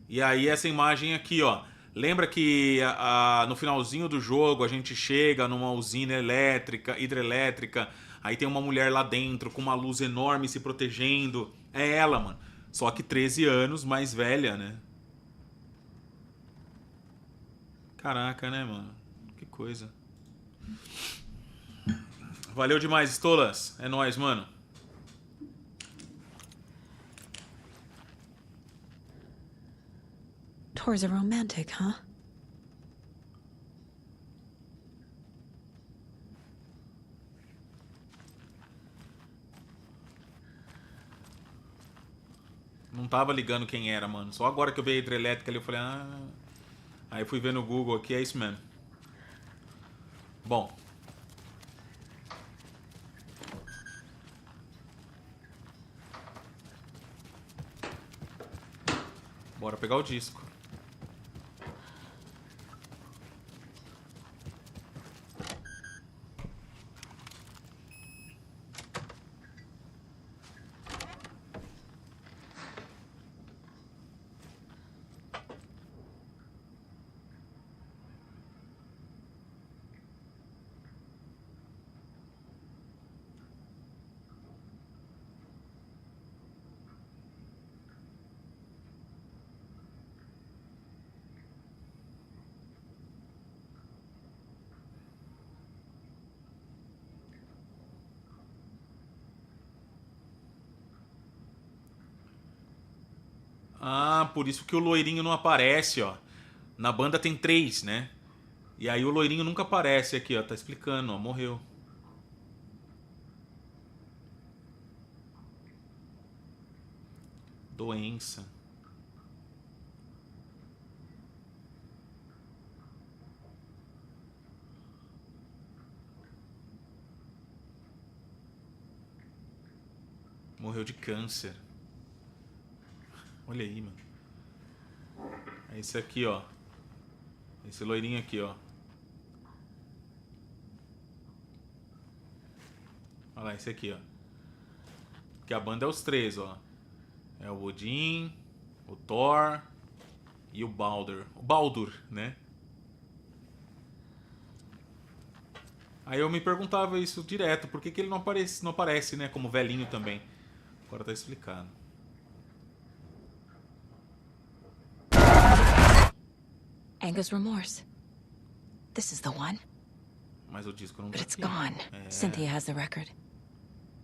E aí essa imagem aqui, ó. Lembra que no finalzinho do jogo a gente chega numa usina hidrelétrica, aí tem uma mulher lá dentro com uma luz enorme se protegendo. É ela, mano. Só que 13 anos mais velha, né? Caraca, né, mano? Que coisa. Valeu demais, Stolas. É nóis, mano. Tours are romantic, huh? Não tava ligando quem era, mano. Só agora que eu vi a hidrelétrica ali, eu falei, ah... Aí fui ver no Google aqui, é isso mesmo. Bom. Bora pegar o disco. Ah, por isso que o loirinho não aparece, ó. Na banda tem 3, né? E aí o loirinho nunca aparece aqui, ó. Tá explicando, ó. Morreu. Doença. Morreu de câncer. Olha aí, mano. É esse aqui, ó. Esse loirinho aqui, ó. Olha lá, esse aqui, ó. Porque a banda é os 3, ó. É o Odin, o Thor e o Baldur. O Baldur, né? Aí eu me perguntava isso direto. Por que ele não aparece, né? Como velhinho também. Agora tá explicado. Angus Remorse. This is the one. Mas o disco não tá But it's aqui. gone. Cynthia has the record.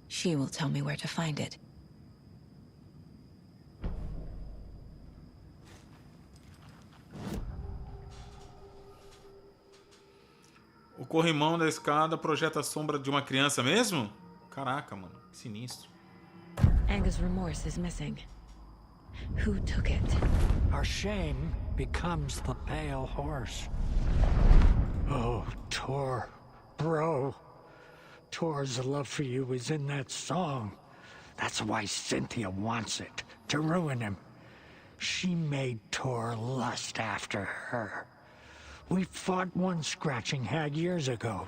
She will tell me where to find it. O corrimão da escada projeta a sombra de uma criança mesmo? Caraca, mano. Que sinistro. Angus Remorse is missing. Who took it? Our shame becomes the pale horse. Oh, Tor, bro. Tor's love for you is in that song. That's why Cynthia wants it, to ruin him. She made Tor lust after her. We fought one scratching hag years ago.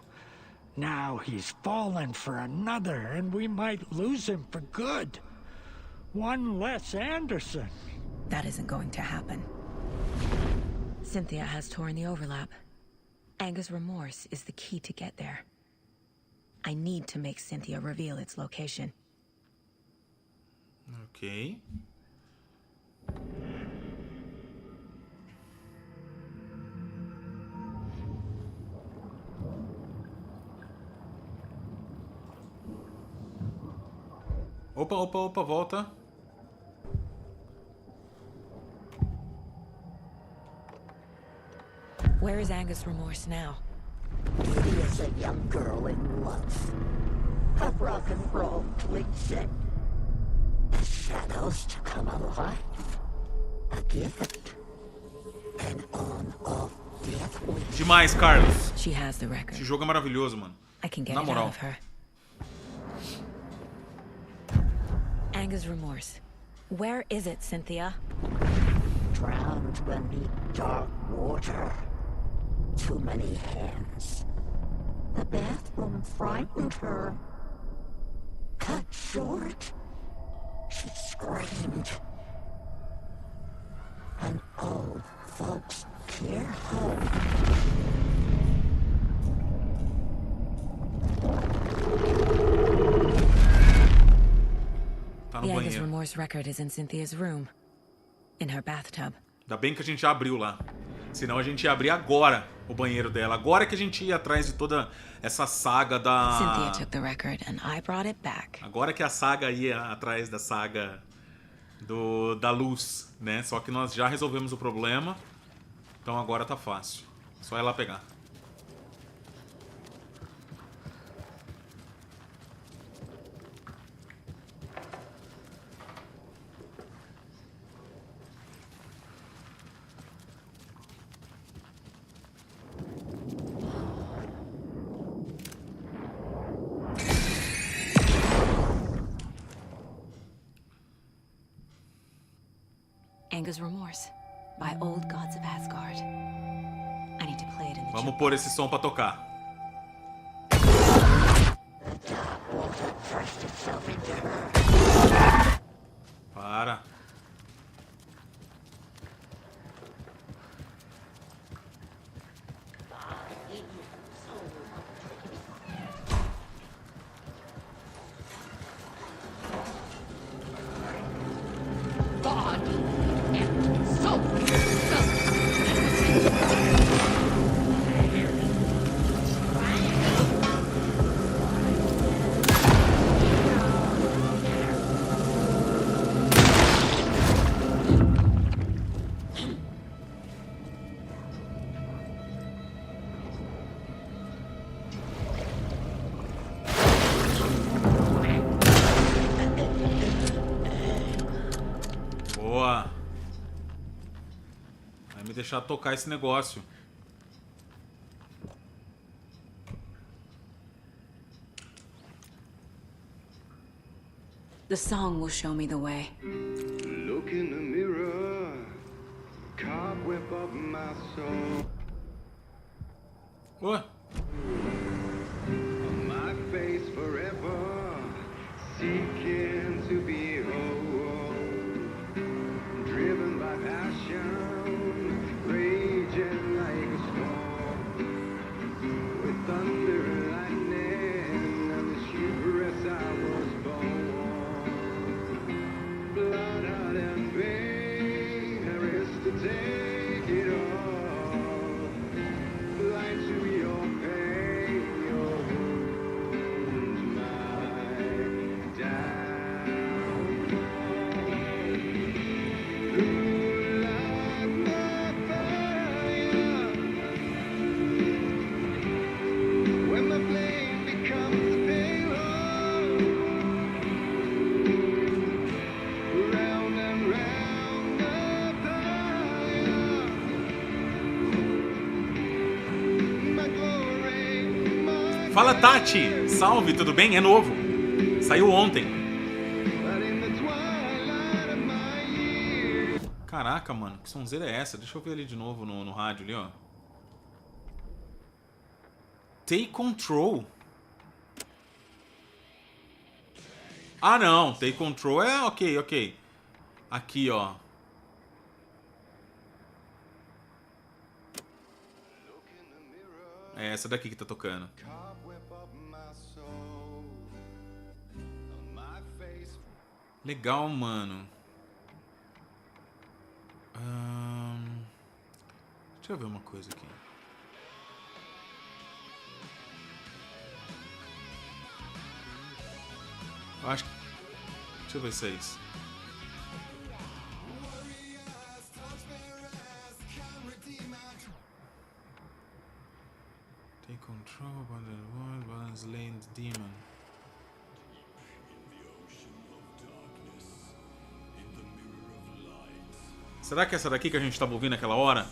Now he's fallen for another, and we might lose him for good. One less Anderson. That isn't going to happen. Cynthia has torn the overlap. Angus Remorse is the key to get there. I need to make Cynthia reveal its location. Ok. Opa, opa, opa, volta. Where is Angus Remorse now? He is a young girl in love. A rock and roll twin. The shadows to come alive. A gift. An on-off death wish. Demais, Carlos. She has the record. Esse jogo é maravilhoso, mano. I can get Na it moral. out of her. Angus Remorse. Where is it, Cynthia? Drowned beneath dark water. Too many hands. The bathroom frightened her. Cut short. She screamed. An old folks care home. Tá no The Angus banheiro. Remorse record is in Cynthia's room. In her bathtub. Ainda bem que a gente já abriu lá. Senão a gente ia abrir agora o banheiro dela. Agora que a gente ia atrás de toda essa saga da... Cynthia took the record and I brought it back. Agora que a saga ia atrás da saga da luz, né? Só que nós já resolvemos o problema. Então agora tá fácil. Só ir lá pegar. Angus Remorse by Old Gods of Asgard. I need to play it in the Vamos pôr esse som pra tocar. Para. Boa. Vai me deixar tocar esse negócio. The song will show me the way. Look in the mirror, cobweb of my soul. What? My face forever, seeking to be whole. Driven by passion, raging like a storm. With thunder and lightning, and the hubris I was born. Blood, heart, and pain, there is to take it all. Blind to your pain, your wounds, my downfall. Ooh, like my fire. When the flame becomes a pale, round and round the fire. My glory, my Fala, Tati! Salve, tudo bem? É novo. Saiu ontem. but in the twilight of my years. Caraca, mano, que sonzeira é essa? Deixa eu ver ali de novo no rádio ali, ó. Take Control. Ah, não. Take Control é ok, ok. Aqui, ó. É essa daqui que tá tocando. Legal, mano. Deixa eu ver uma coisa aqui. Eu acho que... Deixa eu ver se é isso. Take control by the world, balance lane the demon. Será que é essa daqui que a gente estava ouvindo naquela hora?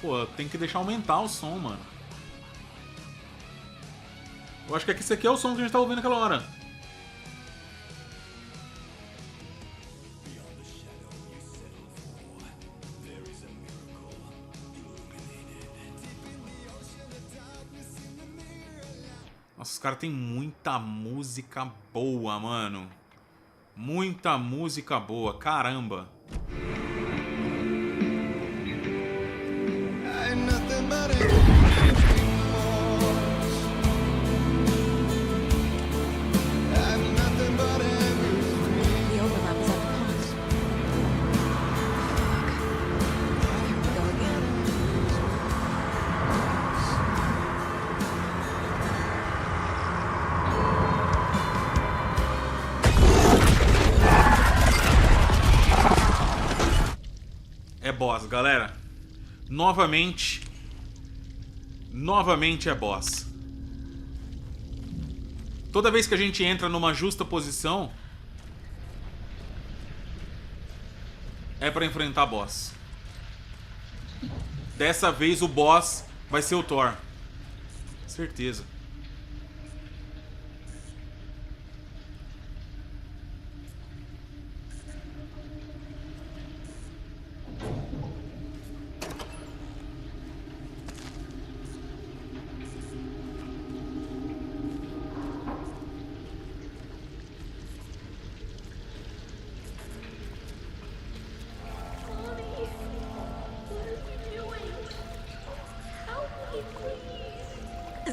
Pô, tem que deixar aumentar o som, mano. Eu acho que esse aqui é o som que a gente tá ouvindo naquela hora. Nossa, os caras têm muita música boa, mano. Muita música boa, caramba. É boss, galera. Novamente é boss. Toda vez que a gente entra numa justa posição, é pra enfrentar boss. Dessa vez o boss vai ser o Thor. Certeza.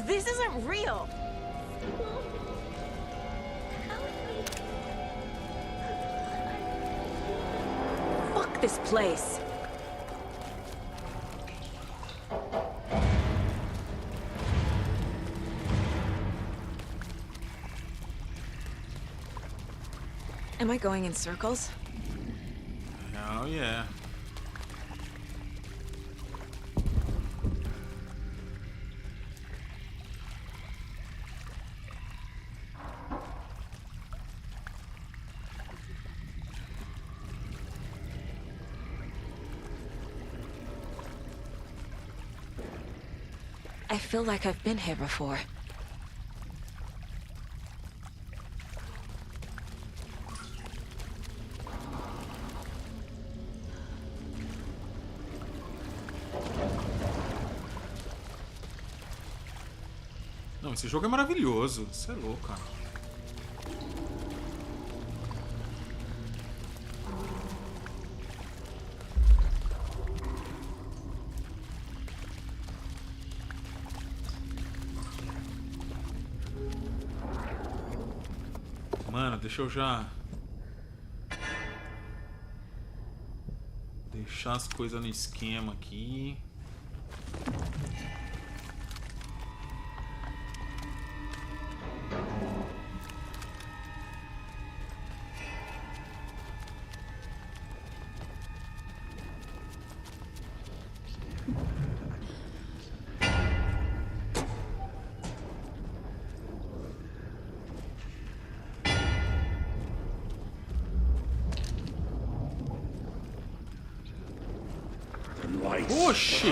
This isn't real. Fuck this place. Am I going in circles? Oh yeah. I feel like I've been here before. Não, esse jogo é maravilhoso. Você é louco, cara. Mano, deixa eu já... deixar as coisas no esquema aqui. Oxi!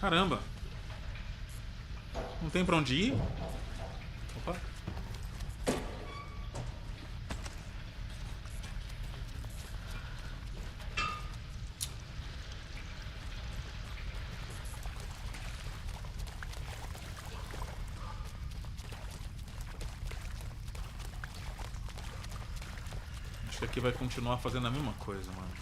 Caramba. Não tem pra onde ir? Opa. Acho que aqui vai continuar fazendo a mesma coisa, mano.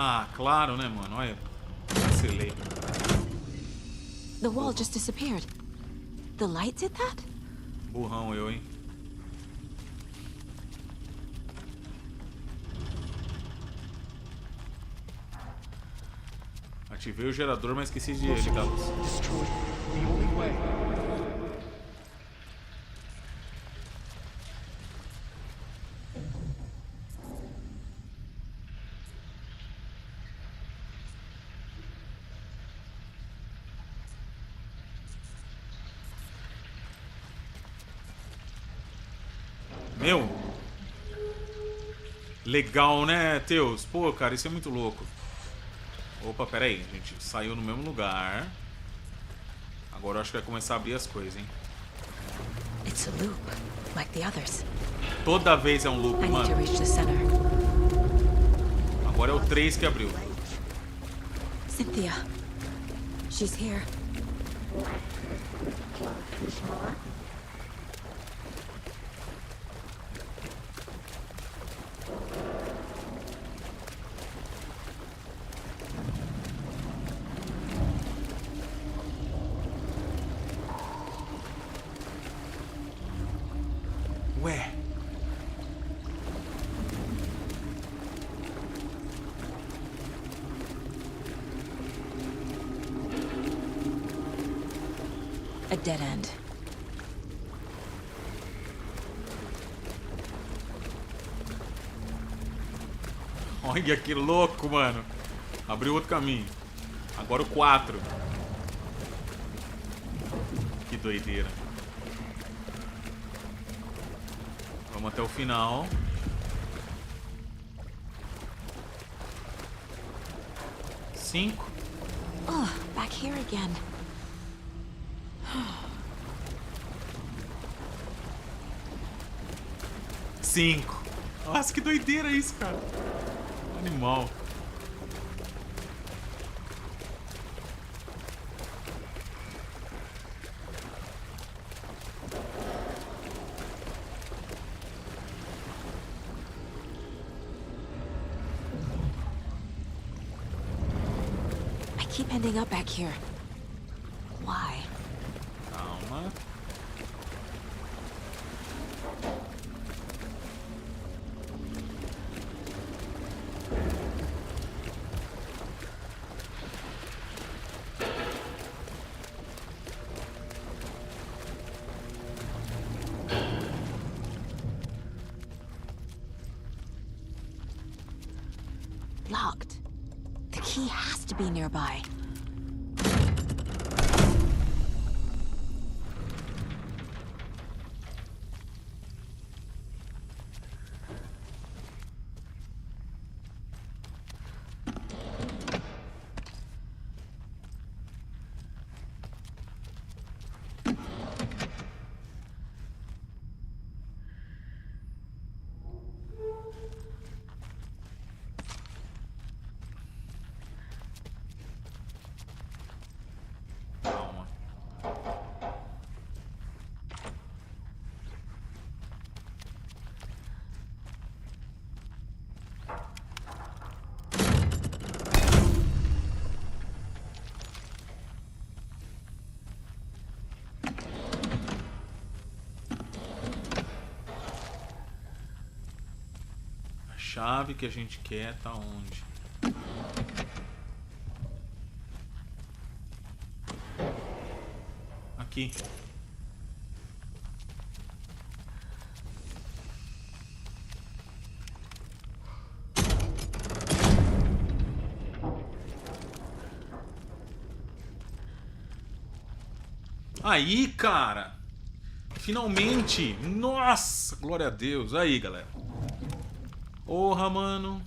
Ah, claro, né, mano? Olha, vacilei. The wall just disappeared. The light did that? Burrão eu, hein? Ativei o gerador, mas esqueci de ligar a luz. Meu, legal, né, Teus? Pô, cara, isso é muito louco. Opa, pera aí, a gente saiu no mesmo lugar. Agora eu acho que vai começar a abrir as coisas, hein? It's a loop, like the others. Toda vez é um loop, I need to mano. reach the center. Agora é o 3 que abriu. Cynthia. She's here. Ué. A dead end. Olha que louco, mano. Abriu outro caminho. Agora o 4. Que doideira. Vamos até o final. Cinco. Oh, back here again. Cinco. Nossa, que doideira isso, cara. Animal. I keep ending up back here. Why? Calma. Locked. The key has to be nearby. chave que a gente quer tá onde? Aqui. Aí, cara! Finalmente! Nossa! Glória a Deus! Aí, galera. Porra, mano.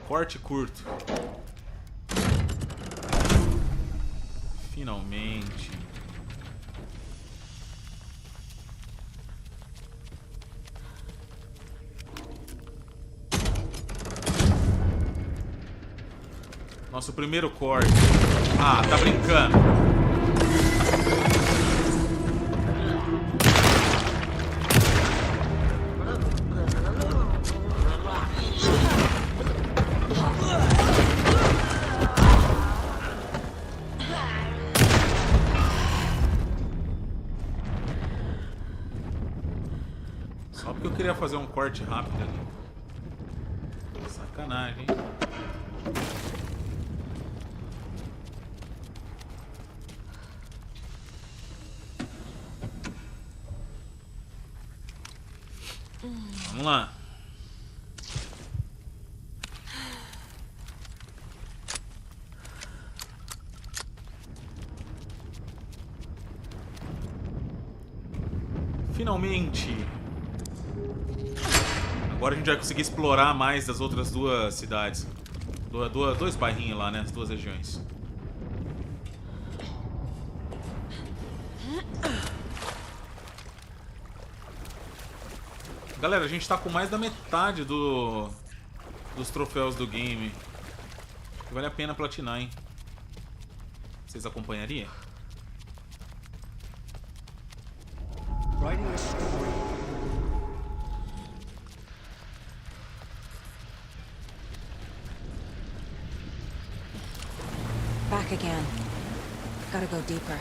Corte curto. Finalmente. Nosso primeiro corte. Ah, tá brincando. Só porque eu queria fazer um corte rápido ali. Sacanagem, hein? Vamos lá. Finalmente. Agora a gente vai conseguir explorar mais das outras duas cidades. Dois bairrinhos lá, né? As duas regiões. Galera, a gente tá com mais da metade dos troféus do game. Vale a pena platinar, hein? Vocês acompanhariam? Writing a story. Back again. Gotta go deeper.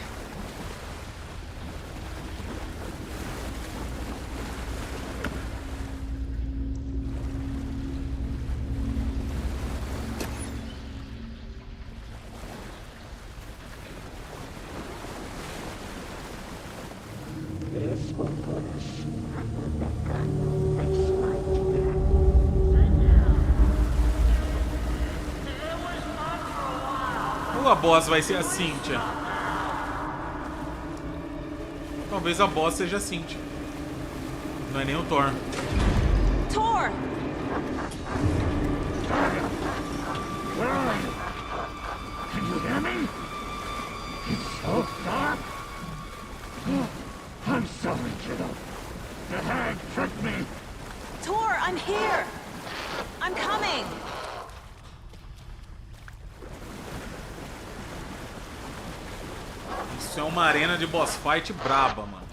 Ou a boss vai ser a Cynthia? Talvez a boss seja a Cynthia. Não é nem o Thor. Thor! Where are you? Can you hear me? It's so dark. I'm sorry, kiddo. The hag tricked me. Thor, I'm here! I'm coming! Isso é uma arena de boss fight braba, mano.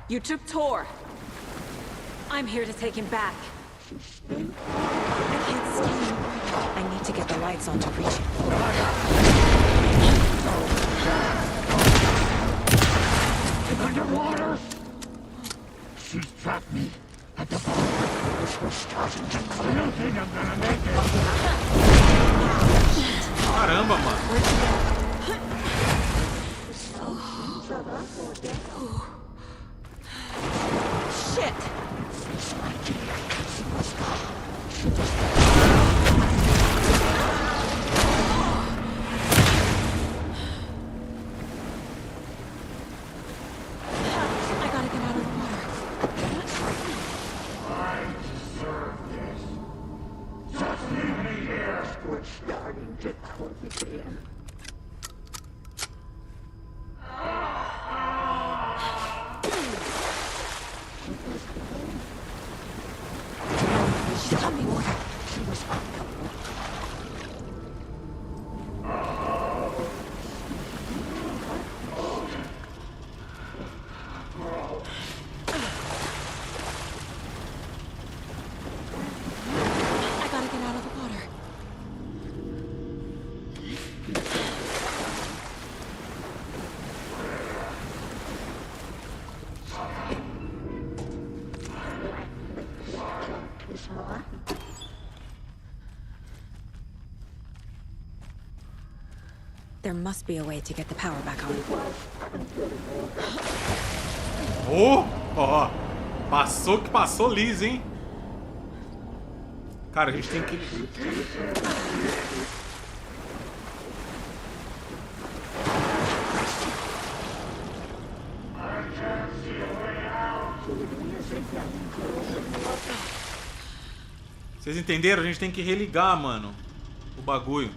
You took Thor. I'm here to take him back. I can't stay. I need to get the lights on to reach him. Underwater? She's trapped me at the bottom. We're starting to clear. I don't think I'm gonna make it. Caramba, mano. Shit! I gotta get out of the water. I deserve this. Just leave me here. We're starting to cook again. There must be a way to get the power back on. Ó, passou que passou liso, hein? Cara, a gente tem que... Vocês entenderam? A gente tem que religar, mano, o bagulho.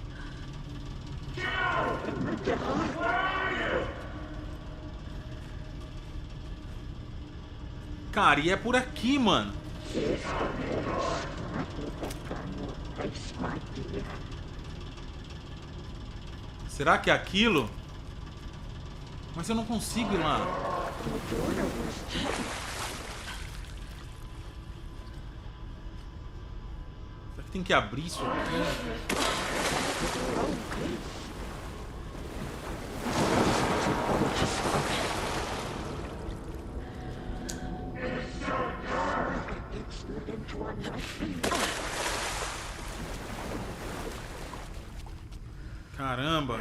Cara, e é por aqui, mano. Será que é aquilo? Mas eu não consigo ir lá. Será que tem que abrir isso aqui? Caramba.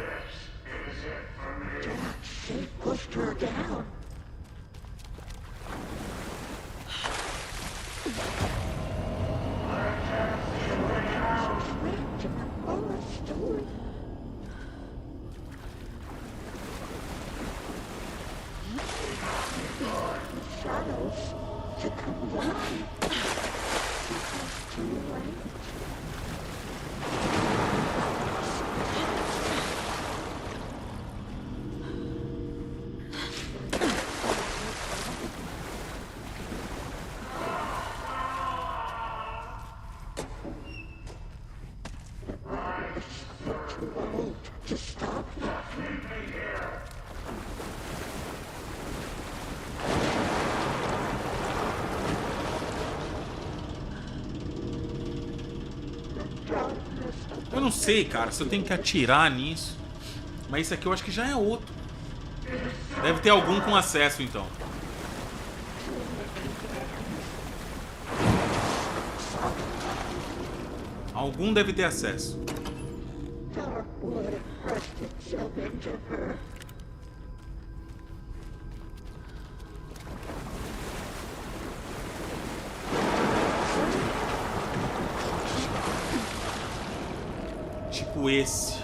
Eu não sei, cara, se eu tenho que atirar nisso. Mas isso aqui eu acho que já é outro. Deve ter algum com acesso, então. Algum deve ter acesso. Tipo esse.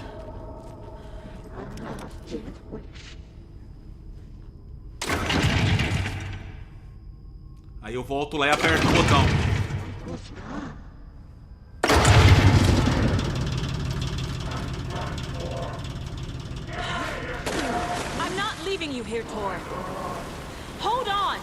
Aí eu volto lá e aperto o botão. I'm not leaving you here, Tor. Hold on.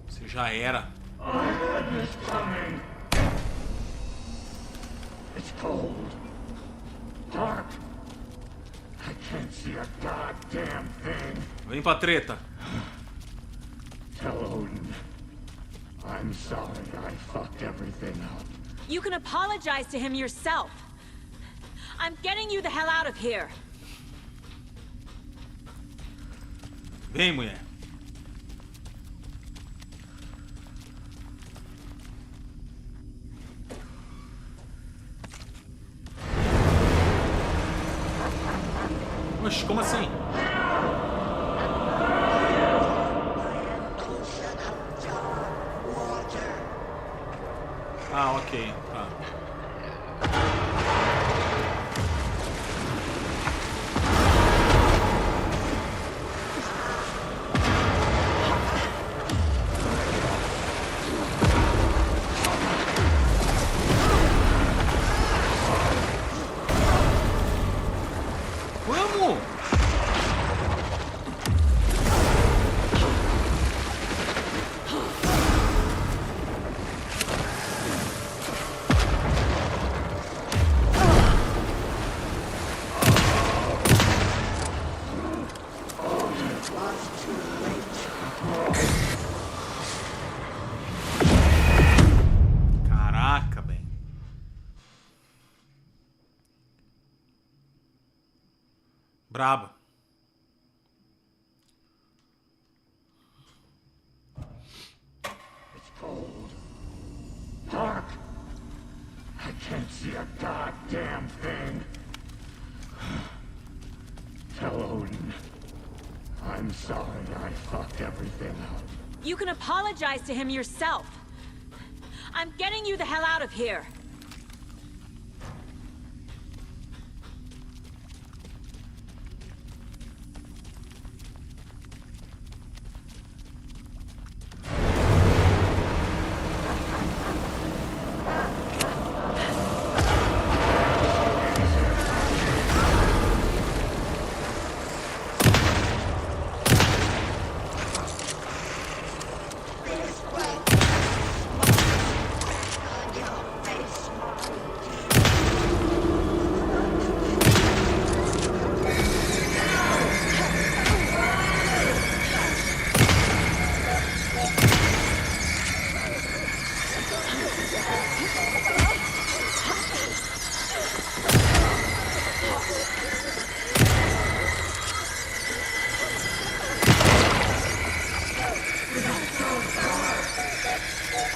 Você já era. It's cold. Dark. I can't see a goddamn thing. Vem pra treta. Tell Odin. I'm sorry I fucked everything up. You can apologize to him yourself. I'm getting you the hell out of here. Vem, mulher. Oxe, como assim? Ah, ok. Tá. Vamos! Braba. It's cold. Dark. I can't see a goddamn thing. Tell Odin. I'm sorry I fucked everything up. You can apologize to him yourself. I'm getting you the hell out of here.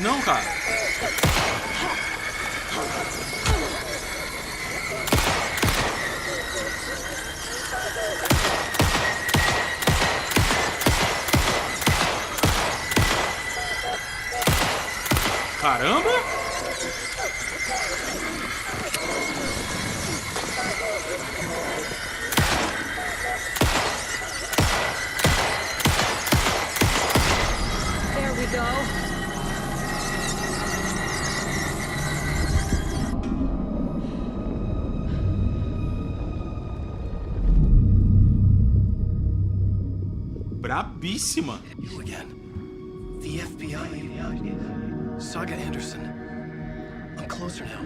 Não, cara. Caramba! There we go. Brabíssima. You again. The FBI. Saga Anderson. I'm closer now.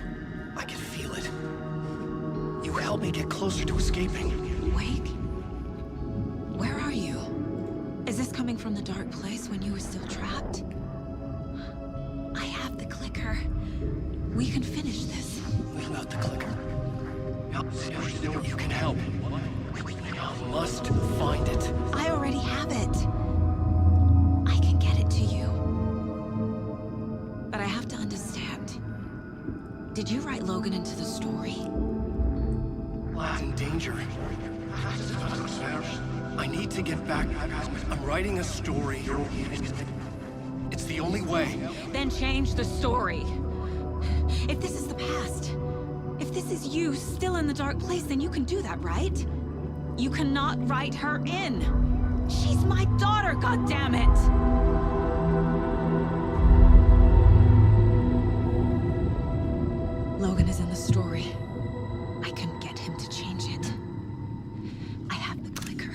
I can feel it. You helped me get closer to escaping. Wake? Where are you? Is this coming from the dark place when you were still trapped? I have the clicker. We can finish this. Without the clicker. You can help. I must find it. I already have it. I can get it to you. But I have to understand. Did you write Logan into the story? Lad's in danger. I need to get back. I'm writing a story. It's the only way. Then change the story. If this is the past, if this is you still in the dark place, then you can do that, right? You cannot write her in. She's my daughter, goddammit! Logan is in the story. I can get him to change it. I have the clicker.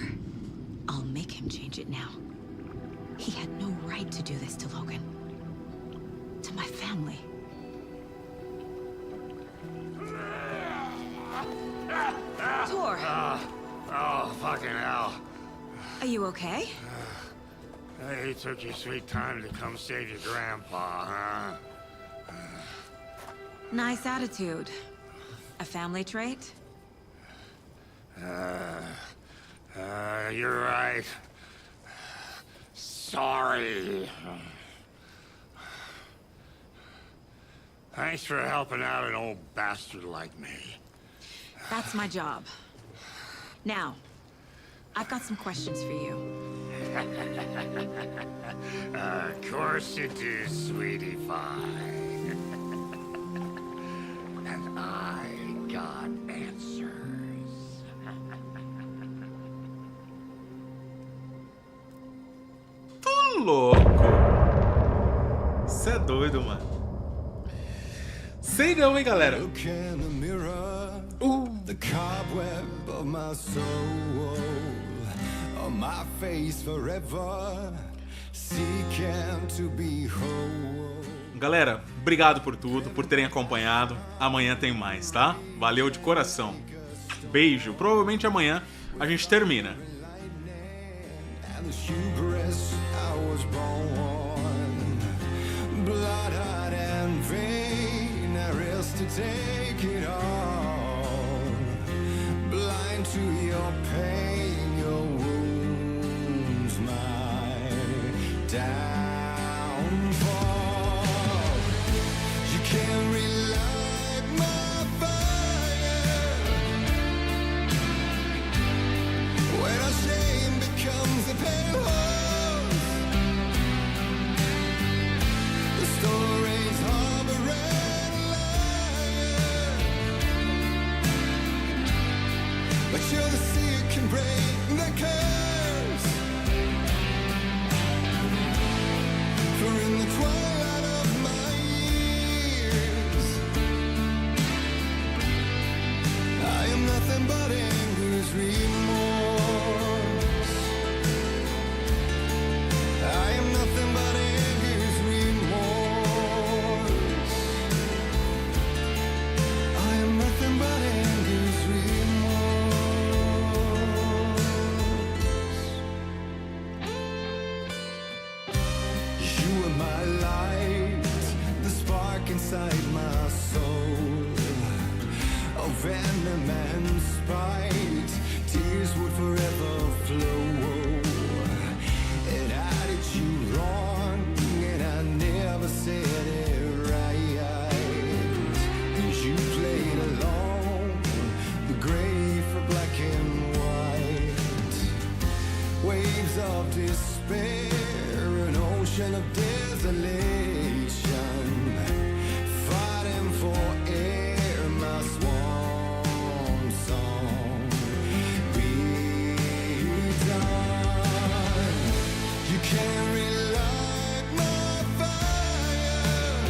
I'll make him change it now. He had no right to do this to Logan. To my family. Tor! Oh, fucking hell. Are you okay? Hey, you took your sweet time to come save your grandpa, huh? Nice attitude. A family trait? You're right. Sorry. Thanks for helping out an old bastard like me. That's my job. Now, I've got some questions for you. Of course you do, sweetie pie. And I got answers. Tô louco. Cê é doido, mano. Sei não, hein, galera. The cobweb of my soul, on my face forever, seeking to be whole. Galera, obrigado por tudo, por terem acompanhado. Amanhã tem mais, tá? Valeu de coração. Beijo. Provavelmente amanhã a gente termina. Blood-eyed and vain, there is to take it all. Blind to your pain. but you're the sea that can break the curse. For in the twilight of my years, I am nothing but anger's remorse. I am nothing but anger's remorse. I am nothing but anger's remorse. You are my light, the spark inside my soul. Oh, venom and spite, tears would forever flow. And I did you wrong, and I never said it right. And you played along, the gray for black and white. Waves of despair, an ocean of desolation, fighting for air, my swan song be done. You can't relight my fire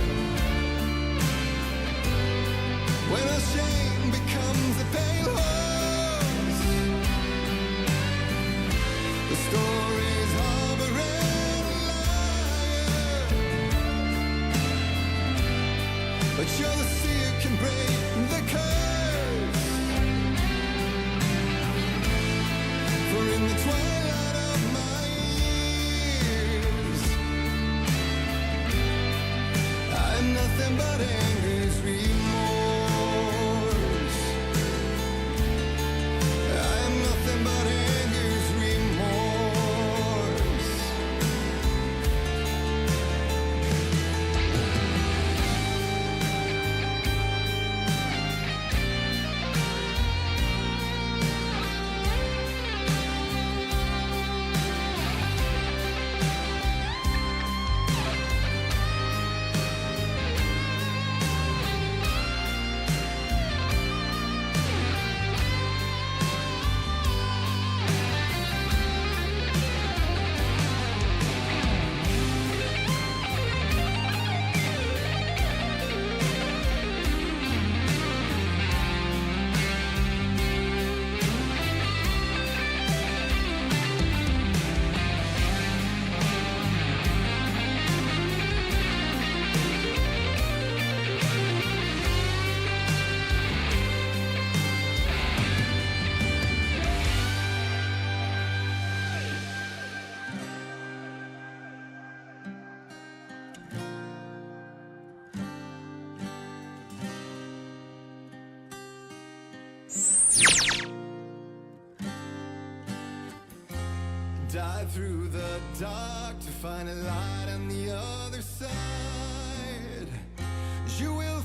when our shame becomes a pale horse. The stories harboring liar, but you're the sea that can break the curse. For in the twilight of my years, I'm nothing but anger's remorse. I'm nothing but anger's remorse. Dive through the dark to find a light on the other side. You will